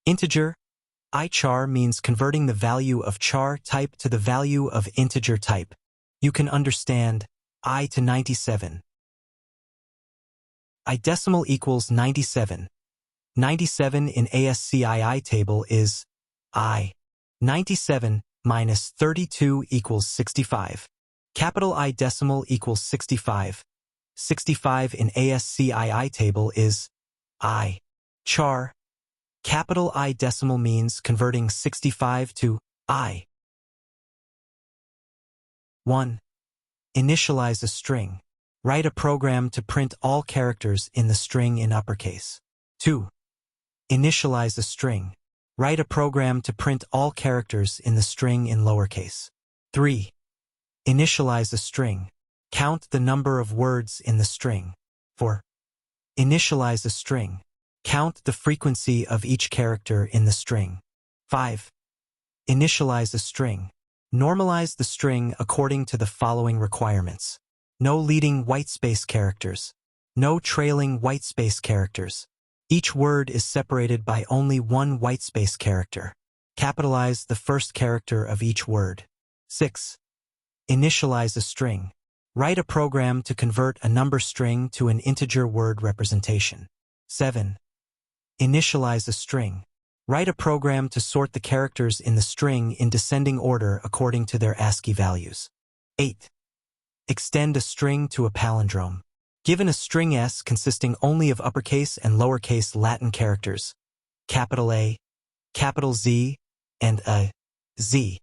Integer. Ichar means converting the value of char type to the value of integer type. You can understand I to 97. I decimal equals 97. 97 in ASCII table is I. 97 minus 32 equals 65. Capital I decimal equals 65. 65 in ASCII table is I. Char Capital I decimal means converting 65 to I. 1. Initialize a string. Write a program to print all characters in the string in uppercase. 2. Initialize a string. Write a program to print all characters in the string in lowercase. 3. Initialize a string. Count the number of words in the string. 4. Initialize a string. Count the frequency of each character in the string. 5. Initialize a string. Normalize the string according to the following requirements. No leading whitespace characters. No trailing whitespace characters. Each word is separated by only one whitespace character. Capitalize the first character of each word. 6. Initialize a string. Write a program to convert a number string to an integer word representation. 7. Initialize a string. Write a program to sort the characters in the string in descending order according to their ASCII values. 8. Extend a string to a palindrome. Given a string S consisting only of uppercase and lowercase Latin characters, capital A, capital Z, and a Z,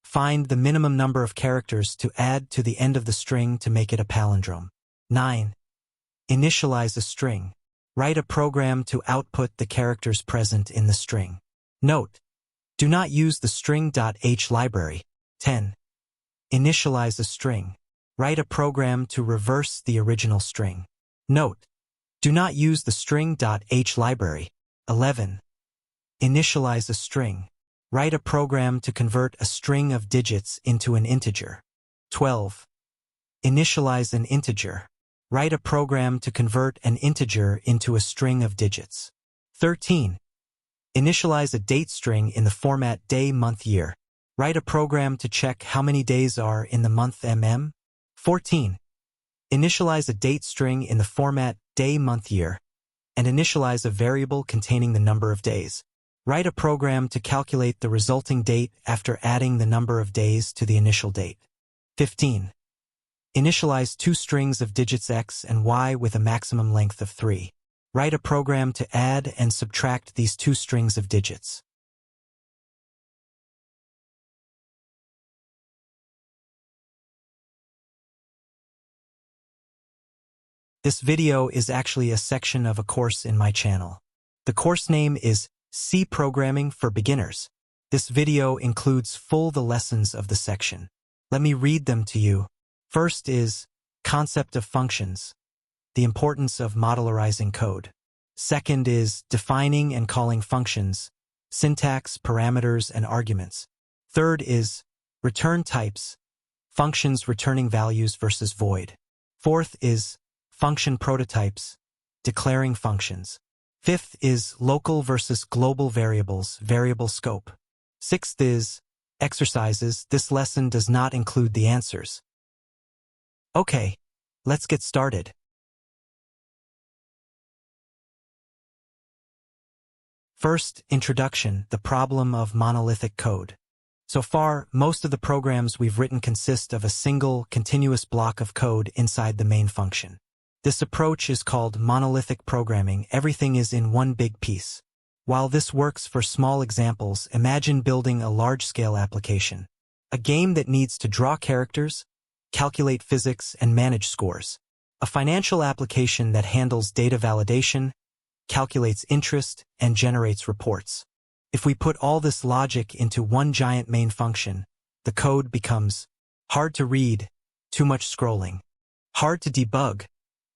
find the minimum number of characters to add to the end of the string to make it a palindrome. 9. Initialize a string. Write a program to output the characters present in the string. Note: do not use the string.h library. 10. Initialize a string. Write a program to reverse the original string. Note: do not use the string.h library. 11. Initialize a string. Write a program to convert a string of digits into an integer. 12. Initialize an integer. Write a program to convert an integer into a string of digits. 13. Initialize a date string in the format day, month, year. Write a program to check how many days are in the month mm. 14. Initialize a date string in the format day, month, year, and initialize a variable containing the number of days. Write a program to calculate the resulting date after adding the number of days to the initial date. 15. Initialize two strings of digits x and y with a maximum length of 3. Write a program to add and subtract these two strings of digits. This video is actually a section of a course in my channel. The course name is C Programming for Beginners. This video includes the lessons of the section. Let me read them to you. First is concept of functions, the importance of modularizing code. Second is defining and calling functions, syntax, parameters, and arguments. Third is return types, functions returning values versus void. Fourth is function prototypes, declaring functions. Fifth is local versus global variables, variable scope. Sixth is exercises. This lesson does not include the answers. Okay, let's get started. First, introduction, the problem of monolithic code. So far, most of the programs we've written consist of a single, continuous block of code inside the main function. This approach is called monolithic programming. Everything is in one big piece. While this works for small examples, imagine building a large-scale application. A game that needs to draw characters, calculate physics, and manage scores. A financial application that handles data validation, calculates interest, and generates reports. If we put all this logic into one giant main function, the code becomes hard to read, too much scrolling, hard to debug.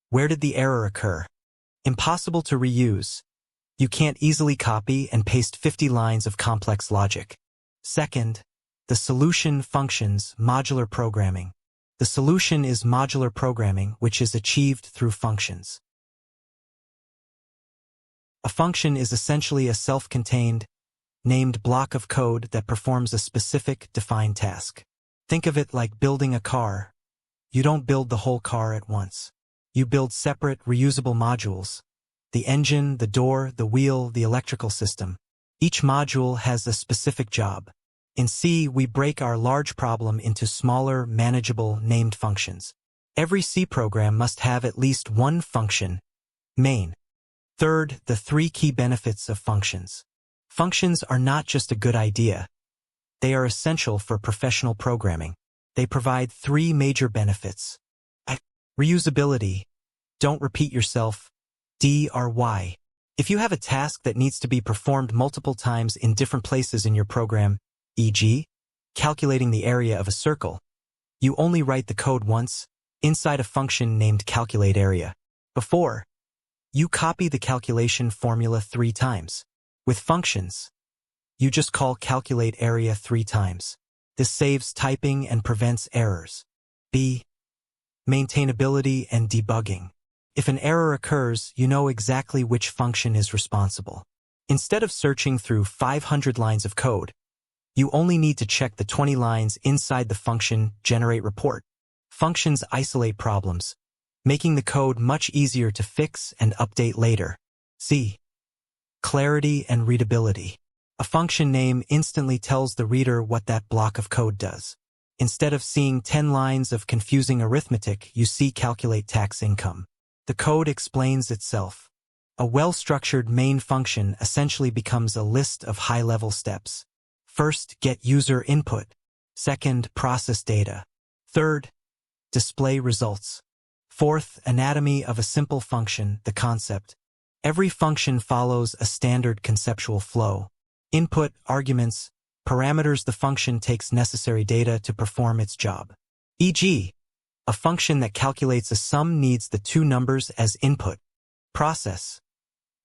Where did the error occur? Impossible to reuse. You can't easily copy and paste 50 lines of complex logic. Second, the solution: functions, modular programming. The solution is modular programming, which is achieved through functions. A function is essentially a self-contained, named block of code that performs a specific, defined task. Think of it like building a car. You don't build the whole car at once. You build separate, reusable modules: the engine, the door, the wheel, the electrical system. Each module has a specific job. In C, we break our large problem into smaller, manageable, named functions. Every C program must have at least one function, main. Third, the 3 key benefits of functions. Functions are not just a good idea. They are essential for professional programming. They provide 3 major benefits. Reusability. Don't repeat yourself. DRY. If you have a task that needs to be performed multiple times in different places in your program, e.g., calculating the area of a circle, you only write the code once, inside a function named calculateArea. Before, you copy the calculation formula 3 times. With functions, you just call calculateArea 3 times. This saves typing and prevents errors. B. Maintainability and debugging. If an error occurs, you know exactly which function is responsible. Instead of searching through 500 lines of code, you only need to check the 20 lines inside the function generate report. Functions isolate problems, making the code much easier to fix and update later. C. Clarity and readability. A function name instantly tells the reader what that block of code does. Instead of seeing 10 lines of confusing arithmetic, you see calculate tax income. The code explains itself. A well-structured main function essentially becomes a list of high-level steps. First, get user input. Second, process data. Third, display results. Fourth, anatomy of a simple function, the concept. Every function follows a standard conceptual flow. Input, arguments, parameters. The function takes necessary data to perform its job. E.g., a function that calculates a sum needs the 2 numbers as input. Process.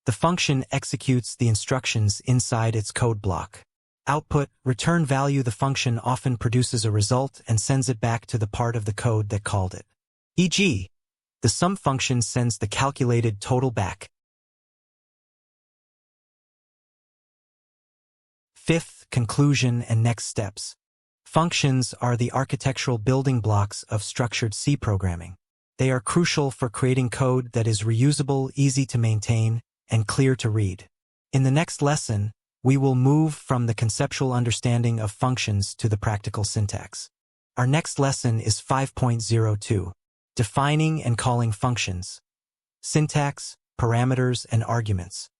The function executes the instructions inside its code block. Output, return value. The function often produces a result and sends it back to the part of the code that called it. E.g., the sum function sends the calculated total back. Fifth, conclusion and next steps. Functions are the architectural building blocks of structured C programming. They are crucial for creating code that is reusable, easy to maintain, and clear to read. In the next lesson, we will move from the conceptual understanding of functions to the practical syntax. Our next lesson is 5.02, Defining and Calling Functions. Syntax, Parameters, and Arguments.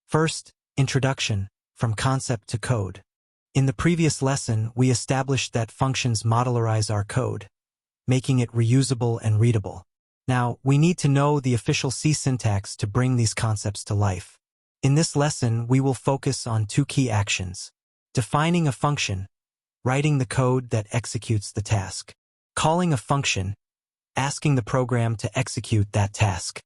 First, introduction, from concept to code. In the previous lesson, we established that functions modularize our code, making it reusable and readable. Now, we need to know the official C syntax to bring these concepts to life. In this lesson, we will focus on 2 key actions: defining a function, writing the code that executes the task; calling a function, asking the program to execute that task.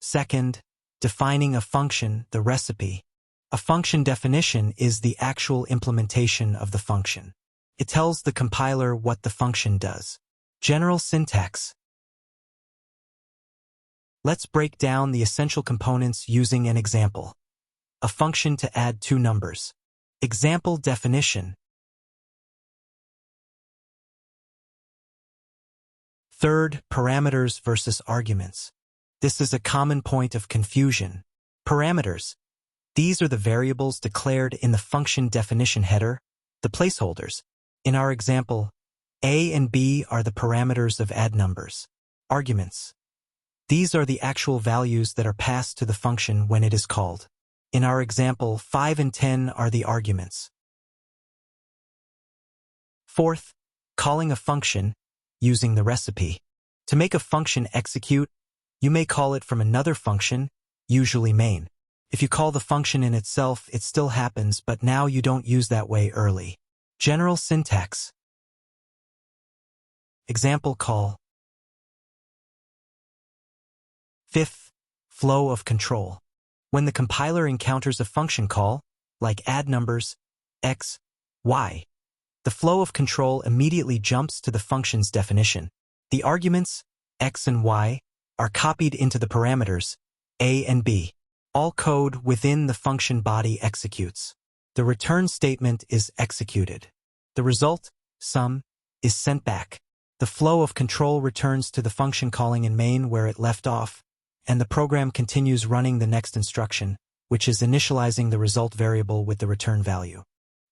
Second, defining a function, the recipe. A function definition is the actual implementation of the function. It tells the compiler what the function does. General syntax. Let's break down the essential components using an example. A function to add 2 numbers. Example definition. Third, parameters versus arguments. This is a common point of confusion. Parameters. These are the variables declared in the function definition header, the placeholders. In our example, A and B are the parameters of add numbers. Arguments. These are the actual values that are passed to the function when it is called. In our example, 5 and 10 are the arguments. Fourth, calling a function using the recipe. To make a function execute, you may call it from another function, usually main. If you call the function in itself, it still happens, but now you don't use that way early. General syntax. Example call. Fifth, flow of control. When the compiler encounters a function call, like add numbers, x, y, the flow of control immediately jumps to the function's definition. The arguments, x and y, are copied into the parameters, a and b. All code within the function body executes. The return statement is executed. The result, sum, is sent back. The flow of control returns to the function calling in main where it left off, and the program continues running the next instruction, which is initializing the result variable with the return value.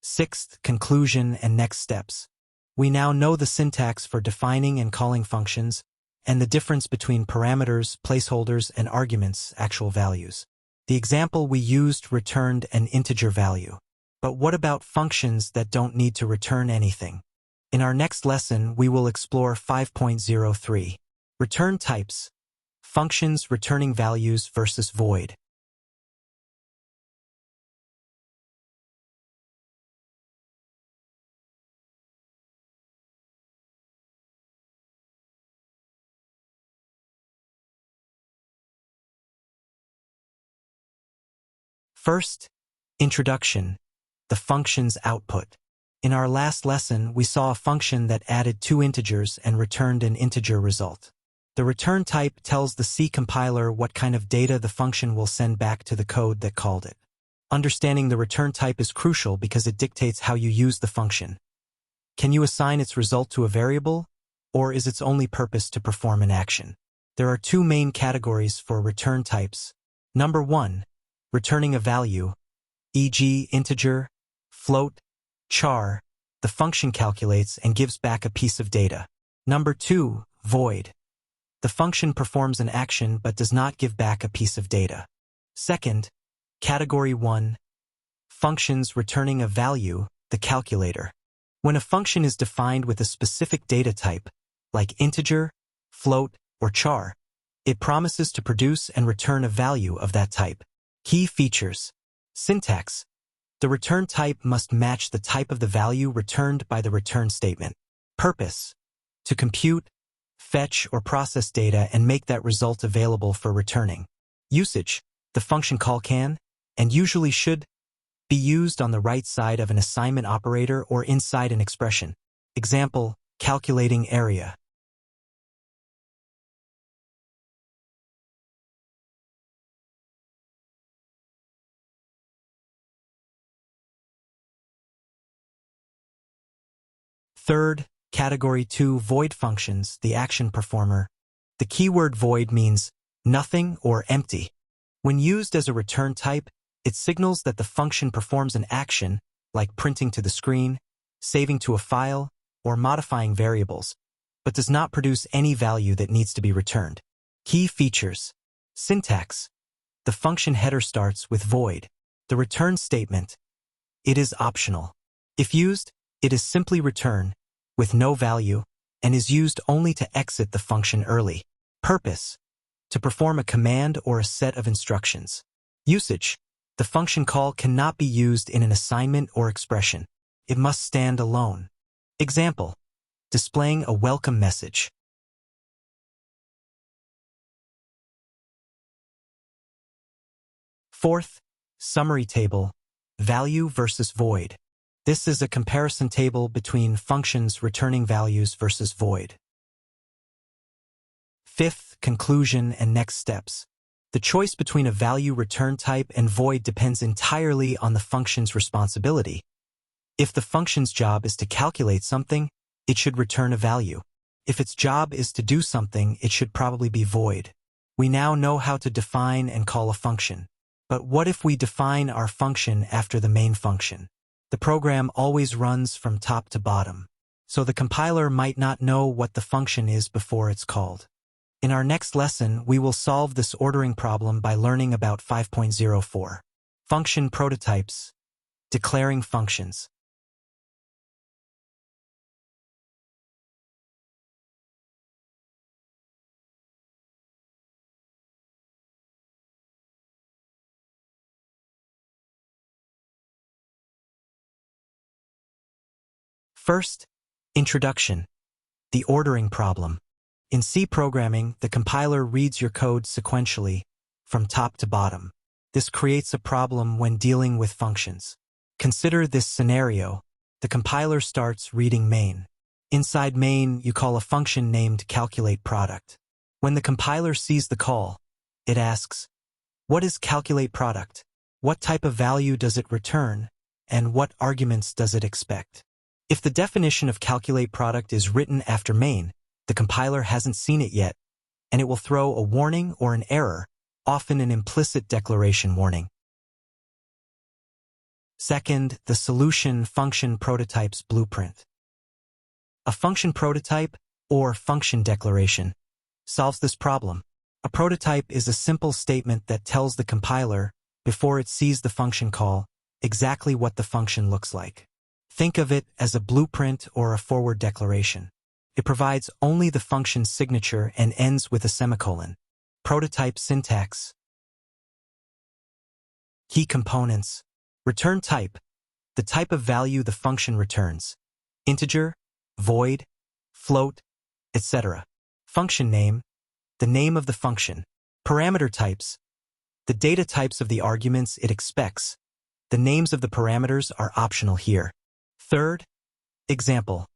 Sixth, conclusion and next steps. We now know the syntax for defining and calling functions, and the difference between parameters, placeholders, and arguments, actual values. The example we used returned an integer value. But what about functions that don't need to return anything? In our next lesson, we will explore 5.03. Return types. Functions returning values versus void. First, introduction. The function's output. In our last lesson, we saw a function that added two integers and returned an integer result. The return type tells the C compiler what kind of data the function will send back to the code that called it. Understanding the return type is crucial because it dictates how you use the function. Can you assign its result to a variable, or is its only purpose to perform an action? There are two main categories for return types. Number 1, returning a value, e.g. integer, float, char. The function calculates and gives back a piece of data. Number 2, void. The function performs an action but does not give back a piece of data. Second, category 1, functions returning a value, the calculator. When a function is defined with a specific data type, like integer, float, or char, it promises to produce and return a value of that type. Key features. Syntax. The return type must match the type of the value returned by the return statement. Purpose. To compute, fetch, or process data and make that result available for returning. Usage. The function call can, and usually should, be used on the right side of an assignment operator or inside an expression. Example, calculating area. Third, category 2, void functions, the action performer. The keyword void means nothing or empty. When used as a return type, it signals that the function performs an action, like printing to the screen, saving to a file, or modifying variables, but does not produce any value that needs to be returned. Key features. Syntax. The function header starts with void. The return statement. It is optional. If used, it is simply return, with no value, and is used only to exit the function early. Purpose. To perform a command or a set of instructions. Usage. The function call cannot be used in an assignment or expression. It must stand alone. Example. Displaying a welcome message. Fourth, summary table, value versus void. This is a comparison table between functions returning values versus void. Fifth, conclusion and next steps. The choice between a value return type and void depends entirely on the function's responsibility. If the function's job is to calculate something, it should return a value. If its job is to do something, it should probably be void. We now know how to define and call a function. But what if we define our function after the main function? The program always runs from top to bottom, so the compiler might not know what the function is before it's called. In our next lesson, we will solve this ordering problem by learning about 5.04. Function prototypes. Declaring functions. First, introduction. The ordering problem. In C programming, the compiler reads your code sequentially, from top to bottom. This creates a problem when dealing with functions. Consider this scenario. The compiler starts reading main. Inside main, you call a function named calculateProduct. When the compiler sees the call, it asks, what is calculateProduct? What type of value does it return? And what arguments does it expect? If the definition of calculateProduct is written after main, the compiler hasn't seen it yet, and it will throw a warning or an error, often an implicit declaration warning. Second, the solution function prototype's blueprint. A function prototype, or function declaration, solves this problem. A prototype is a simple statement that tells the compiler, before it sees the function call, exactly what the function looks like. Think of it as a blueprint or a forward declaration. It provides only the function's signature and ends with a semicolon. Prototype syntax. Key components. Return type, the type of value the function returns. Integer, void, float, etc. Function name, the name of the function. Parameter types, the data types of the arguments it expects. The names of the parameters are optional here. Third, example.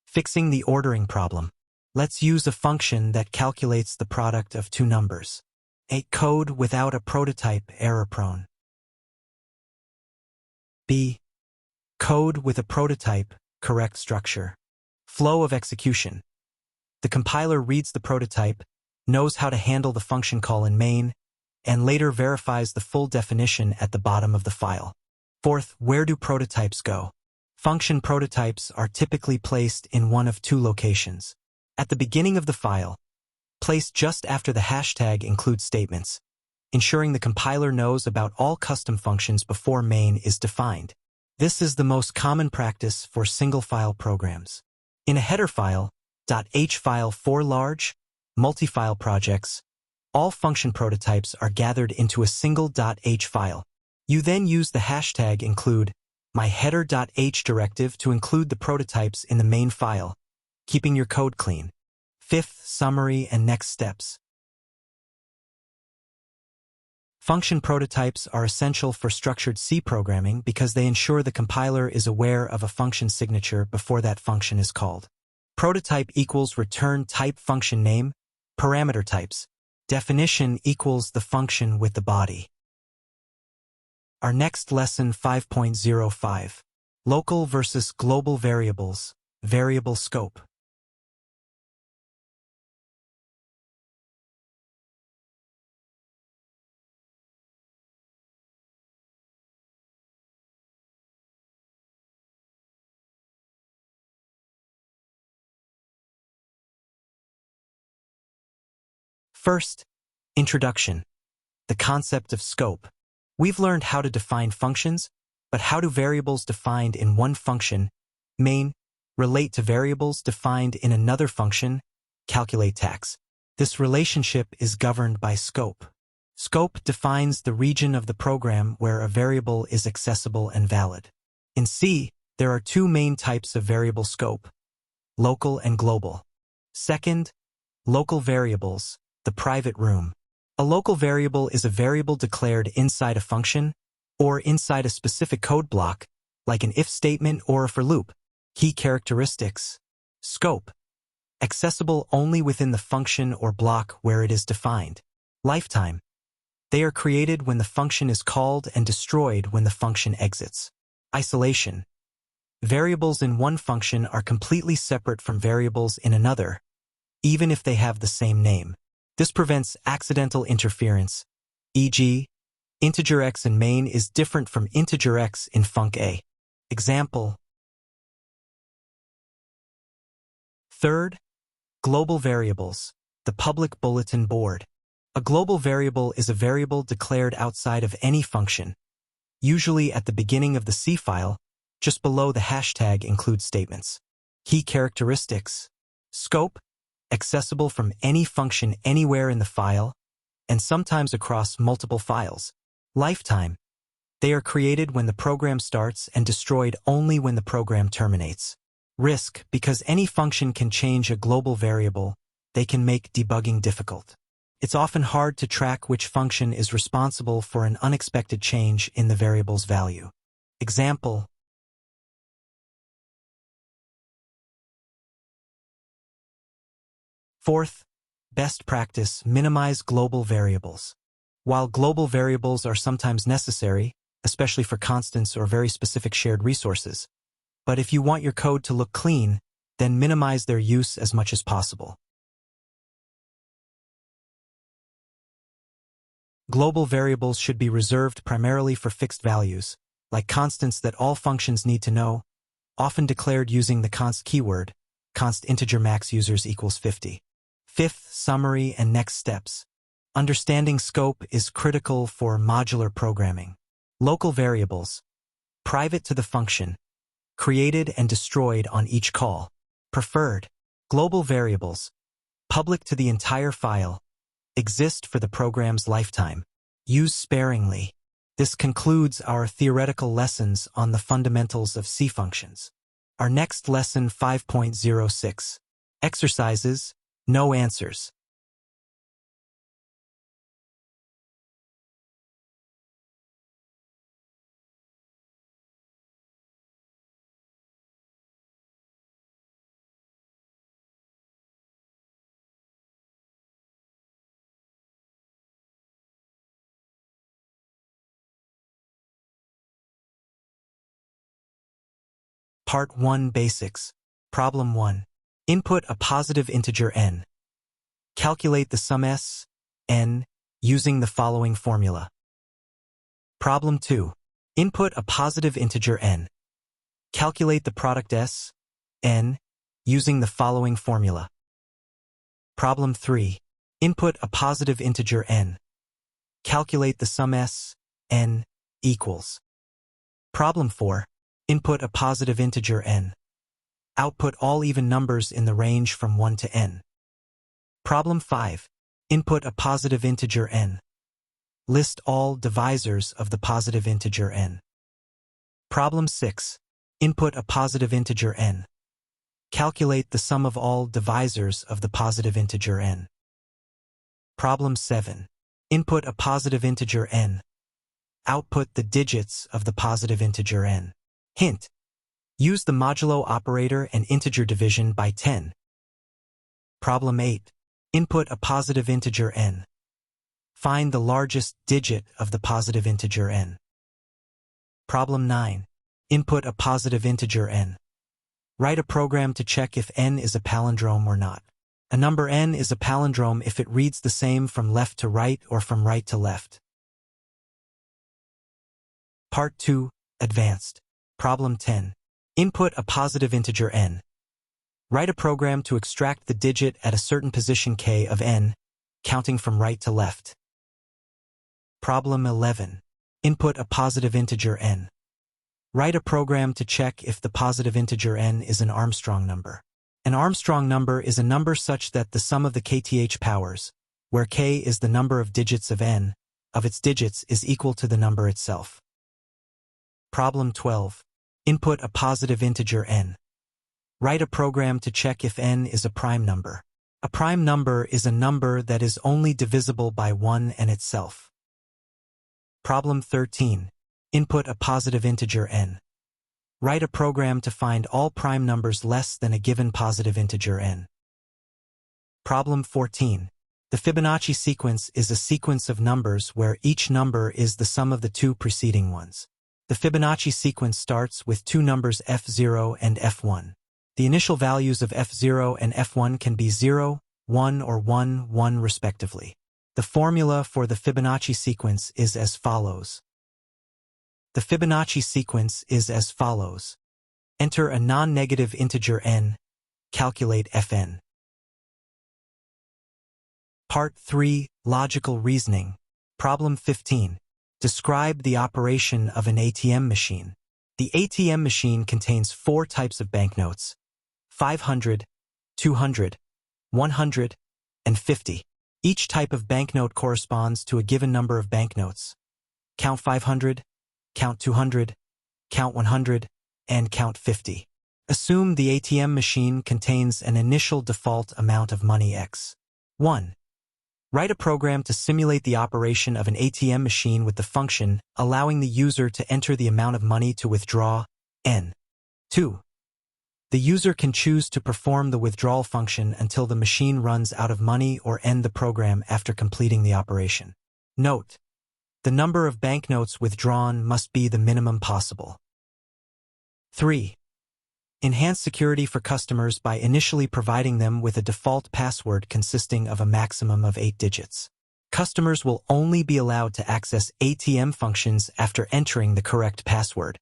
Fixing the ordering problem. Let's use a function that calculates the product of two numbers. A code without a prototype error-prone. B. Code with a prototype, correct structure. Flow of execution. The compiler reads the prototype, knows how to handle the function call in main, and later verifies the full definition at the bottom of the file. Fourth, where do prototypes go? Function prototypes are typically placed in one of two locations. At the beginning of the file, placed just after the hashtag include statements, ensuring the compiler knows about all custom functions before main is defined. This is the most common practice for single-file programs. In a header file, .h file for large, multi-file projects, all function prototypes are gathered into a single .h file. You then use the hashtag include myHeader.h directive to include the prototypes in the main file, keeping your code clean. Fifth, summary and next steps. Function prototypes are essential for structured C programming because they ensure the compiler is aware of a function signature before that function is called. Prototype equals return type function name, parameter types. Definition equals the function with the body. Our next lesson 5.05. Local versus global variables, variable scope. First, introduction. The concept of scope. We've learned how to define functions, but how do variables defined in one function, main, relate to variables defined in another function, calculate tax? This relationship is governed by scope. Scope defines the region of the program where a variable is accessible and valid. In C, there are two main types of variable scope, local and global. Second, local variables, the private room. A local variable is a variable declared inside a function or inside a specific code block, like an if statement or a for loop. Key characteristics. Scope. Accessible only within the function or block where it is defined. Lifetime. They are created when the function is called and destroyed when the function exits. Isolation. Variables in one function are completely separate from variables in another, even if they have the same name. This prevents accidental interference, e.g., integer x in main is different from integer x in func A. Example. Third, global variables, the public bulletin board. A global variable is a variable declared outside of any function, usually at the beginning of the C file, just below the hashtag include statements. Key characteristics. Scope. Accessible from any function anywhere in the file, and sometimes across multiple files. Lifetime. They are created when the program starts and destroyed only when the program terminates. Risk. Because any function can change a global variable, they can make debugging difficult. It's often hard to track which function is responsible for an unexpected change in the variable's value. Example. Fourth, best practice, minimize global variables. While global variables are sometimes necessary, especially for constants or very specific shared resources, but if you want your code to look clean, then minimize their use as much as possible. Global variables should be reserved primarily for fixed values, like constants that all functions need to know, often declared using the const keyword, const integer max users equals 50. Fifth, summary and next steps. Understanding scope is critical for modular programming. Local variables, private to the function, created and destroyed on each call. Preferred. Global variables, public to the entire file, exist for the program's lifetime. Use sparingly. This concludes our theoretical lessons on the fundamentals of C functions. Our next lesson 5.06. Exercises, no answers. Part 1 Basics. Problem 1. Input a positive integer n. Calculate the sum s, n, using the following formula. Problem 2. Input a positive integer n. Calculate the product s, n, using the following formula. Problem 3. Input a positive integer n. Calculate the sum s, n, equals. Problem 4. Input a positive integer n. Output all even numbers in the range from 1 to n. Problem 5. Input a positive integer n. List all divisors of the positive integer n. Problem 6. Input a positive integer n. Calculate the sum of all divisors of the positive integer n. Problem 7. Input a positive integer n. Output the digits of the positive integer n. Hint: use the modulo operator and integer division by 10. Problem 8. Input a positive integer n. Find the largest digit of the positive integer n. Problem 9. Input a positive integer n. Write a program to check if n is a palindrome or not. A number n is a palindrome if it reads the same from left to right or from right to left. Part 2. Advanced. Problem 10. Input a positive integer n. Write a program to extract the digit at a certain position k of n, counting from right to left. Problem 11. Input a positive integer n. Write a program to check if the positive integer n is an Armstrong number. An Armstrong number is a number such that the sum of the kth powers, where k is the number of digits of n, of its digits is equal to the number itself. Problem 12. Input a positive integer n. Write a program to check if n is a prime number. A prime number is a number that is only divisible by 1 and itself. Problem 13. Input a positive integer n. Write a program to find all prime numbers less than a given positive integer n. Problem 14. The Fibonacci sequence is a sequence of numbers where each number is the sum of the two preceding ones. The Fibonacci sequence starts with two numbers f0 and f1. The initial values of f0 and f1 can be 0, 1 or 1, 1 respectively. The formula for the Fibonacci sequence is as follows. The Fibonacci sequence is as follows. Enter a non-negative integer n. Calculate fn. Part 3. Logical Reasoning. Problem 15. Describe the operation of an ATM machine. The ATM machine contains 4 types of banknotes: 500, 200, 100, and 50. Each type of banknote corresponds to a given number of banknotes. Count 500, count 200, count 100, and count 50. Assume the ATM machine contains an initial default amount of money x. 1. Write a program to simulate the operation of an ATM machine with the function allowing the user to enter the amount of money to withdraw, n. 2. The user can choose to perform the withdrawal function until the machine runs out of money or end the program after completing the operation. Note: the number of banknotes withdrawn must be the minimum possible. 3. Enhance security for customers by initially providing them with a default password consisting of a maximum of 8 digits. Customers will only be allowed to access ATM functions after entering the correct password.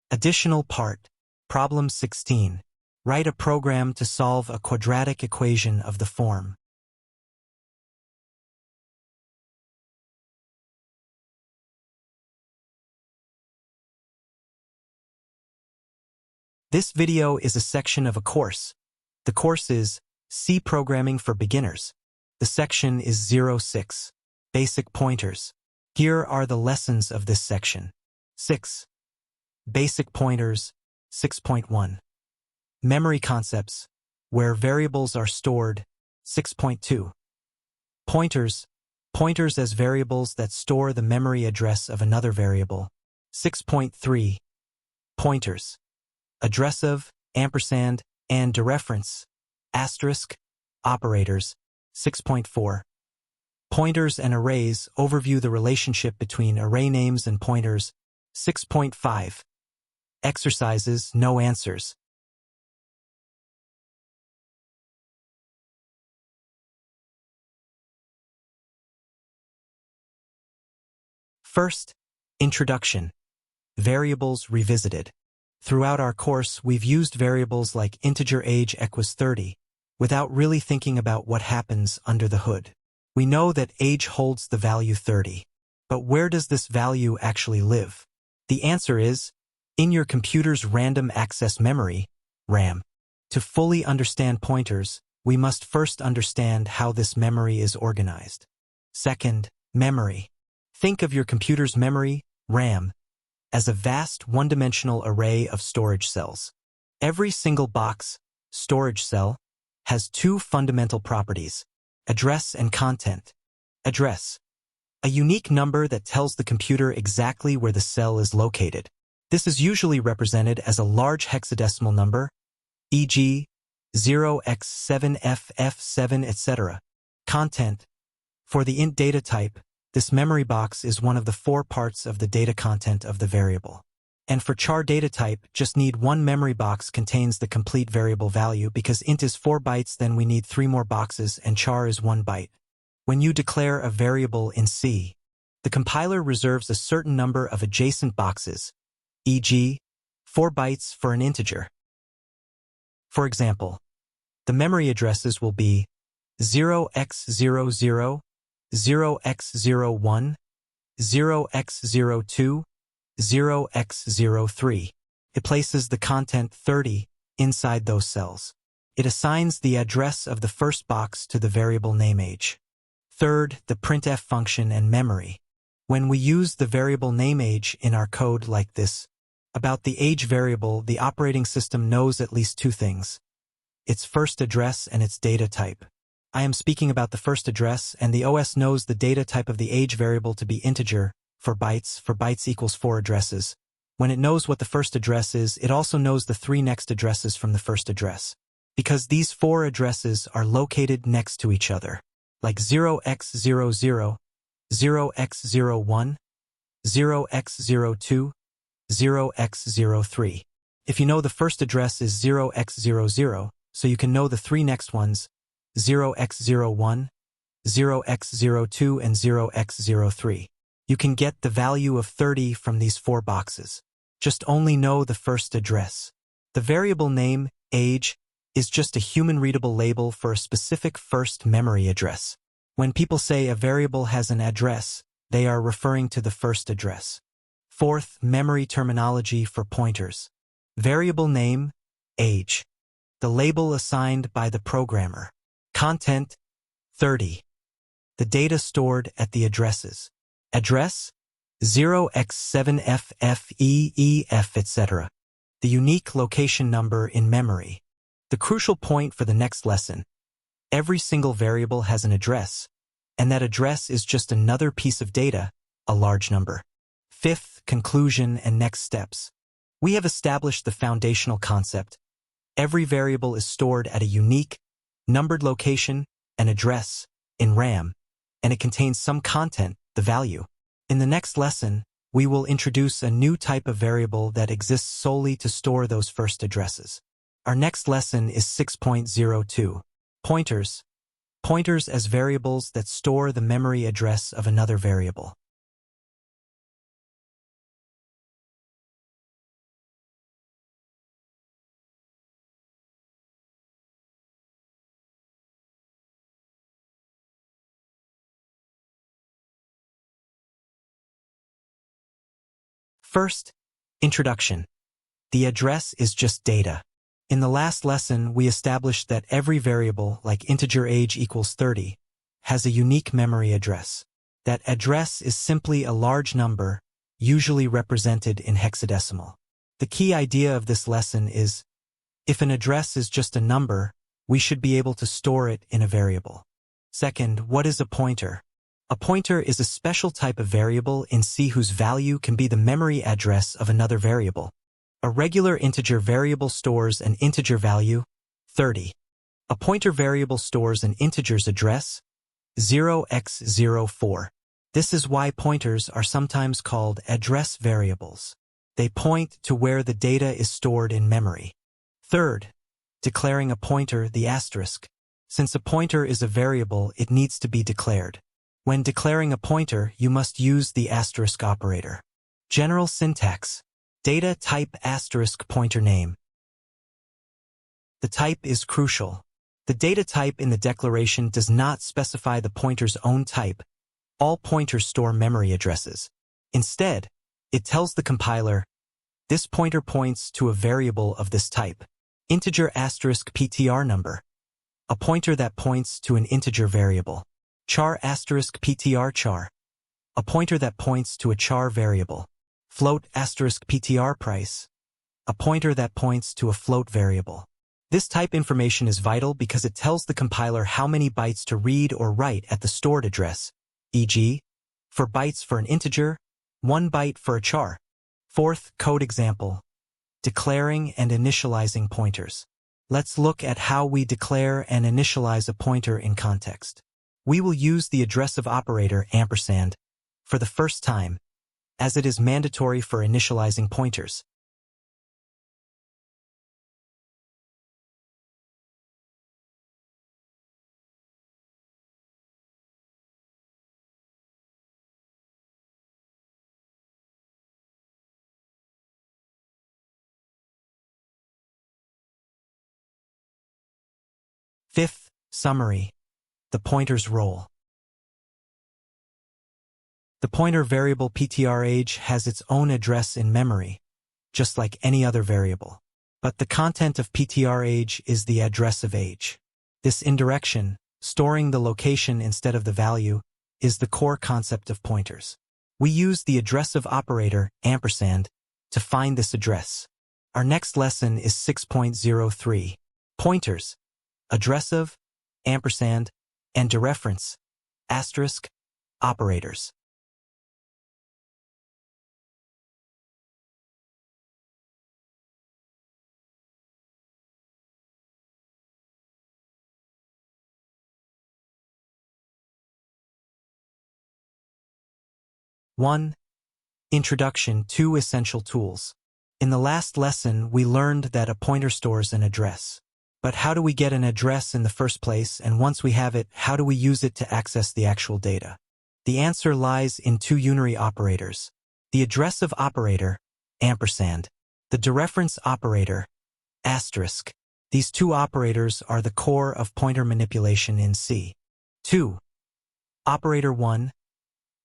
Additional part. Problem 16. Write a program to solve a quadratic equation of the form. This video is a section of a course. The course is C Programming for Beginners. The section is 06. Basic Pointers. Here are the lessons of this section. 6. Basic Pointers. 6.1. Memory Concepts, where variables are stored. 6.2. Pointers. Pointers as variables that store the memory address of another variable. 6.3. Pointers. Address of, ampersand, and dereference, asterisk, operators. 6.4. Pointers and arrays overview the relationship between array names and pointers. 6.5. Exercises, no answers. First, Introduction. Variables revisited. Throughout our course, we've used variables like integer age equals 30, without really thinking about what happens under the hood. We know that age holds the value 30. But where does this value actually live? The answer is, in your computer's random access memory, RAM. To fully understand pointers, we must first understand how this memory is organized. Second, memory. Think of your computer's memory, RAM, as a vast one-dimensional array of storage cells. Every single box, storage cell, has two fundamental properties: address and content. Address. A unique number that tells the computer exactly where the cell is located. This is usually represented as a large hexadecimal number, e.g., 0x7ff7, etc. Content. For the int data type, this memory box is one of the 4 parts of the data content of the variable. And for char data type, just need one memory box contains the complete variable value. Because int is 4 bytes, then we need 3 more boxes, and char is 1 byte. When you declare a variable in C, the compiler reserves a certain number of adjacent boxes, e.g., 4 bytes for an integer. For example, the memory addresses will be 0x00, 0x01, 0x02, 0x03. It places the content 30 inside those cells. It assigns the address of the first box to the variable name age. Third, the printf function and memory. When we use the variable name age in our code like this, about the age variable, the operating system knows at least 2 things: its first address and its data type. I am speaking about the first address, and the OS knows the data type of the age variable to be integer, for bytes equals 4 addresses. When it knows what the first address is, it also knows the 3 next addresses from the first address. Because these 4 addresses are located next to each other, like 0x00, 0x01, 0x02, 0x03. If you know the first address is 0x00, so you can know the 3 next ones, 0x01, 0x02, and 0x03. You can get the value of 30 from these 4 boxes. Just only know the first address. The variable name, age, is just a human-readable label for a specific first memory address. When people say a variable has an address, they are referring to the first address. Fourth, memory terminology for pointers. Variable name, age. The label assigned by the programmer. Content, 30. The data stored at the addresses. Address, 0x7ffeef, etc. The unique location number in memory. The crucial point for the next lesson. Every single variable has an address, and that address is just another piece of data, a large number. Fifth, conclusion and next steps. We have established the foundational concept. Every variable is stored at a unique, numbered location, an address, in RAM, and it contains some content, the value. In the next lesson, we will introduce a new type of variable that exists solely to store those first addresses. Our next lesson is 6.02. Pointers. Pointers as variables that store the memory address of another variable. First, introduction. The address is just data. In the last lesson, we established that every variable, like integer age equals 30, has a unique memory address. That address is simply a large number, usually represented in hexadecimal. The key idea of this lesson is, if an address is just a number, we should be able to store it in a variable. Second, what is a pointer? A pointer is a special type of variable in C whose value can be the memory address of another variable. A regular integer variable stores an integer value, 30. A pointer variable stores an integer's address, 0x04. This is why pointers are sometimes called address variables. They point to where the data is stored in memory. Third, declaring a pointer the asterisk. Since a pointer is a variable, it needs to be declared. When declaring a pointer, you must use the asterisk operator. General syntax. Data type asterisk pointer name. The type is crucial. The data type in the declaration does not specify the pointer's own type. All pointers store memory addresses. Instead, it tells the compiler, this pointer points to a variable of this type. Integer asterisk PTR number. A pointer that points to an integer variable. Char asterisk PTR char. A pointer that points to a char variable. Float asterisk PTR price. A pointer that points to a float variable. This type information is vital because it tells the compiler how many bytes to read or write at the stored address, e.g., 4 bytes for an integer, 1 byte for a char. Fourth, code example. Declaring and initializing pointers. Let's look at how we declare and initialize a pointer in context. We will use the addressive operator ampersand for the first time, as it is mandatory for initializing pointers. Fifth, summary. The pointer's role. The pointer variable ptrh has its own address in memory, just like any other variable. But the content of ptrh is the address of age. This indirection, storing the location instead of the value, is the core concept of pointers. We use the addressive operator, ampersand, to find this address. Our next lesson is 6.03. Pointers, addressive, ampersand, and dereference, asterisk, operators. One. Introduction to essential tools. In the last lesson, we learned that a pointer stores an address. But how do we get an address in the first place, and once we have it, how do we use it to access the actual data? The answer lies in two unary operators. The addressive operator, ampersand. The dereference operator, asterisk. These two operators are the core of pointer manipulation in C. 2. Operator 1.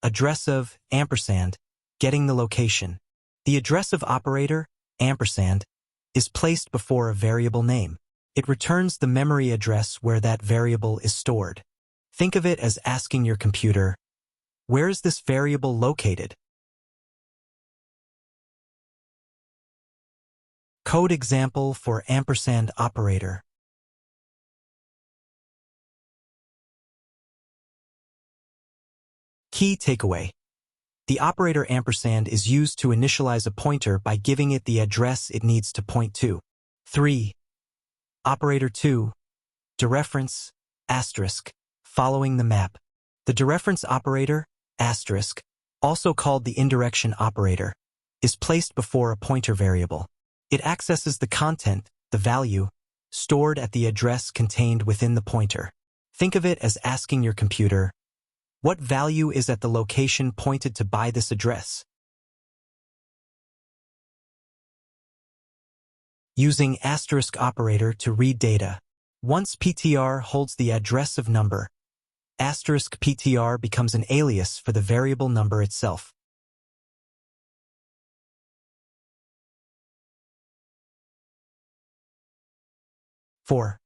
Addressive, ampersand, getting the location. The addressive operator, ampersand, is placed before a variable name. It returns the memory address where that variable is stored. Think of it as asking your computer, where is this variable located? Code example for ampersand operator. Key takeaway. The operator ampersand is used to initialize a pointer by giving it the address it needs to point to. 3. Operator 2. Dereference, asterisk, following the map. The dereference operator, asterisk, also called the indirection operator, is placed before a pointer variable. It accesses the content, the value, stored at the address contained within the pointer. Think of it as asking your computer, what value is at the location pointed to by this address? Using asterisk operator to read data. Once PTR holds the address of number, asterisk PTR becomes an alias for the variable number itself. Four.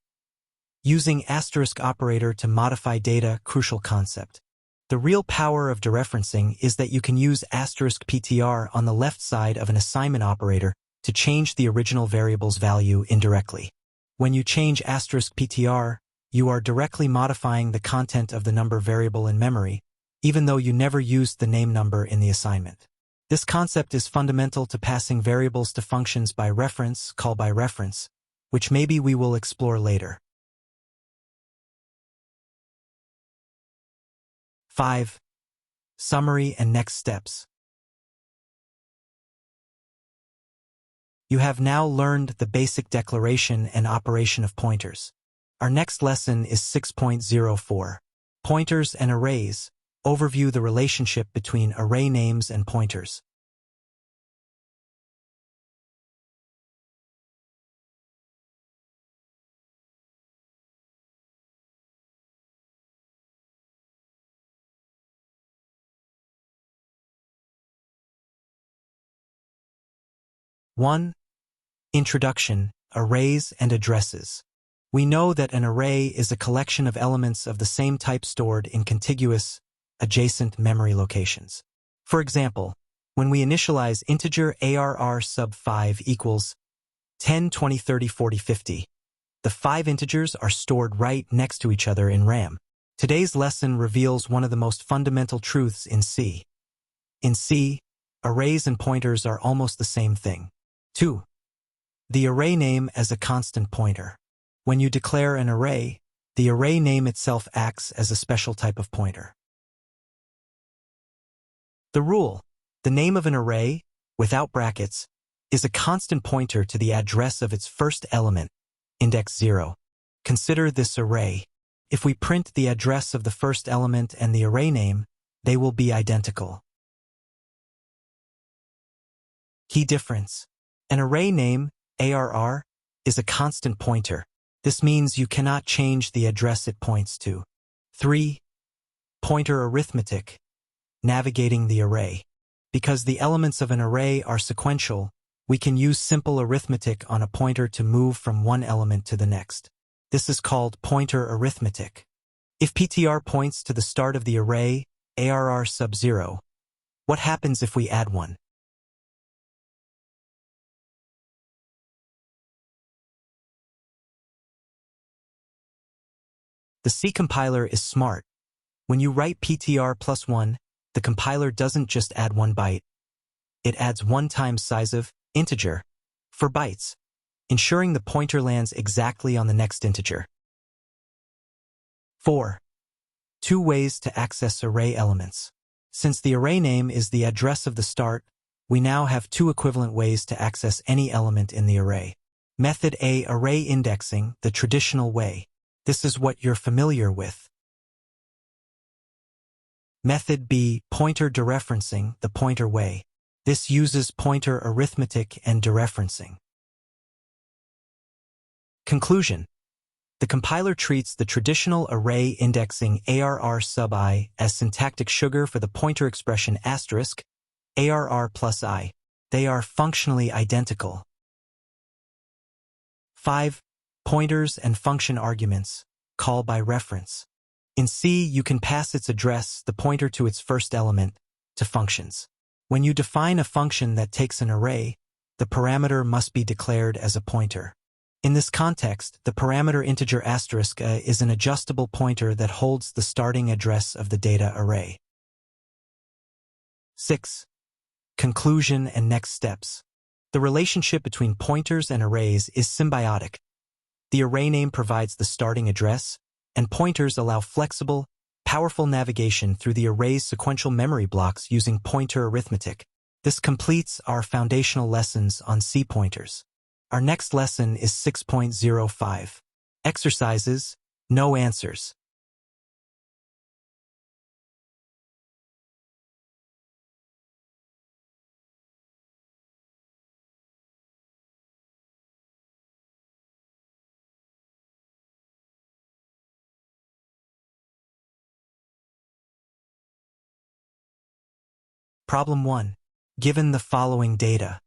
Using asterisk operator to modify data, crucial concept. The real power of dereferencing is that you can use asterisk PTR on the left side of an assignment operator to change the original variable's value indirectly. When you change asterisk PTR, you are directly modifying the content of the number variable in memory, even though you never used the name number in the assignment. This concept is fundamental to passing variables to functions by reference, call by reference, which maybe we will explore later. 5. Summary and next steps. You have now learned the basic declaration and operation of pointers. Our next lesson is 6.04. Pointers and arrays. Overview the relationship between array names and pointers. One. Introduction, arrays and addresses. We know that an array is a collection of elements of the same type stored in contiguous, adjacent memory locations. For example, when we initialize integer ARR sub 5 equals 10, 20, 30, 40, 50, the 5 integers are stored right next to each other in RAM. Today's lesson reveals one of the most fundamental truths in C. In C, arrays and pointers are almost the same thing. 2. The array name as a constant pointer. When you declare an array, the array name itself acts as a special type of pointer. The rule, the name of an array, without brackets, is a constant pointer to the address of its first element, index 0. Consider this array. If we print the address of the first element and the array name, they will be identical. Key difference. An array name, ARR, is a constant pointer. This means you cannot change the address it points to. 3. Pointer arithmetic. Navigating the array. Because the elements of an array are sequential, we can use simple arithmetic on a pointer to move from one element to the next. This is called pointer arithmetic. If PTR points to the start of the array, ARR sub 0, what happens if we add 1? The C compiler is smart. When you write PTR plus 1, the compiler doesn't just add 1 byte. It adds 1 times size of integer for bytes, ensuring the pointer lands exactly on the next integer. 4. 2 ways to access array elements. Since the array name is the address of the start, we now have 2 equivalent ways to access any element in the array. Method A, array indexing, the traditional way. This is what you're familiar with. Method B, pointer dereferencing, the pointer way. This uses pointer arithmetic and dereferencing. Conclusion. The compiler treats the traditional array indexing ARR sub I as syntactic sugar for the pointer expression asterisk, ARR plus I. They are functionally identical. 5. Pointers and function arguments, call by reference. In C, you can pass its address, the pointer to its first element, to functions. When you define a function that takes an array, the parameter must be declared as a pointer. In this context, the parameter integer asterisk is an adjustable pointer that holds the starting address of the data array. 6. Conclusion and next steps. The relationship between pointers and arrays is symbiotic. The array name provides the starting address, and pointers allow flexible, powerful navigation through the array's sequential memory blocks using pointer arithmetic. This completes our foundational lessons on C pointers. Our next lesson is 6.05. Exercises, no answers. Problem 1. Given the following data.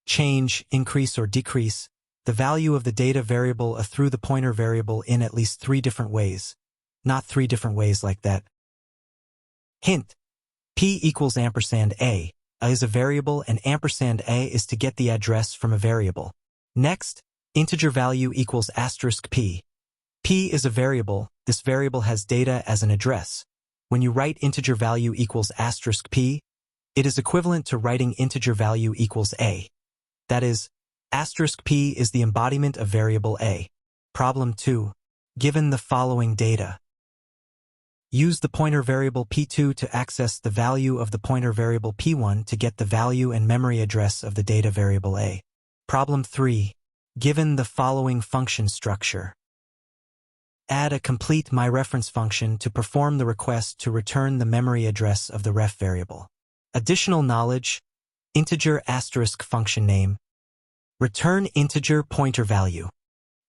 Change, increase or decrease, the value of the data variable a through the pointer variable in at least 3 different ways. Not 3 different ways like that. Hint. P equals ampersand A. A is a variable and ampersand A is to get the address from a variable. Next, integer value equals asterisk P. P is a variable. This variable has data as an address. When you write integer value equals asterisk P, it is equivalent to writing integer value equals A. That is, asterisk P is the embodiment of variable A. Problem 2. Given the following data. Use the pointer variable P2 to access the value of the pointer variable P1 to get the value and memory address of the data variable A. Problem 3. Given the following function structure. Add a complete myReference function to perform the request to return the memory address of the ref variable. Additional knowledge. Integer asterisk function name. Return integer pointer value.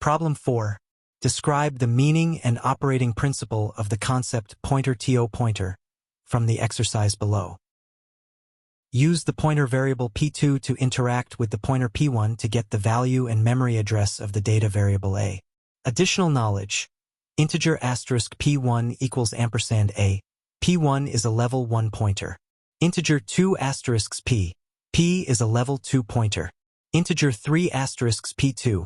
Problem 4. Describe the meaning and operating principle of the concept pointer pointer from the exercise below. Use the pointer variable P2 to interact with the pointer P1 to get the value and memory address of the data variable A. Additional knowledge. Integer asterisk P1 equals ampersand A. P1 is a level 1 pointer. Integer 2 asterisks P. P is a level 2 pointer. Integer 3 asterisks P2.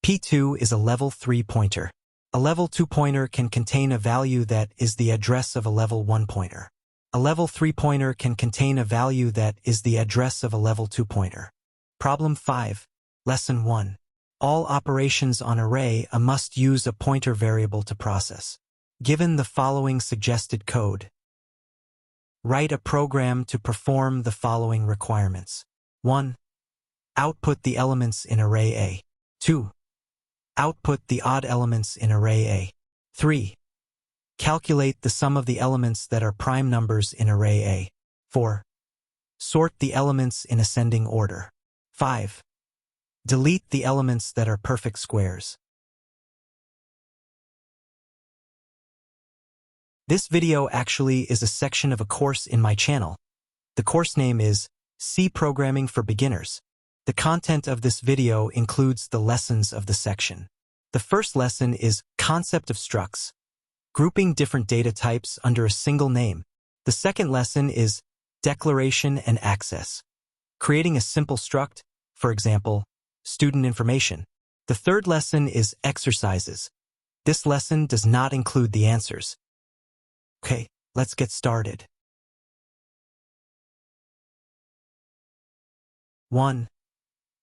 P2 is a level 3 pointer. A level 2 pointer can contain a value that is the address of a level 1 pointer. A level 3 pointer can contain a value that is the address of a level 2 pointer. Problem 5. Lesson 1. All operations on array must use a pointer variable to process. Given the following suggested code. Write a program to perform the following requirements. 1. Output the elements in array A. 2. Output the odd elements in array A. 3. Calculate the sum of the elements that are prime numbers in array A. 4. Sort the elements in ascending order. 5. Delete the elements that are perfect squares. This video actually is a section of a course in my channel. The course name is C Programming for Beginners. The content of this video includes the lessons of the section. The first lesson is Concept of Structs, grouping different data types under a single name. The second lesson is Declaration and Access, creating a simple struct, for example, student information. The third lesson is Exercises. This lesson does not include the answers. Okay, let's get started. 1.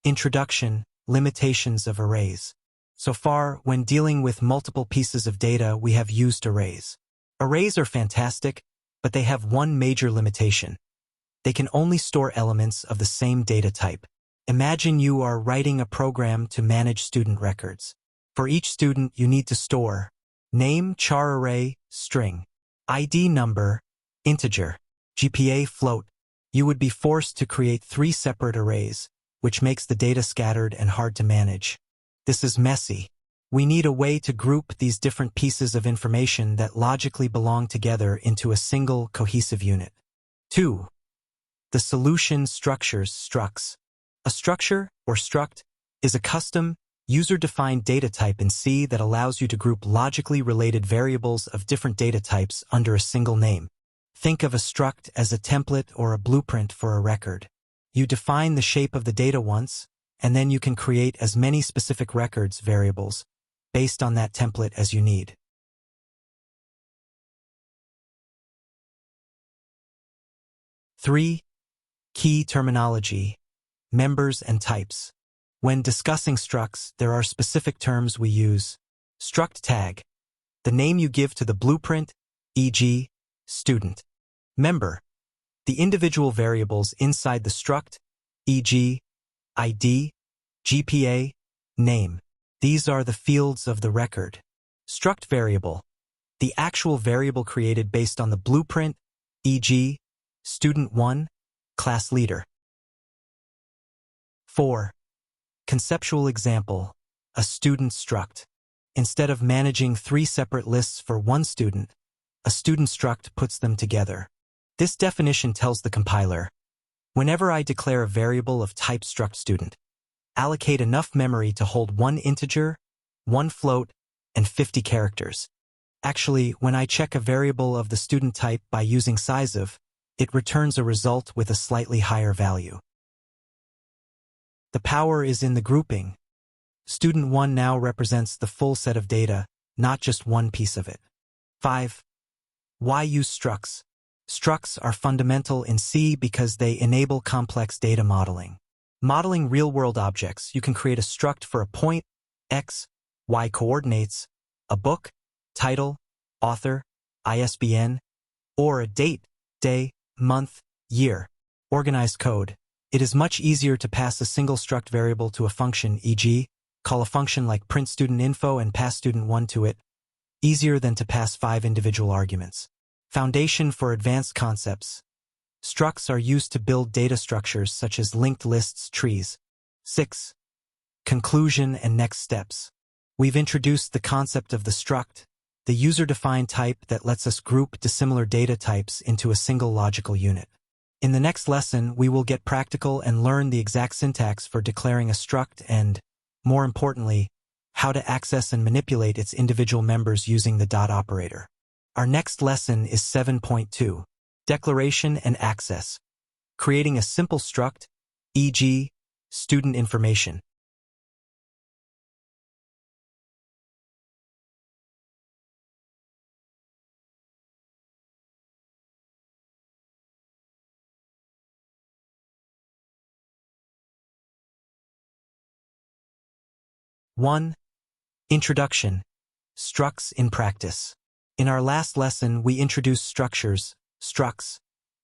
Introduction, limitations of arrays. So far, when dealing with multiple pieces of data, we have used arrays. Arrays are fantastic, but they have one major limitation. They can only store elements of the same data type. Imagine you are writing a program to manage student records. For each student, you need to store name, char array, string, ID number, integer, GPA float. You would be forced to create 3 separate arrays, which makes the data scattered and hard to manage. This is messy. We need a way to group these different pieces of information that logically belong together into a single cohesive unit. 2. The solution structures structs. A structure, or struct, is a custom, user-defined data type in C that allows you to group logically related variables of different data types under a single name. Think of a struct as a template or a blueprint for a record. You define the shape of the data once, and then you can create as many specific records variables based on that template as you need. 3. Key terminology, members and types. When discussing structs, there are specific terms we use. Struct tag, the name you give to the blueprint, e.g., student. Member, the individual variables inside the struct, e.g., ID, GPA, name. These are the fields of the record. Struct variable, the actual variable created based on the blueprint, e.g., student 1, class leader. 4. Conceptual example, a student struct. Instead of managing 3 separate lists for one student, a student struct puts them together. This definition tells the compiler, whenever I declare a variable of type struct student, allocate enough memory to hold one integer, one float, and 50 characters. Actually, when I check a variable of the student type by using sizeof, it returns a result with a slightly higher value. The power is in the grouping. Student 1 now represents the full set of data, not just one piece of it. 5. Why use structs? Structs are fundamental in C because they enable complex data modeling. Modeling real-world objects, you can create a struct for a point, x, y coordinates, a book, title, author, ISBN, or a date, day, month, year. Organized code. It is much easier to pass a single struct variable to a function, e.g., call a function like printStudentInfo and pass student1 to it, easier than to pass 5 individual arguments. Foundation for advanced concepts. Structs are used to build data structures such as linked lists, trees. 6. Conclusion and next steps. We've introduced the concept of the struct, the user-defined type that lets us group dissimilar data types into a single logical unit. In the next lesson, we will get practical and learn the exact syntax for declaring a struct and, more importantly, how to access and manipulate its individual members using the dot operator. Our next lesson is 7.2, Declaration and Access, creating a simple struct, e.g., student information. One. Introduction. Structs in practice. In our last lesson, we introduced structures, structs,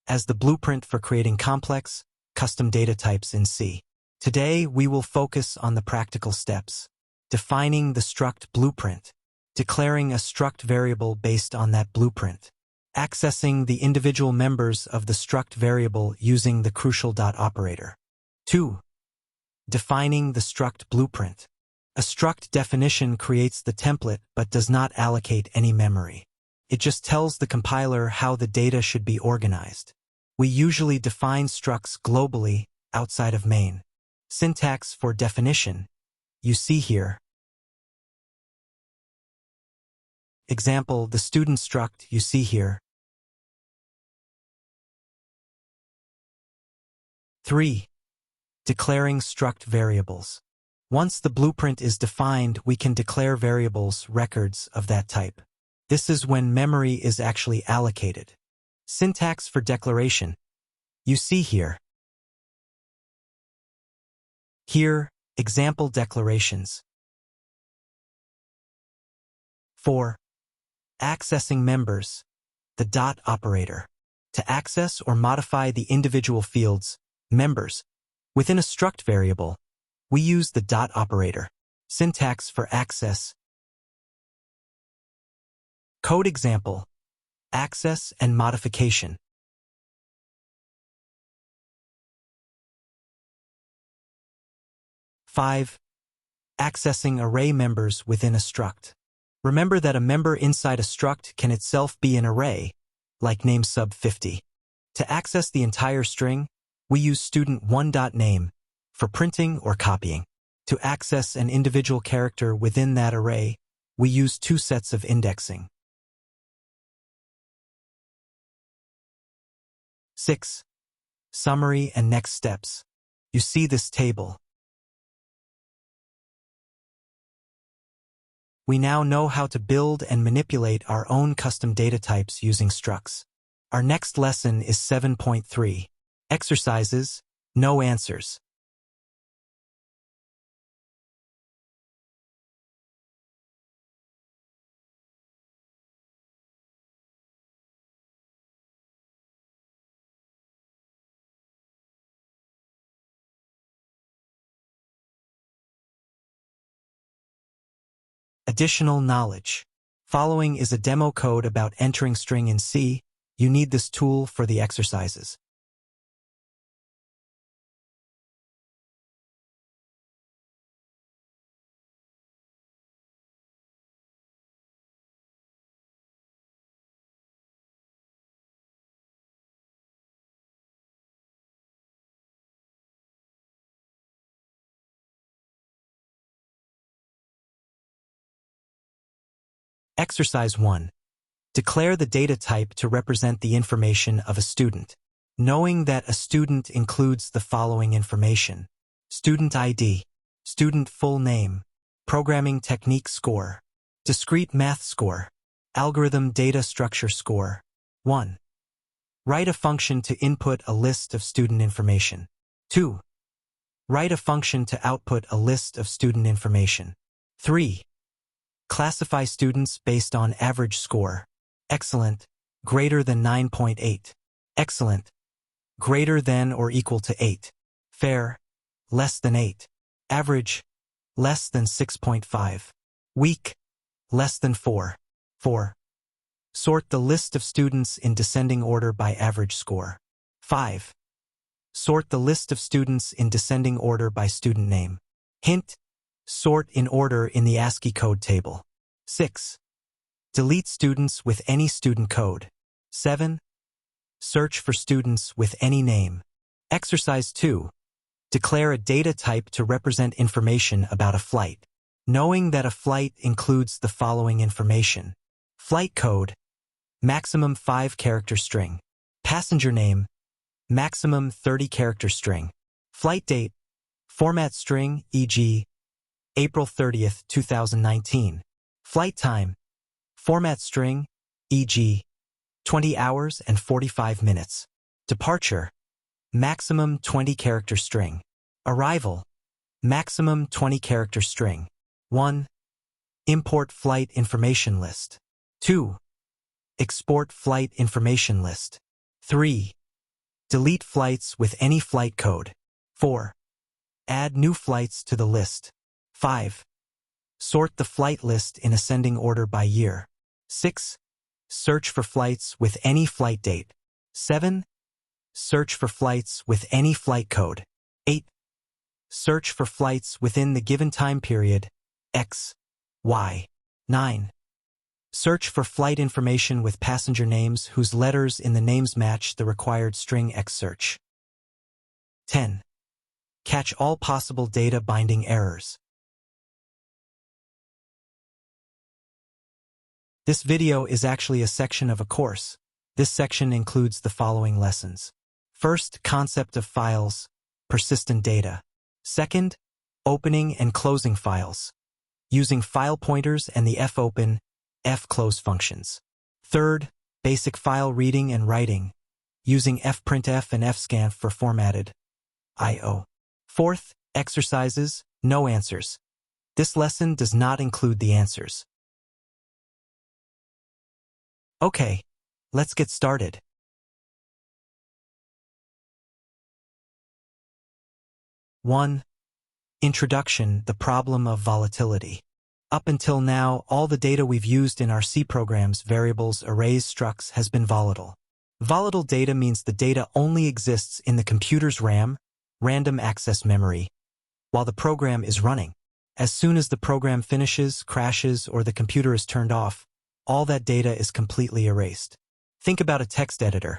as the blueprint for creating complex, custom data types in C. Today, we will focus on the practical steps. Defining the struct blueprint. Declaring a struct variable based on that blueprint. Accessing the individual members of the struct variable using the crucial dot operator. 2. Defining the struct blueprint. A struct definition creates the template but does not allocate any memory. It just tells the compiler how the data should be organized. We usually define structs globally, outside of main. Syntax for definition. You see here. Example, the student struct you see here. 3. Declaring struct variables. Once the blueprint is defined, we can declare variables, records of that type. This is when memory is actually allocated. Syntax for declaration. You see here. Here, example declarations. 4. Accessing members. The dot operator. To access or modify the individual fields, members, within a struct variable, we use the dot operator. Syntax for access. Code example. Access and modification. Five. Accessing array members within a struct. Remember that a member inside a struct can itself be an array, like name sub 50. To access the entire string, we use student1.name for printing or copying. To access an individual character within that array, we use 2 sets of indexing. 6. Summary and next steps. You see this table. We now know how to build and manipulate our own custom data types using structs. Our next lesson is 7.3. Exercises, no answers. Additional knowledge. Following is a demo code about entering string in C. You need this tool for the exercises. Exercise 1. Declare the data type to represent the information of a student. Knowing that a student includes the following information: student ID, student full name, programming technique score, discrete math score, algorithm data structure score. 1. Write a function to input a list of student information. 2. Write a function to output a list of student information. 3. Classify students based on average score. Excellent, greater than 9.8. Excellent, greater than or equal to 8. Fair, less than 8. Average, less than 6.5. Weak, less than 4. 4. Sort the list of students in descending order by average score. 5. Sort the list of students in descending order by student name. Hint: sort in order in the ASCII code table. 6. Delete students with any student code. 7. Search for students with any name. Exercise 2. Declare a data type to represent information about a flight. Knowing that a flight includes the following information: flight code, maximum 5-character string, passenger name, maximum 30-character string, flight date, format string, e.g., April 30th, 2019, flight time, format string, e.g., 20 hours and 45 minutes, departure, maximum 20-character string, arrival, maximum 20-character string. 1. Import flight information list. 2. Export flight information list. 3. Delete flights with any flight code. 4. Add new flights to the list. 5. Sort the flight list in ascending order by year. 6. Search for flights with any flight date. 7. Search for flights with any flight code. 8. Search for flights within the given time period, X, Y. 9. Search for flight information with passenger names whose letters in the names match the required string X search. 10. Catch all possible data binding errors. This video is actually a section of a course. This section includes the following lessons. First, concept of files, persistent data. Second, opening and closing files, using file pointers and the fopen, fclose functions. Third, basic file reading and writing, using fprintf and fscanf for formatted I/O. Fourth, exercises, no answers. This lesson does not include the answers. Okay, let's get started. One. Introduction: the problem of volatility. Up until now, all the data we've used in our C programs, variables, arrays, structs, has been volatile. Volatile data means the data only exists in the computer's RAM, random access memory, while the program is running. As soon as the program finishes, crashes, or the computer is turned off, all that data is completely erased. Think about a text editor.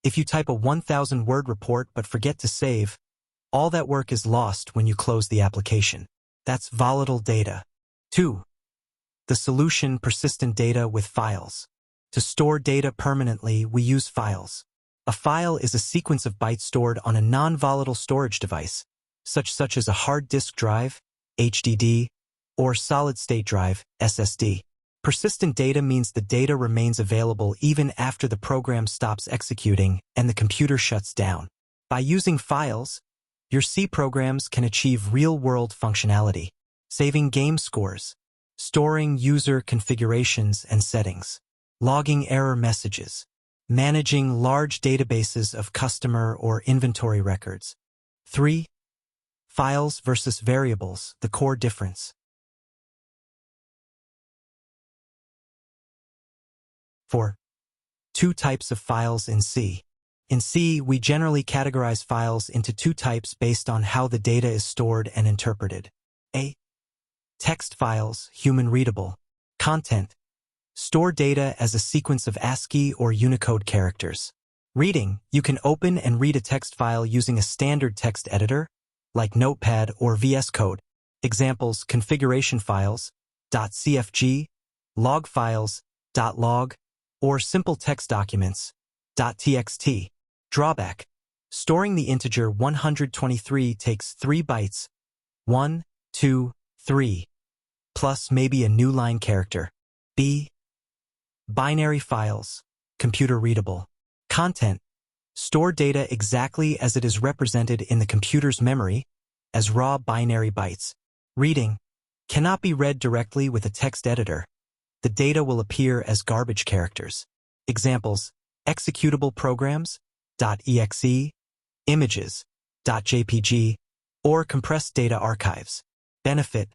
If you type a 1,000-word report but forget to save, all that work is lost when you close the application. That's volatile data. 2. The solution: persistent data with files. To store data permanently, we use files. A file is a sequence of bytes stored on a non-volatile storage device, such as a hard disk drive, HDD, or solid-state drive, SSD. Persistent data means the data remains available even after the program stops executing and the computer shuts down. By using files, your C programs can achieve real-world functionality, saving game scores, storing user configurations and settings, logging error messages, managing large databases of customer or inventory records. 3. Files versus variables: the core difference. 4. Two types of files in C. In C, we generally categorize files into two types based on how the data is stored and interpreted. A. Text files, human-readable. Content: store data as a sequence of ASCII or Unicode characters. Reading: you can open and read a text file using a standard text editor, like Notepad or VS Code. Examples: configuration files, .cfg, log files, .log, or simple text documents, .txt. Drawback: storing the integer 123 takes 3 bytes, 1, 2, 3, plus maybe a new line character. B. Binary files, computer readable. Content: store data exactly as it is represented in the computer's memory, as raw binary bytes. Reading: cannot be read directly with a text editor. The data will appear as garbage characters. Examples: executable programs, .exe, images, .jpg, or compressed data archives. Benefit: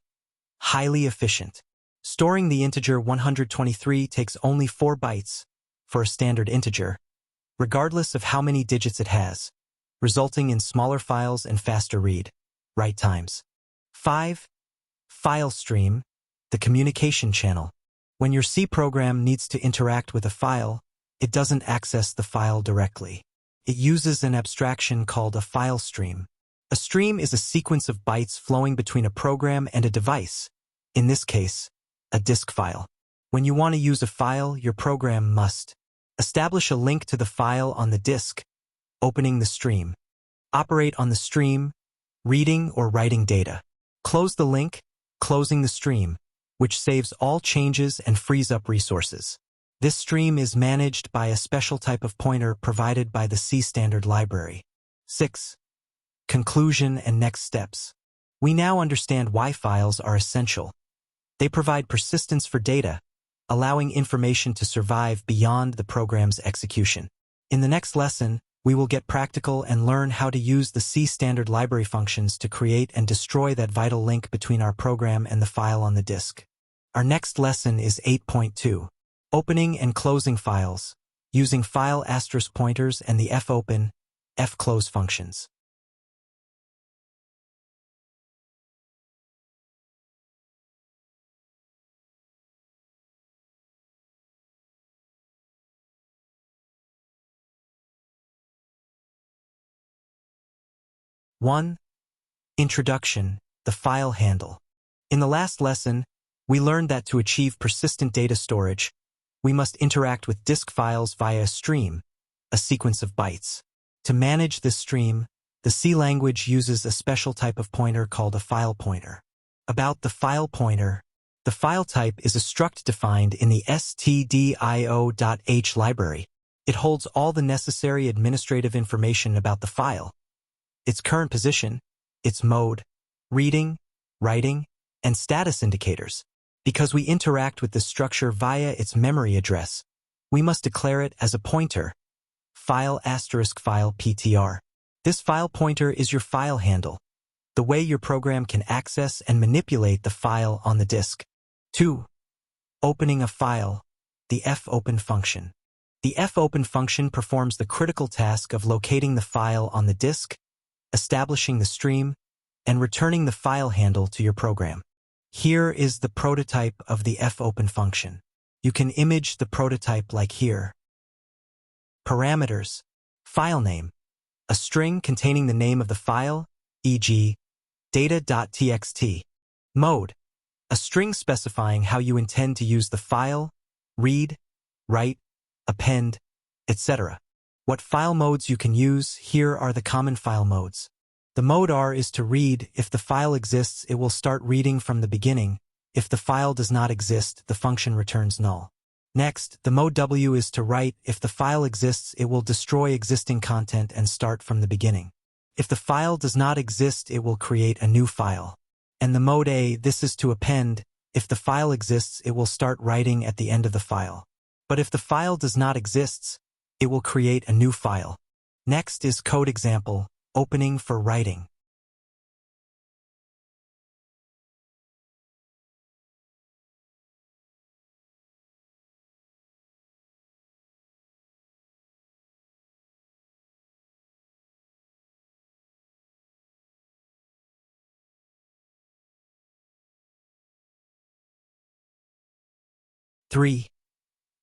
highly efficient. Storing the integer 123 takes only 4 bytes for a standard integer, regardless of how many digits it has, resulting in smaller files and faster read-write times. 5. File stream, the communication channel. When your C program needs to interact with a file, it doesn't access the file directly. It uses an abstraction called a file stream. A stream is a sequence of bytes flowing between a program and a device, in this case, a disk file. When you want to use a file, your program must establish a link to the file on the disk, opening the stream, operate on the stream, reading or writing data, close the link, closing the stream, which saves all changes and frees up resources. This stream is managed by a special type of pointer provided by the C standard library. 6. Conclusion and next steps. We now understand why files are essential. They provide persistence for data, allowing information to survive beyond the program's execution. In the next lesson, we will get practical and learn how to use the C standard library functions to create and destroy that vital link between our program and the file on the disk. Our next lesson is 8.2. Opening and closing files, using file asterisk pointers and the fopen, fclose functions. One. Introduction, the file handle. In the last lesson, we learned that to achieve persistent data storage, we must interact with disk files via a stream, a sequence of bytes. To manage this stream, the C language uses a special type of pointer called a file pointer. About the file pointer, the file type is a struct defined in the stdio.h library. It holds all the necessary administrative information about the file: its current position, its mode, reading, writing, and status indicators. Because we interact with this structure via its memory address, we must declare it as a pointer, file asterisk file ptr. This file pointer is your file handle, the way your program can access and manipulate the file on the disk. 2. Opening a file, the fopen function. The fopen function performs the critical task of locating the file on the disk, establishing the stream, and returning the file handle to your program. Here is the prototype of the fopen function. You can image the prototype like here. Parameters: file name, a string containing the name of the file, e.g., data.txt. Mode: a string specifying how you intend to use the file, read, write, append, etc. What file modes you can use: here are the common file modes. The mode R is to read. If the file exists, it will start reading from the beginning. If the file does not exist, the function returns null. Next, the mode W is to write. If the file exists, it will destroy existing content and start from the beginning. If the file does not exist, it will create a new file. And the mode A, this is to append. If the file exists, it will start writing at the end of the file. But if the file does not exist, it will create a new file. Next is code example. Opening for writing. Three.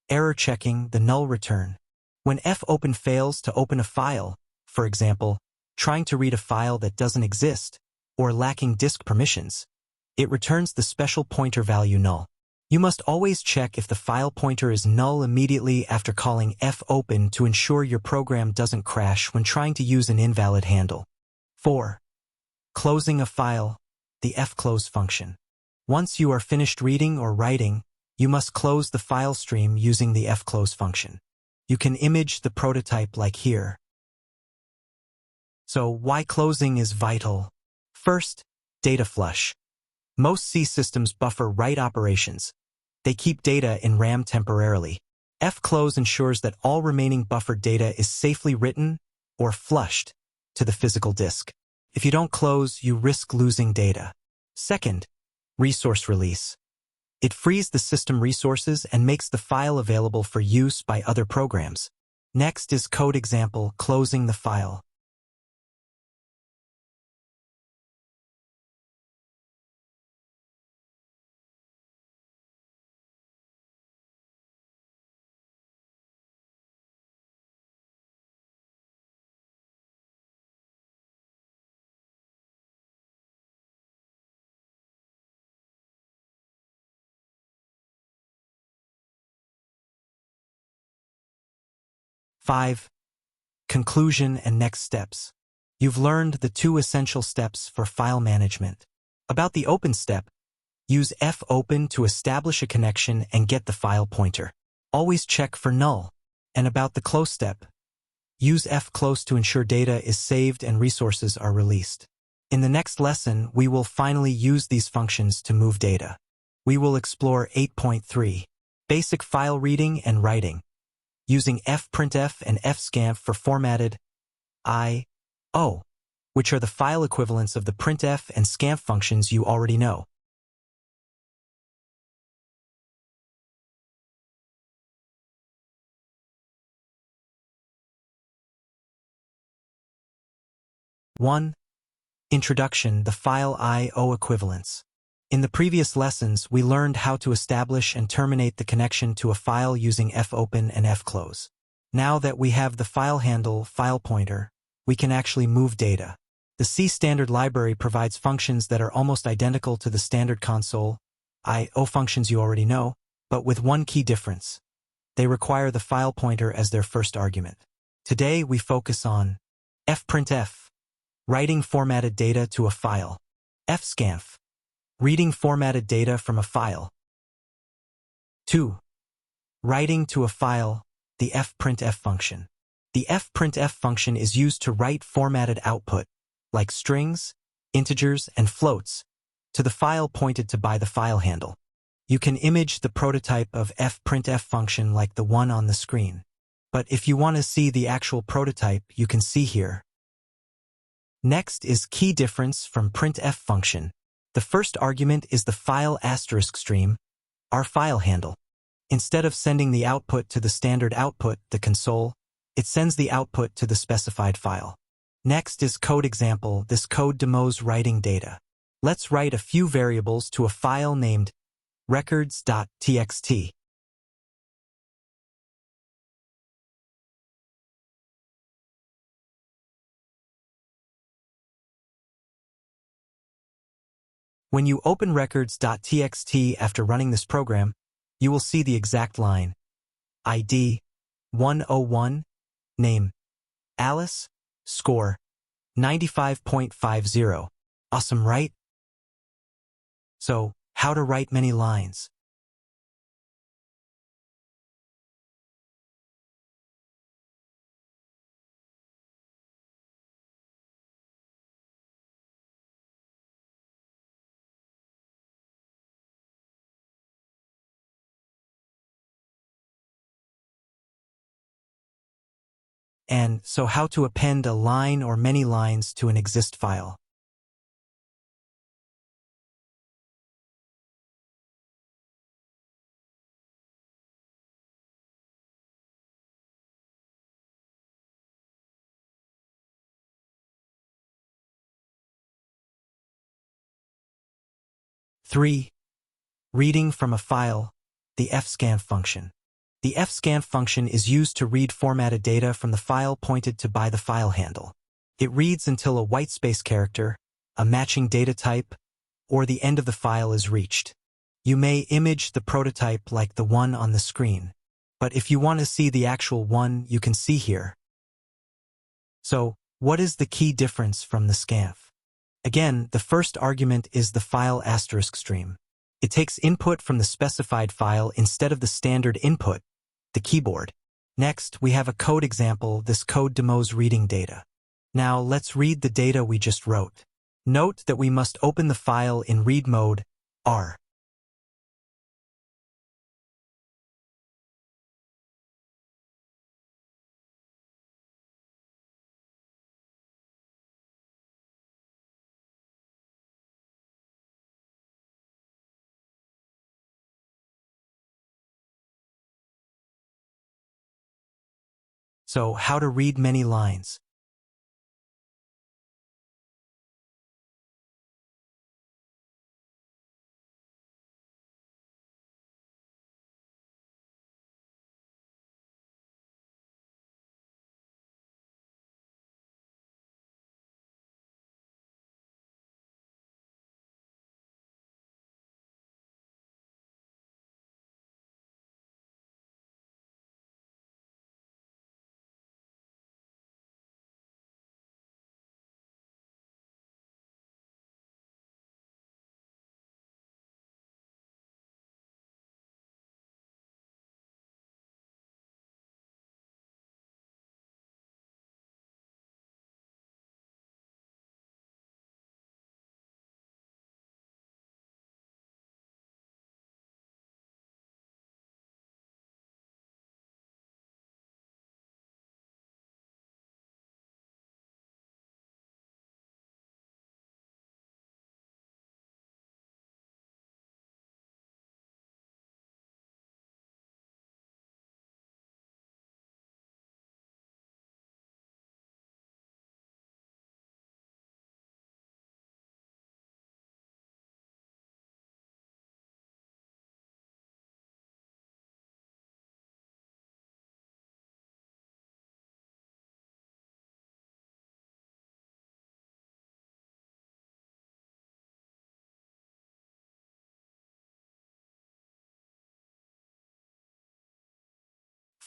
Error checking, the null return. When fopen fails to open a file, for example, trying to read a file that doesn't exist, or lacking disk permissions, it returns the special pointer value null. You must always check if the file pointer is null immediately after calling fopen to ensure your program doesn't crash when trying to use an invalid handle. 4. Closing a file, the fclose function. Once you are finished reading or writing, you must close the file stream using the fclose function. You can image the prototype like here. So why closing is vital? First, data flush. Most C systems buffer write operations. They keep data in RAM temporarily. Fclose ensures that all remaining buffered data is safely written or flushed to the physical disk. If you don't close, you risk losing data. Second, resource release. It frees the system resources and makes the file available for use by other programs. Next is code example, closing the file. Five, conclusion and next steps. You've learned the 2 essential steps for file management. About the open step, use fopen to establish a connection and get the file pointer. Always check for null. And about the close step, use fclose to ensure data is saved and resources are released. In the next lesson, we will finally use these functions to move data. We will explore 8.3, basic file reading and writing, using fprintf and fscanf for formatted I/O, which are the file equivalents of the printf and scanf functions you already know. One, Introduction, the file I/O equivalents. In the previous lessons, we learned how to establish and terminate the connection to a file using fopen and fclose. Now that we have the file handle, file pointer, we can actually move data. The C standard library provides functions that are almost identical to the standard console I/O functions you already know, but with one key difference. They require the file pointer as their first argument. Today we focus on fprintf, writing formatted data to a file, fscanf, reading formatted data from a file. 2. Writing to a file, the fprintf function. The fprintf function is used to write formatted output, like strings, integers, and floats, to the file pointed to by the file handle. You can image the prototype of fprintf function like the one on the screen. But if you want to see the actual prototype, you can see here. Next is key difference from printf function. The first argument is the file asterisk stream, our file handle. Instead of sending the output to the standard output, the console, it sends the output to the specified file. Next is code example. This code demos writing data. Let's write a few variables to a file named records.txt. When you open records.txt after running this program, you will see the exact line. ID 101, name Alice, score 95.50. Awesome, right? So, how to write many lines? And so how to append a line or many lines to an exist file. Three, reading from a file, the fscanf function. The fscanf function is used to read formatted data from the file pointed to by the file handle. It reads until a whitespace character, a matching data type, or the end of the file is reached. You may image the prototype like the one on the screen, but if you want to see the actual one, you can see here. So, what is the key difference from the scanf? Again, the first argument is the file *stream. It takes input from the specified file instead of the standard input, the keyboard. Next, we have a code example. This code demos reading data. Now, let's read the data we just wrote. Note that we must open the file in read mode, R. So, how to read many lines?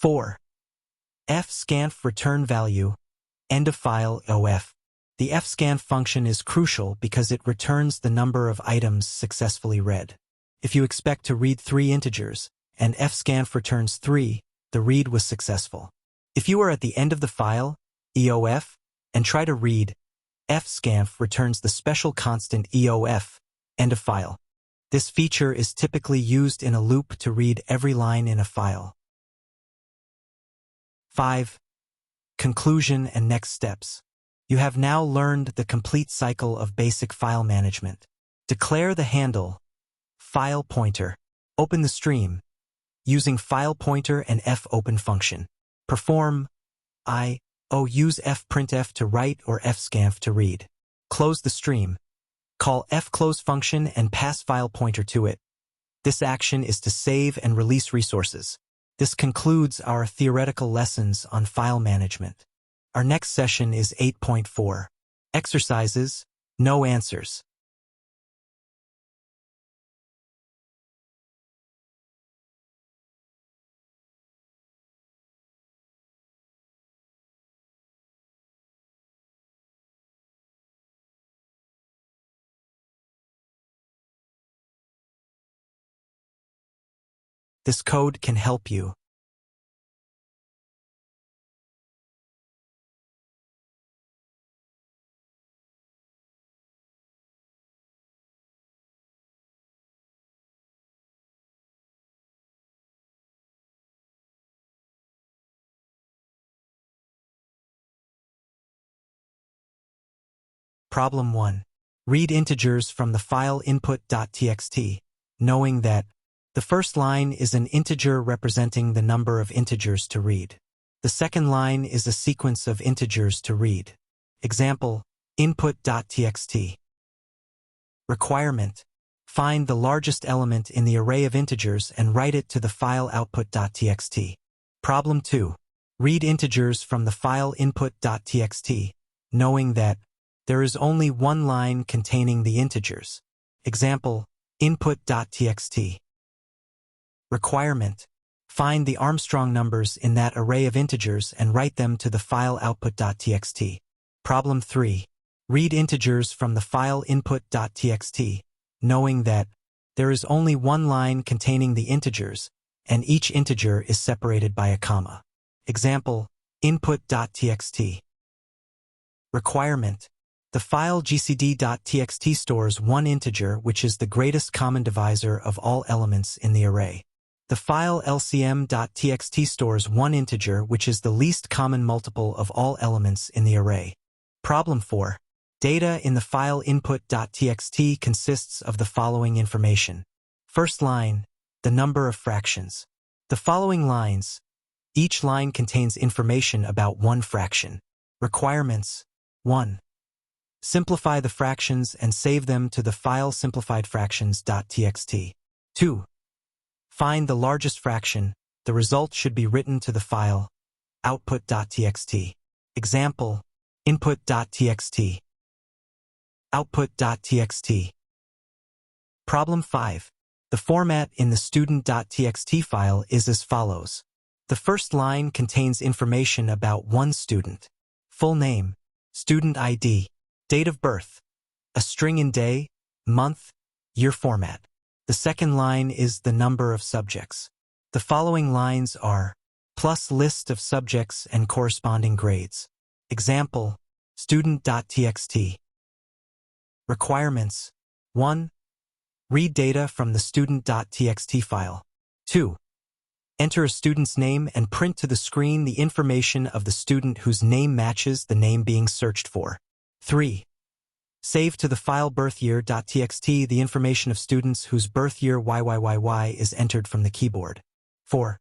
Four. fscanf return value, end of file OF. The fscanf function is crucial because it returns the number of items successfully read. If you expect to read 3 integers, and fscanf returns 3, the read was successful. If you are at the end of the file, EOF, and try to read, fscanf returns the special constant EOF, end of file. This feature is typically used in a loop to read every line in a file. 5. Conclusion and next steps. You have now learned the complete cycle of basic file management. Declare the handle, file pointer, open the stream, using file pointer and fopen function. Perform use fprintf to write or fscanf to read. Close the stream. Call fclose function and pass file pointer to it. This action is to save and release resources. This concludes our theoretical lessons on file management. Our next session is 8.4. Exercises, no answers. This code can help you. Problem 1. Read integers from the file input.txt, knowing that the first line is an integer representing the number of integers to read. The second line is a sequence of integers to read. Example, input.txt. Requirement. Find the largest element in the array of integers and write it to the file output.txt. Problem 2. Read integers from the file input.txt, knowing that there is only one line containing the integers. Example, input.txt. Requirement: find the Armstrong numbers in that array of integers and write them to the file output.txt. Problem 3. Read integers from the file input.txt, knowing that there is only one line containing the integers, and each integer is separated by a comma. Example: input.txt. Requirement: the file gcd.txt stores one integer, which is the greatest common divisor of all elements in the array. The file lcm.txt stores one integer, which is the least common multiple of all elements in the array. Problem 4. Data in the file input.txt consists of the following information. First line: the number of fractions. The following lines. Each line contains information about one fraction. Requirements: 1. Simplify the fractions and save them to the file simplifiedfractions.txt. 2. Find the largest fraction. The result should be written to the file output.txt. Example: input.txt. output.txt. Problem 5. The format in the student.txt file is as follows. The first line contains information about one student: full name, student ID, date of birth, a string in day, month, year format. The second line is the number of subjects. The following lines are plus list of subjects and corresponding grades. Example: student.txt. Requirements: 1. Read data from the student.txt file. 2. Enter a student's name and print to the screen the information of the student whose name matches the name being searched for. 3. Save to the file birthyear.txt the information of students whose birth year YYYY is entered from the keyboard. 4.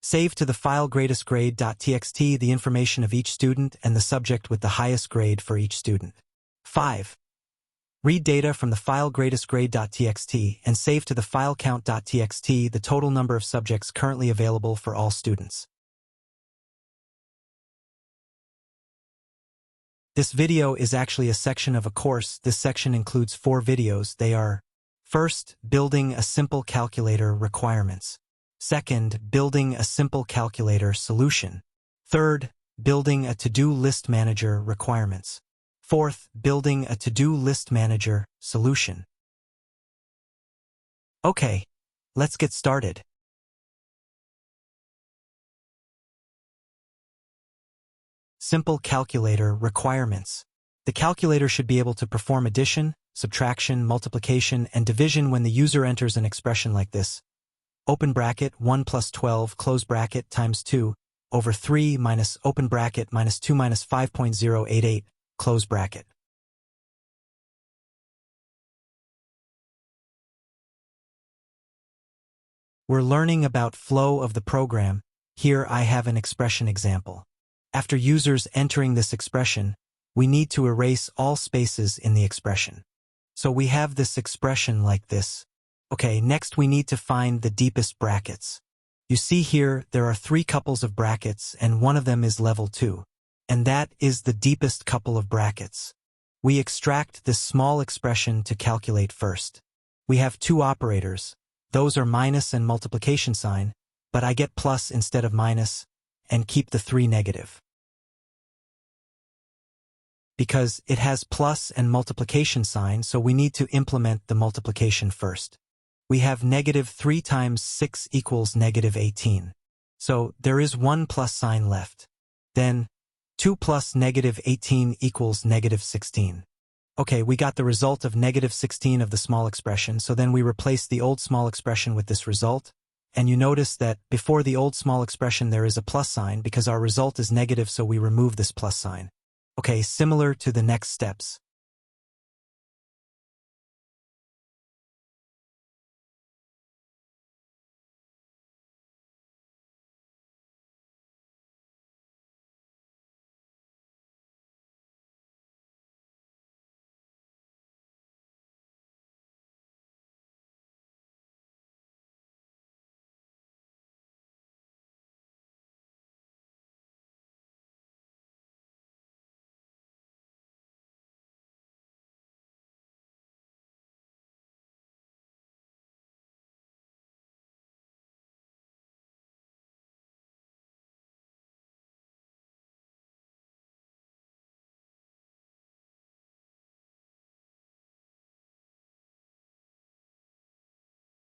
Save to the file greatestgrade.txt the information of each student and the subject with the highest grade for each student. 5. Read data from the file greatestgrade.txt and save to the file count.txt the total number of subjects currently available for all students. This video is actually a section of a course. This section includes 4 videos. They are: first, building a simple calculator requirements. Second, building a simple calculator solution. Third, building a to-do list manager requirements. Fourth, building a to-do list manager solution. Okay, let's get started. Simple calculator requirements. The calculator should be able to perform addition, subtraction, multiplication, and division when the user enters an expression like this. Open bracket 1 plus 12 close bracket times 2 over 3 minus open bracket minus 2 minus 5.088 close bracket. We're learning about flow of the program. Here I have an expression example. After users entering this expression, we need to erase all spaces in the expression. So we have this expression like this. Okay, next we need to find the deepest brackets. You see here there are 3 couples of brackets and one of them is level 2. And that is the deepest couple of brackets. We extract this small expression to calculate first. We have 2 operators. Those are minus and multiplication sign, but I get plus instead of minus, and keep the 3 negative. Because it has plus and multiplication sign, so we need to implement the multiplication first. We have negative 3 times 6 equals negative 18. So there is 1 plus sign left. Then 2 plus negative 18 equals negative 16. Okay, we got the result of negative 16 of the small expression, so then we replace the old small expression with this result. And you notice that before the old small expression there is a plus sign because our result is negative, so we remove this plus sign. Okay, similar to the next steps.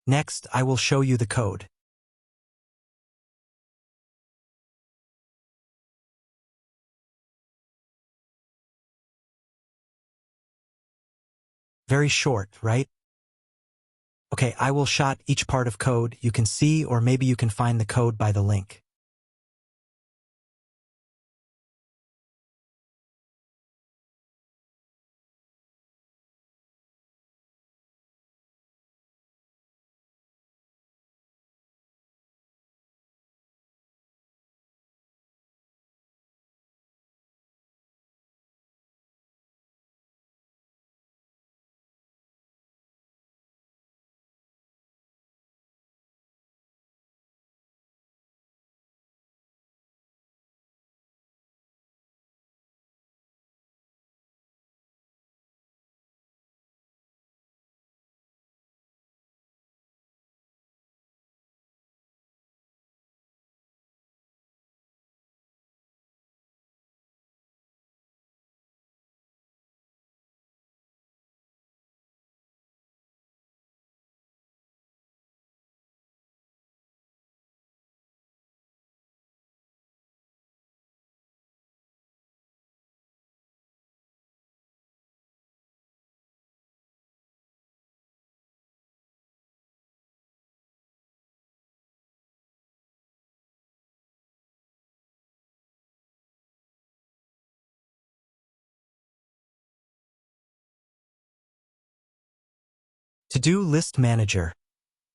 Next, I will show you the code. Very short, right? Okay, I will shot each part of code you can see, or maybe you can find the code by the link. To-do list manager.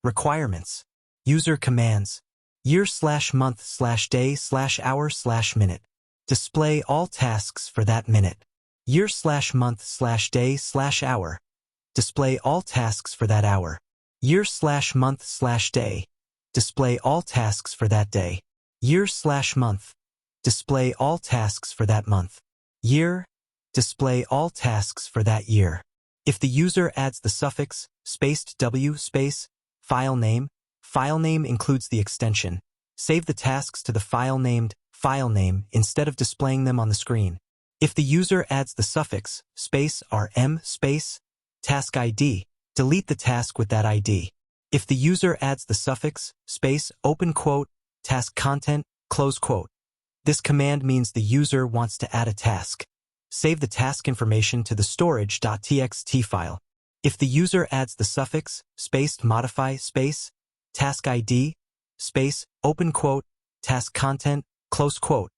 Requirements. User commands. Year/month/day/hour/minute. Display all tasks for that minute. Year/month/day/hour. Display all tasks for that hour. Year/month/day. Display all tasks for that day. Year/month. Display all tasks for that month. Year. Display all tasks for that year. If the user adds the suffix, spaced w space, file name includes the extension. Save the tasks to the file name instead of displaying them on the screen. If the user adds the suffix, space rm space, task ID, delete the task with that ID. If the user adds the suffix, space, open quote, task content, close quote. This command means the user wants to add a task. Save the task information to the storage.txt file. If the user adds the suffix, space, modify, space, task ID, space, open quote, task content, close quote.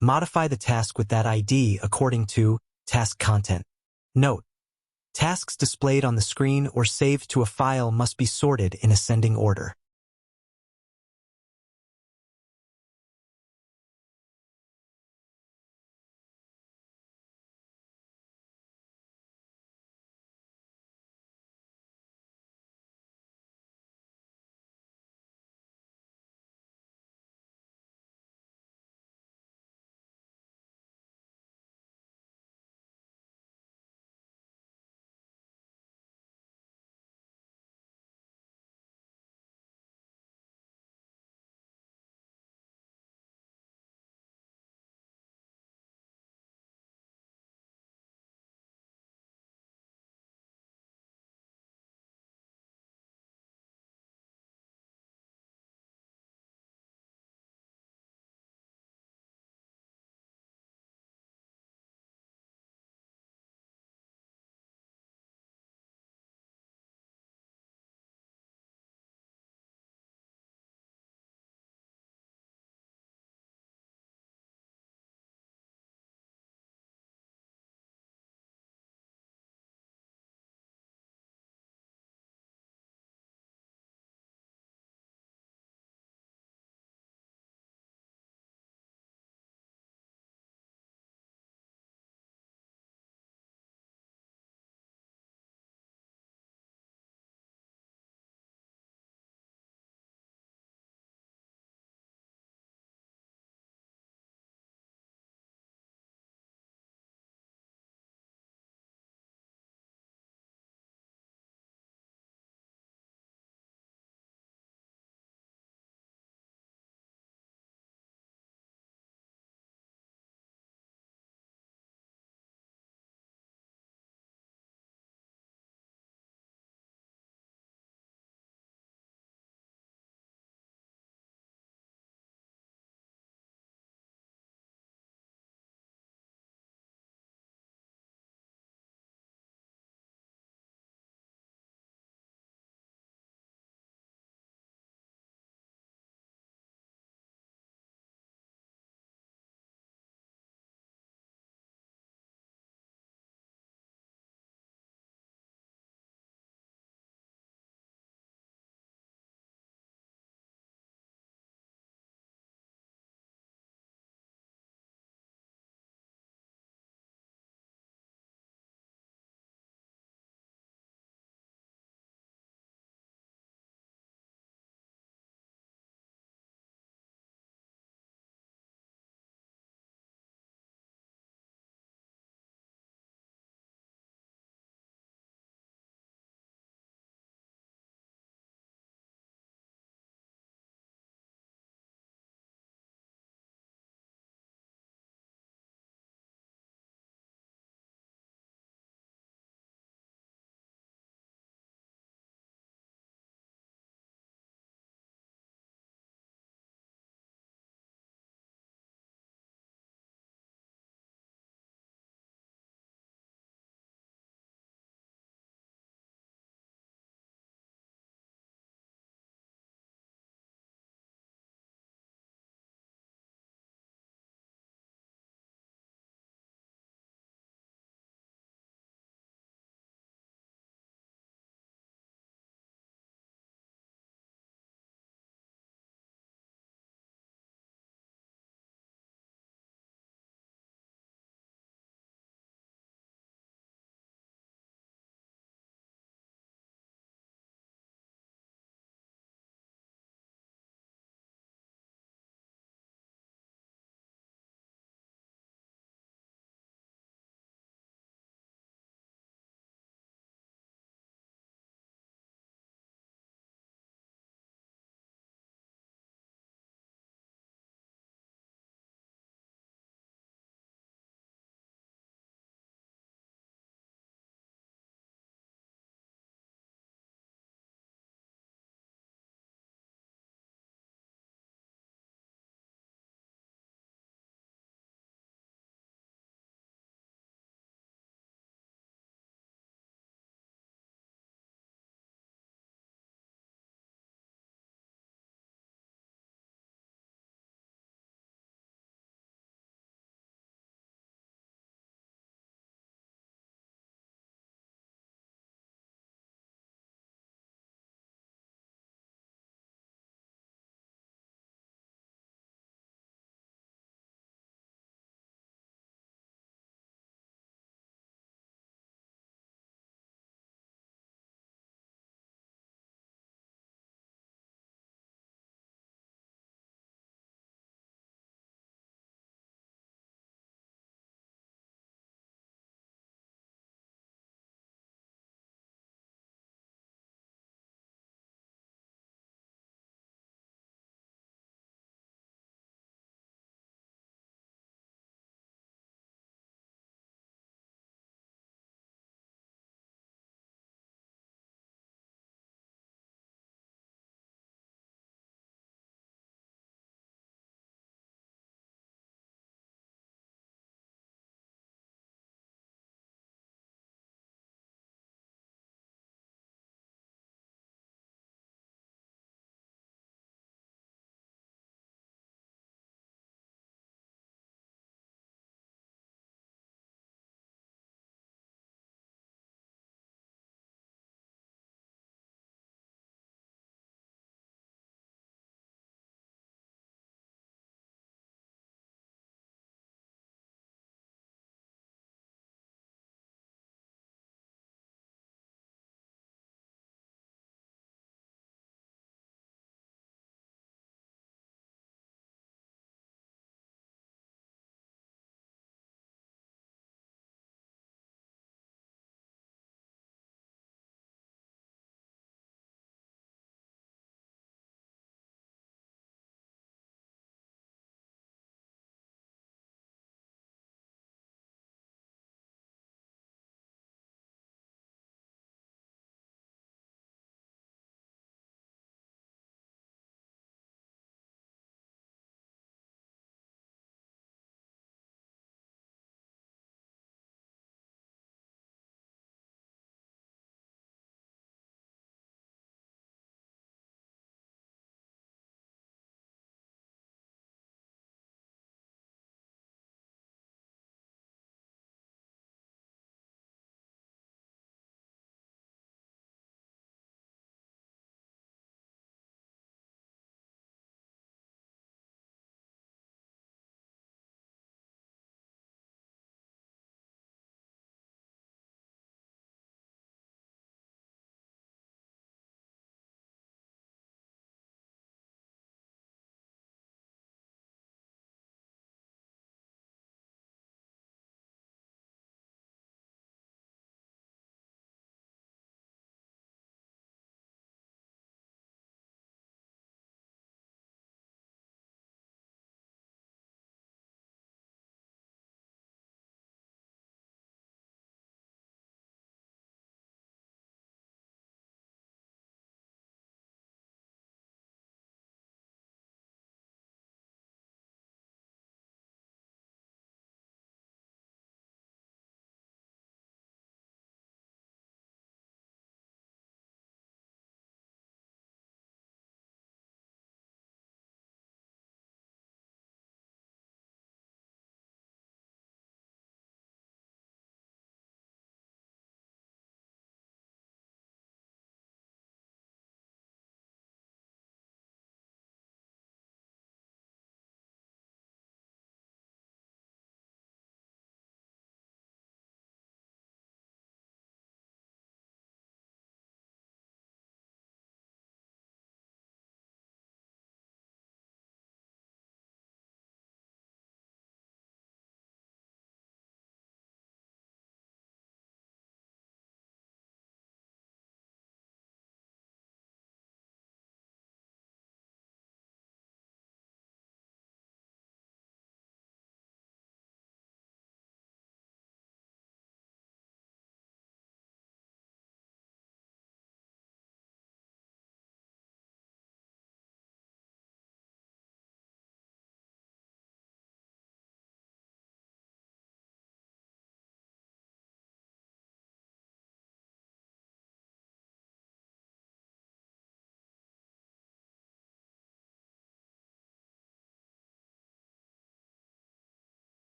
Modify the task with that ID according to task content. Note: tasks displayed on the screen or saved to a file must be sorted in ascending order.